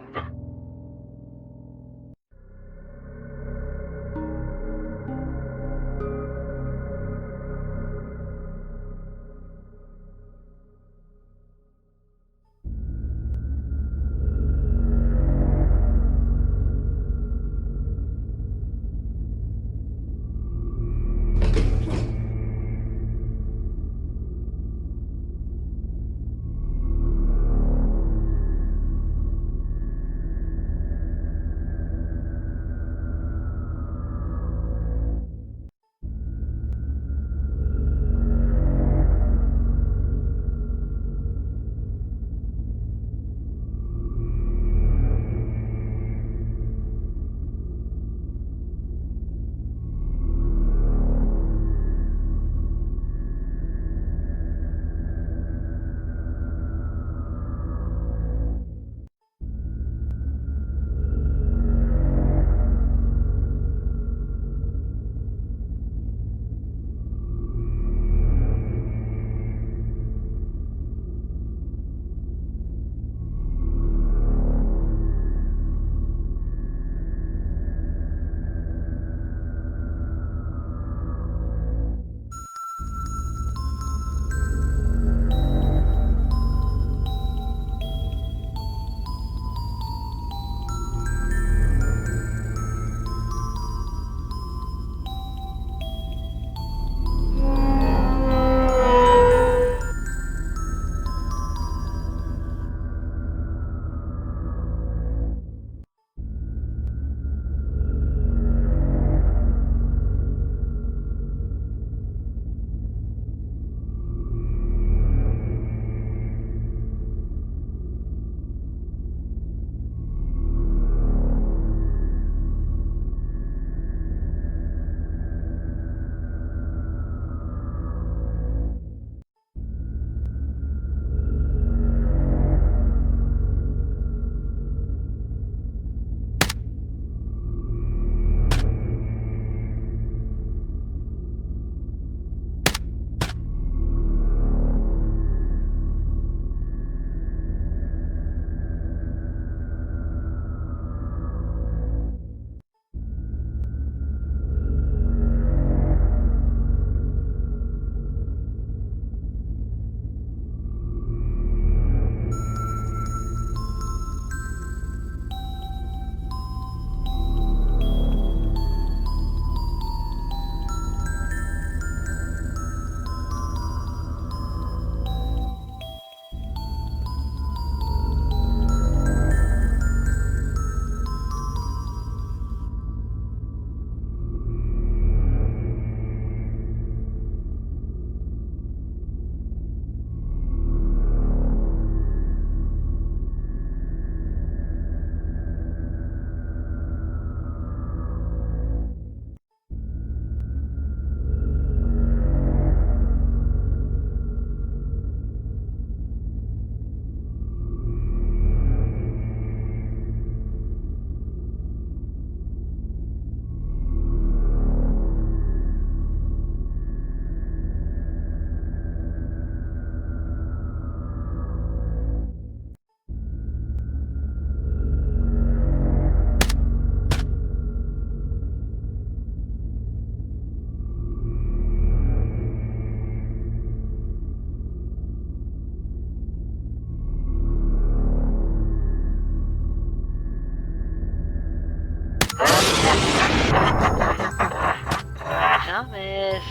Thomas,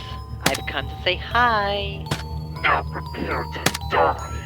I've come to say hi. Now prepare to die.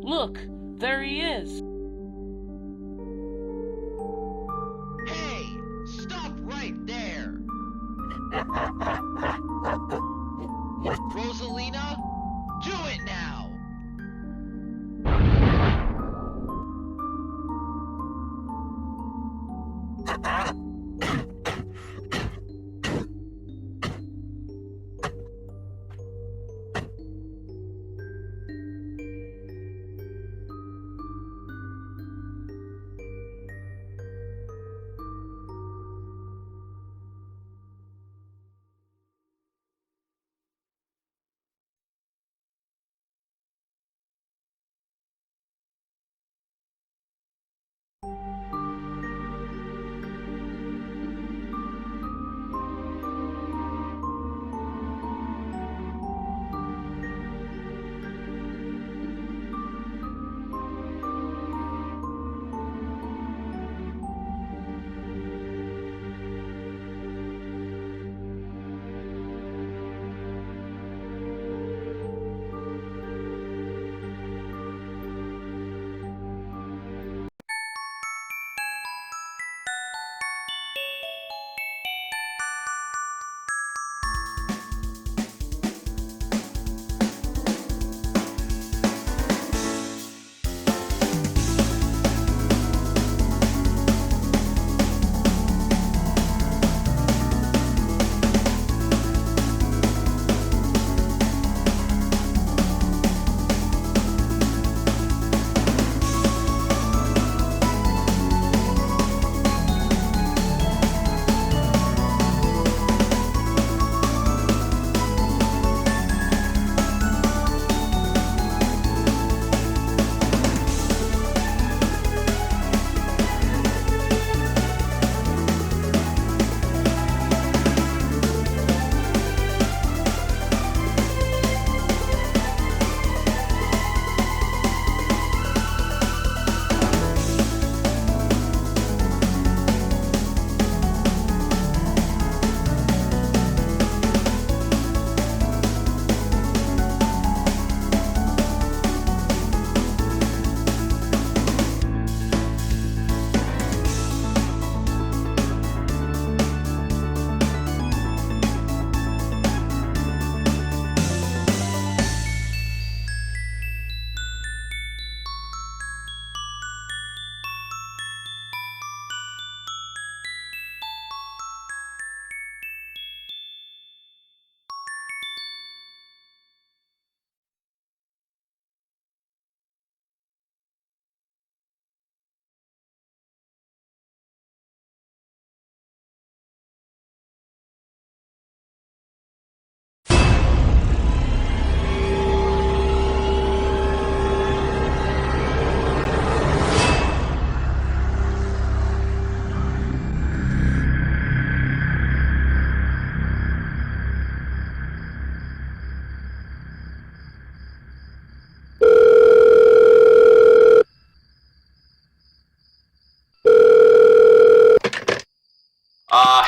Look, there he is. Hey, stop right there. Rosalina, do it now.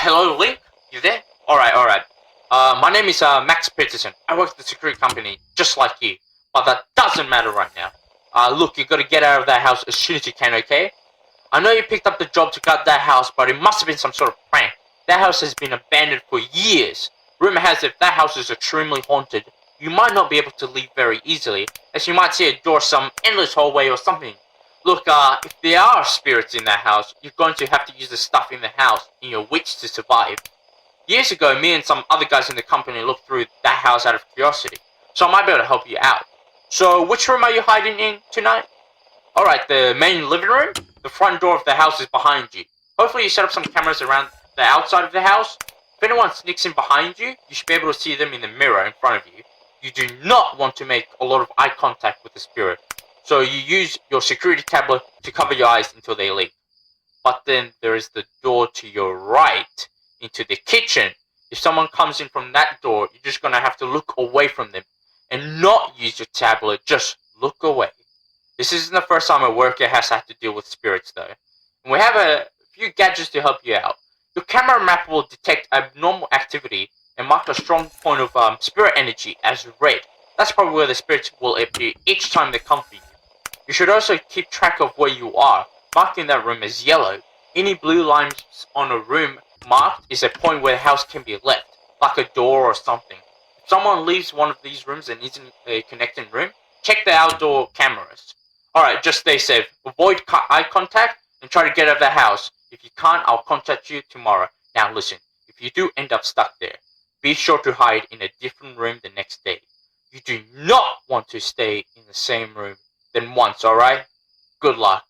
Hello, Link? You there? Alright. My name is Max Peterson. I work at the security company, just like you. But that doesn't matter right now. Look, you gotta get out of that house as soon as you can, okay? I know you picked up the job to guard that house, but it must have been some sort of prank. That house has been abandoned for years. Rumor has it that house is extremely haunted. You might not be able to leave very easily, as you might see a door, some endless hallway or something. Look, if there are spirits in that house, you're going to have to use the stuff in the house in your wits to survive. Years ago, me and some other guys in the company looked through that house out of curiosity, so I might be able to help you out. So, which room are you hiding in tonight? Alright, the main living room? The front door of the house is behind you. Hopefully you set up some cameras around the outside of the house. If anyone sneaks in behind you, you should be able to see them in the mirror in front of you. You do not want to make a lot of eye contact with the spirit, so you use your security tablet to cover your eyes until they leave. But then there is the door to your right, into the kitchen. If someone comes in from that door, you're just gonna have to look away from them and not use your tablet, just look away. This isn't the first time a worker has had to deal with spirits though. And we have a few gadgets to help you out. Your camera map will detect abnormal activity and mark a strong point of spirit energy as red. That's probably where the spirits will appear each time they come for you. You should also keep track of where you are, marked in that room as yellow. Any blue lines on a room marked is a point where the house can be left, like a door or something. If someone leaves one of these rooms and isn't a connecting room, check the outdoor cameras. Alright, just stay safe. Avoid eye contact and try to get out of the house. If you can't, I'll contact you tomorrow. Now listen, if you do end up stuck there, be sure to hide in a different room the next day. You do not want to stay in the same room than once, alright? Good luck.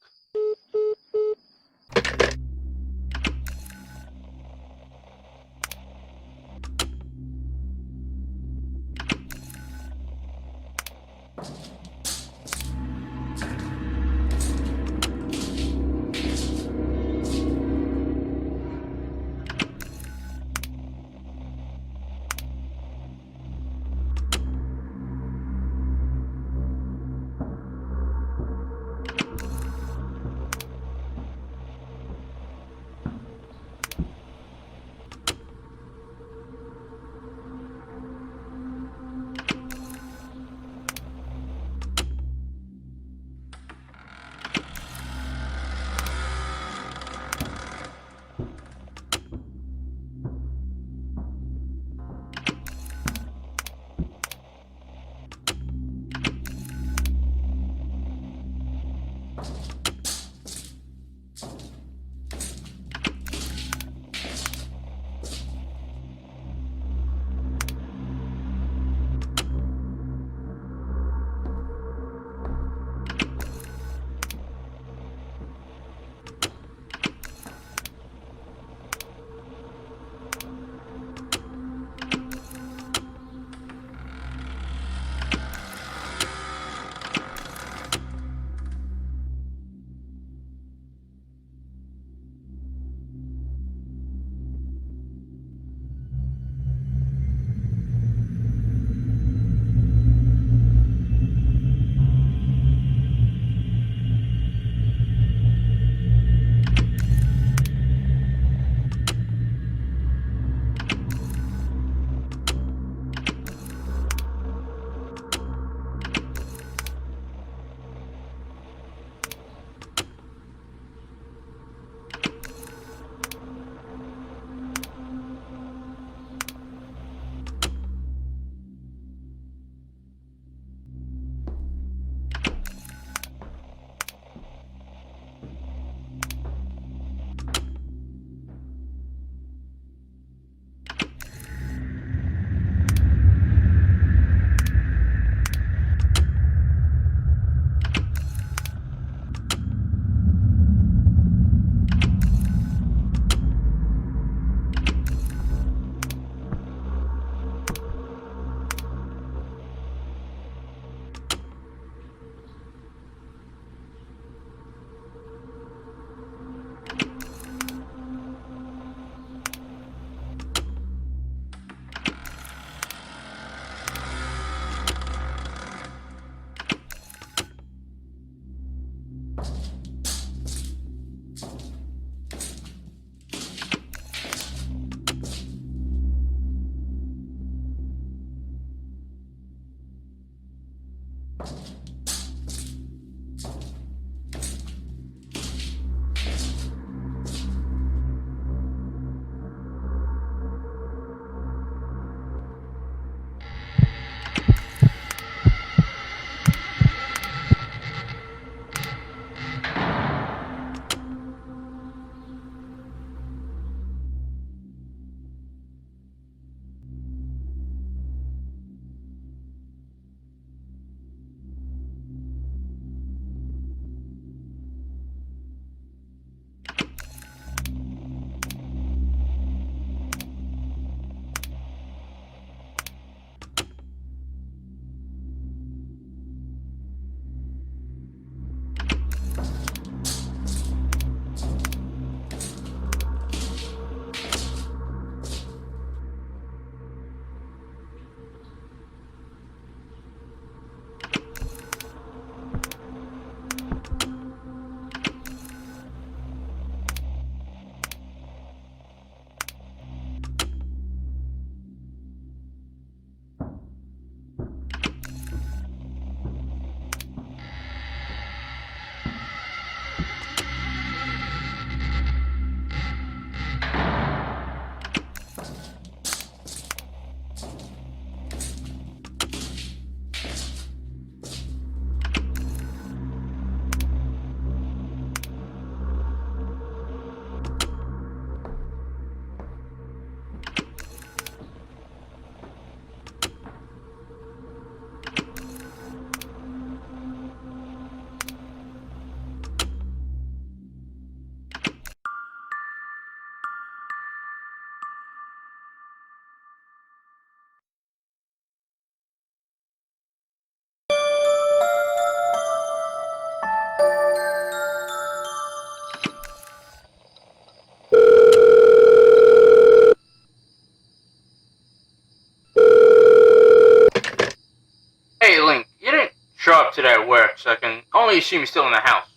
can only assume you're still in the house.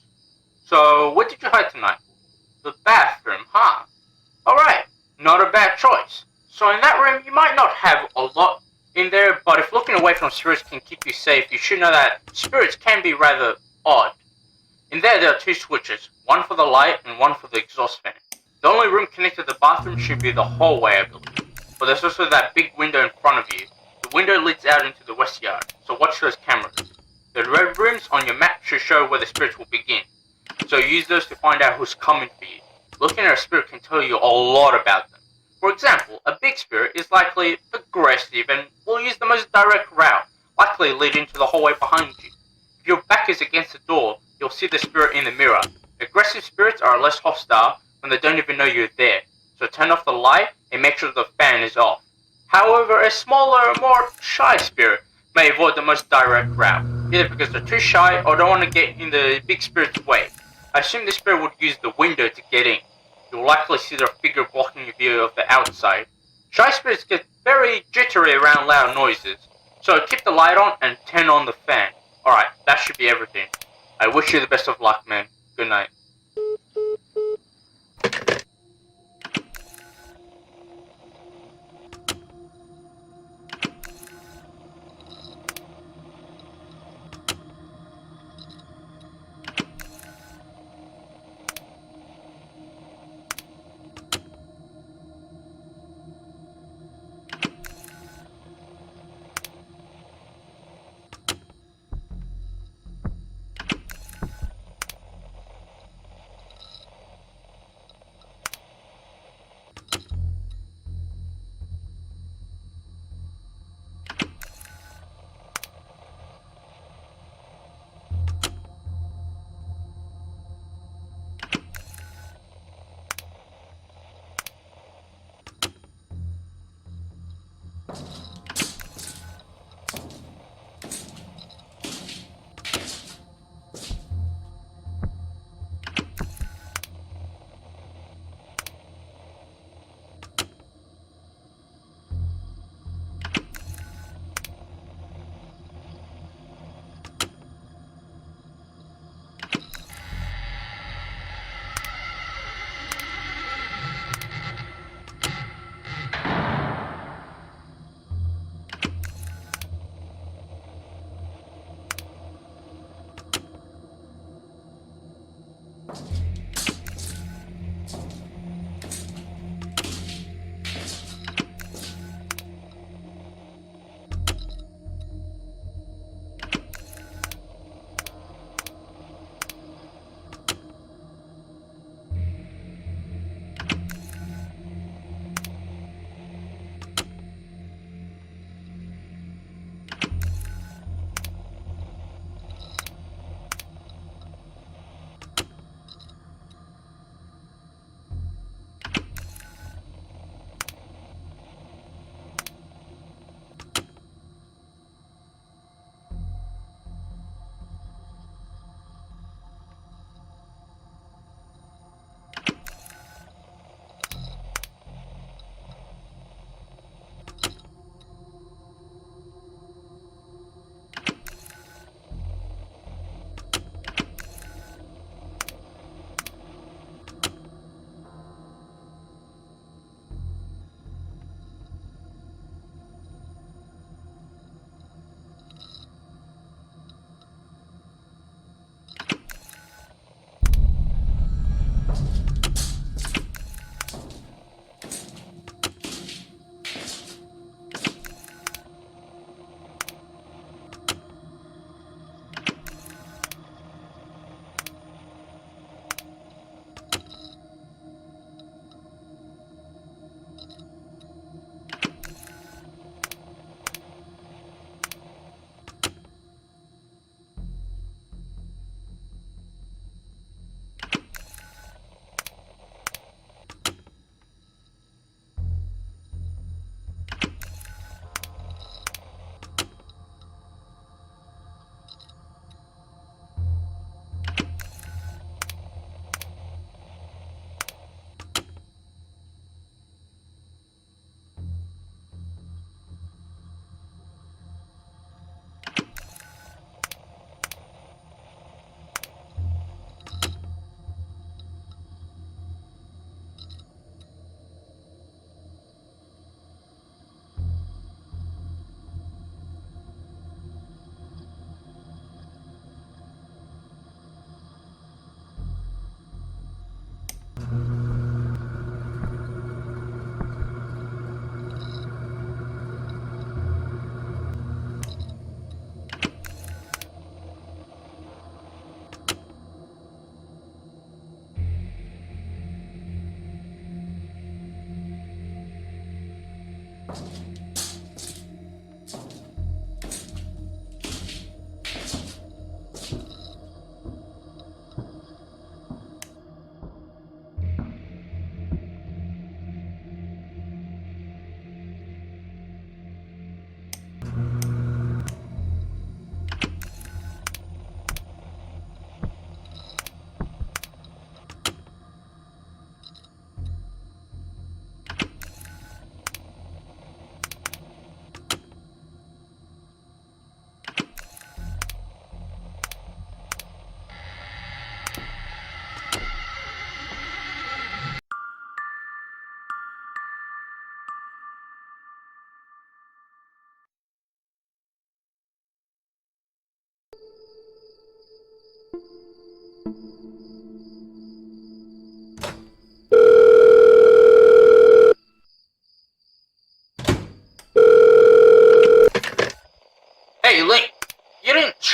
So, where did you hide tonight? The bathroom, huh? Alright, not a bad choice. So in that room, you might not have a lot in there, but if looking away from spirits can keep you safe, you should know that spirits can be rather odd. In there are two switches, one for the light and one for the exhaust fan. The only room connected to the bathroom should be the hallway, I believe. But there's also that big window in front of you. The window leads out into the west yard, so watch those cameras. The red rooms on your map should show where the spirits will begin, so use those to find out who's coming for you. Looking at a spirit can tell you a lot about them. For example, a big spirit is likely aggressive and will use the most direct route, likely leading to the hallway behind you. If your back is against the door, you'll see the spirit in the mirror. Aggressive spirits are less hostile when they don't even know you're there, so turn off the light and make sure the fan is off. However, a smaller, more shy spirit may avoid the most direct route, either because they're too shy or don't want to get in the big spirit's way. I assume the spirit would use the window to get in. You'll likely see their figure blocking your view of the outside. Shy spirits get very jittery around loud noises, so keep the light on and turn on the fan. Alright, that should be everything. I wish you the best of luck, man. Good night.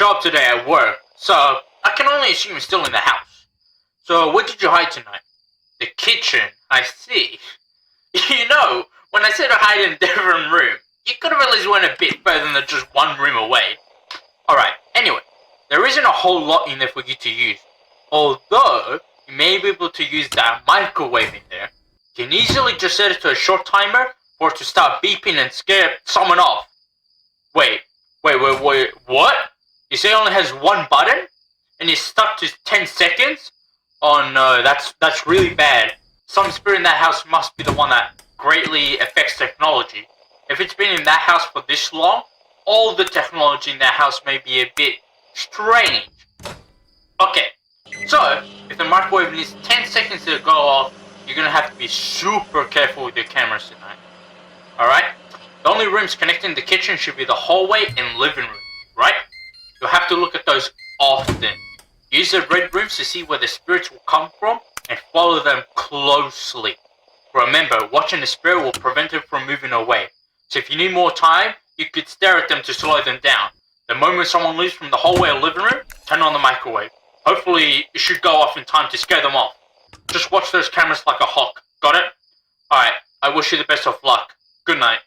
show up today at work, so I can only assume you're still in the house. So what did you hide tonight? The kitchen, I see. You know, when I said to hide in a different room, you could have at least went a bit further than just one room away. Alright, anyway, there isn't a whole lot in there for you to use. Although, you may be able to use that microwave in there. You can easily just set it to a short timer for it to start beeping and scare someone off. Wait, what? You say it only has one button? And it's stuck to 10 seconds? Oh no, that's really bad. Some spirit in that house must be the one that greatly affects technology. If it's been in that house for this long, all the technology in that house may be a bit strange. Okay, so if the microwave needs 10 seconds to go off, you're gonna have to be super careful with your cameras tonight. Alright? The only rooms connecting the kitchen should be the hallway and living room, right? You'll have to look at those often. Use the red rooms to see where the spirits will come from and follow them closely. Remember, watching the spirit will prevent it from moving away. So if you need more time, you could stare at them to slow them down. The moment someone leaves from the hallway or living room, turn on the microwave. Hopefully, it should go off in time to scare them off. Just watch those cameras like a hawk. Got it? Alright, I wish you the best of luck. Good night.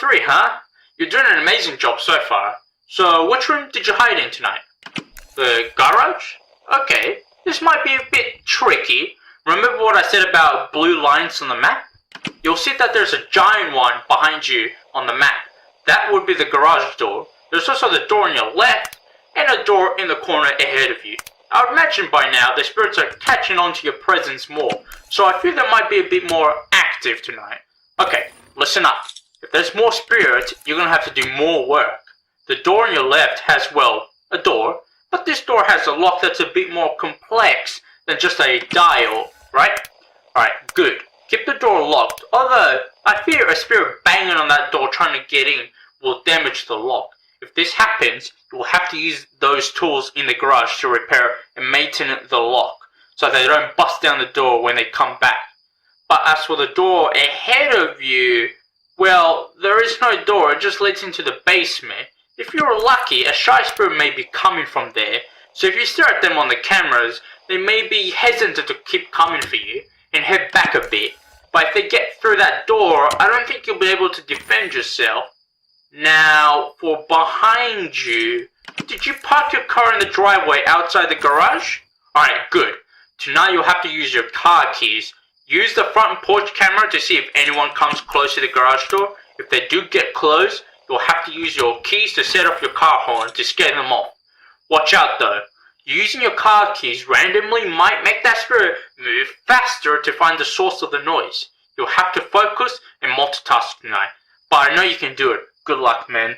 3, huh? You're doing an amazing job so far. So, which room did you hide in tonight? The garage? Okay, this might be a bit tricky. Remember what I said about blue lines on the map? You'll see that there's a giant one behind you on the map. That would be the garage door. There's also the door on your left, and a door in the corner ahead of you. I would imagine by now the spirits are catching on to your presence more, so I feel they might be a bit more active tonight. Okay, listen up. If there's more spirits, you're gonna have to do more work. The door on your left has, well, a door, but this door has a lock that's a bit more complex than just a dial, right? Alright, good. Keep the door locked, although I fear a spirit banging on that door trying to get in will damage the lock. If this happens, you will have to use those tools in the garage to repair and maintain the lock, so they don't bust down the door when they come back. But as for the door ahead of you, well, there is no door, it just leads into the basement. If you're lucky, a shy spirit may be coming from there, so if you stare at them on the cameras, they may be hesitant to keep coming for you and head back a bit. But if they get through that door, I don't think you'll be able to defend yourself. Now, for behind you, did you park your car in the driveway outside the garage? Alright, good. Tonight you'll have to use your car keys. Use the front porch camera to see if anyone comes close to the garage door. If they do get close, you'll have to use your keys to set off your car horn to scare them off. Watch out though. Using your car keys randomly might make that spirit move faster to find the source of the noise. You'll have to focus and multitask tonight. But I know you can do it. Good luck, man.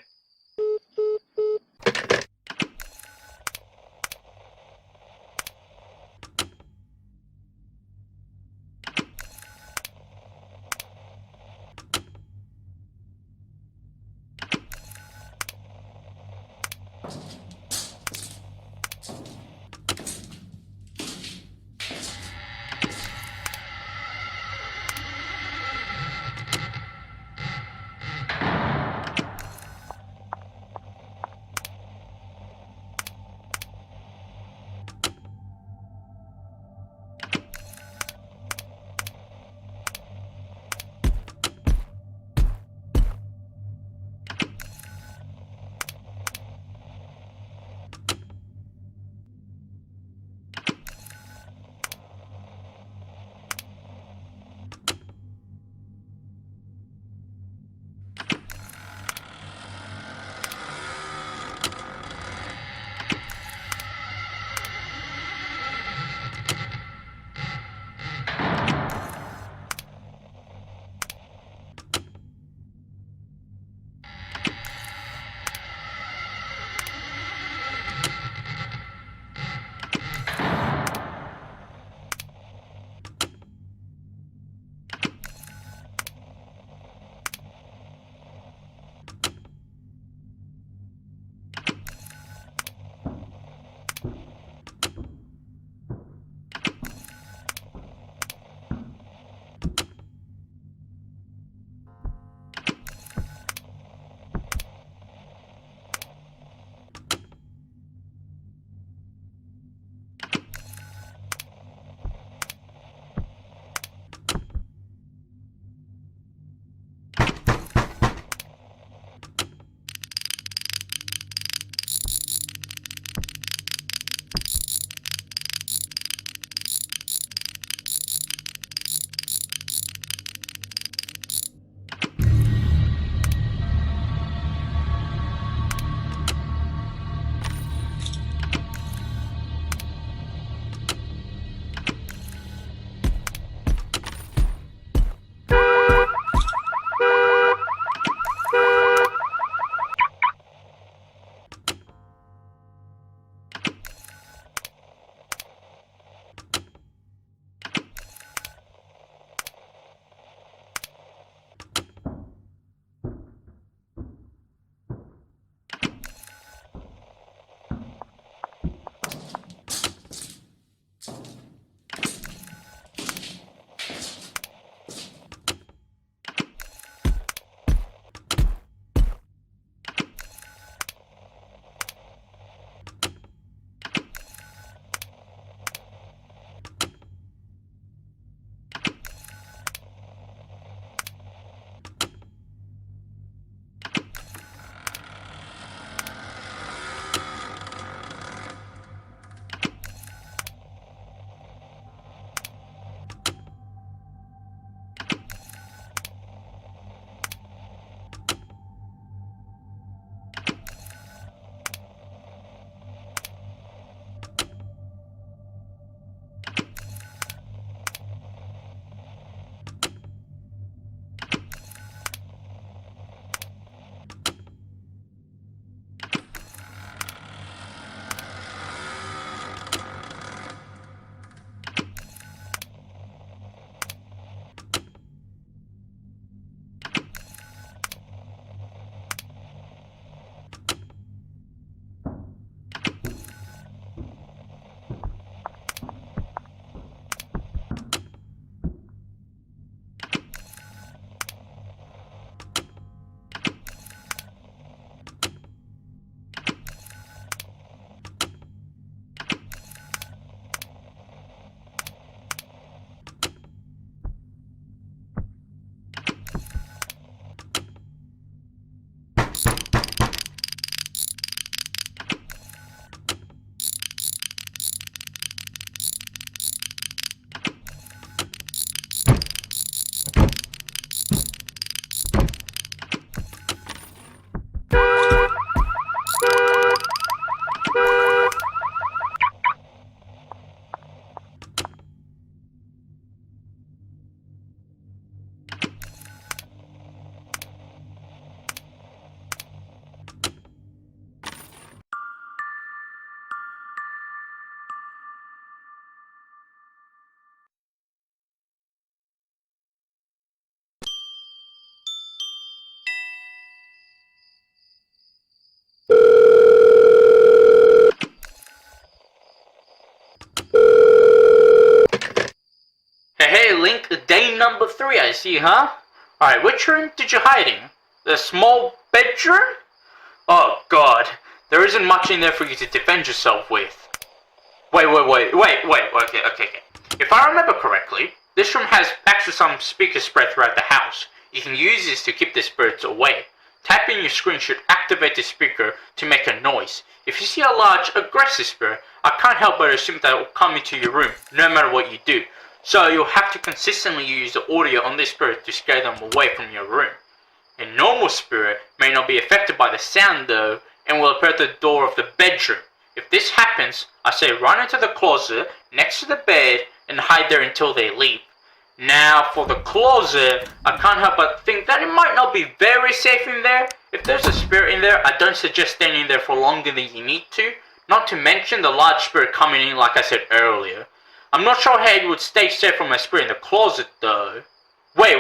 Link, day number 3, I see, huh? Alright, which room did you hide in? The small bedroom? Oh god, there isn't much in there for you to defend yourself with. Wait, okay. If I remember correctly, this room has actually some speakers spread throughout the house. You can use this to keep the spirits away. Tapping your screen should activate the speaker to make a noise. If you see a large, aggressive spirit, I can't help but assume that it will come into your room, no matter what you do. So you'll have to consistently use the audio on this spirit to scare them away from your room. A normal spirit may not be affected by the sound though, and will appear at the door of the bedroom. If this happens, I say run into the closet next to the bed and hide there until they leave. Now for the closet, I can't help but think that it might not be very safe in there. If there's a spirit in there, I don't suggest staying in there for longer than you need to. Not to mention the large spirit coming in like I said earlier. I'm not sure how you would stay safe from a spirit in the closet though. Wait,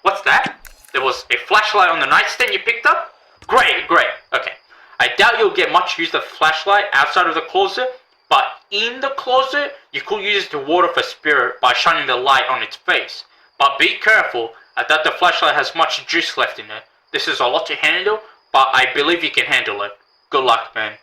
what's that? There was a flashlight on the nightstand you picked up? Great, okay. I doubt you'll get much use of the flashlight outside of the closet, but in the closet, you could use it to ward off a spirit by shining the light on its face. But be careful, I doubt the flashlight has much juice left in it. This is a lot to handle, but I believe you can handle it. Good luck, man.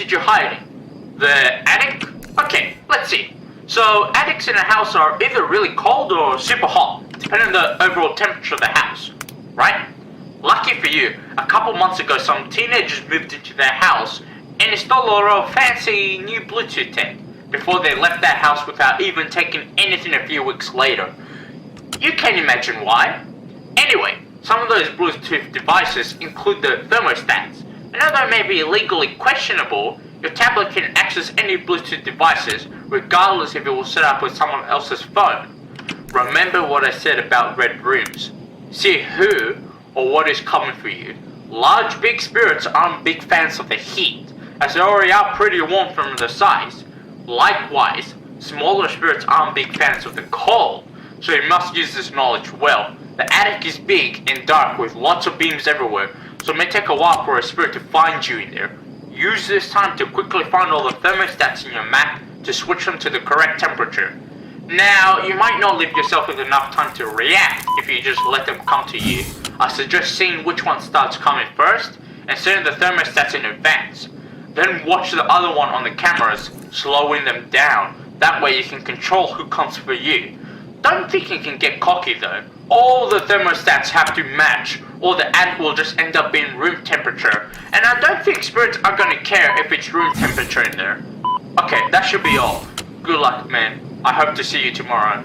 did you hide in? The attic? Okay, let's see. So, attics in a house are either really cold or super hot, depending on the overall temperature of the house, right? Lucky for you, a couple months ago some teenagers moved into their house and installed a lot of fancy new Bluetooth tech before they left that house without even taking anything a few weeks later. You can imagine why. Anyway, some of those Bluetooth devices include the thermostats, and although they may be legally questionable, your tablet can access any Bluetooth devices regardless if it was set up with someone else's phone. Remember what I said about red rooms. See who or what is coming for you. Large big spirits aren't big fans of the heat, as they already are pretty warm from the size. Likewise, smaller spirits aren't big fans of the cold, so you must use this knowledge well. The attic is big and dark with lots of beams everywhere, so it may take a while for a spirit to find you in there. Use this time to quickly find all the thermostats in your map to switch them to the correct temperature. Now, you might not leave yourself with enough time to react if you just let them come to you. I suggest seeing which one starts coming first and setting the thermostats in advance. Then watch the other one on the cameras, slowing them down. That way you can control who comes for you. Don't think you can get cocky though. All the thermostats have to match, or the attic will just end up being room temperature. And I don't think spirits are gonna care if it's room temperature in there. Okay, that should be all. Good luck, man. I hope to see you tomorrow.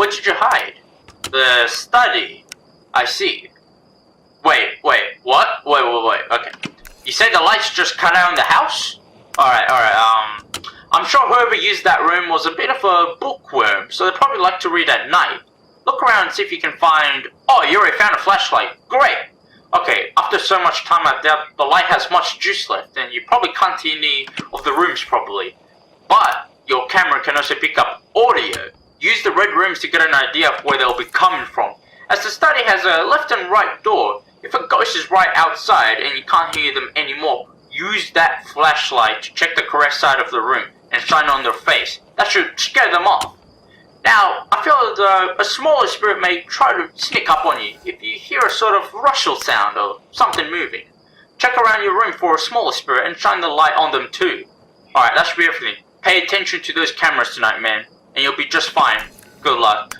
where did you hide? The study. I see. Wait, what? Wait, okay. You said the lights just cut out in the house? Alright, I'm sure whoever used that room was a bit of a bookworm, so they probably like to read at night. Look around and see if you can find... Oh, you already found a flashlight. Great! Okay, after so much time, I doubt the light has much juice left, and you probably can't see any of the rooms probably. But your camera can also pick up audio. Use the red rooms to get an idea of where they'll be coming from. As the study has a left and right door, if a ghost is right outside and you can't hear them anymore, use that flashlight to check the correct side of the room and shine on their face. That should scare them off. Now, I feel that a smaller spirit may try to sneak up on you if you hear a sort of rustle sound or something moving. Check around your room for a smaller spirit and shine the light on them too. Alright, that should be everything. Pay attention to those cameras tonight, man, and you'll be just fine. Good luck.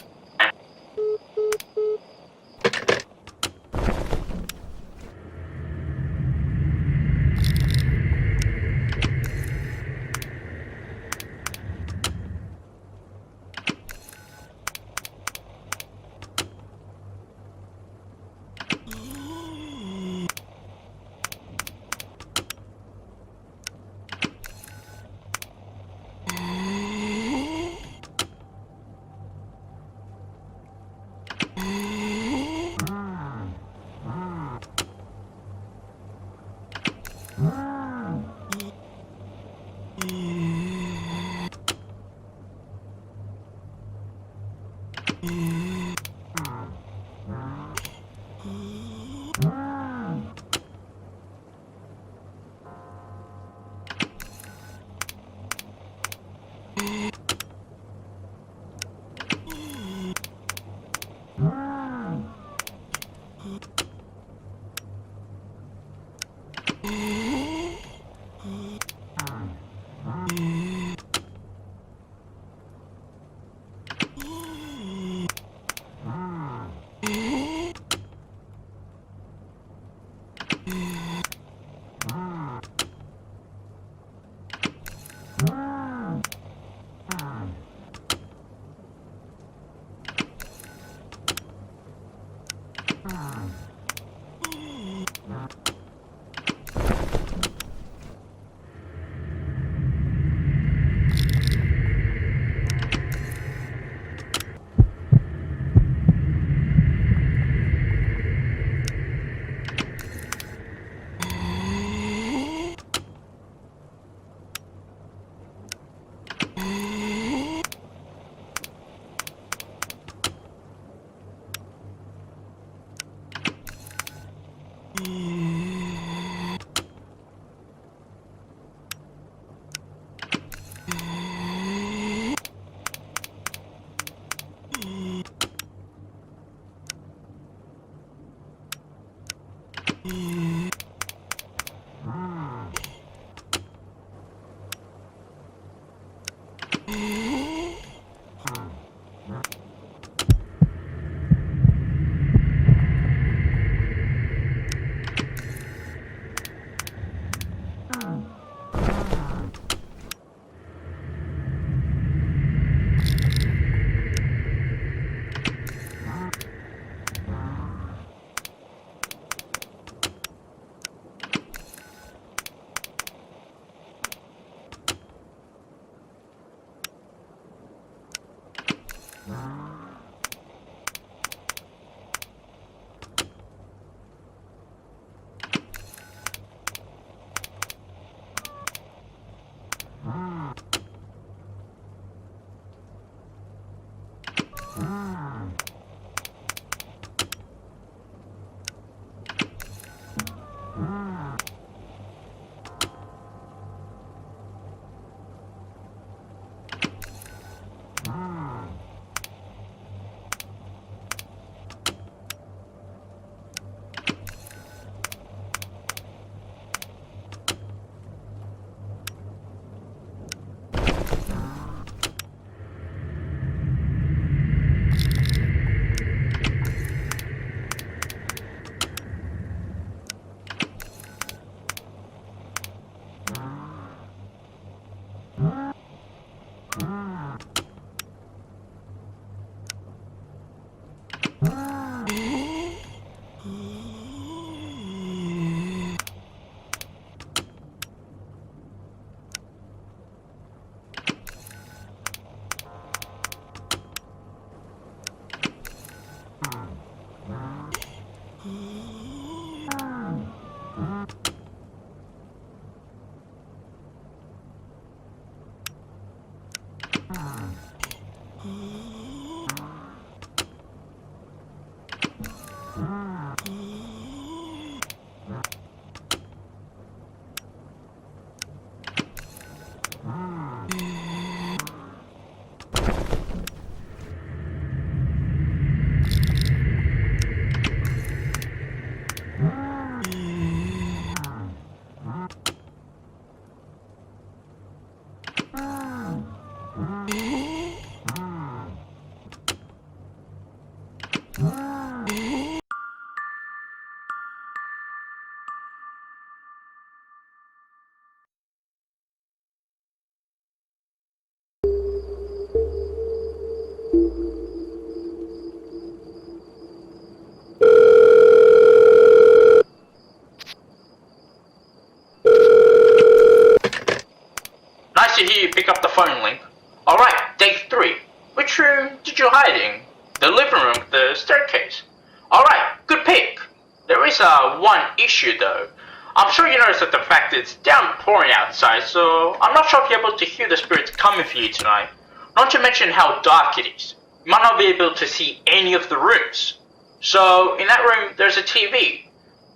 Nice to hear you pick up the phone, Link. Alright, day 3. Which room did you hide in? The living room with the staircase. Alright, good pick. There is one issue though. I'm sure you noticed that the fact it's downpouring outside, so I'm not sure if you're able to hear the spirits coming for you tonight. Not to mention how dark it is. You might not be able to see any of the rooms. So, in that room, there's a TV.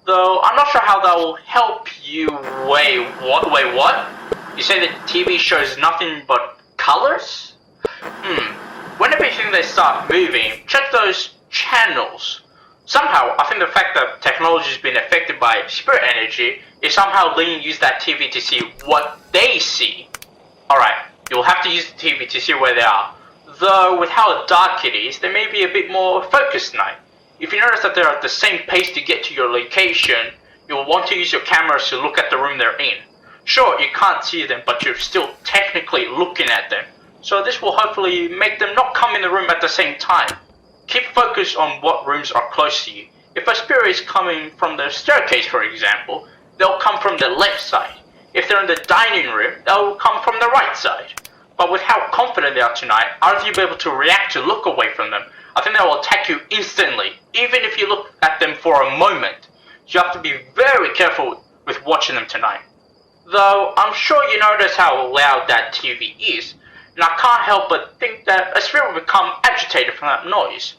Though, I'm not sure how that will help you. Wait, what? You say the TV shows nothing but colors? Whenever you think they start moving, check those channels. Somehow, I think the fact that technology has been affected by spirit energy is somehow letting you use that TV to see what they see. Alright, you'll have to use the TV to see where they are. Though, with how dark it is, they may be a bit more focused tonight. If you notice that they're at the same pace to get to your location, you'll want to use your cameras to look at the room they're in. Sure, you can't see them, but you're still technically looking at them. So this will hopefully make them not come in the room at the same time. Keep focus on what rooms are close to you. If a spirit is coming from the staircase, for example, they'll come from the left side. If they're in the dining room, they'll come from the right side. But with how confident they are tonight, either you'll be able to react to look away from them. I think they will attack you instantly, even if you look at them for a moment. You have to be very careful with watching them tonight. Though, I'm sure you notice how loud that TV is, and I can't help but think that a spirit will become agitated from that noise.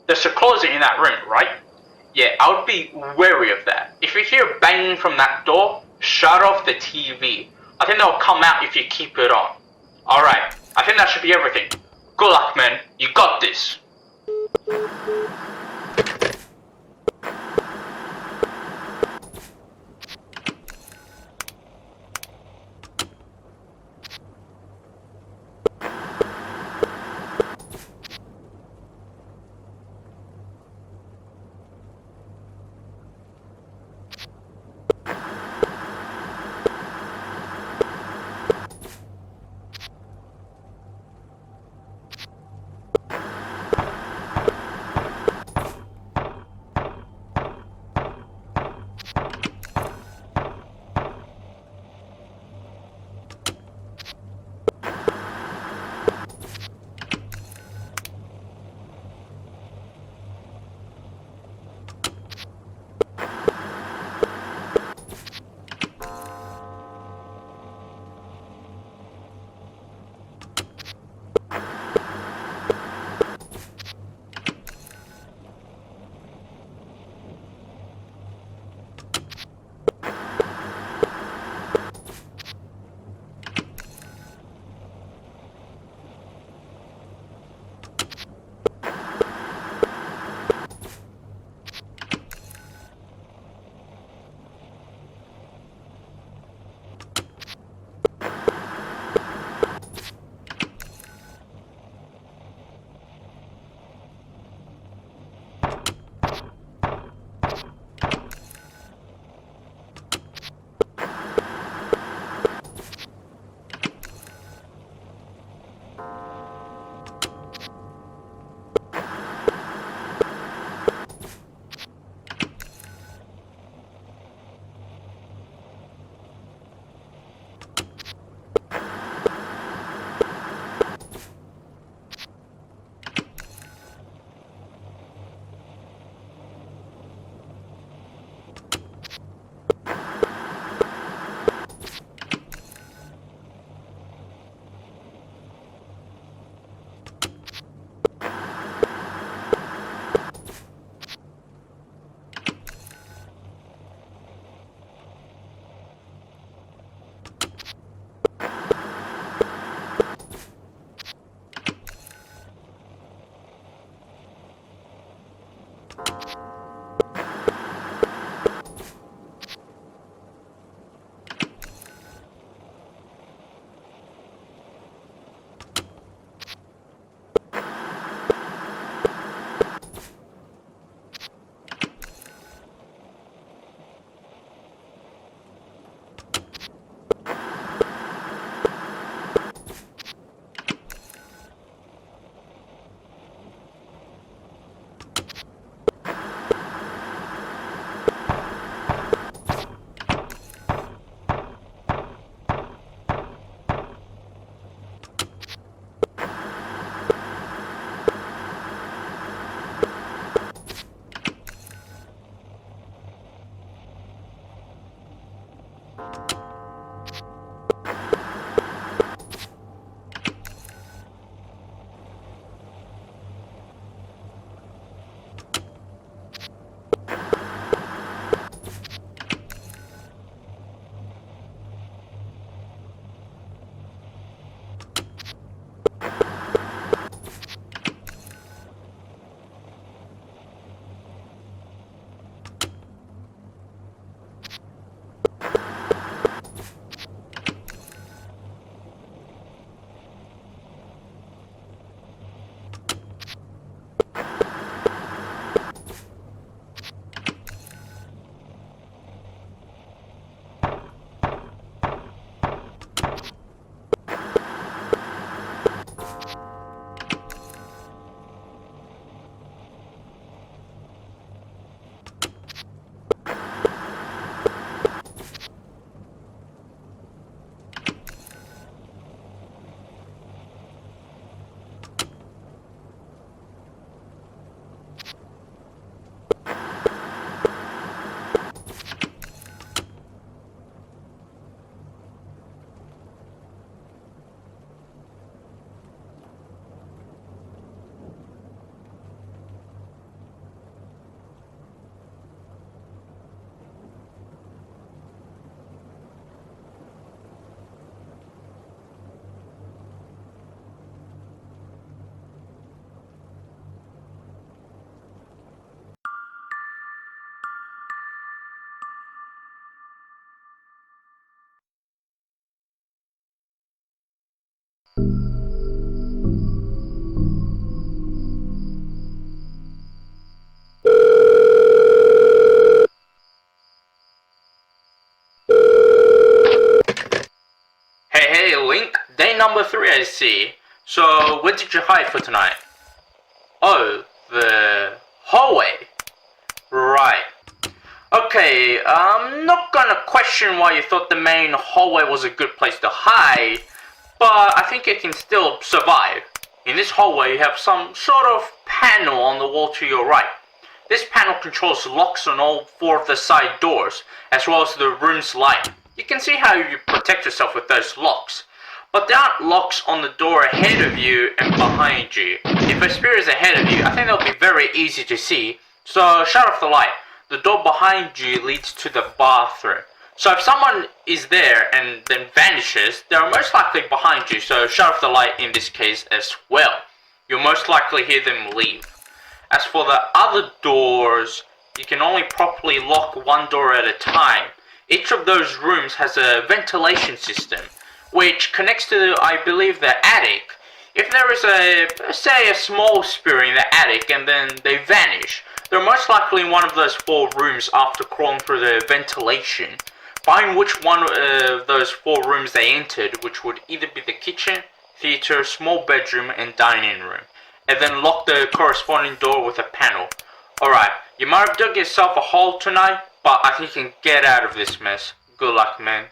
There's a closet in that room, right? Yeah, I would be wary of that. If you hear banging from that door, shut off the TV. I think they'll come out if you keep it on. Alright, I think that should be everything. Good luck, man. You got this. Hey, Link, day number 3 I see. So, where did you hide for tonight? Oh, the hallway. Right. Okay, I'm not gonna question why you thought the main hallway was a good place to hide, but I think it can still survive. In this hallway, you have some sort of panel on the wall to your right. This panel controls locks on all 4 of the side doors, as well as the room's light. You can see how you protect yourself with those locks. But there aren't locks on the door ahead of you and behind you. If a spirit is ahead of you, I think that'll be very easy to see, so shut off the light. The door behind you leads to the bathroom. So if someone is there and then vanishes, they're most likely behind you, so shut off the light in this case as well. You'll most likely hear them leave. As for the other doors, you can only properly lock one door at a time. Each of those rooms has a ventilation system, which connects to, I believe, the attic. If there is a small spirit in the attic and then they vanish, they're most likely in one of those 4 rooms after crawling through the ventilation. Find which one of those 4 rooms they entered, which would either be the kitchen, theater, small bedroom, and dining room, and then lock the corresponding door with a panel. Alright, you might have dug yourself a hole tonight, but I think you can get out of this mess. Good luck, man.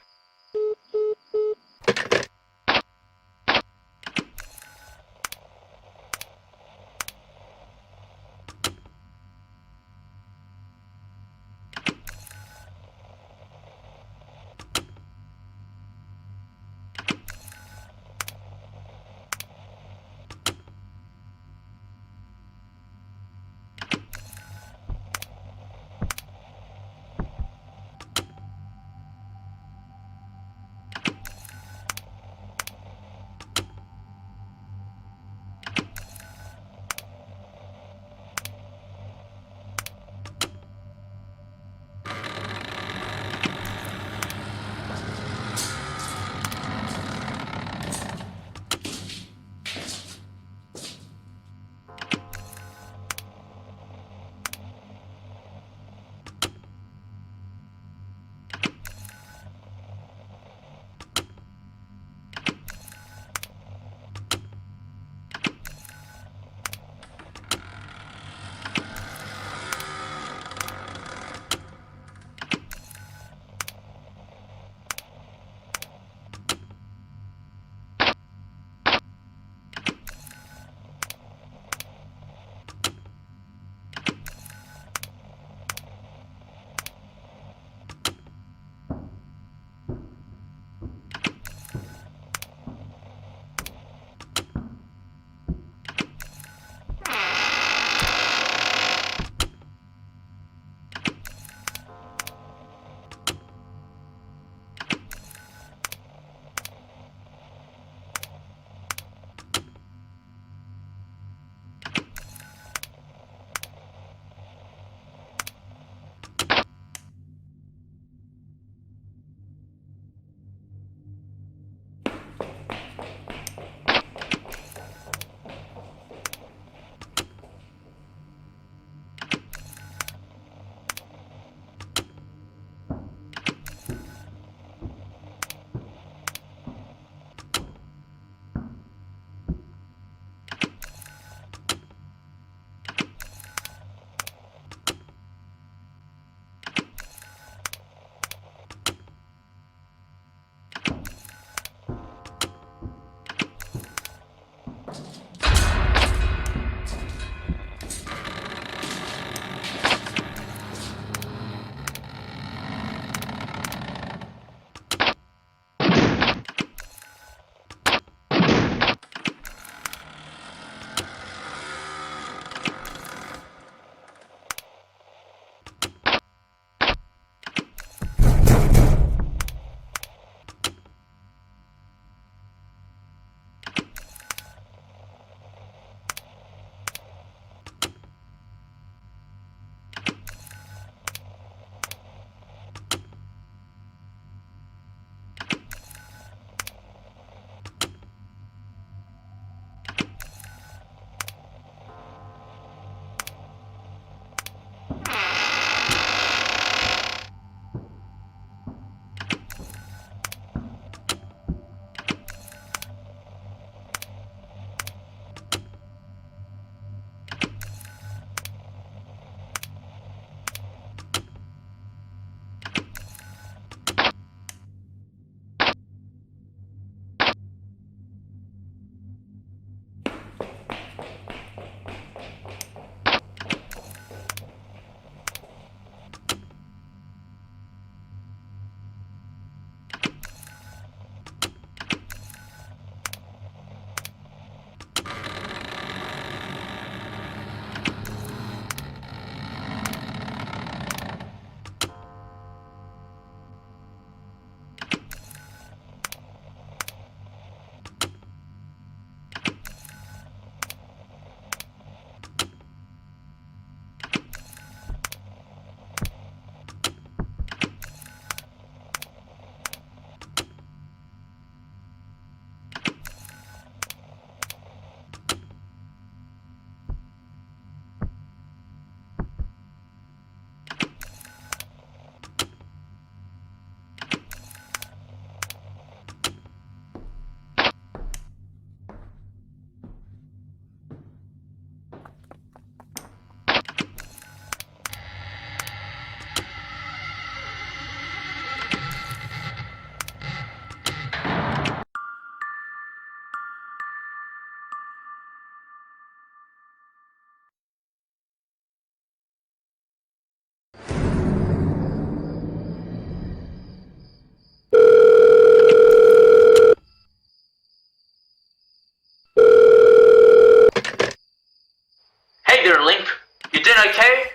okay?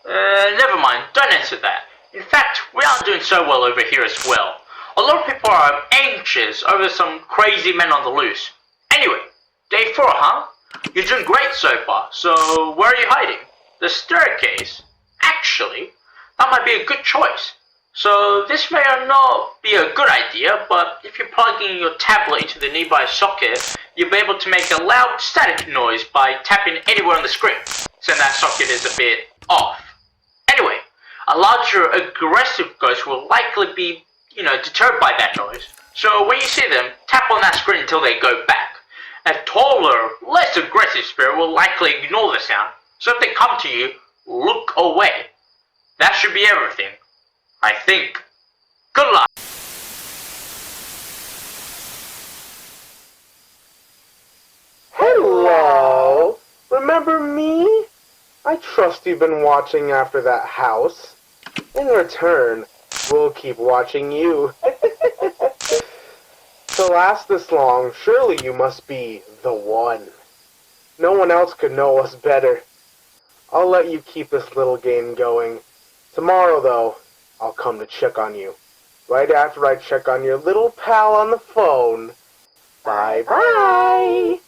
Never mind, don't answer that. In fact, we aren't doing so well over here as well. A lot of people are anxious over some crazy men on the loose. Anyway, day 4, huh? You're doing great so far, so where are you hiding? The staircase? Actually, that might be a good choice. So this may or not be a good idea, but if you plug in your tablet into the nearby socket, you'll be able to make a loud static noise by tapping anywhere on the screen, since that socket is a bit off. Anyway, a larger aggressive ghost will likely be, deterred by that noise. So when you see them, tap on that screen until they go back. A taller, less aggressive spirit will likely ignore the sound, so if they come to you, look away. That should be everything, I think. Good luck! Hello! Remember me? I trust you've been watching after that house. In return, we'll keep watching you. To last this long, surely you must be the one. No one else could know us better. I'll let you keep this little game going. Tomorrow, though, I'll come to check on you. Right after I check on your little pal on the phone. Bye-bye!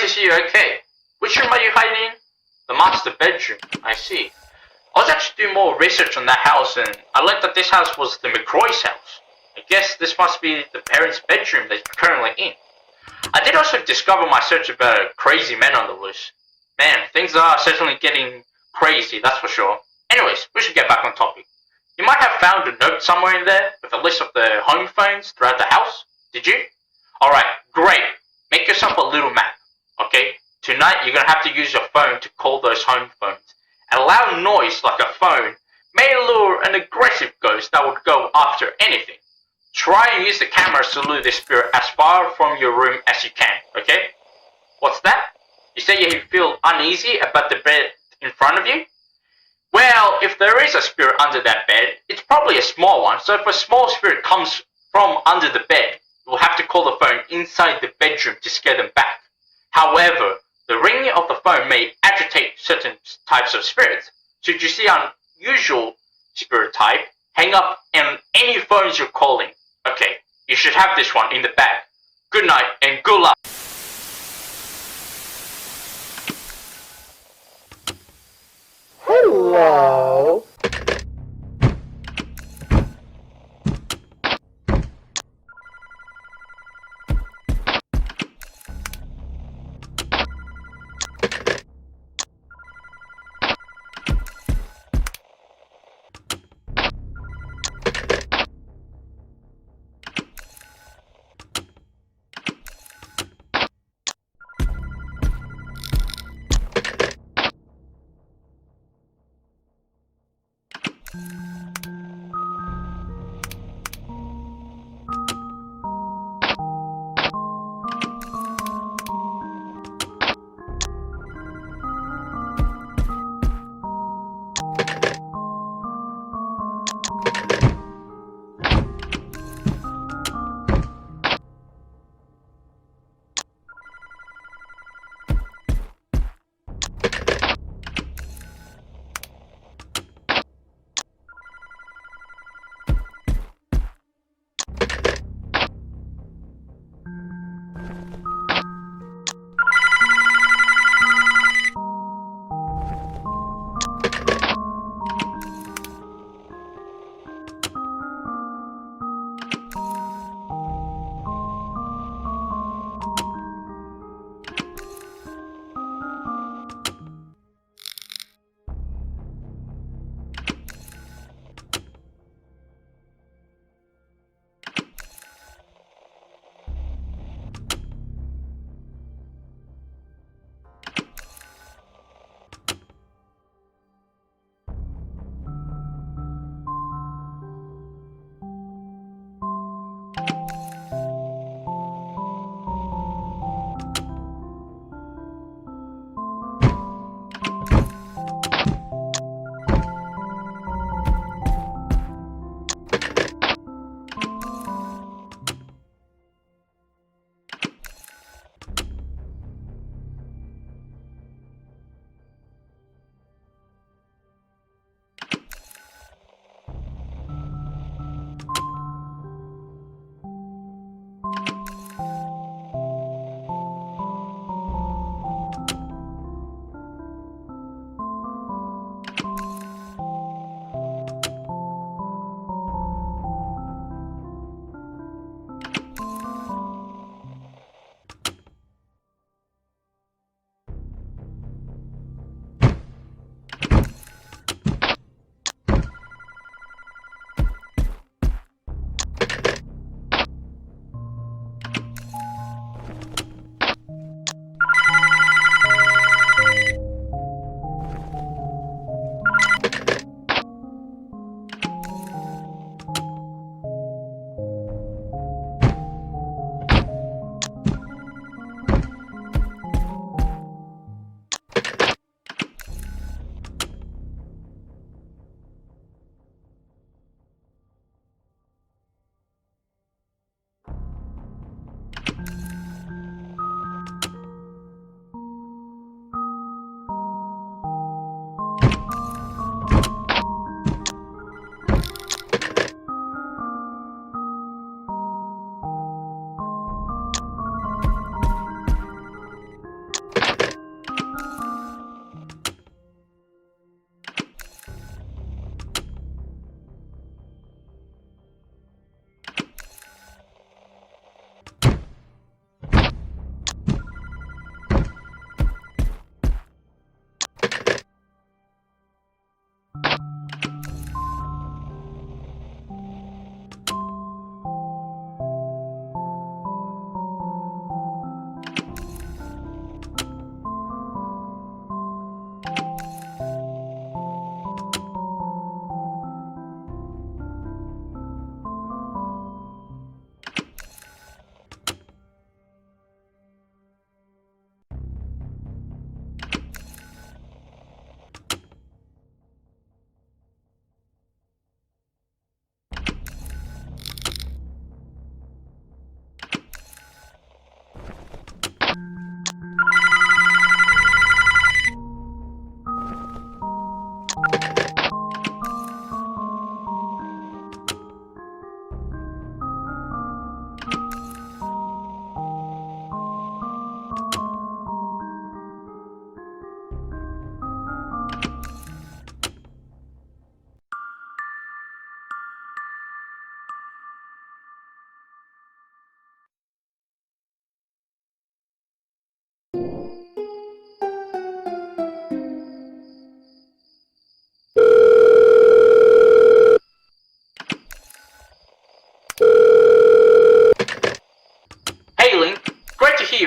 to see you okay. Which room are you hiding in? The master bedroom, I see. I was actually doing more research on that house and I learned that this house was the McRoy's house. I guess this must be the parents' bedroom that you're currently in. I did also discover my search about a crazy man on the loose. Man, things are certainly getting crazy, that's for sure. Anyways, we should get back on topic. You might have found a note somewhere in there with a list of the home phones throughout the house. Did you? Alright, great. Make yourself a little map, okay? Tonight you're gonna have to use your phone to call those home phones. And a loud noise like a phone may lure an aggressive ghost that would go after anything. Try and use the cameras to lure this spirit as far from your room as you can, okay? What's that? You say you feel uneasy about the bed in front of you? Well, if there is a spirit under that bed, it's probably a small one, so if a small spirit comes from under the bed, you will have to call the phone inside the bedroom to scare them back. However, the ringing of the phone may agitate certain types of spirits. Should you see an unusual spirit type, hang up on any phones you're calling. Okay, you should have this one in the bag. Good night and good luck. Hello.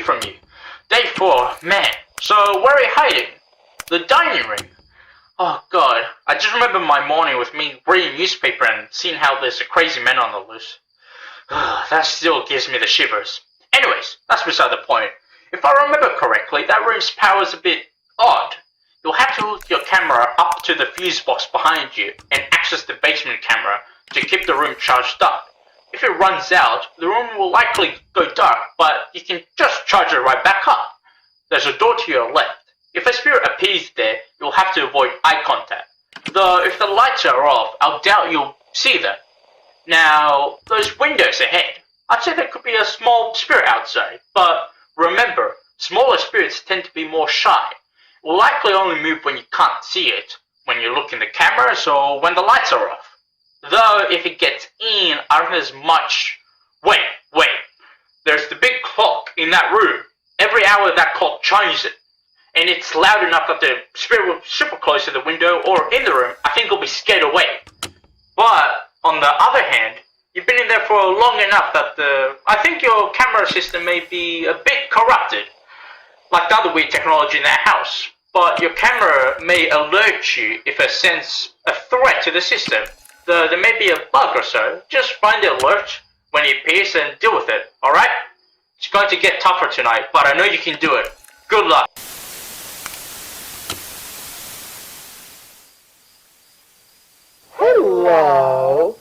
from you. Day 4, man. So where are you hiding? The dining room. Oh god, I just remember my morning with me reading newspaper and seeing how there's a crazy man on the loose. That still gives me the shivers. Anyways, that's beside the point. If I remember correctly, that room's power is a bit odd. You'll have to hook your camera up to the fuse box behind you and access the basement camera to keep the room charged up. If it runs out, the room will likely go dark, but you can just charge it right back up. There's a door to your left. If a spirit appears there, you'll have to avoid eye contact. Though if the lights are off, I'll doubt you'll see them. Now, those windows ahead. I'd say there could be a small spirit outside, but remember, smaller spirits tend to be more shy. It will likely only move when you can't see it, when you look in the cameras, or when the lights are off. Though, if it gets in, I don't think there's much... Wait. There's the big clock in that room. Every hour that clock chimes it. And it's loud enough that the spirit will be super close to the window or in the room. I think it'll be scared away. But, on the other hand, you've been in there for long enough that I think your camera system may be a bit corrupted. Like the other weird technology in that house. But your camera may alert you if it senses a threat to the system. There may be a bug or so. Just find the alert when it appears and deal with it, alright? It's going to get tougher tonight, but I know you can do it. Good luck. Hello.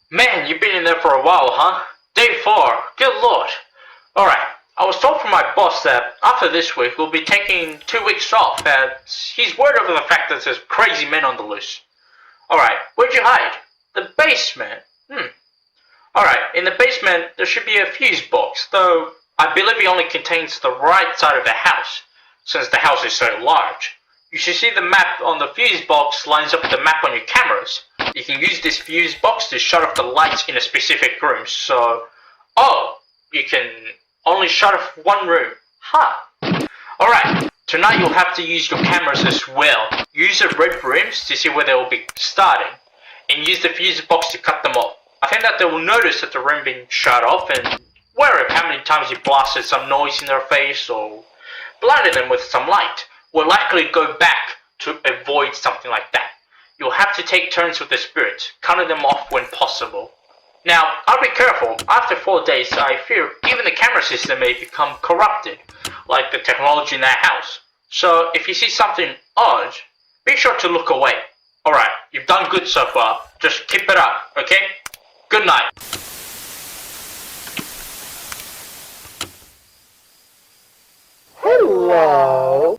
Man, you've been in there for a while, huh? Day 4. Good lord. Alright, I was told from my boss that after this week we'll be taking 2 weeks off as he's worried over the fact that there's crazy men on the loose. Alright, where'd you hide? The basement? Alright, in the basement there should be a fuse box, though I believe it only contains the right side of the house, since the house is so large. You should see the map on the fuse box lines up with the map on your cameras. You can use this fuse box to shut off the lights in a specific room, so... Oh, you can only shut off one room. Huh. Alright, tonight you'll have to use your cameras as well. Use the red rooms to see where they will be starting, and use the fuse box to cut them off. I think that they will notice that the room being shut off and wary of how many times you blasted some noise in their face or blinded them with some light. Will likely go back to avoid something like that. You'll have to take turns with the spirits, cutting them off when possible. Now, I'll be careful. After 4 days, I fear even the camera system may become corrupted, like the technology in that house. So, if you see something odd, be sure to look away. Alright, you've done good so far. Just keep it up, okay? Good night. Hello.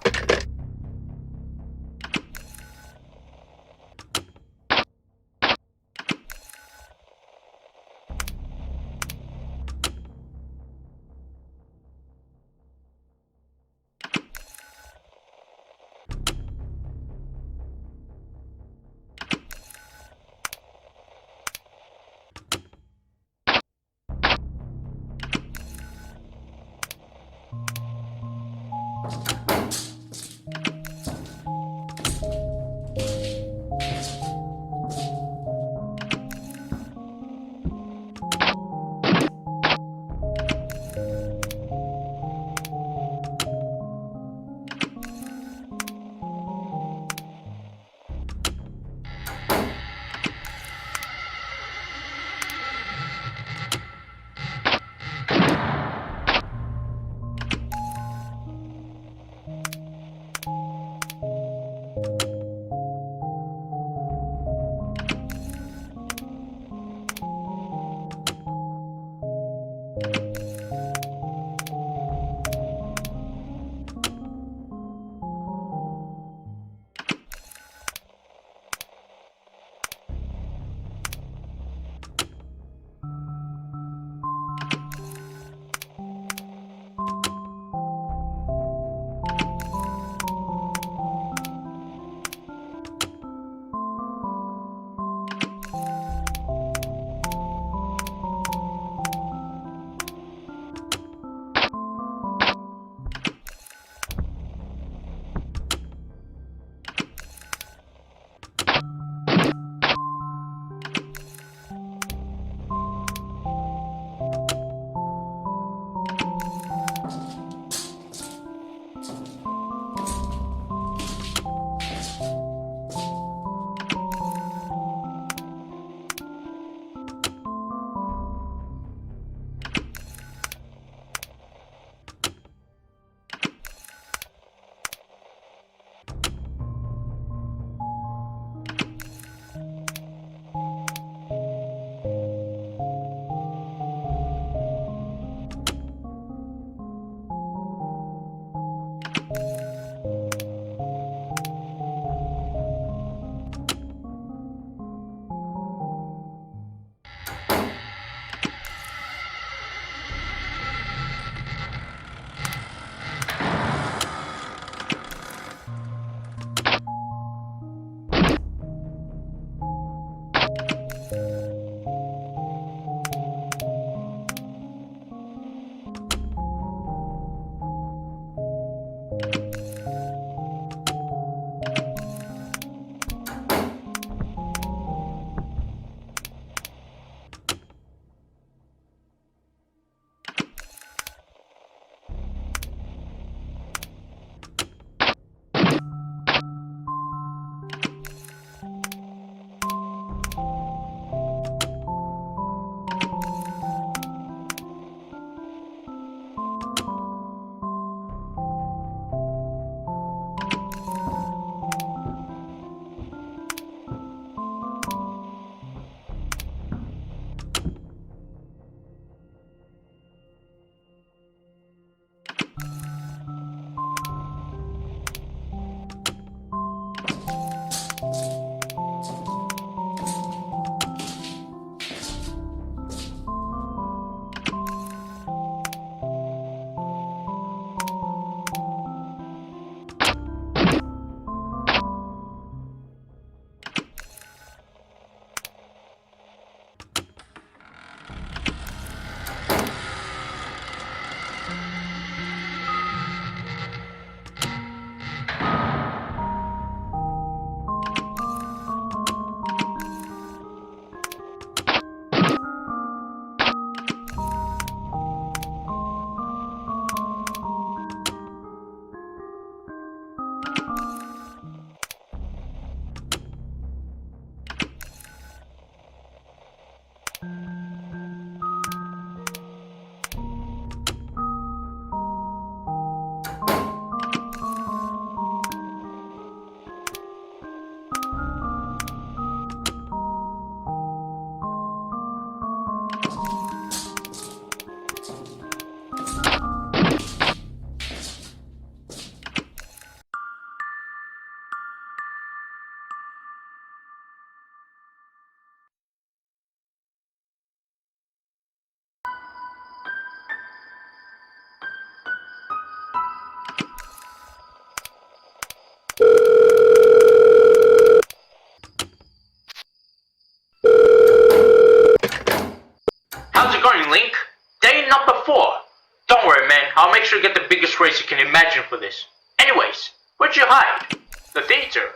ways you can imagine for this. Anyways, where'd you hide? The theater.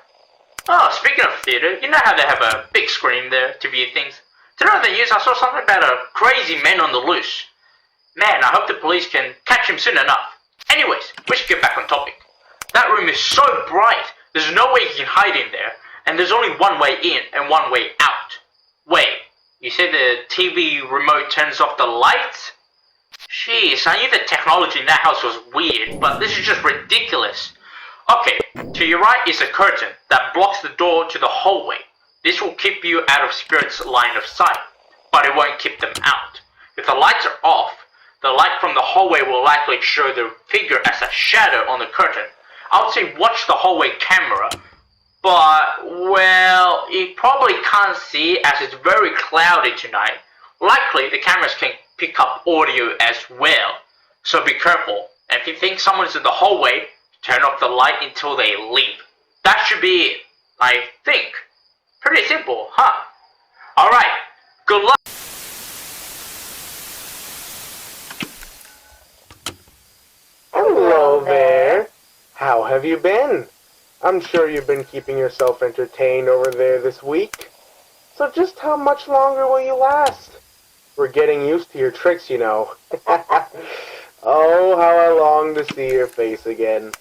Oh, speaking of theater, you know how they have a big screen there to view things? Today on the news I saw something about a crazy man on the loose. Man, I hope the police can catch him soon enough. Anyways, we should get back on topic. That room is so bright, there's no way you can hide in there, and there's only one way in and one way out. Wait, you said the TV remote turns off the lights? Jeez, I knew the technology in that house was weird, but this is just ridiculous. Okay, to your right is a curtain that blocks the door to the hallway. This will keep you out of spirits' line of sight, but it won't keep them out. If the lights are off, the light from the hallway will likely show the figure as a shadow on the curtain. I would say watch the hallway camera, but, well, you probably can't see as it's very cloudy tonight. Likely the cameras can pick up audio as well, so be careful. And if you think someone's in the hallway, turn off the light until they leave. That should be it, I think. Pretty simple, huh? Alright, good luck. Hello there. How have you been? I'm sure you've been keeping yourself entertained over there this week. So just how much longer will you last? We're getting used to your tricks, you know. Oh, how I long to see your face again.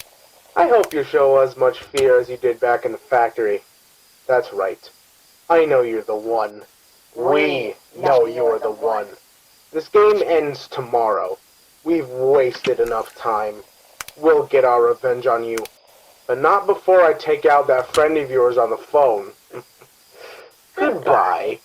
I hope you show as much fear as you did back in the factory. That's right. I know you're the one. We know you're the one. This game ends tomorrow. We've wasted enough time. We'll get our revenge on you. But not before I take out that friend of yours on the phone. Goodbye.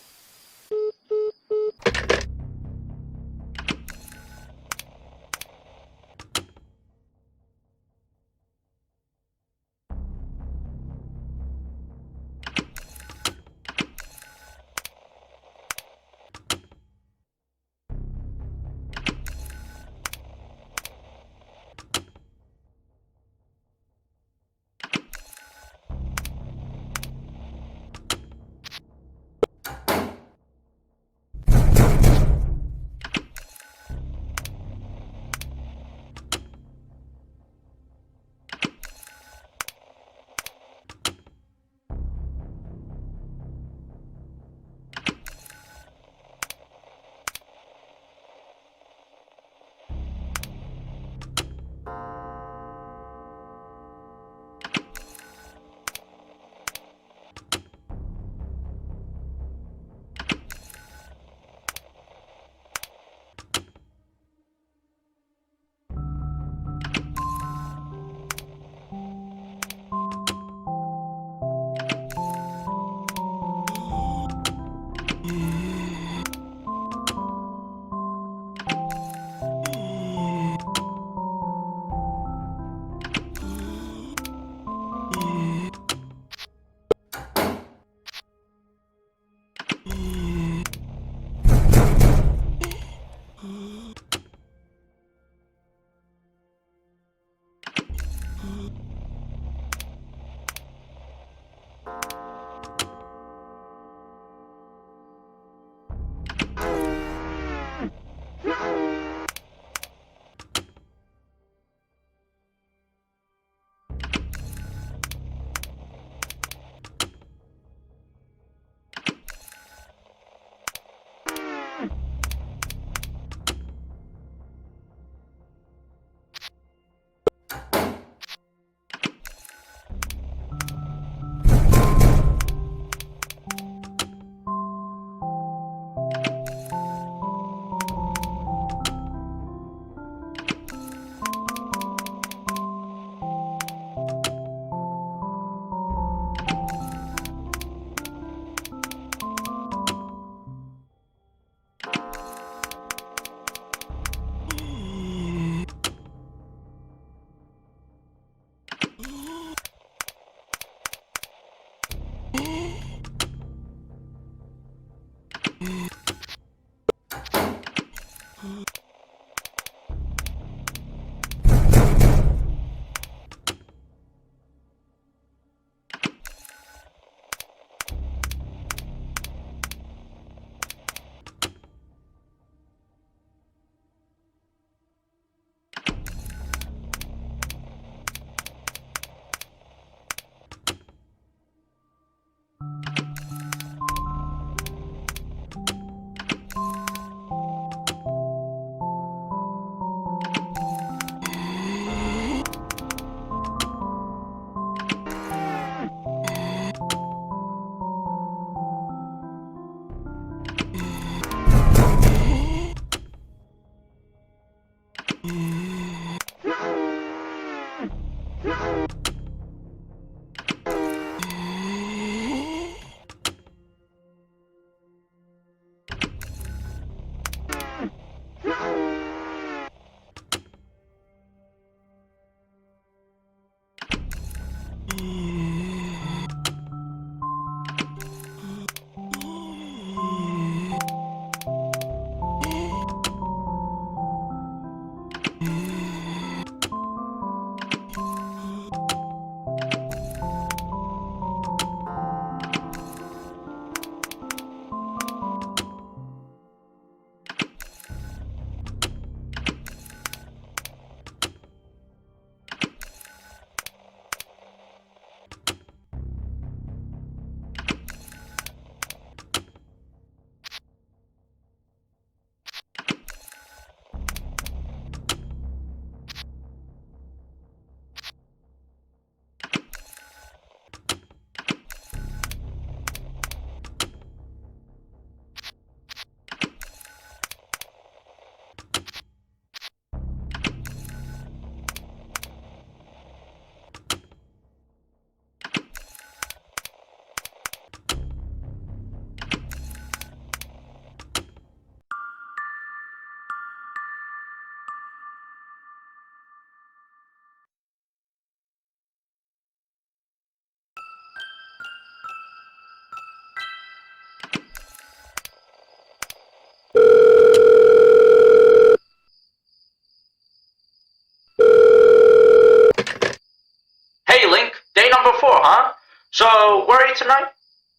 So, where are you tonight?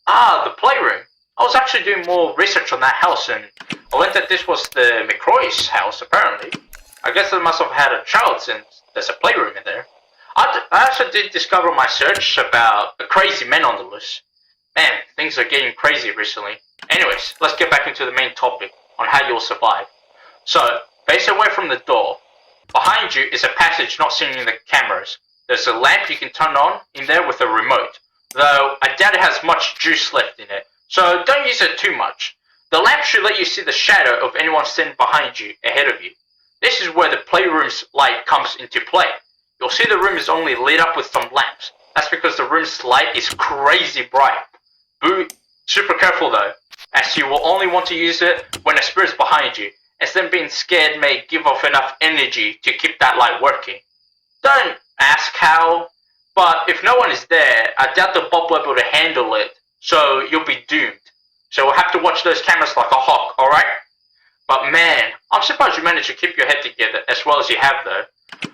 Ah, the Playroom. I was actually doing more research on that house and I learned that this was the McRoy's house, apparently. I guess they must have had a child since there's a playroom in there. I also did discover my search about a crazy man on the loose. Man, things are getting crazy recently. Anyways, let's get back into the main topic on how you'll survive. So, face away from the door. Behind you is a passage not seen in the cameras. There's a lamp you can turn on in there with a remote, though I doubt it has much juice left in it, so don't use it too much. The lamp should let you see the shadow of anyone standing behind you, ahead of you. This is where the playroom's light comes into play. You'll see the room is only lit up with some lamps. That's because the room's light is crazy bright. Super careful though, as you will only want to use it when a spirit's behind you, as them being scared may give off enough energy to keep that light working. Don't ask how, but if no one is there, I doubt the bulb will be able to handle it, so you'll be doomed. So we'll have to watch those cameras like a hawk, alright? But man, I'm surprised you managed to keep your head together as well as you have though.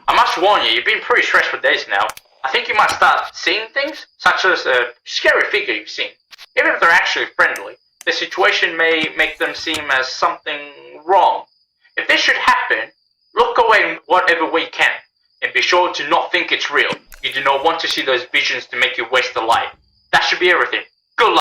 I must warn you, you've been pretty stressed for days now. I think you might start seeing things, such as a scary figure you've seen. Even if they're actually friendly, the situation may make them seem as something wrong. If this should happen, look away whatever way you can, and be sure to not think it's real. You do not want to see those visions to make you waste the light. That should be everything. Good luck.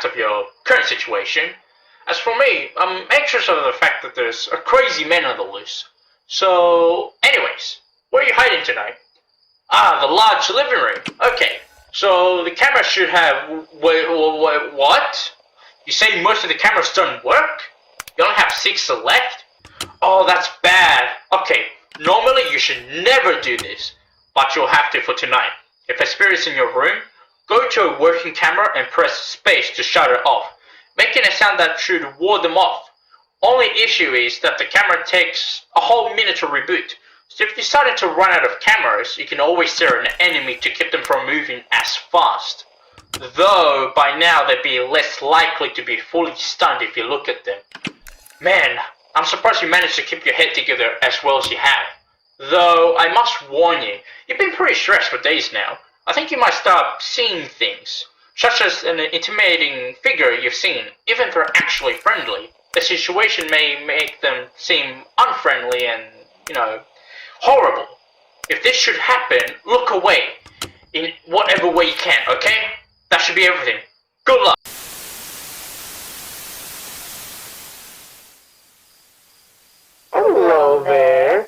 fact of your current situation. As for me, I'm anxious over the fact that there's a crazy man on the loose. So, anyways, where are you hiding tonight? Ah, the large living room. Okay, so the camera should have... Wait, what? You say most of the cameras don't work? You only have 6 left? Oh, that's bad. Okay, normally you should never do this, but you'll have to for tonight. If a spirit's in your room, go to a working camera and press space to shut it off, making a sound that should ward them off. Only issue is that the camera takes a whole minute to reboot, so if you started to run out of cameras, you can always stare at an enemy to keep them from moving as fast. Though, by now they'd be less likely to be fully stunned if you look at them. Man, I'm surprised you managed to keep your head together as well as you have. Though, I must warn you, you've been pretty stressed for days now. I think you might start seeing things, such as an intimidating figure you've seen, even if they're actually friendly. The situation may make them seem unfriendly and, horrible. If this should happen, look away, in whatever way you can, okay? That should be everything. Good luck! Hello there.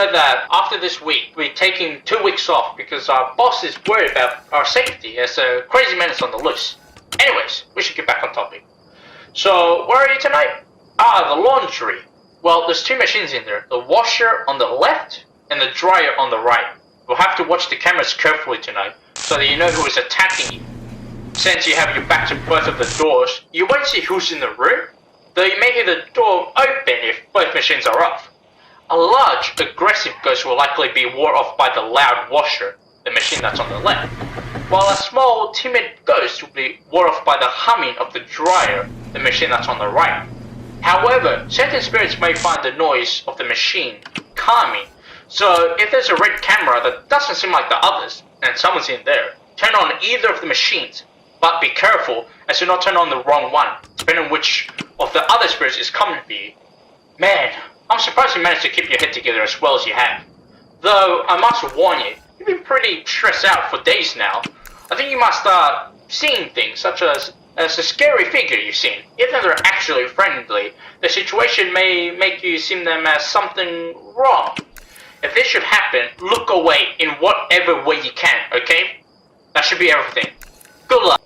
know that after this week, we're taking 2 weeks off because our boss is worried about our safety as a crazy man is on the loose. Anyways, we should get back on topic. So, where are you tonight? Ah, the laundry. Well, there's 2 machines in there. The washer on the left and the dryer on the right. You'll have to watch the cameras carefully tonight so that you know who is attacking you. Since you have your back to both of the doors, you won't see who's in the room, though you may hear the door open if both machines are off. A large, aggressive ghost will likely be warded off by the loud washer, the machine that's on the left, while a small, timid ghost will be warded off by the humming of the dryer, the machine that's on the right. However, certain spirits may find the noise of the machine calming, so if there's a red camera that doesn't seem like the others, and someone's in there, turn on either of the machines, but be careful as to not turn on the wrong one, depending on which of the other spirits is coming for you. Man, I'm surprised you managed to keep your head together as well as you have. Though, I must warn you, you've been pretty stressed out for days now. I think you must start seeing things such as a scary figure you've seen. Even though they're actually friendly, the situation may make you seem them as something wrong. If this should happen, look away in whatever way you can, okay? That should be everything. Good luck.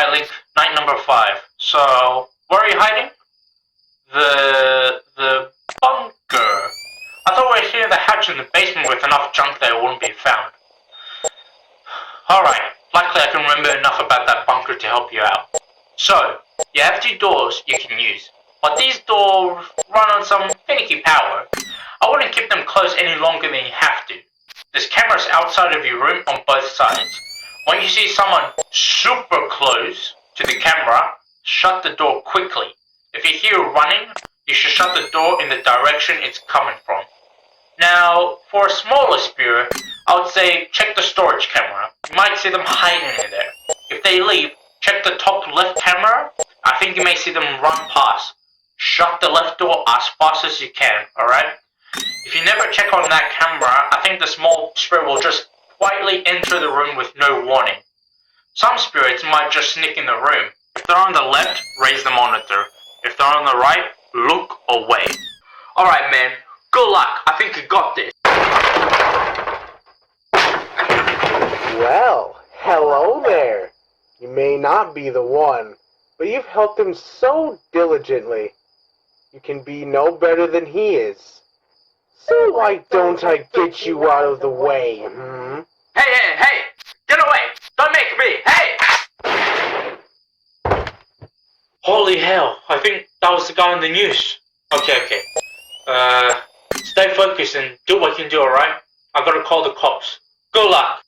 Riley, night number 5. So, where are you hiding? The bunker. I thought we were here in the hatch in the basement with enough junk that it wouldn't be found. Alright, luckily I can remember enough about that bunker to help you out. So, you have 2 doors you can use, but these doors run on some finicky power. I wouldn't keep them closed any longer than you have to. There's cameras outside of your room on both sides. When you see someone super close to the camera, shut the door quickly. If you hear running, you should shut the door in the direction it's coming from. Now, for a smaller spirit, I would say check the storage camera. You might see them hiding in there. If they leave, check the top left camera. I think you may see them run past. Shut the left door as fast as you can, alright? If you never check on that camera, I think the small spirit will just quietly enter the room with no warning. Some spirits might just sneak in the room. If they're on the left, raise the monitor. If they're on the right, look away. Alright, man. Good luck. I think you got this. Well, hello there. You may not be the one, but you've helped him so diligently. You can be no better than he is. So why don't I get you out of the way, hmm? Hey! Get away! Don't make me! Hey! Holy hell, I think that was the guy on the news. Okay. Stay focused and do what you can do, alright? I gotta call the cops. Good luck!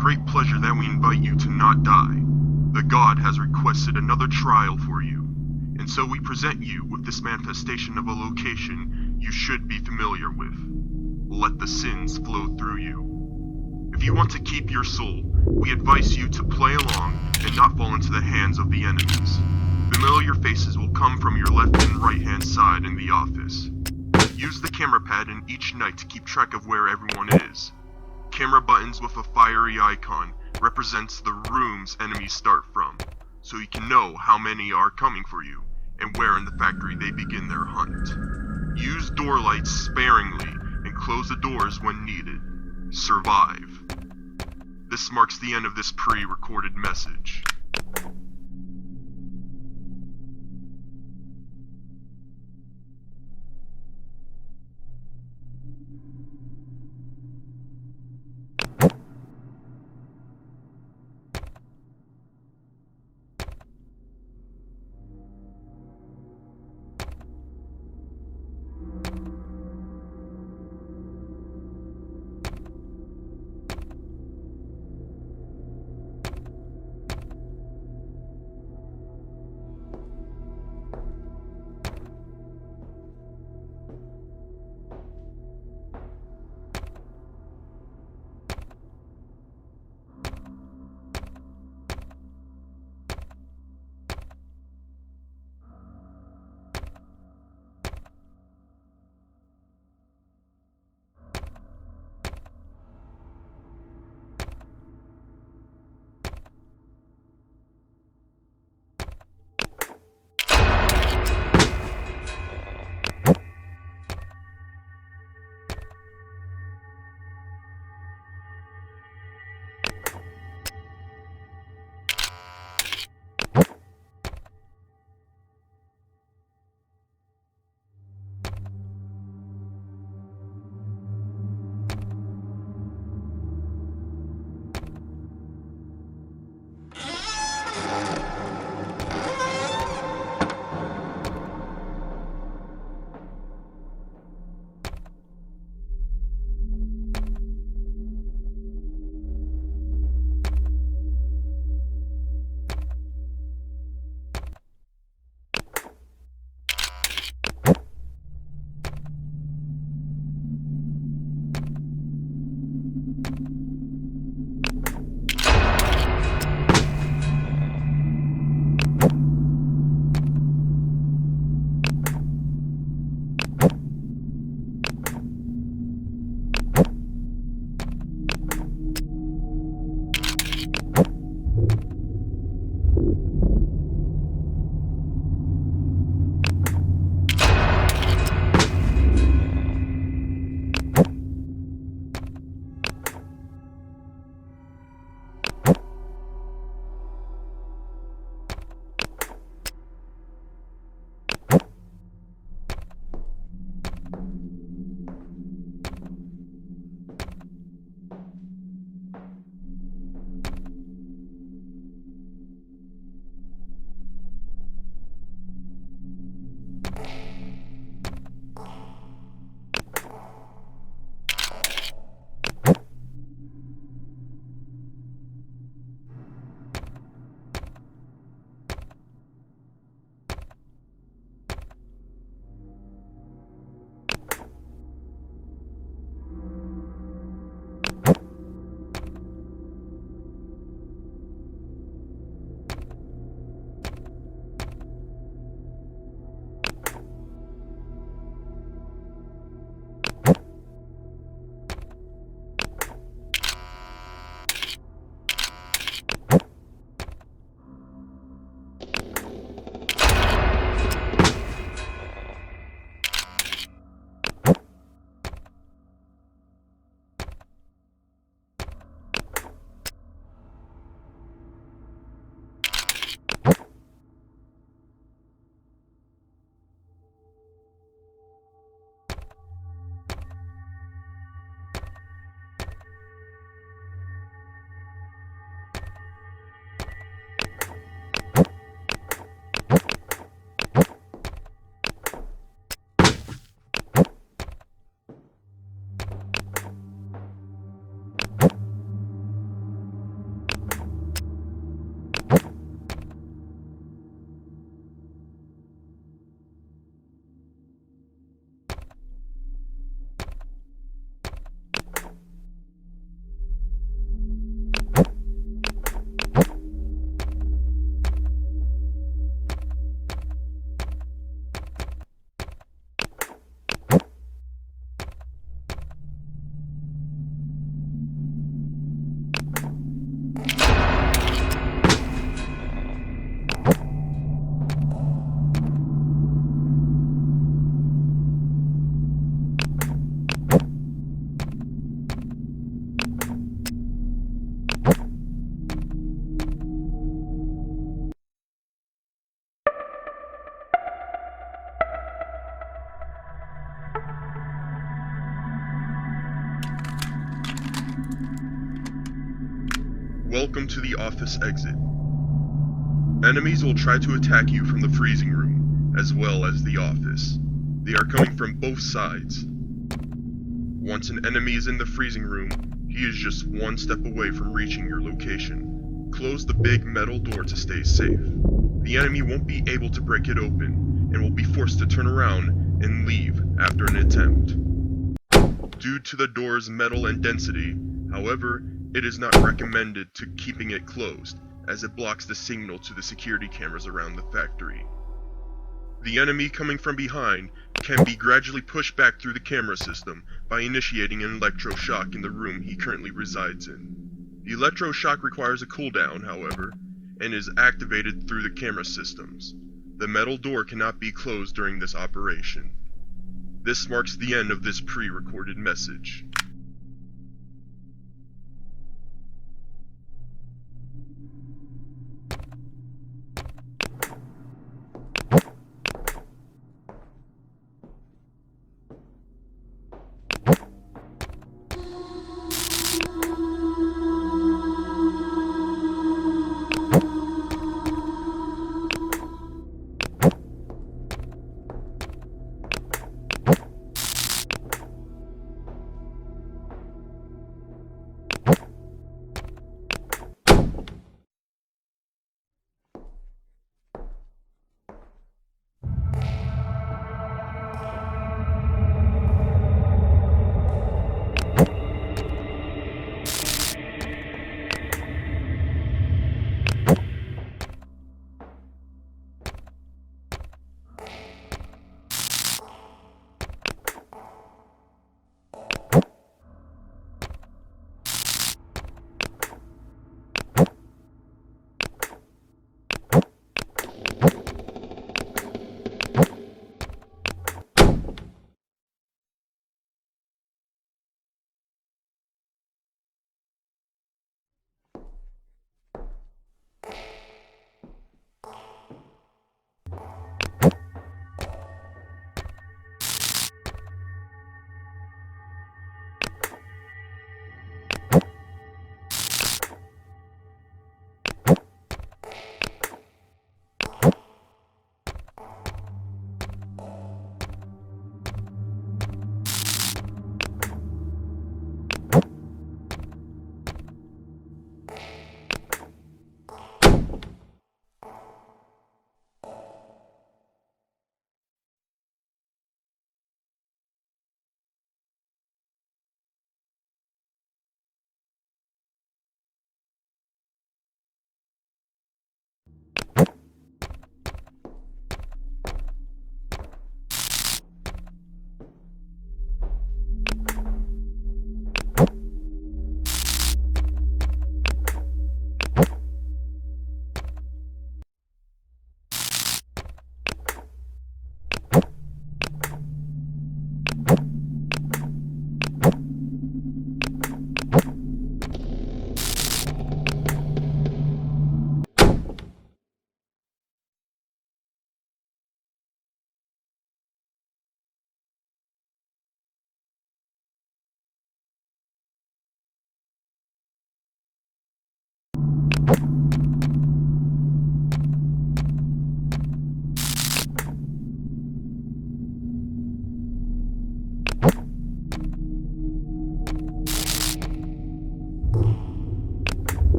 great pleasure that we invite you to not die. The god has requested another trial for you, and so we present you with this manifestation of a location you should be familiar with. Let the sins flow through you. If you want to keep your soul, we advise you to play along and not fall into the hands of the enemies. Familiar faces will come from your left and right hand side in the office. Use the camera pad in each night to keep track of where everyone is. Camera buttons with a fiery icon represents the rooms enemies start from, so you can know how many are coming for you and where in the factory they begin their hunt. Use door lights sparingly and close the doors when needed. Survive. This marks the end of this pre-recorded message. Welcome to the office exit. Enemies will try to attack you from the freezing room, as well as the office. They are coming from both sides. Once an enemy is in the freezing room, he is just one step away from reaching your location. Close the big metal door to stay safe. The enemy won't be able to break it open, and will be forced to turn around and leave after an attempt. Due to the door's metal and density, however, it is not recommended to keeping it closed, as it blocks the signal to the security cameras around the factory. The enemy coming from behind can be gradually pushed back through the camera system by initiating an electroshock in the room he currently resides in. The electroshock requires a cooldown, however, and is activated through the camera systems. The metal door cannot be closed during this operation. This marks the end of this pre-recorded message.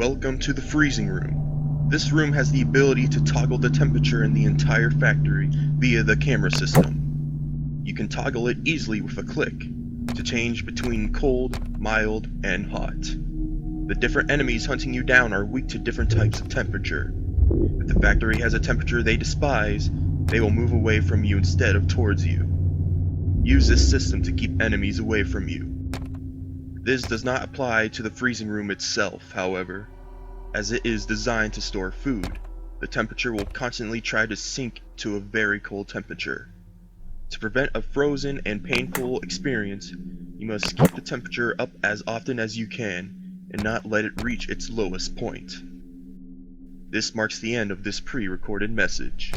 Welcome to the freezing room. This room has the ability to toggle the temperature in the entire factory via the camera system. You can toggle it easily with a click to change between cold, mild, and hot. The different enemies hunting you down are weak to different types of temperature. If the factory has a temperature they despise, they will move away from you instead of towards you. Use this system to keep enemies away from you. This does not apply to the freezing room itself, however, as it is designed to store food. the temperature will constantly try to sink to a very cold temperature. To prevent a frozen and painful experience, you must keep the temperature up as often as you can and not let it reach its lowest point. This marks the end of this pre-recorded message.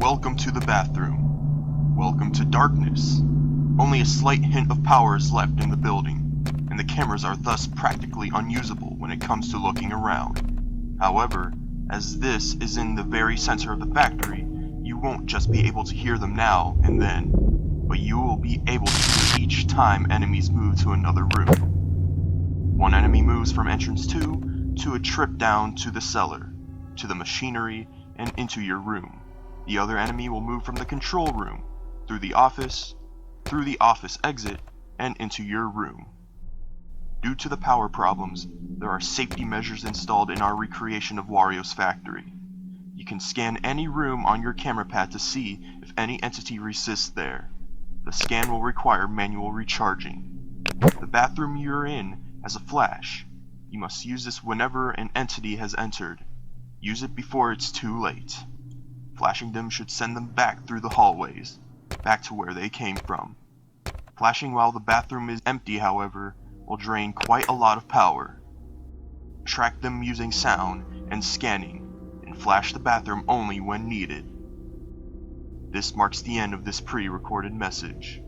Welcome to the bathroom. Welcome to darkness. Only a slight hint of power is left in the building, and the cameras are thus practically unusable when it comes to looking around. However, as this is in the very center of the factory, you won't just be able to hear them now and then, but you will be able to hear each time enemies move to another room. One enemy moves from entrance 2 to a trip down to the cellar, to the machinery, and into your room. The other enemy will move from the control room, through the office exit, and into your room. Due to the power problems, there are safety measures installed in our recreation of Wario's factory. You can scan any room on your camera pad to see if any entity resists there. The scan will require manual recharging. The bathroom you're in has a flash. You must use this whenever an entity has entered. Use it before it's too late. Flashing them should send them back through the hallways, back to where they came from. Flashing while the bathroom is empty, however, will drain quite a lot of power. Track them using sound and scanning, and flash the bathroom only when needed. This marks the end of this pre-recorded message.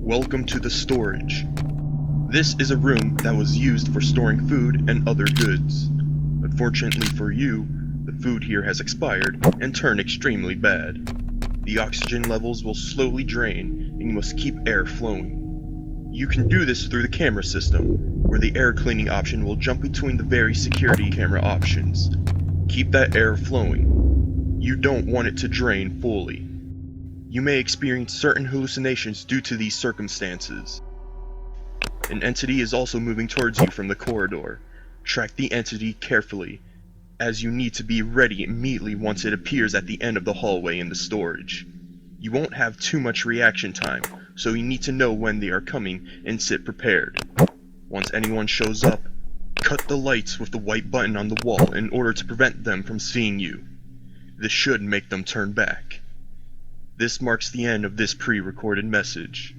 Welcome to the storage. This is a room that was used for storing food and other goods. Unfortunately for you, the food here has expired and turned extremely bad. The oxygen levels will slowly drain and you must keep air flowing. You can do this through the camera system, where the air cleaning option will jump between the various security camera options. Keep that air flowing. You don't want it to drain fully. You may experience certain hallucinations due to these circumstances. An entity is also moving towards you from the corridor. Track the entity carefully, as you need to be ready immediately once it appears at the end of the hallway in the storage. You won't have too much reaction time, so you need to know when they are coming and sit prepared. Once anyone shows up, cut the lights with the white button on the wall in order to prevent them from seeing you. This should make them turn back. This marks the end of this pre-recorded message.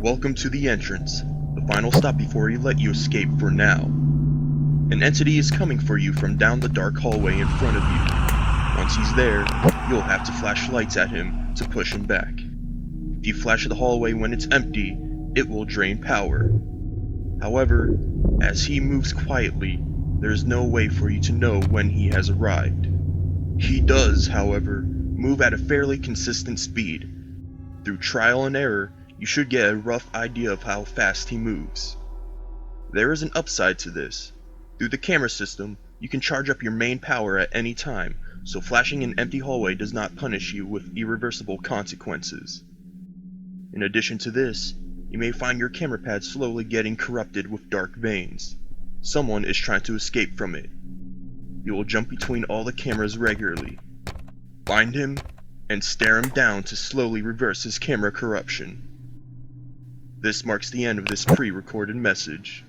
Welcome to the entrance, the final stop before we let you escape for now. An entity is coming for you from down the dark hallway in front of you. Once he's there, you'll have to flash lights at him to push him back. If you flash the hallway when it's empty, it will drain power. However, as he moves quietly, there's no way for you to know when he has arrived. He does, however, move at a fairly consistent speed. Through trial and error, you should get a rough idea of how fast he moves. There is an upside to this. Through the camera system, you can charge up your main power at any time, so flashing an empty hallway does not punish you with irreversible consequences. In addition to this, you may find your camera pad slowly getting corrupted with dark veins. Someone is trying to escape from it. You will jump between all the cameras regularly. Find him, and stare him down to slowly reverse his camera corruption. This marks the end of this pre-recorded message.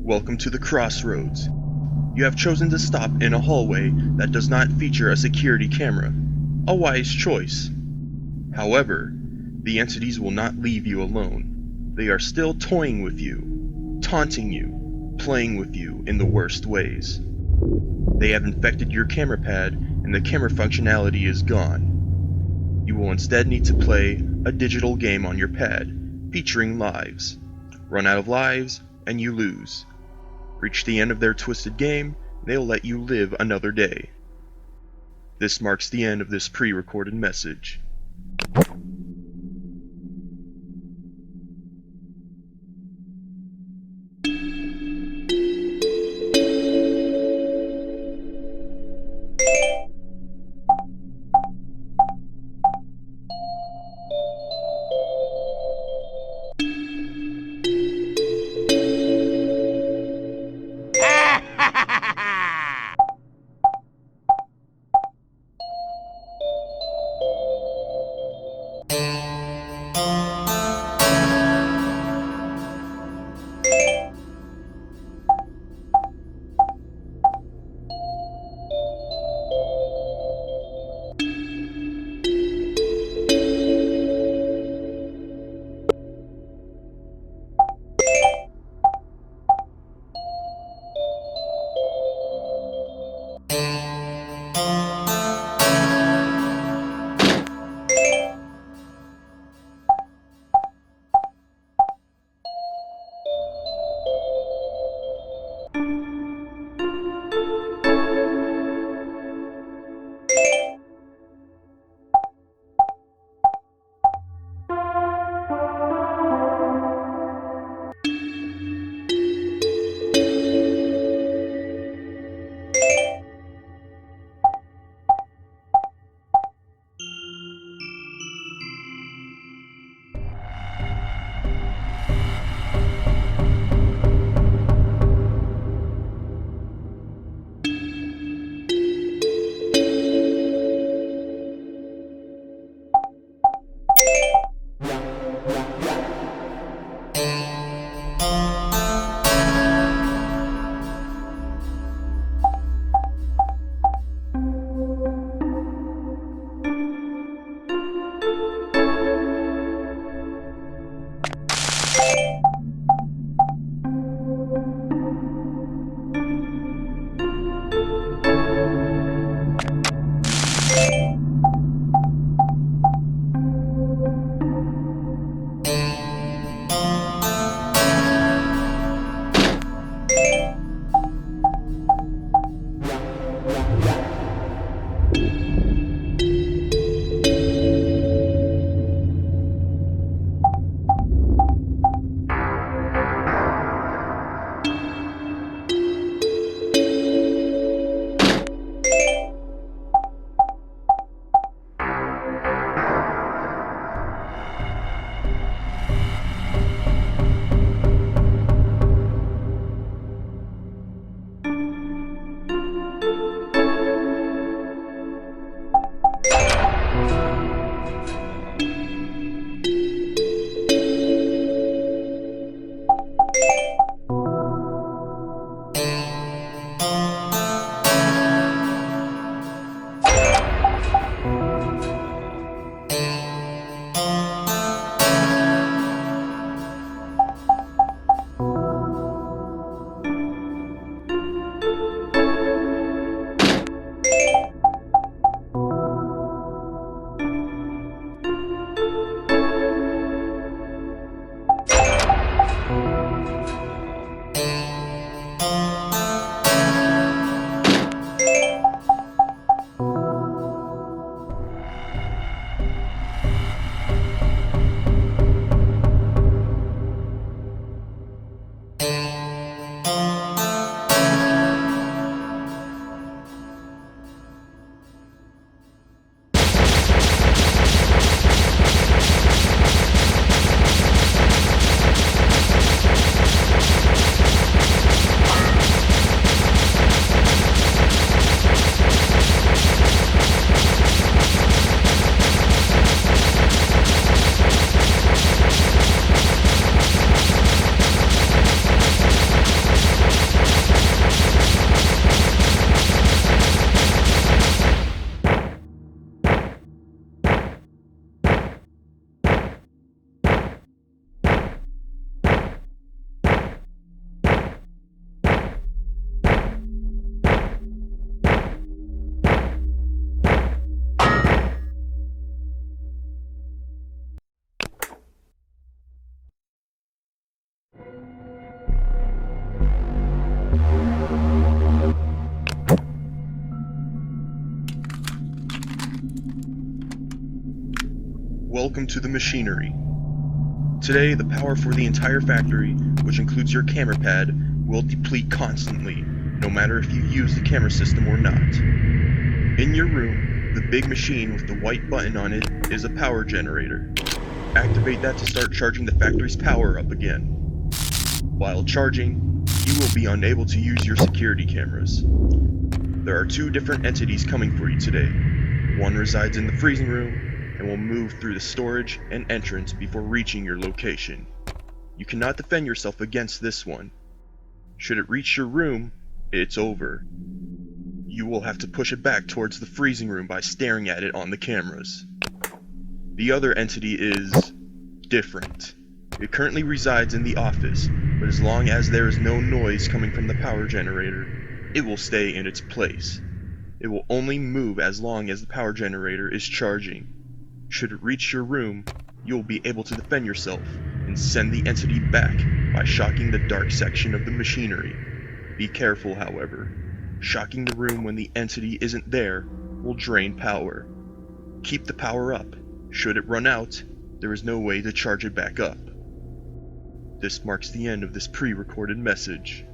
Welcome to the crossroads. You have chosen to stop in a hallway that does not feature a security camera. A wise choice. However, the entities will not leave you alone. They are still toying with you, taunting you, playing with you in the worst ways. They have infected your camera pad, and the camera functionality is gone. You will instead need to play a digital game on your pad, featuring lives. Run out of lives, and you lose. Reach the end of their twisted game, they'll let you live another day. This marks the end of this pre-recorded message. welcome to the machinery. Today, the power for the entire factory, which includes your camera pad, will deplete constantly, no matter if you use the camera system or not. In your room, the big machine with the white button on it is a power generator. Activate that to start charging the factory's power up again. While charging, you will be unable to use your security cameras. There are 2 different entities coming for you today. One resides in the freezing room, and will move through the storage and entrance before reaching your location. You cannot defend yourself against this one. Should it reach your room, it's over. You will have to push it back towards the freezing room by staring at it on the cameras. The other entity is different. It currently resides in the office, but as long as there is no noise coming from the power generator, it will stay in its place. It will only move as long as the power generator is charging. Should it reach your room, you will be able to defend yourself and send the entity back by shocking the dark section of the machinery. Be careful, however. Shocking the room when the entity isn't there will drain power. Keep the power up. Should it run out, there is no way to charge it back up. This marks the end of this pre-recorded message.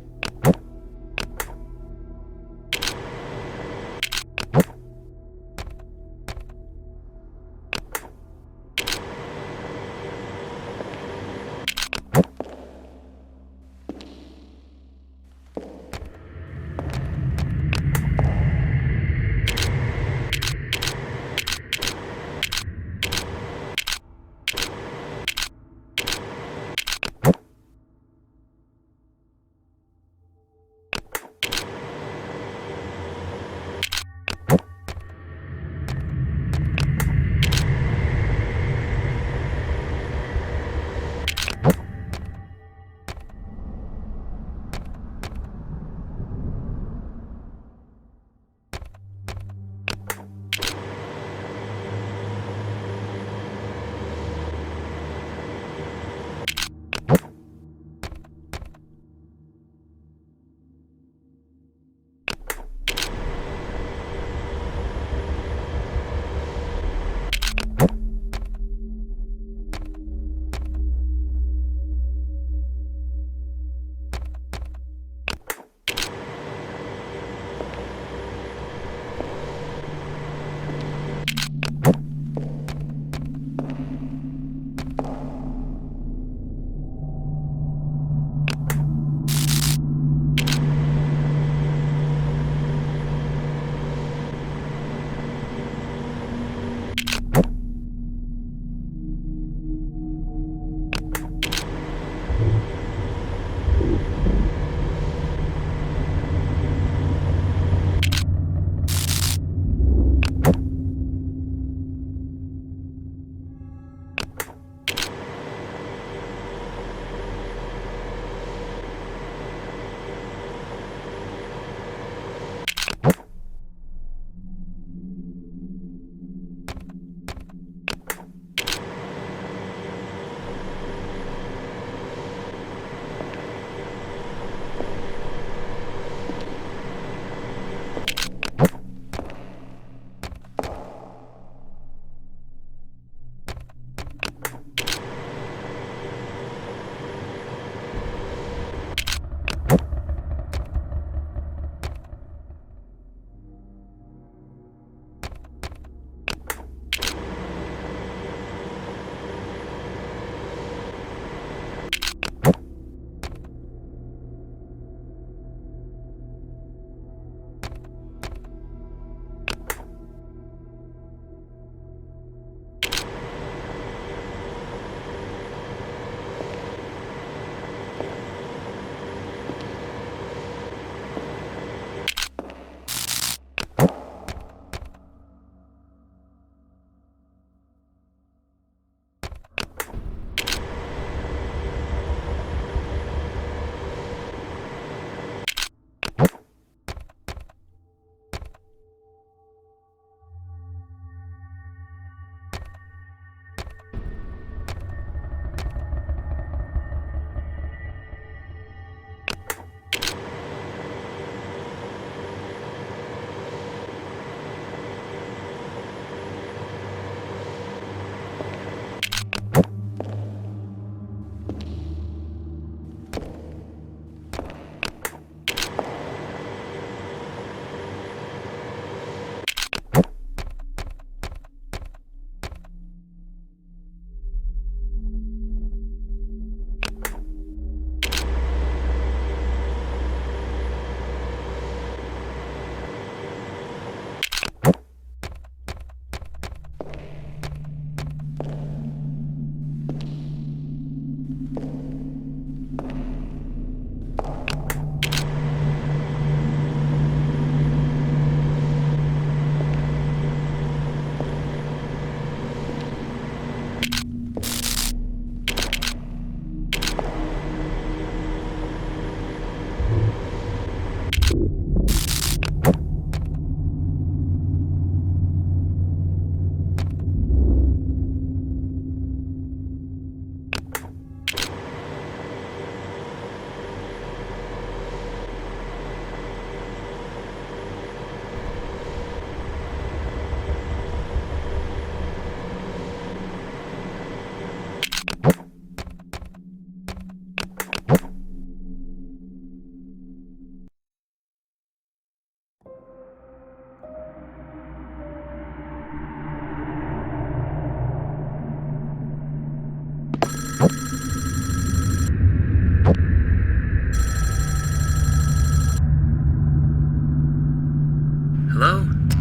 Hello?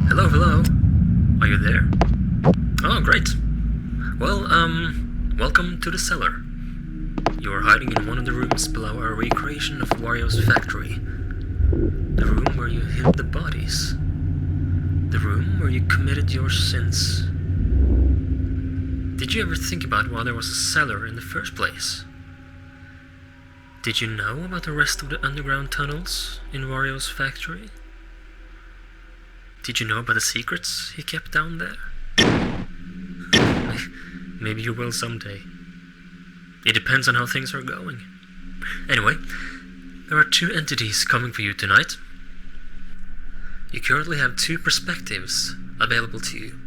Hello, hello? Are you there? Oh, great. Well, welcome to the cellar. You are hiding in one of the rooms below our recreation of Wario's factory. The room where you hid the bodies. The room where you committed your sins. Did you ever think about why there was a cellar in the first place? Did you know about the rest of the underground tunnels in Wario's factory? Did you know about the secrets he kept down there? Maybe you will someday. It depends on how things are going. Anyway, there are two entities coming for you tonight. You currently have two perspectives available to you.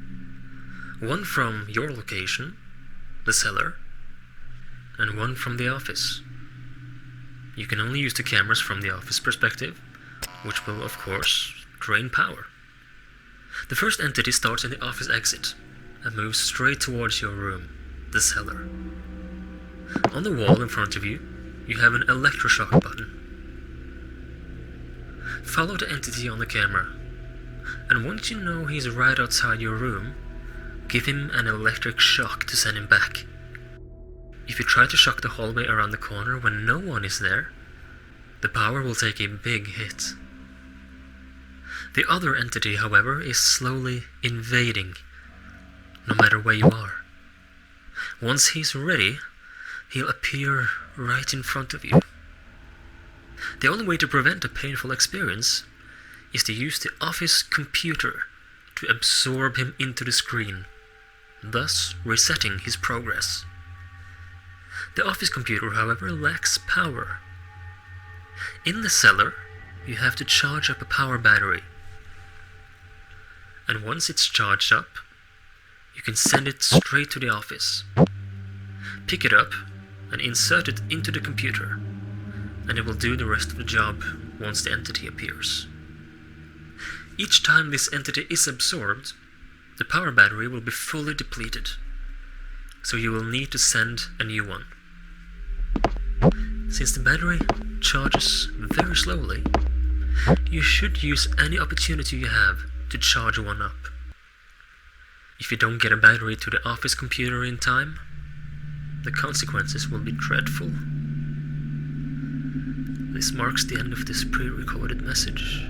One from your location, the cellar, and one from the office. You can only use the cameras from the office perspective, which will, of course, drain power. The first entity starts in the office exit and moves straight towards your room, the cellar. On the wall in front of you, you have an electroshock button. Follow the entity on the camera, and once you know he's right outside your room, give him an electric shock to send him back. If you try to shock the hallway around the corner when no one is there, the power will take a big hit. The other entity, however, is slowly invading, no matter where you are. Once he's ready, he'll appear right in front of you. The only way to prevent a painful experience is to use the office computer to absorb him into the screen, thus resetting his progress. The office computer, however, lacks power. In the cellar, you have to charge up a power battery. And once it's charged up, you can send it straight to the office. Pick it up and insert it into the computer, and it will do the rest of the job once the entity appears. Each time this entity is absorbed, the power battery will be fully depleted, so you will need to send a new one. Since the battery charges very slowly, you should use any opportunity you have to charge one up. If you don't get a battery to the office computer in time, the consequences will be dreadful. This marks the end of this pre-recorded message.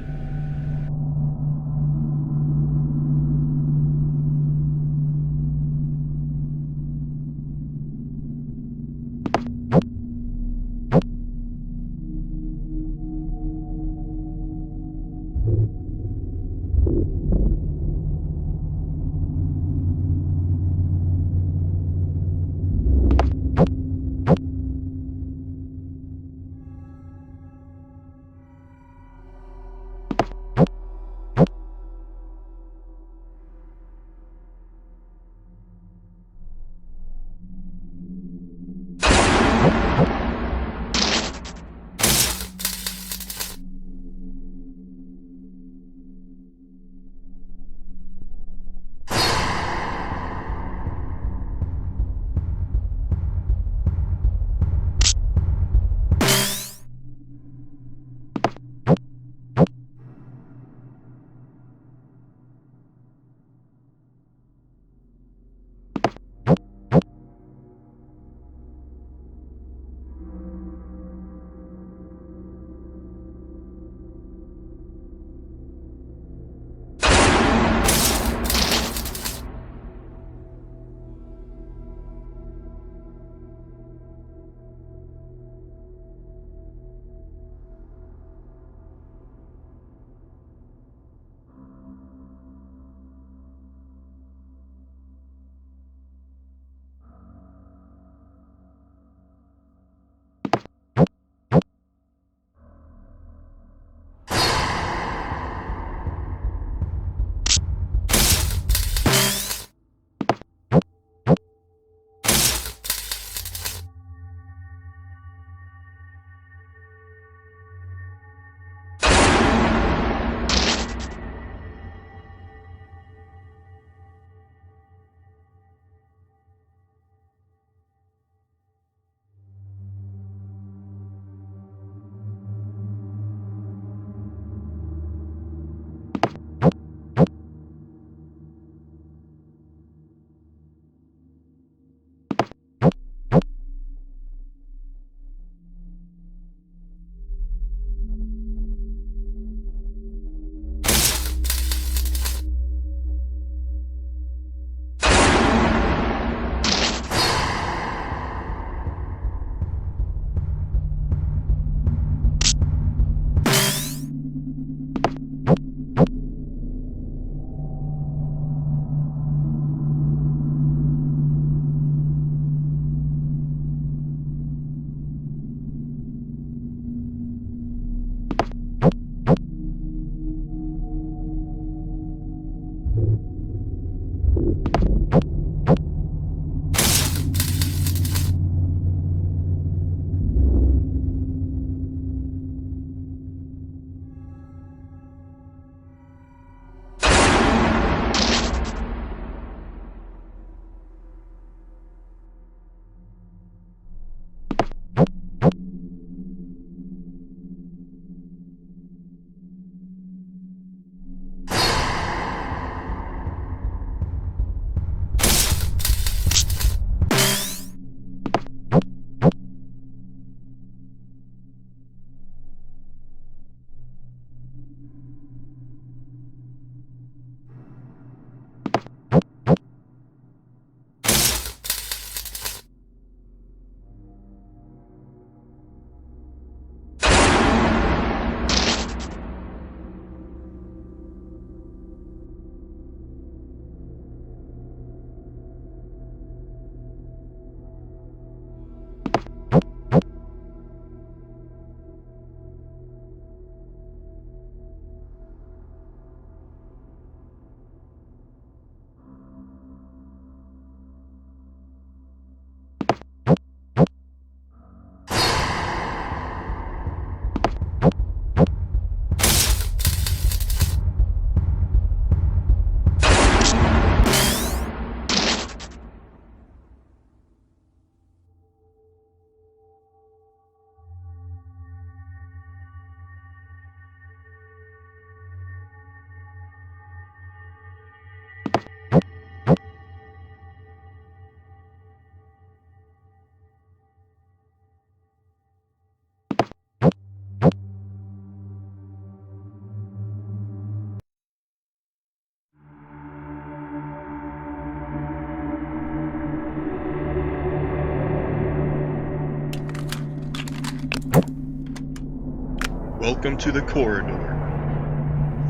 Welcome to the corridor.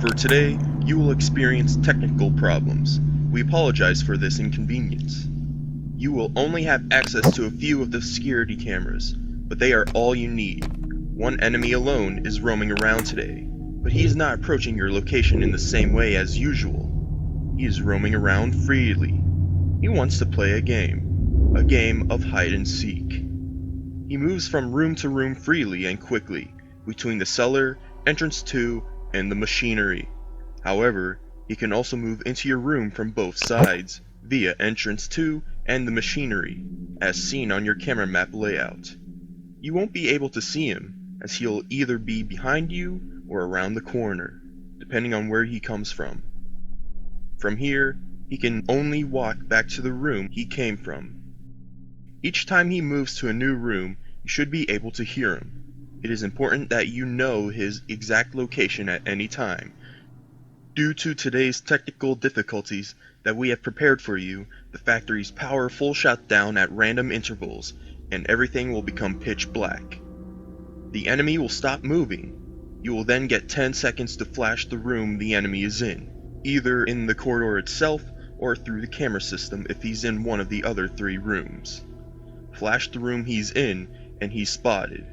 For today, you will experience technical problems. We apologize for this inconvenience. You will only have access to a few of the security cameras, but they are all you need. One enemy alone is roaming around today, but he is not approaching your location in the same way as usual. He is roaming around freely. He wants to play a game of hide and seek. He moves from room to room freely and quickly, between the cellar, entrance 2, and the machinery. However, he can also move into your room from both sides, via entrance 2 and the machinery, as seen on your camera map layout. You won't be able to see him, as he'll either be behind you or around the corner, depending on where he comes from. From here, he can only walk back to the room he came from. Each time he moves to a new room, you should be able to hear him. It is important that you know his exact location at any time. Due to today's technical difficulties that we have prepared for you, the factory's power full shut down at random intervals, and everything will become pitch black. The enemy will stop moving. You will then get 10 seconds to flash the room the enemy is in, either in the corridor itself or through the camera system if he's in one of the other 3 rooms. Flash the room he's in, and he's spotted.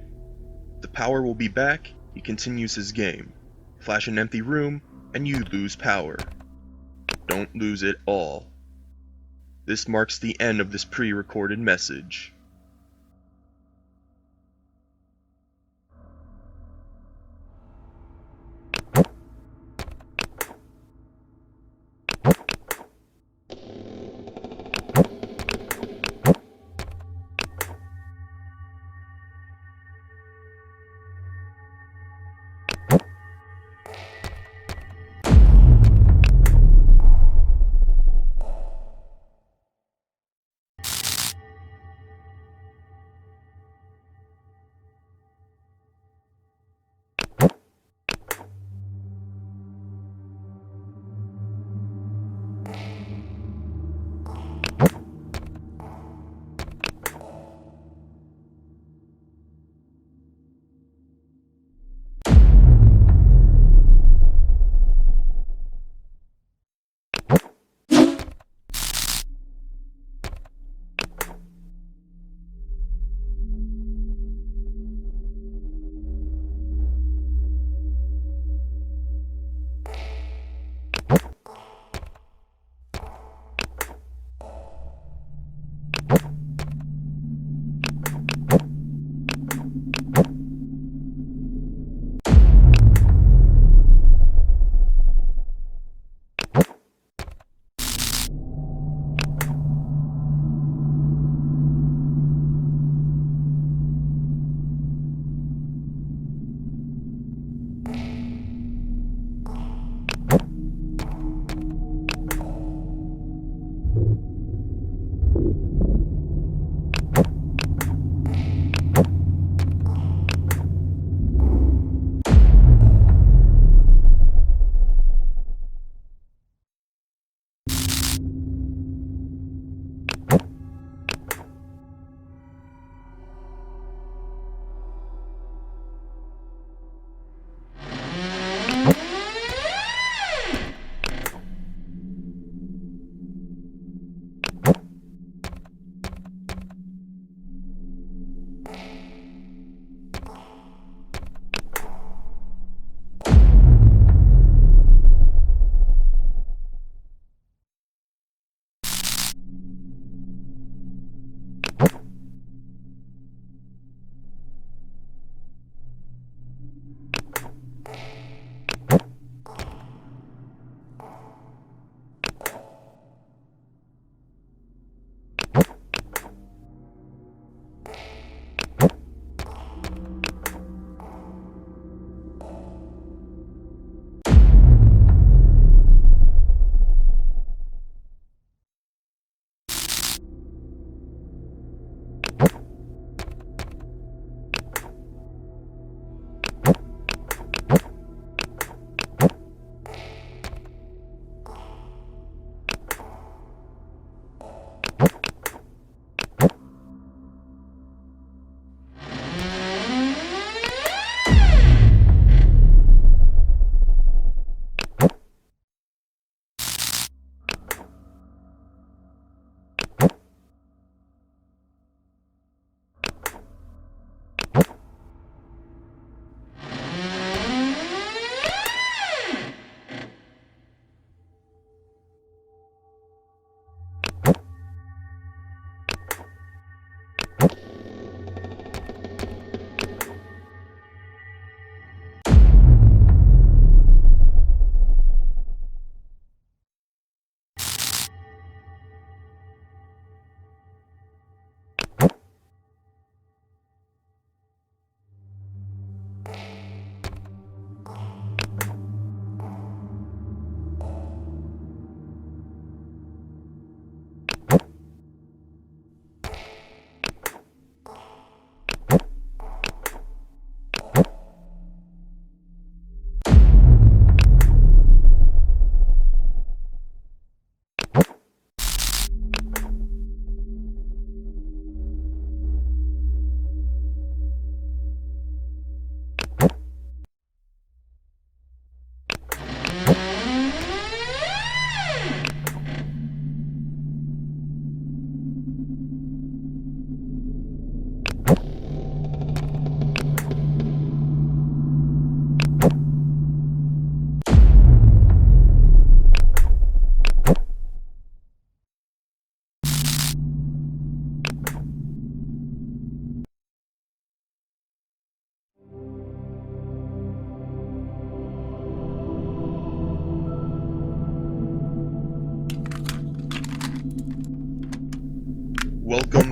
The power will be back, he continues his game. Flash an empty room, and you lose power. Don't lose it all. This marks the end of this pre-recorded message.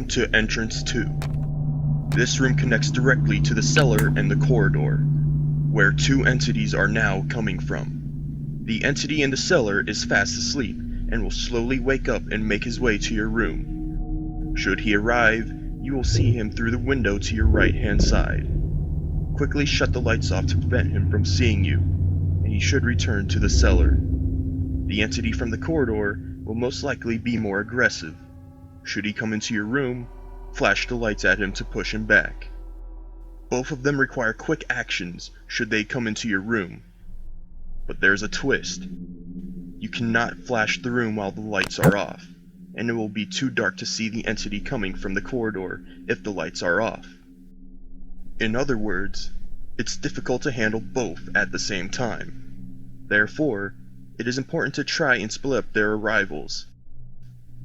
to entrance 2. This room connects directly to the cellar and the corridor, where 2 entities are now coming from. The entity in the cellar is fast asleep and will slowly wake up and make his way to your room. Should he arrive, you will see him through the window to your right-hand side. Quickly shut the lights off to prevent him from seeing you, and he should return to the cellar. The entity from the corridor will most likely be more aggressive. Should he come into your room, flash the lights at him to push him back. Both of them require quick actions should they come into your room. But there's a twist. You cannot flash the room while the lights are off, and it will be too dark to see the entity coming from the corridor if the lights are off. In other words, it's difficult to handle both at the same time. Therefore, it is important to try and split up their arrivals.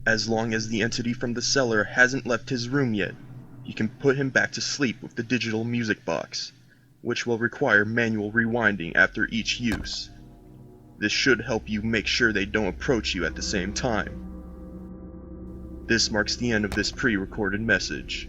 As long as the entity from the cellar hasn't left his room yet, you can put him back to sleep with the digital music box, which will require manual rewinding after each use. This should help you make sure they don't approach you at the same time. This marks the end of this pre-recorded message.